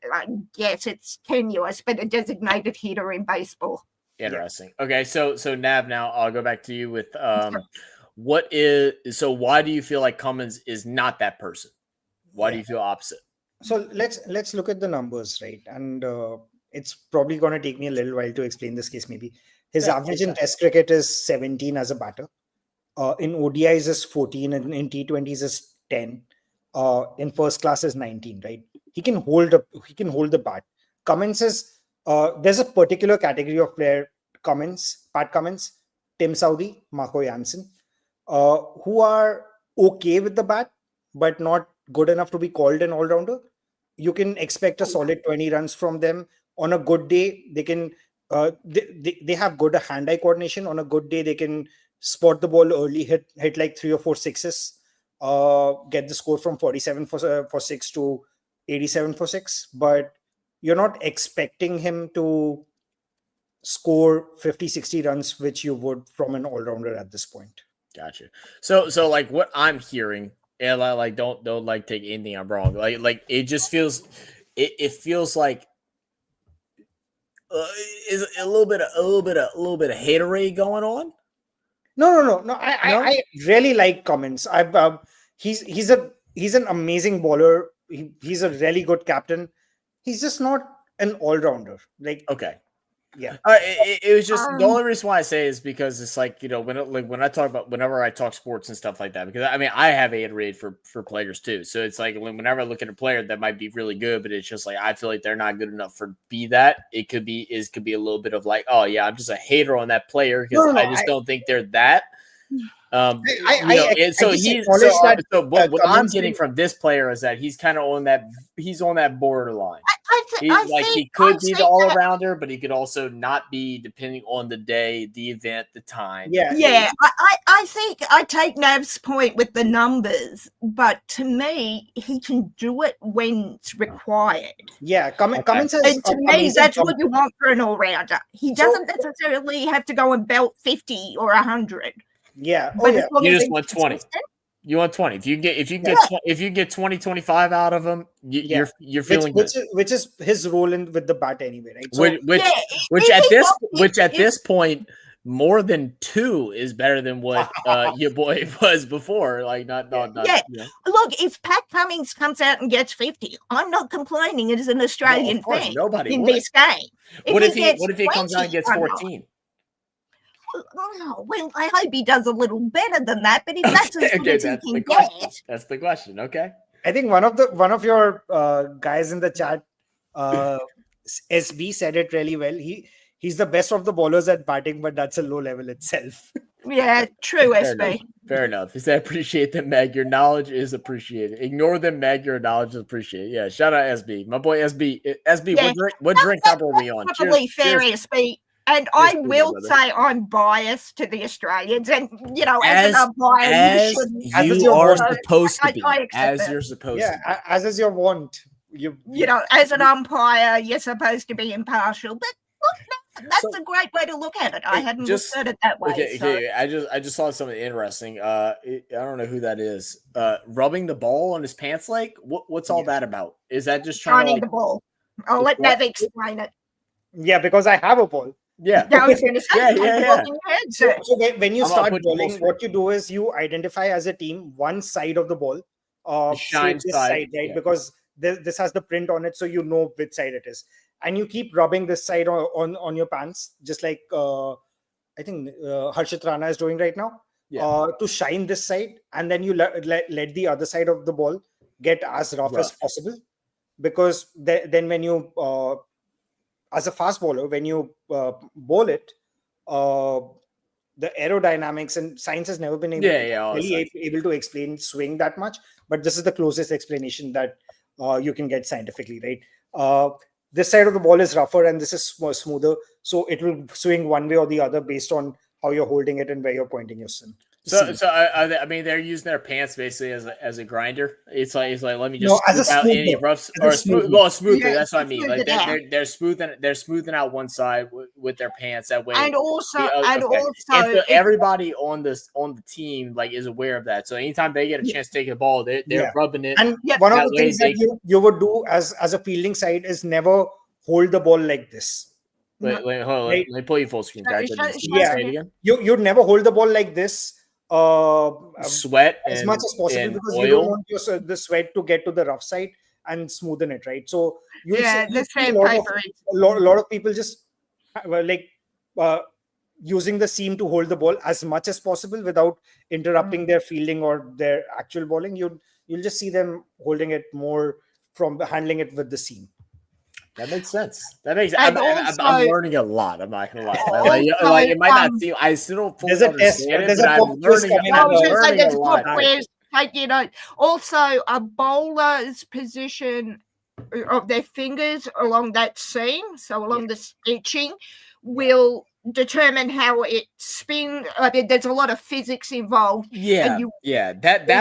yes, it's tenuous, but a designated hitter in baseball. Interesting. Okay, so Nav, now I'll go back to you with why do you feel like Cummins is not that person? Why do you feel opposite? So let's look at the numbers, right? And it's probably going to take me a little while to explain this case. Maybe his average in Test cricket is 17 as a batter. In ODIs is 14, and in T20s is 10. In first class is 19. Right? He can hold the bat. Cummins is there's a particular category of player: Pat Cummins, Tim Southey, Marco Jansen, who are okay with the bat, but not good enough to be called an all-rounder. You can expect a solid 20 runs from them. On a good day, they can they have good hand-eye coordination. On a good day, they can spot the ball early, hit like 3 or 4 sixes, get the score from 47 for 6 to 87 for 6. But you're not expecting him to score 50-60 runs, which you would from an all-rounder at this point. Gotcha. So like what I'm hearing, and like don't like take anything I'm wrong. Like it just feels it feels like is a little bit of haterade going on. No. I really like Cummins. He's an amazing bowler. He's a really good captain. He's just not an all-rounder. Like, okay. Yeah. It was just the only reason why I say is because it's like, whenever I talk sports and stuff like that, because I mean, I have haterade for players too. So it's like whenever I look at a player that might be really good, but it's just like, I feel like they're not good enough for be that. It could be a little bit of like, oh yeah, I'm just a hater on that player because I just don't think they're that. What I'm getting from this player is that he's kind of on that borderline. He could be the all-arounder, but he could also not be, depending on the day, the event, the time. Yeah. I think I take Nav's point with the numbers, but to me, he can do it when it's required. Yeah, Cummins has. And to me, that's what you want for an all-rounder. He doesn't necessarily have to go and belt 50 or 100. Yeah. But you just want 20. You want 20. If you get 20, 25 out of him, you're feeling good. Which is his role with the bat anyway, right? So, which at this point, more than 2 is better than what your boy was before. Like not. Yeah. Look, if Pat Cummins comes out and gets 50, I'm not complaining. It is an Australian thing in this game. What if he comes out and gets 14? Well, I hope he does a little better than that. But if that's as good as he can get, that's the question. Okay. I think one of your guys in the chat, SB, said it really well. He's the best of the bowlers at batting, but that's a low level itself. Yeah, true, SB. Fair enough. He said, appreciate them, Meg. Your knowledge is appreciated. Ignore them, Meg. Your knowledge is appreciated. Yeah, shout out SB. My boy SB. SB, yeah. What drink number are we on? Probably fair, SB. And I will say I'm biased to the Australians, and as an umpire, you are supposed to be, as you're supposed to. Yeah, as is your want. As an umpire, you're supposed to be impartial. But look, that's a great way to look at it. I hadn't looked at it that way. Okay. I just saw something interesting. I don't know who that is. Rubbing the ball on his pants leg. What's all that about? Is that just trying to the ball? I'll let Nev explain it. Yeah, because I have a ball. Yeah. I was going to say, So when you start bowling, what you do is you identify as a team one side of the ball, shine side, right? Yeah. Because this has the print on it, so you know which side it is, and you keep rubbing this side on your pants, just like I think Harshit Rana is doing right now, to shine this side, and then you let the other side of the ball get as rough as possible, because then when you as a fast bowler, when you bowl it, the aerodynamics and science has never been able to explain swing that much. But this is the closest explanation that you can get scientifically, right? This side of the ball is rougher and this is smoother. So it will swing one way or the other based on how you're holding it and where you're pointing your sin. So I mean, they're using their pants basically as a grinder. It's like let me just No, as a smooth out any smoother. roughs As a or smooth. smoother. Well, smoother. Yeah, That's what I mean. smooth Like it out. they're smoothing out one side with their pants. That way, And also, if everybody on the team like is aware of that, so anytime they get a chance to take a ball, they're rubbing it. And one of the things that you would do as a fielding side is never hold the ball like this. Hold on, let me pull you full screen. You'd never hold the ball like this. Sweat as much as possible because you don't want the sweat to get to the rough side and smoothen it, right? So you see a lot of people just using the seam to hold the ball as much as possible without interrupting their fielding or their actual bowling. You'll just see them holding it more from handling it with the seam. That makes sense. I'm learning a lot. I'm not gonna lie. Like it might not seem. I still don't fully understand it, but I'm learning a lot. Also, a bowler's position of their fingers along that seam, so along the stitching, will determine how it spins. I mean, there's a lot of physics involved. That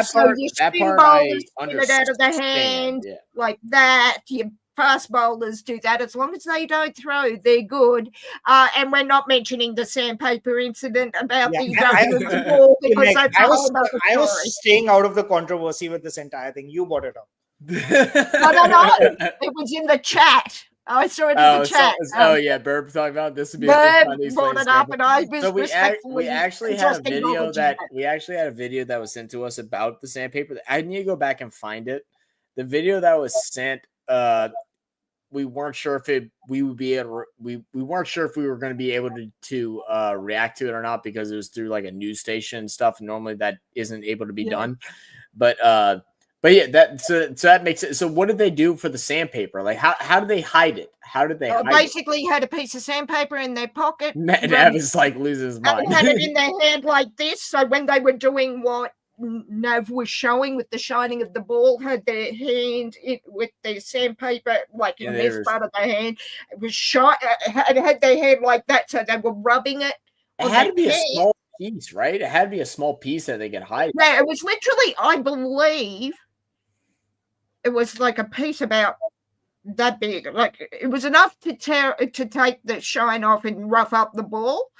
part I understand. It out of the hand like that. Fast bowlers do that as long as they don't throw, they're good. And we're not mentioning the sandpaper incident about the ball because I was staying out of the controversy with this entire thing. You brought it up. No. It was in the chat. I saw it in the chat. Burb talking about this would be Burb brought it up, and I was we actually had a video that was sent to us about the sandpaper. I need to go back and find it. The video that was sent. We weren't sure if we would be able. We weren't sure if we were going to be able to react to it or not because it was through like a news station and stuff. Normally that isn't able to be done, but yeah, that makes it. So what did they do for the sandpaper? Like how did they hide it? How did they basically had a piece of sandpaper in their pocket? Nav is like losing his mind. Had it in their hand like this. So when they were doing what Nav was showing with the shining of the ball, had their hand with the sandpaper like in this part of their hand. It was had their hand like that, so they were rubbing it. It had to be a small piece, right? It had to be a small piece that they could hide. Yeah, it was literally, I believe, it was like a piece about that big. Like it was enough to take the shine off and rough up the ball.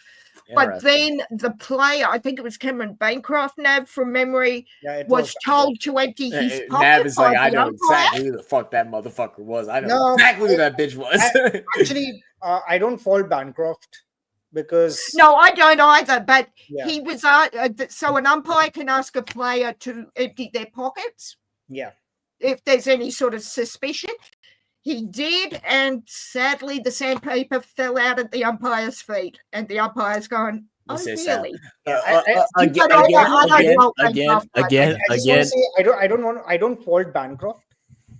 But then the player, I think it was Cameron Bancroft, Nav, from memory, was told to empty his pocket. Nav is like, I know exactly who the fuck that motherfucker was. I know exactly who that bitch was. Actually, I don't fault Bancroft because... No, I don't either, but he was... so an umpire can ask a player to empty their pockets. Yeah. If there's any sort of suspicion. He did, and sadly, the sandpaper fell out at the umpire's feet, and the umpire's gone, oh, really? Again. I don't fault Bancroft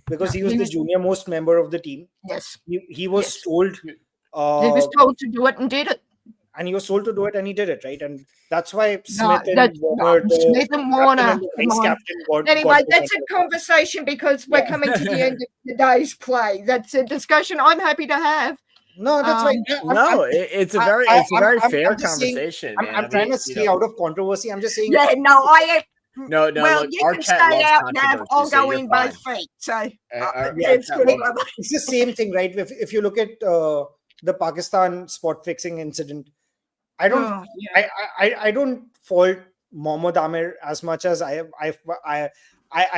because he was the junior most member of the team. Yes. He was told. He was told to do it and did it. And he was told to do it, and he did it, right? And that's why Smith and Warner. Anyway, that's a conversation because we're coming to the end of today's play. That's a discussion I'm happy to have. No, that's right. It's a very fair conversation. I'm trying to stay out of controversy. I'm just saying. Yeah, no, I am. No. Well, look, you can stay out now. I'll go in both feet. So it's the same thing, right? If you look at the Pakistan spot fixing incident, I don't fault Mohammad Amir as much as I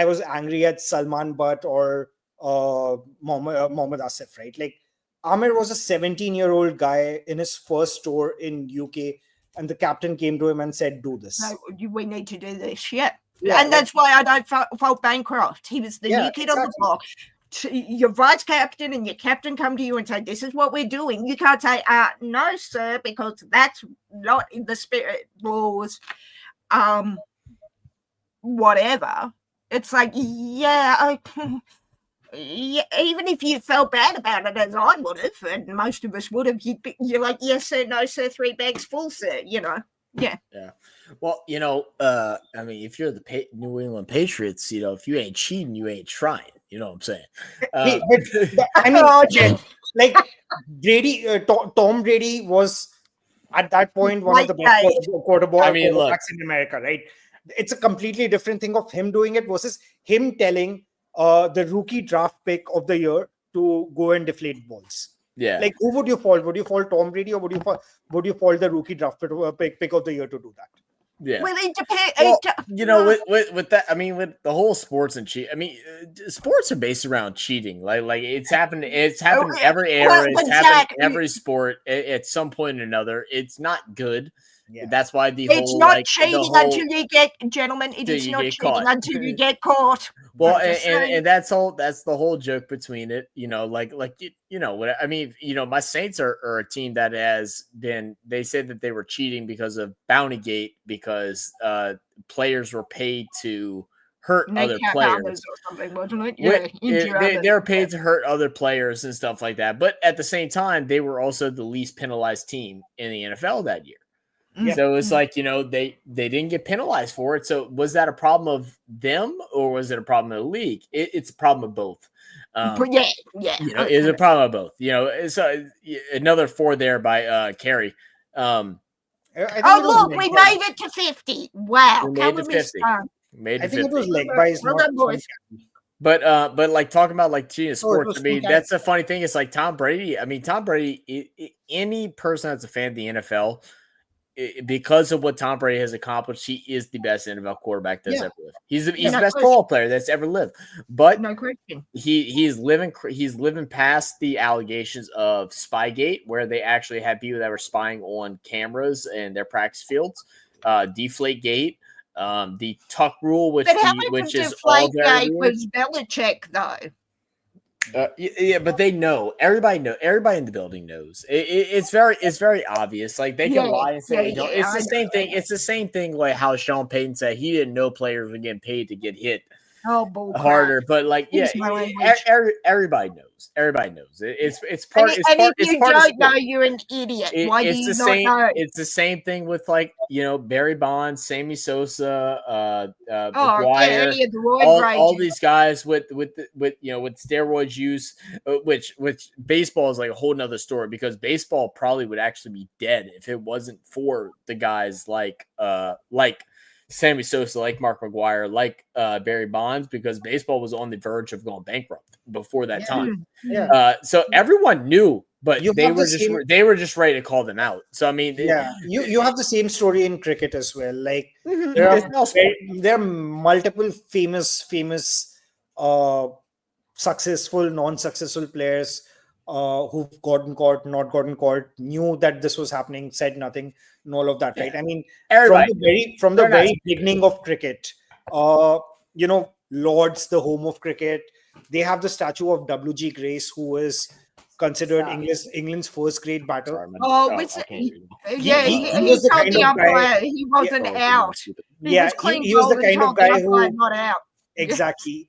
was angry at Salman Butt or Mohammad Asif, right? Like Amir was a 17-year-old guy in his first tour in UK, and the captain came to him and said, "Do this. We need to do this." Yeah. And that's why I don't fault Bancroft. He was the new kid on the block. Your vice captain and your captain come to you and say, "This is what we're doing." You can't say, "No, sir," because that's not in the spirit rules. Whatever. It's like, even if you felt bad about it, as I would have, and most of us would have, you're like, "Yes, sir, no, sir, 3 bags full, sir." Yeah. Well, I mean, if you're the New England Patriots, if you ain't cheating, you ain't trying. You know what I'm saying? Like Brady, Tom Brady was At that point, one of the best quarterbacks in America, right? It's a completely different thing of him doing it versus him telling the rookie draft pick of the year to go and deflate balls. Yeah. Like, who would you fault? Would you fault Tom Brady, or would you fault the rookie draft pick of the year to do that? Yeah. Well, it depends. Well, with that, I mean, with the whole sports and cheat, I mean, sports are based around cheating. Like it's happened. It's happened in every era. It's happened in every sport at some point or another. It's not good. Yeah. That's why it's not cheating until you get, gentlemen. It is not cheating until you get caught. Well, and that's the whole joke between it, like what I mean, my Saints are a team that has been. They said that they were cheating because of Bountygate, because players were paid to hurt other players. Or something, wasn't it? Yeah, they're paid to hurt other players and stuff like that. But at the same time, they were also the least penalized team in the NFL that year. Yeah. So it's like, they didn't get penalized for it. So was that a problem of them, or was it a problem of the league? It's a problem of both. Yeah. It's a problem of both. So another 4 there by Carey. Look, we made it to 50. Wow. We made it to 50. I think it was leg by boys. But like talking about like cheating sports, I mean, that's a funny thing. It's like Tom Brady. I mean, Tom Brady, any person that's a fan of the NFL, because of what Tom Brady has accomplished, he is the best NFL quarterback that's ever lived. He's the best football player that's ever lived. But no question, he's living past the allegations of Spygate, where they actually had people that were spying on cameras in their practice fields. Deflategate, the tuck rule, which is all very was Belichick though. Yeah, but they know. Everybody in the building knows. It's very obvious. Like they can lie and say they don't. It's the same thing. It's the same thing like how Sean Payton said he didn't know players were getting paid to get hit harder. But like, everybody knows. Everybody knows. It's part. If you don't know, you're an idiot. Why do you not know? It's the same thing with like Barry Bonds, Sammy Sosa, McGuire, all these guys with steroids use, which baseball is like a whole nother story, because baseball probably would actually be dead if it wasn't for the guys like Sammy Sosa, like Mark McGuire, like Barry Bonds, because baseball was on the verge of going bankrupt before that time. Yeah. So everyone knew, but they were just ready to call them out. So I mean, you have the same story in cricket as well. Like there are multiple famous successful, non-successful players who've gotten caught, not gotten caught, knew that this was happening, said nothing, and all of that, right? I mean, from the very beginning of cricket, Lord's the home of cricket. They have the statue of W.G. Grace, who is considered England's first great batter. He was the kind of guy. He wasn't out. He was the kind of guy who not out. Exactly.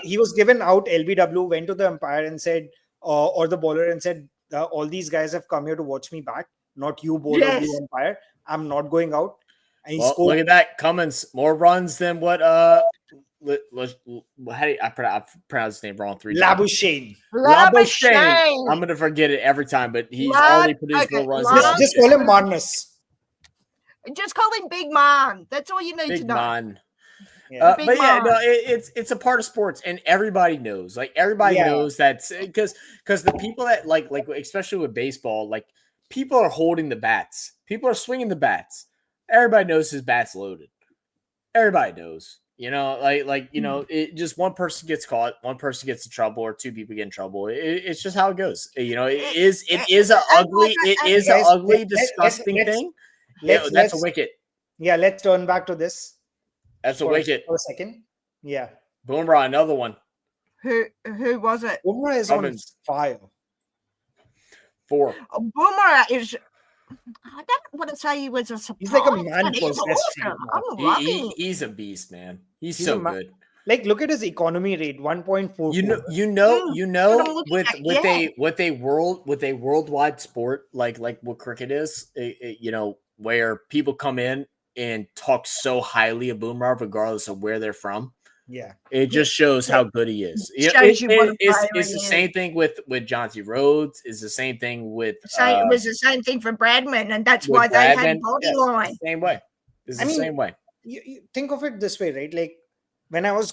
He was given out LBW, went to the umpire and said, or the bowler, and said, all these guys have come here to watch me bat, not you, bowler, you umpire. I'm not going out. And he scored. Look at that. Cummins, more runs than what how do I pronounce his name wrong 3 times? Labuschagne. I'm gonna forget it every time, but he's already produced more runs. Just call him Marnus. Just call him Big Man. That's all you need to know. Man. It's a part of sports, and everybody knows. Like everybody knows that's because the people that like especially with baseball, like people are holding the bats, people are swinging the bats. Everybody knows his bat's loaded. Everybody knows. It just one person gets caught, one person gets in trouble, or 2 people get in trouble. It's just how it goes. It is an ugly, disgusting thing. That's a wicket. Yeah, let's turn back to this. That's a wicket. For a second. Yeah. Boomerang, another one. Who was it? Boomerang is on fire. 4. Boomerang is. I don't want to say he was a surprise. He's like a man possessed. He's a beast, man. He's so good. Like, look at his economy rate, 1.4. With a worldwide sport like what cricket is, where people come in and talk so highly of Boomerang regardless of where they're from. Yeah. It just shows how good he is. Shows you what a It's player the he same thing with John T. Rhodes. It's the same thing with it was the same thing for Bradman, and that's with why they had Bradman. body Yes, line. it's the same way. It's the same way. You think of it this way, right? Like when I was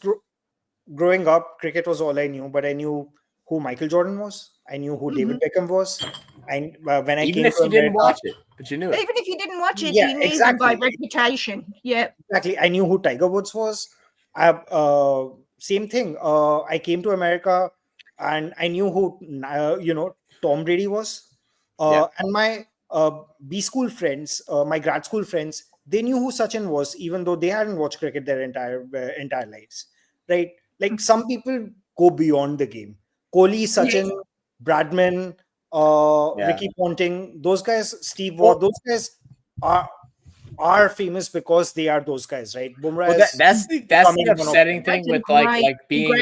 growing up, cricket was all I knew, but I knew who Michael Jordan was. I knew who David Beckham was. And when I Even came if to you didn't America, watch it, but you knew it. Even if you didn't watch it, Yeah, you knew them by reputation. Yeah, exactly. I knew who Tiger Woods was. Same thing. I came to America and I knew who Tom Brady was. And my B school friends, my grad school friends, they knew who Sachin was, even though they hadn't watched cricket their entire lives. Right? Like some people go beyond the game. Kohli, Sachin, Bradman, Ricky Ponting, those guys, Steve Waugh, those guys are famous because they are those guys, right? Bumrah that's the upsetting thing with being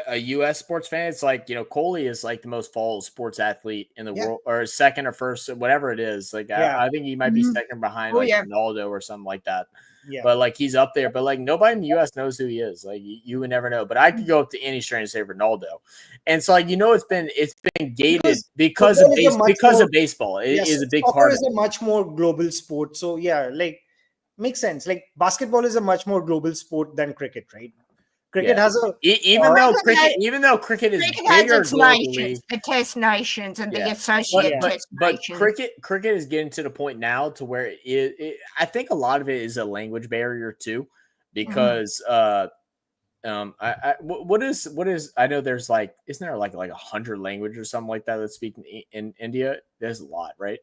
a US sports fan. It's like, Kohli is like the most followed sports athlete in the world, or second or first, whatever it is. Like I think he might be second behind Ronaldo or something like that. Yeah. But like he's up there, but like nobody in the US knows who he is. Like you would never know. But I could go up to any stranger and say Ronaldo. And so like it's been gated because of baseball. It is a big part. Soccer is a much more global sport. So yeah, like makes sense. Like basketball is a much more global sport than cricket, right? Cricket has a even though cricket is bigger globally, the test nations and the associate test nations. Cricket is getting to the point now to where I think a lot of it is a language barrier too, because what is I know there's like, isn't there like 100 languages or something like that speak in India? There's a lot, right?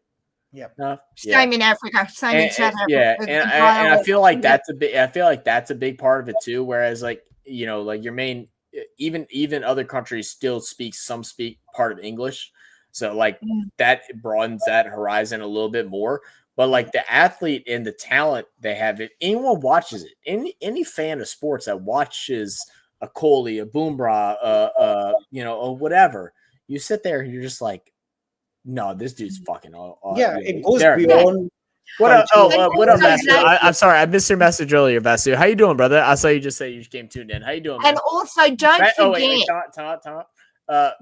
Yeah. Same in Africa, same in South Africa. Yeah, and I feel like that's a big part of it too. Whereas like your main, even other countries still speak part of English, so like that broadens that horizon a little bit more. But like the athlete and the talent they have, if anyone watches it, any fan of sports that watches a Kohli, a Bumrah, or whatever, you sit there and you're just like, no, this dude's fucking. It goes beyond. What up? What up, Vasu? I'm sorry, I missed your message earlier, Vasu. How you doing, brother? I saw you just say you just came tuned in. How you doing, man? And also, don't forget. Tom.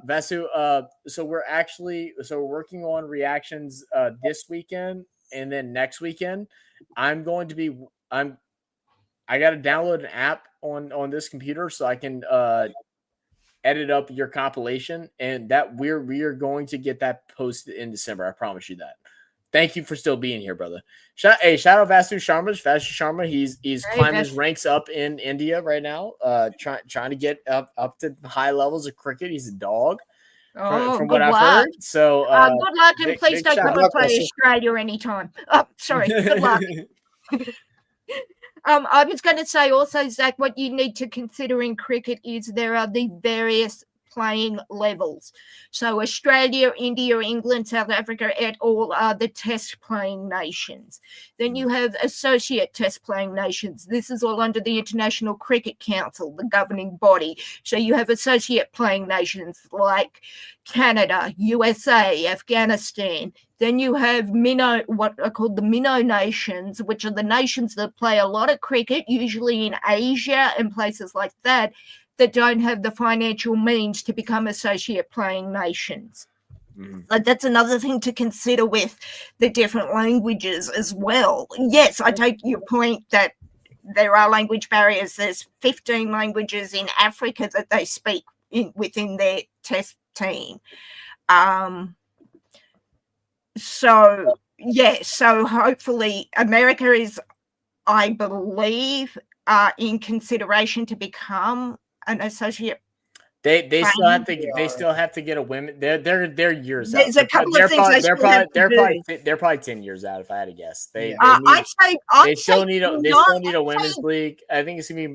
Vasu. So we're working on reactions this weekend, and then next weekend, I got to download an app on this computer so I can edit up your compilation, and that we are going to get that posted in December. I promise you that. Thank you for still being here, brother. Shout out Vasu Sharma. Vasu Sharma, he's climbing his ranks up in India right now, trying to get up to high levels of cricket. He's a dog, from what I've heard. So good luck, and please don't come and play Australia anytime. Oh, sorry. Good luck. I was going to say also, Zach, what you need to consider in cricket is there are the various playing levels. So Australia, India, England, South Africa, et al. Are the test playing nations. Then you have associate test playing nations. This is all under the International Cricket Council, the governing body. So you have associate playing nations like Canada, USA, Afghanistan. Then you have what are called the minnow nations, which are the nations that play a lot of cricket, usually in Asia and places like that don't have the financial means to become associate playing nations. Like that's another thing to consider with the different languages as well. Yes, I take your point that there are language barriers. There's 15 languages in Africa that they speak within their test team. So hopefully America is, I believe, in consideration to become an associate. They still have to get a women. They're years out. There's a couple of things they're probably 10 years out if I had to guess. They still need a women's league. I think it's gonna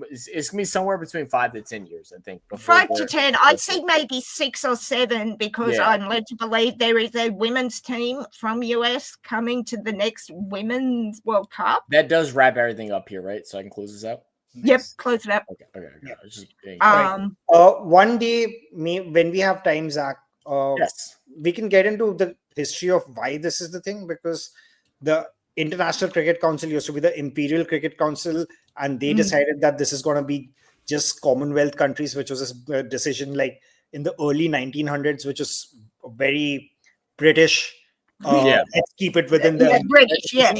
be somewhere between 5 to 10 years. I think 5 to 10. I'd say maybe 6 or 7 because I'm led to believe there is a women's team from US coming to the next Women's World Cup. That does wrap everything up here, right? So I can close this out. Yep, close it up. Okay. Yeah. One day, when we have time, Zach, we can get into the history of why this is the thing, because the International Cricket Council used to be the Imperial Cricket Council, and they decided that this is going to be just Commonwealth countries, which was a decision like in the early 1900s, which was very British. Let's keep it within the British, yeah,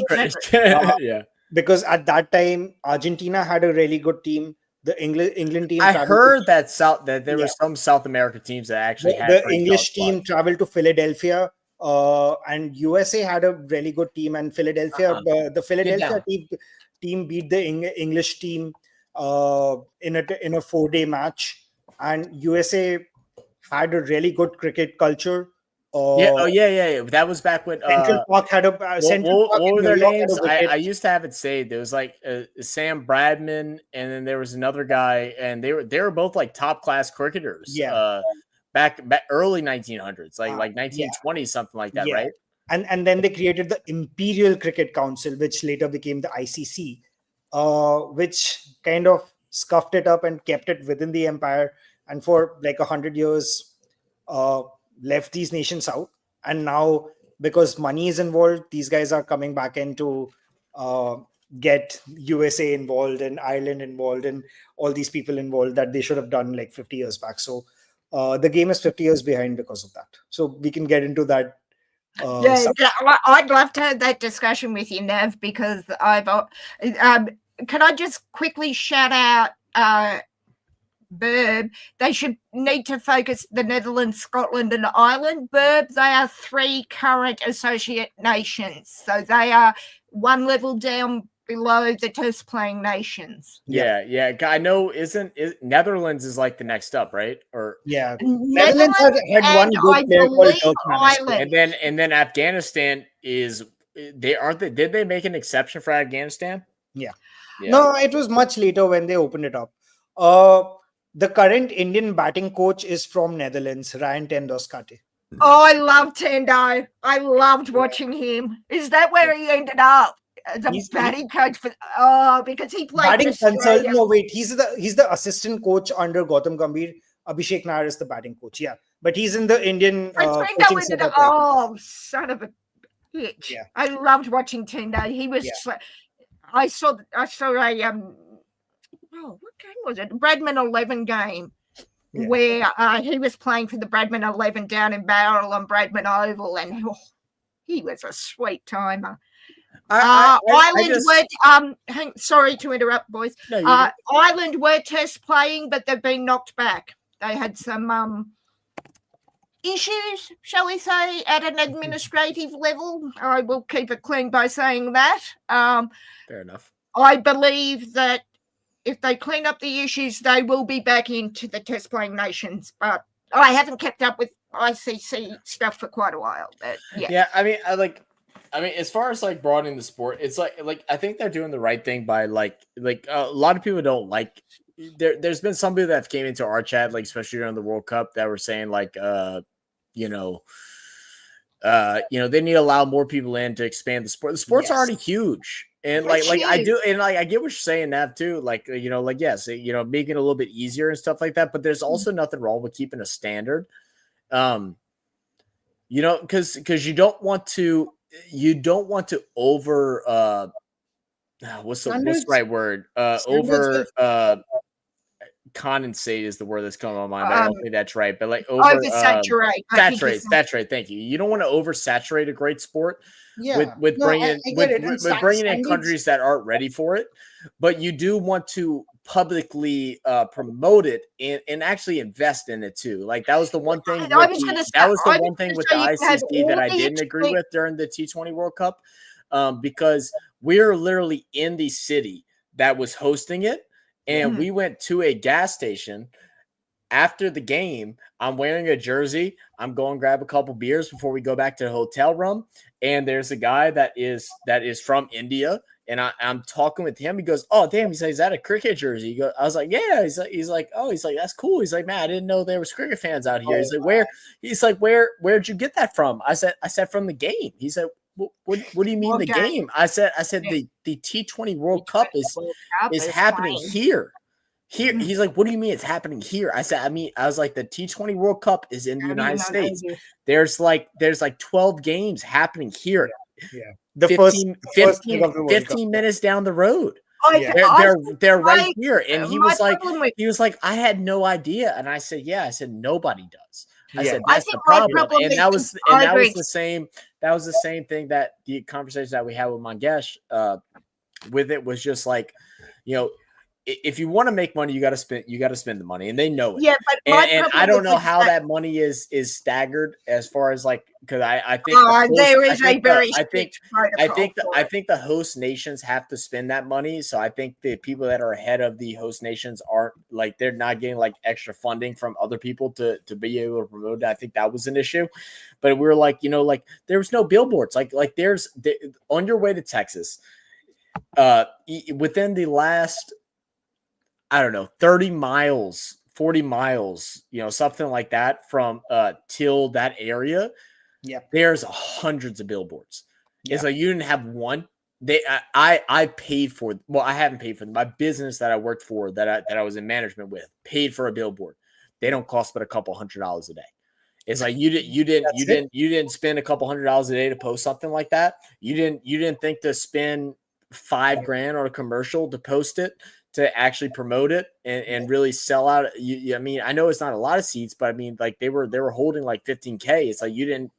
yeah. Because at that time Argentina had a really good team. The England team. I heard that there were some South American teams that actually had the English team traveled to Philadelphia. And USA had a really good team, and Philadelphia, the Philadelphia team beat the English team in a 4-day match, and USA had a really good cricket culture. That was back when Central Park had a what were their names? I used to have it saved. There was like Sam Bradman, and then there was another guy, and they were both like top class cricketers. Yeah. Back early 1900s, like 1920s, something like that, right? And then they created the Imperial Cricket Council, which later became the ICC, which kind of scuffed it up and kept it within the empire, and for like 100 years left these nations out. And now, because money is involved, these guys are coming back in to get USA involved and Ireland involved and all these people involved that they should have done like 50 years back. So the game is 50 years behind because of that. So we can get into that. I'd love to have that discussion with you, Nev, because can I just quickly shout out Burb? They need to focus the Netherlands, Scotland, and Ireland. Burb, they are 3 current associate nations, so they are one level down below the test playing nations. Yeah. I know. Netherlands is like the next up, right? Or Netherlands had one good player called Ireland. And then Afghanistan is did they make an exception for Afghanistan? Yeah. No, it was much later when they opened it up. The current Indian batting coach is from Netherlands, Ryan ten Doskate. Oh, I love Tendo. I loved watching him. Is that where he ended up? The batting coach because he played batting consultant. No, wait, he's the assistant coach under Gautam Gambhir. Abhishek Nair is the batting coach. Yeah, but he's in the Indian coaching setup. Son of a bitch! Yeah. I loved watching Tendo. He was. I saw a what game was it? Bradman 11 game. Where he was playing for the Bradman 11 down in Barrel on Bradman Oval, and he was a sweet timer. Sorry to interrupt, boys. No, Ireland were test playing, but they've been knocked back. They had some issues, shall we say, at an administrative level. I will keep it clean by saying that. Fair enough. I believe that if they clean up the issues, they will be back into the test playing nations. But I haven't kept up with ICC stuff for quite a while. But yeah. I mean, as far as like broadening the sport, it's like I think they're doing the right thing by like a lot of people don't like. There's been some people that have came into our chat, like especially during the World Cup, that were saying like, they need to allow more people in to expand the sport. The sport's already huge. And I do, and like I get what you're saying, Nav, too. Like, yes, making it a little bit easier and stuff like that. But there's also nothing wrong with keeping a standard. Because you don't want to over what's the right word? Condensate is the word that's coming to my mind. I don't think that's right, but like oversaturate. That's right. Thank you. You don't want to oversaturate a great sport with bringing in countries that aren't ready for it, but you do want to publicly promote it and actually invest in it too. Like that was the one thing. With the ICC that I didn't agree with during the T20 World Cup, because we're literally in the city that was hosting it. And we went to a gas station after the game. I'm wearing a jersey. I'm going to grab a couple beers before we go back to the hotel room. And there's a guy that is from India. And I'm talking with him. He goes, "Oh, damn." He's like, "Is that a cricket jersey?" I was like, "Yeah." He's like, "That's cool." He's like, "Man, I didn't know there was cricket fans out here." He's like, where'd you get that from? I said, from the game. He said, What do you mean the game? I said the T20 World Cup is happening here. He's like, what do you mean it's happening here? I was like, the T20 World Cup is in the United States. There's like 12 games happening here The 15 minutes down the road. I They're right here. And he my was like, problem with- I had no idea. And I said, yeah. I said, nobody does. I said, I that's think the my problem. problem And is that was over- the same. That was the same thing that the conversation that we had with Mangesh with it was just like, if you want to make money, you got to spend the money, and they know it. Yeah, but and I don't know how that money is staggered as far as like, because I think there is a very strict protocol. I think the host nations have to spend that money. So I think the people that are ahead of the host nations aren't like, they're not getting like extra funding from other people to be able to promote it. I think that was an issue. But we were like, like there was no billboards. Like there's on your way to Texas, within the last, I don't know, 30 miles, 40 miles, something like that from till that area. Yeah, there's hundreds of billboards. Yeah. It's like you didn't have one. I paid for. Well, I haven't paid for them. My business that I worked for, that I was in management with, paid for a billboard. They don't cost but a couple $100s a day. It's like you didn't spend a couple $100s a day to post something like that. You didn't think to spend $5,000 on a commercial to post it, to actually promote it and really sell out. I mean, I know it's not a lot of seats, but I mean, like they were holding like 15K. It's like you didn't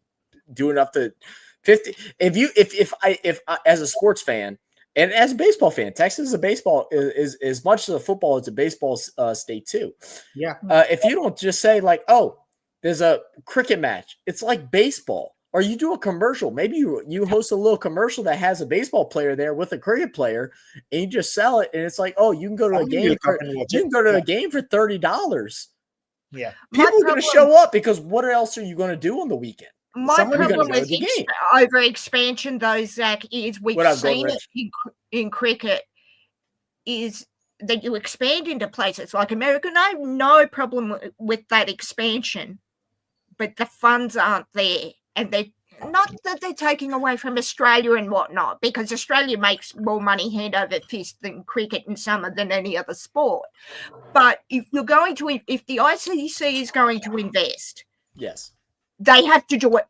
do enough to 50. If I as a sports fan and as a baseball fan, Texas is a baseball is as much as a football, it's a baseball state too. Yeah. If you don't just say like, oh, there's a cricket match, it's like baseball. Or you do a commercial. Maybe you host a little commercial that has a baseball player there with a cricket player, and you just sell it. And it's like, oh, you can go to a game. You can go to a game for $30. Yeah, people are going to show up because what else are you going to do on the weekend? My problem with over expansion, though, Zach, is we've seen it in cricket. Is that you expand into places like America? And I have no problem with that expansion, but the funds aren't there. And they not that they're taking away from Australia and whatnot, because Australia makes more money hand over fist than cricket and summer than any other sport. But if the ICC is going to invest, yes, they have to do it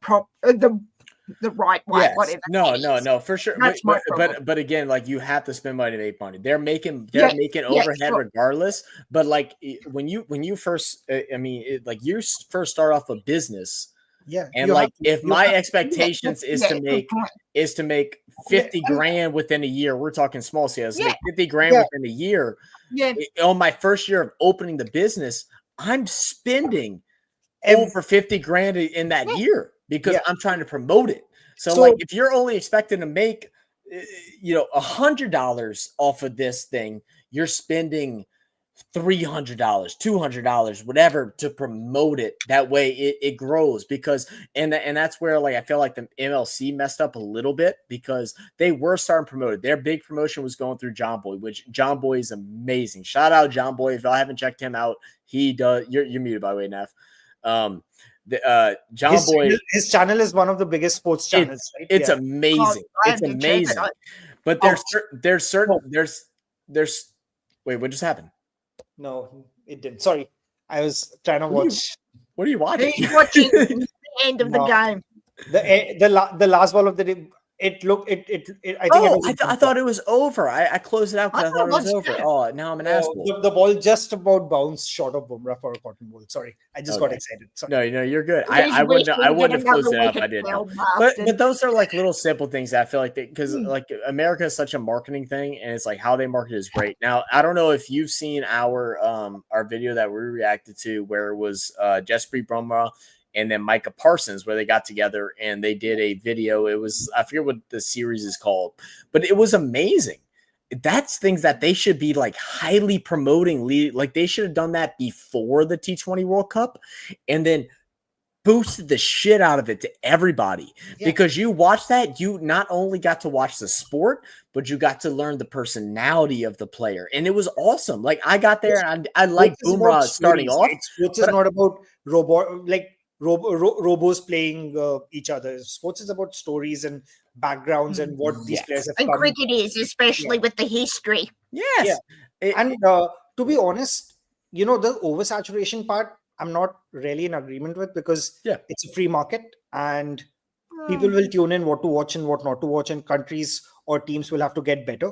the right way. Yes. Whatever. No, for sure. But again, like you have to spend money to make money. They're making overhead regardless. But like when you first, like you first start off a business. Yeah, and like if my expectations is to make 50 grand within a year, we're talking small sales, make 50 grand within a year. Yeah. On my first year of opening the business, I'm spending over 50 grand in that year because I'm trying to promote it. So like if you're only expecting to make $100 off of this thing, you're spending $300, $200, whatever to promote it. That way it grows because and that's where like I feel like the MLC messed up a little bit because they were starting to promote it. Their big promotion was going through John Boy, which John Boy is amazing. Shout out John Boy. If I haven't checked him out, he does. You're muted by the way, Neff. John Boy, his channel is one of the biggest sports channels. It's amazing. It's amazing. But there's wait, what just happened? No, it didn't. Sorry, I was trying to watch. What are you watching? He's watching the end of the game. The last ball of the day. It looked. I think. I thought it was over. I closed it out because I thought it was over. Oh, now I'm an asshole. The ball just about bounced short of Bumrah for a cotton ball. Sorry, I just got excited. Sorry. No, you're good. I wouldn't have closed it up. I didn't. But those are like little simple things that I feel like because like America is such a marketing thing, and it's like how they market is great. Now I don't know if you've seen our video that we reacted to where it was Jasprit Bumrah and then Micah Parsons, where they got together and they did a video. It was, I forget what the series is called, but it was amazing. That's things that they should be like highly promoting. Like they should have done that before the T20 World Cup and then boosted the shit out of it to everybody because you watch that, you not only got to watch the sport, but you got to learn the personality of the player. And it was awesome. Like I got there and I like Bumrah starting off. Sports is not about robos playing each other. Sports is about stories and backgrounds and what these players have and cricket is, especially with the history. Yes. And to be honest, the oversaturation part, I'm not really in agreement with because it's a free market and people will tune in what to watch and what not to watch, and countries or teams will have to get better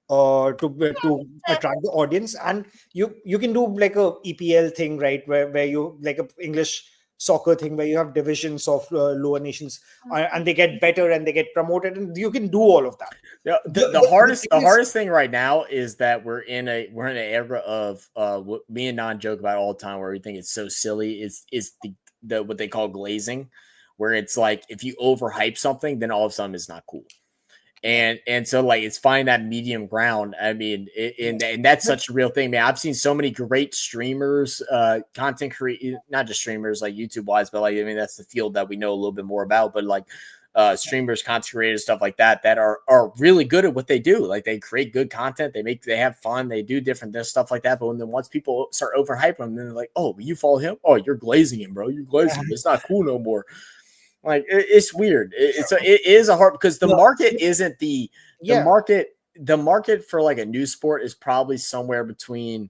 to attract the audience. And you can do like a EPL thing, right, where you like a English soccer thing where you have divisions of lower nations and they get better and they get promoted, and you can do all of that. The hardest thing right now is that we're in an era of what me and Non joke about all the time, where we think it's so silly, is the what they call glazing, where it's like if you overhype something, then all of a sudden it's not cool. And so like it's finding that medium ground. I mean, and that's such a real thing, man. I've seen so many great streamers, content not just streamers like YouTube wise, but like I mean that's the field that we know a little bit more about. But like streamers, content creators, stuff like that are really good at what they do. Like they create good content, they have fun, they do different stuff like that. But then once people start overhyping them, then they're like, oh, you follow him? Oh, you're glazing him, bro. You're glazing him. It's not cool no more. Like it's weird. It is a hard because the market isn't the market for like a new sport is probably somewhere between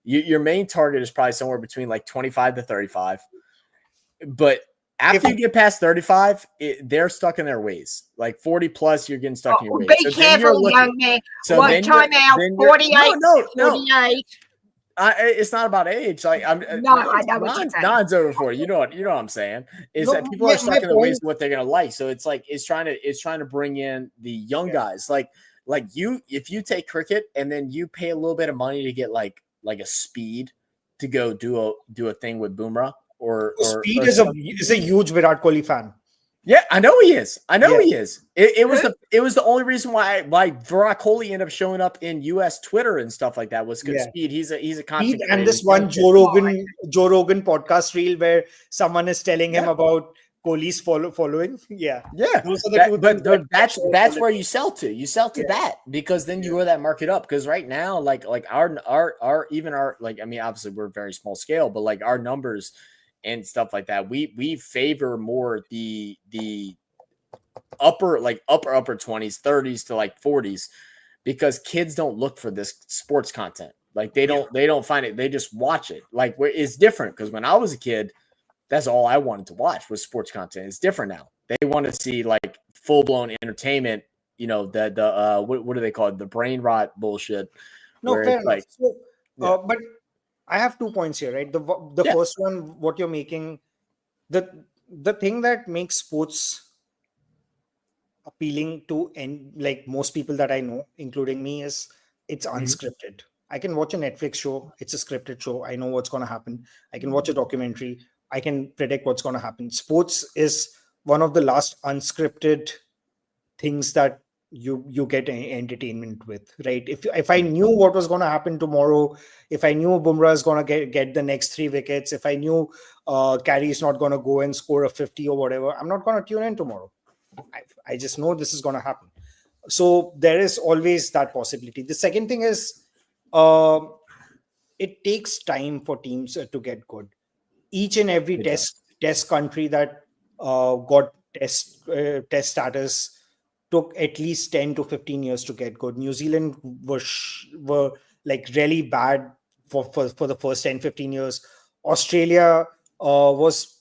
your main target is probably somewhere between like 25 to 35. But after you get past 35, they're stuck in their ways. Like 40 plus, you're getting stuck in your ways. Be careful, young man. What time out? 48. No. It's not about age. Like I know what you're saying. Non's over 40. You know what I'm saying? Is that people are stuck in the ways of what they're gonna like. So it's like it's trying to bring in the young guys. Like you, if you take cricket and then you pay a little bit of money to get like a Speed to go do a thing with Bumrah or Speed is a huge Virat Kohli fan. Yeah, I know he is. He is. It was the only reason why Virat Kohli ended up showing up in US Twitter and stuff like that was because Speed. He's a content and this one Joe Rogan podcast reel where someone is telling him about Kohli's following. Yeah. That's where you sell to. You sell to that because then you grow that market up. Because right now, like our even our like I mean obviously we're very small scale, but like our numbers and stuff like that, we favor more the upper 20s, 30s to like 40s, because kids don't look for this sports content. Like they don't find it. They just watch it. Like it's different because when I was a kid, that's all I wanted to watch was sports content. It's different now. They want to see like full blown entertainment. You know the what do they call it? The brain rot bullshit. No, fair enough. But I have 2 points here, right? The first one, what you're making, the thing that makes sports appealing to like most people that I know, including me, is it's unscripted. I can watch a Netflix show. It's a scripted show. I know what's going to happen. I can watch a documentary. I can predict what's going to happen. Sports is one of the last unscripted things that you get entertainment with, right? If I knew what was going to happen tomorrow, if I knew Bumrah is going to get the next 3 wickets, if I knew Carey is not going to go and score a 50 or whatever, I'm not going to tune in tomorrow. I just know this is going to happen. So there is always that possibility. The second thing is it takes time for teams to get good. Each and every test country that got test status took at least 10 to 15 years to get good. New Zealand were like really bad for the first 10, 15 years. Australia was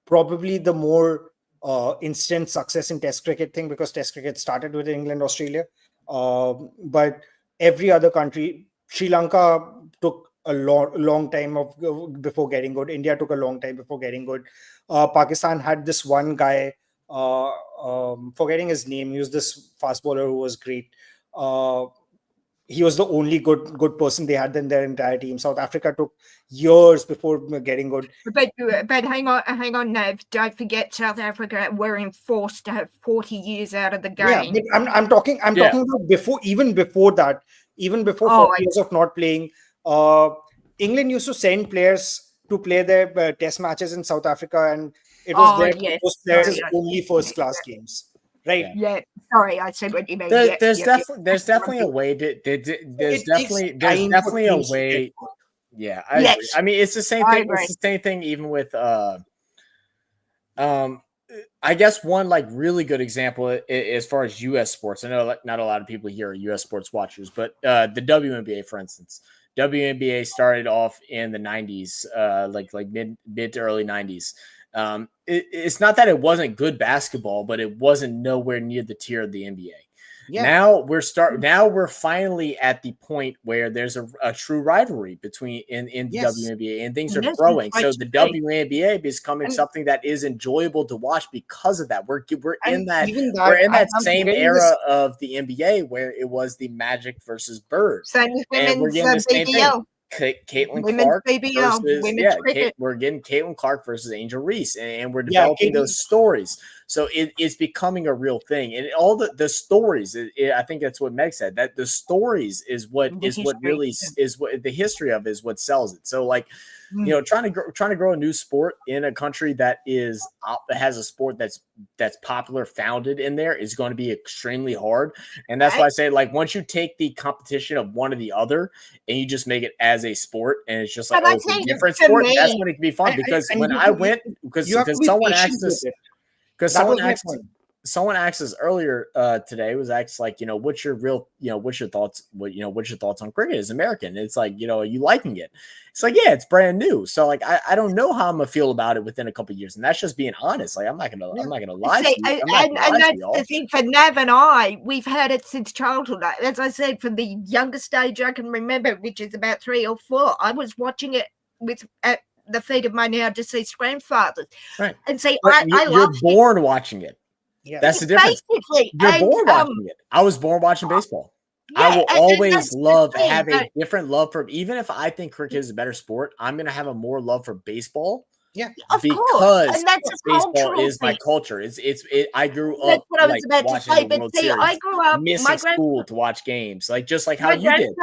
probably the more instant success in test cricket thing because test cricket started with England, Australia. But every other country, Sri Lanka took a long time before getting good. India took a long time before getting good. Pakistan had this one guy, forgetting his name. He was this fast bowler who was great. He was the only good person they had in their entire team. South Africa took years before getting good. But hang on, Nev. Don't forget South Africa were enforced to have 40 years out of the game. Yeah, but I'm talking about before 40 years of not playing. England used to send players to play their test matches in South Africa, and it was those players' only first class games. Right. Yeah. Sorry, I said what you mean. There's definitely a way. There's definitely a way. Yeah. I mean, it's the same thing. It's the same thing even with I guess one like really good example as far as U.S. sports. I know not a lot of people here are U.S. sports watchers, but the WNBA, for instance. WNBA started off in the 90s, like mid to early 90s. It's not that it wasn't good basketball, but it wasn't nowhere near the tier of the NBA. Yeah. Now we're finally at the point where there's a true rivalry between in the WNBA, and things are growing. So the WNBA is becoming something that is enjoyable to watch because of that. We're in that same era of the NBA where it was the Magic versus Bird. Same with women's we're getting the same BBL. Caitlin Women's Clark BBL, versus we're getting Caitlin Clark versus Angel Reese, and we're developing those stories. So it's becoming a real thing, and all the stories. I think that's what Meg said. That the stories is what really is what the history of is what sells it. So like, trying to grow a new sport in a country that has a sport that's popular, founded in there, is going to be extremely hard. And that's why I say, like, once you take the competition of one or the other and you just make it as a sport, and it's just like, it's a different sport, that's when it can be fun. Because when I went, because someone asked us. Because someone asked us earlier today, was asked like, what's your thoughts? What's your thoughts on cricket as American? It's like, are you liking it? It's like, yeah, it's brand new. So like, I don't know how I'm gonna feel about it within a couple of years, and that's just being honest. Like, I'm not gonna lie to you. And that's the thing for Nav and I. We've heard it since childhood. As I said, from the youngest age I can remember, which is about 3 or 4. I was watching it at the feet of my now deceased grandfathers. Right. And see, you're born watching it. Yeah. That's the difference. You're born watching it. I was born watching baseball. Yeah, I will always have a different love for, even if I think cricket is a better sport, I'm going to have a more love for baseball. Yeah, because baseball is my culture. I grew up. That's what I was about to say. But see, I grew up missing school to watch games, like just like how you did.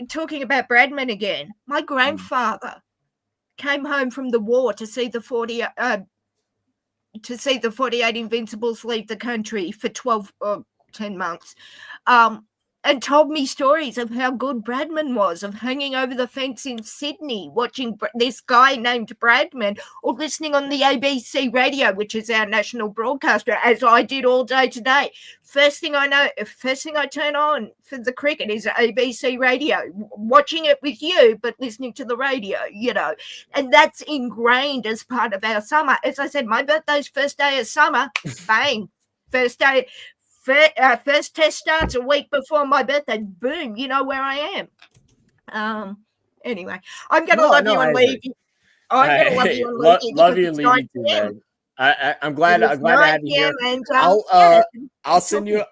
Talking about Bradman again, my grandfather came home from the war to see the 48 Invincibles leave the country for 12 or 10 months, and told me stories of how good Bradman was, of hanging over the fence in Sydney, watching this guy named Bradman, or listening on the ABC radio, which is our national broadcaster, as I did all day today. First thing I turn on for the cricket is ABC radio, watching it with you, but listening to the radio, and that's ingrained as part of our summer. As I said, my birthday's first day of summer, bang, first test starts a week before my birthday. Boom, you know where I am. Anyway, I'm going to love you and leave you. I'm going to love you and leave you. Love you and leave you too, man. I'm glad to have you here. I'll send you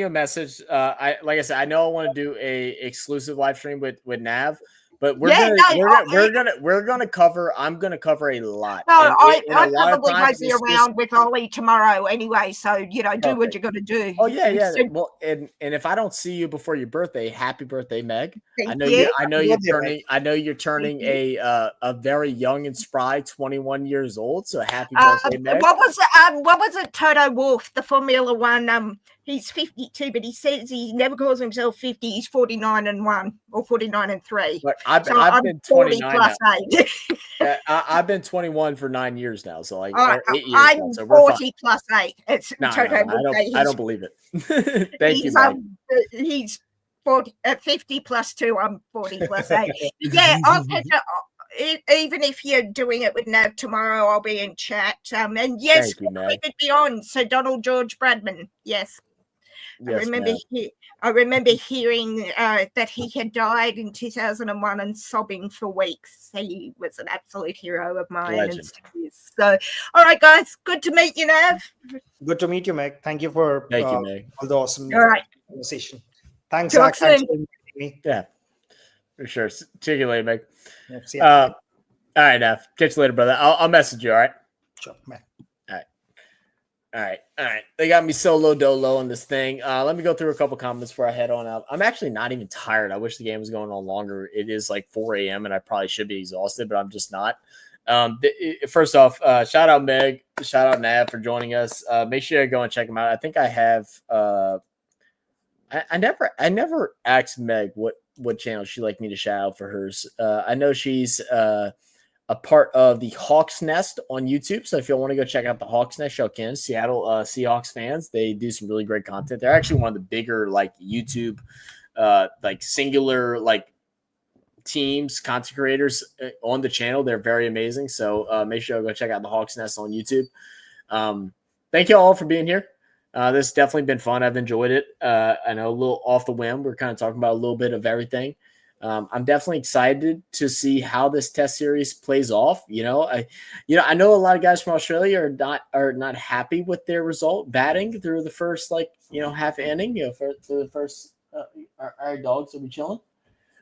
a message. Like I said, I know I want to do a exclusive live stream with Nav. But we're gonna cover. I'm gonna cover a lot. No, I probably won't be around with Ollie tomorrow anyway. So do what you got to do. Oh yeah. Well, and if I don't see you before your birthday, happy birthday, Meg. I know you're turning a very young and spry 21 years old. So happy birthday, Meg. What was it? Toto Wolff, the Formula One. He's 52, but he says he never calls himself 50. He's 49 and 1 or 49 and 3. Look, I've been 29 plus 8. I've been 21 for 9 years now. So like 8 years. I'm now, so 40 plus 8. It's I don't believe it. Thank you. He's 50 plus 2. I'm 40 plus 8. Yeah, I'll catch up. Even if you're doing it with Nav tomorrow, I'll be in chat. And yes, Cricket Beyond. So Donald George Bradman. Yes. Yes, I remember hearing that he had died in 2001 and sobbing for weeks. He was an absolute hero of mine. So, all right, guys, good to meet you, Nav. Good to meet you, Meg. Thank you for Meg. all the awesome conversation. Thanks, Talk Zach. soon. Thanks for inviting me. Yeah, for sure. See you later, Meg. All right, Nav. Catch you later, brother. I'll message you. All right. Sure, man. All right. They got me solo dolo on this thing. Let me go through a couple comments before I head on out. I'm actually not even tired. I wish the game was going on longer. It is like 4 a.m. and I probably should be exhausted, but I'm just not. First off, shout out Meg, shout out Nav for joining us. Make sure you go and check them out. I think I have. I never asked Meg what channel she'd like me to shout out for hers. I know she's a part of the Hawks Nest on YouTube. So if you want to go check out the Hawks Nest, you can. Seattle Seahawks fans, they do some really great content. They're actually one of the bigger like YouTube, like singular, like teams, content creators on the channel. They're very amazing. So make sure to go check out the Hawks Nest on YouTube. Thank you all for being here. This has definitely been fun. I've enjoyed it. I know a little off the whim. We're kind of talking about a little bit of everything. I'm definitely excited to see how this test series plays off. I know a lot of guys from Australia are not happy with their result batting through the first half inning. For the first our dogs will be chilling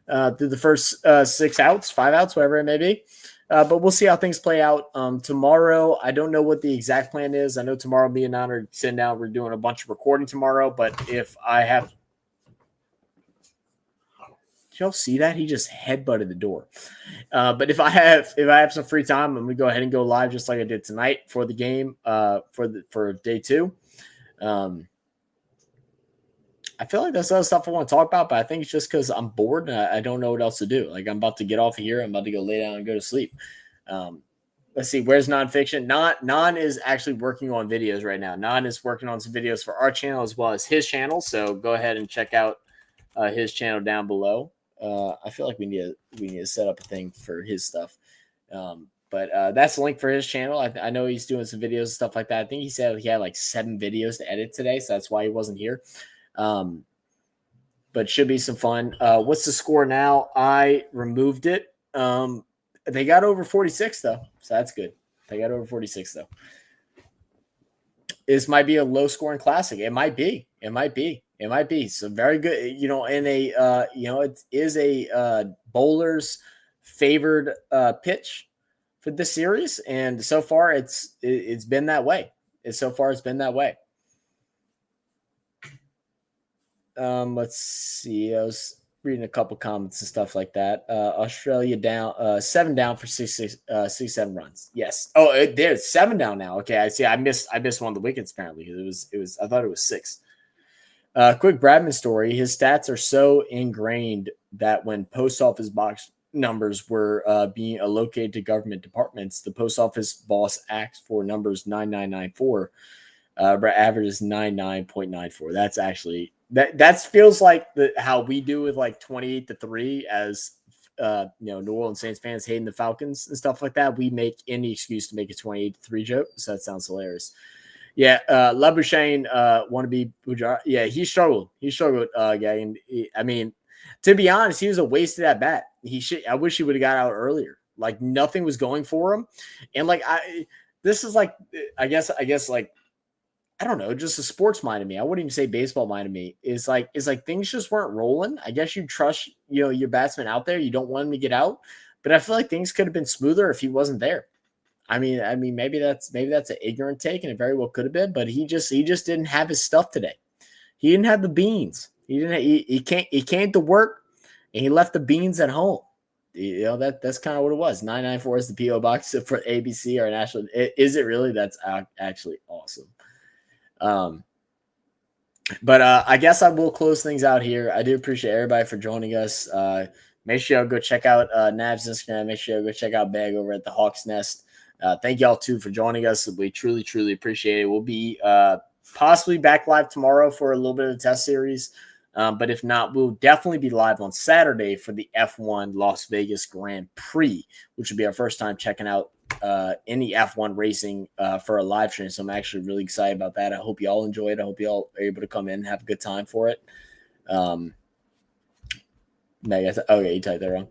through the first 6 outs, 5 outs, whatever it may be. But we'll see how things play out tomorrow. I don't know what the exact plan is. I know tomorrow me and Nan are sitting down. We're doing a bunch of recording tomorrow. But if I have – did y'all see that? He just headbutted the door. But if I have some free time, I'm going to go ahead and go live just like I did tonight for the game for day 2. I feel like that's other stuff I want to talk about, but I think it's just because I'm bored and I don't know what else to do. Like I'm about to get off of here. I'm about to go lay down and go to sleep. Let's see. Where's Nonfiction? Non is actually working on videos right now. Non is working on some videos for our channel as well as his channel. So go ahead and check out his channel down below. I feel like we need to set up a thing for his stuff. But that's the link for his channel. I know he's doing some videos and stuff like that. I think he said he had like 7 videos to edit today. So that's why he wasn't here. But should be some fun. What's the score now? I removed it. They got over 46 though, so that's good. They got over 46 though. This might be a low scoring classic. It might be. So very good. In a it is a bowler's favored pitch for this series, and so far it's been that way. It's been that way. Let's see. I was reading a couple comments and stuff like that. Australia down, 7 down for 67 runs. Yes. Oh, there's 7 down now. Okay, I see. I missed one of the wickets apparently. It was. I thought it was 6. Quick Bradman story. His stats are so ingrained that when post office box numbers were being allocated to government departments, the post office boss asked for numbers 9994. Average is 99.94. That's actually. That feels like how we do with like 28-3 as New Orleans Saints fans hating the Falcons and stuff like that. We make any excuse to make a 28-3 joke. So that sounds hilarious. Yeah, Labuschagne want to be Pujar. Yeah, he struggled. Gagan. I mean, to be honest, he was a wasted at bat. I wish he would have got out earlier. Like nothing was going for him, and this is like I guess like. I don't know, just a sports mind of me. I wouldn't even say baseball mind of me. It's like things just weren't rolling. I guess you trust, your batsman out there. You don't want him to get out, but I feel like things could have been smoother if he wasn't there. I mean, maybe that's an ignorant take, and it very well could have been. But he just didn't have his stuff today. He didn't have the beans. He came to work, and he left the beans at home. That's kind of what it was. 994 is the PO box for ABC or national. Is it really? That's actually awesome. But I guess I will close things out here. I do appreciate everybody for joining us. Make sure y'all go check out Nav's Instagram. Make sure y'all go check out Bag over at the Hawks Nest. Thank y'all too for joining us. We truly, truly appreciate it. We'll be possibly back live tomorrow for a little bit of a test series. But if not, we'll definitely be live on Saturday for the F1 Las Vegas Grand Prix, which will be our first time checking out any F1 racing for a live stream. So I'm actually really excited about that. I hope you all enjoy it. I hope you all are able to come in and have a good time for it. Okay, you typed that wrong.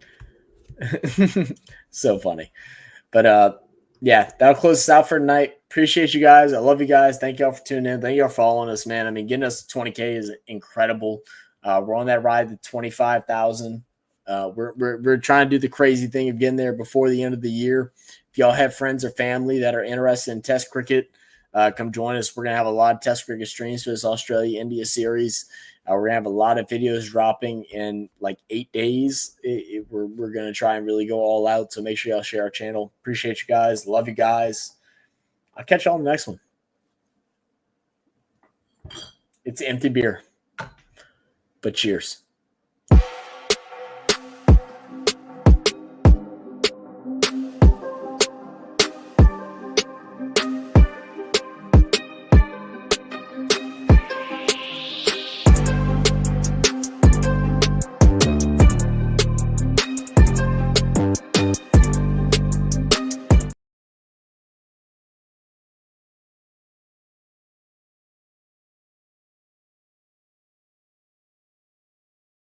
So funny. But yeah, that'll close us out for tonight. Appreciate you guys. I love you guys. Thank y'all for tuning in. Thank y'all for following us, man. I mean, getting us 20K is incredible. We're on that ride to 25,000. We're trying to do the crazy thing of getting there before the end of the year. If y'all have friends or family that are interested in test cricket, come join us. We're going to have a lot of test cricket streams for this Australia-India series. We're going to have a lot of videos dropping in like 8 days. We're going to try and really go all out. So make sure y'all share our channel. Appreciate you guys. Love you guys. I'll catch y'all in the next one. It's empty beer, but cheers.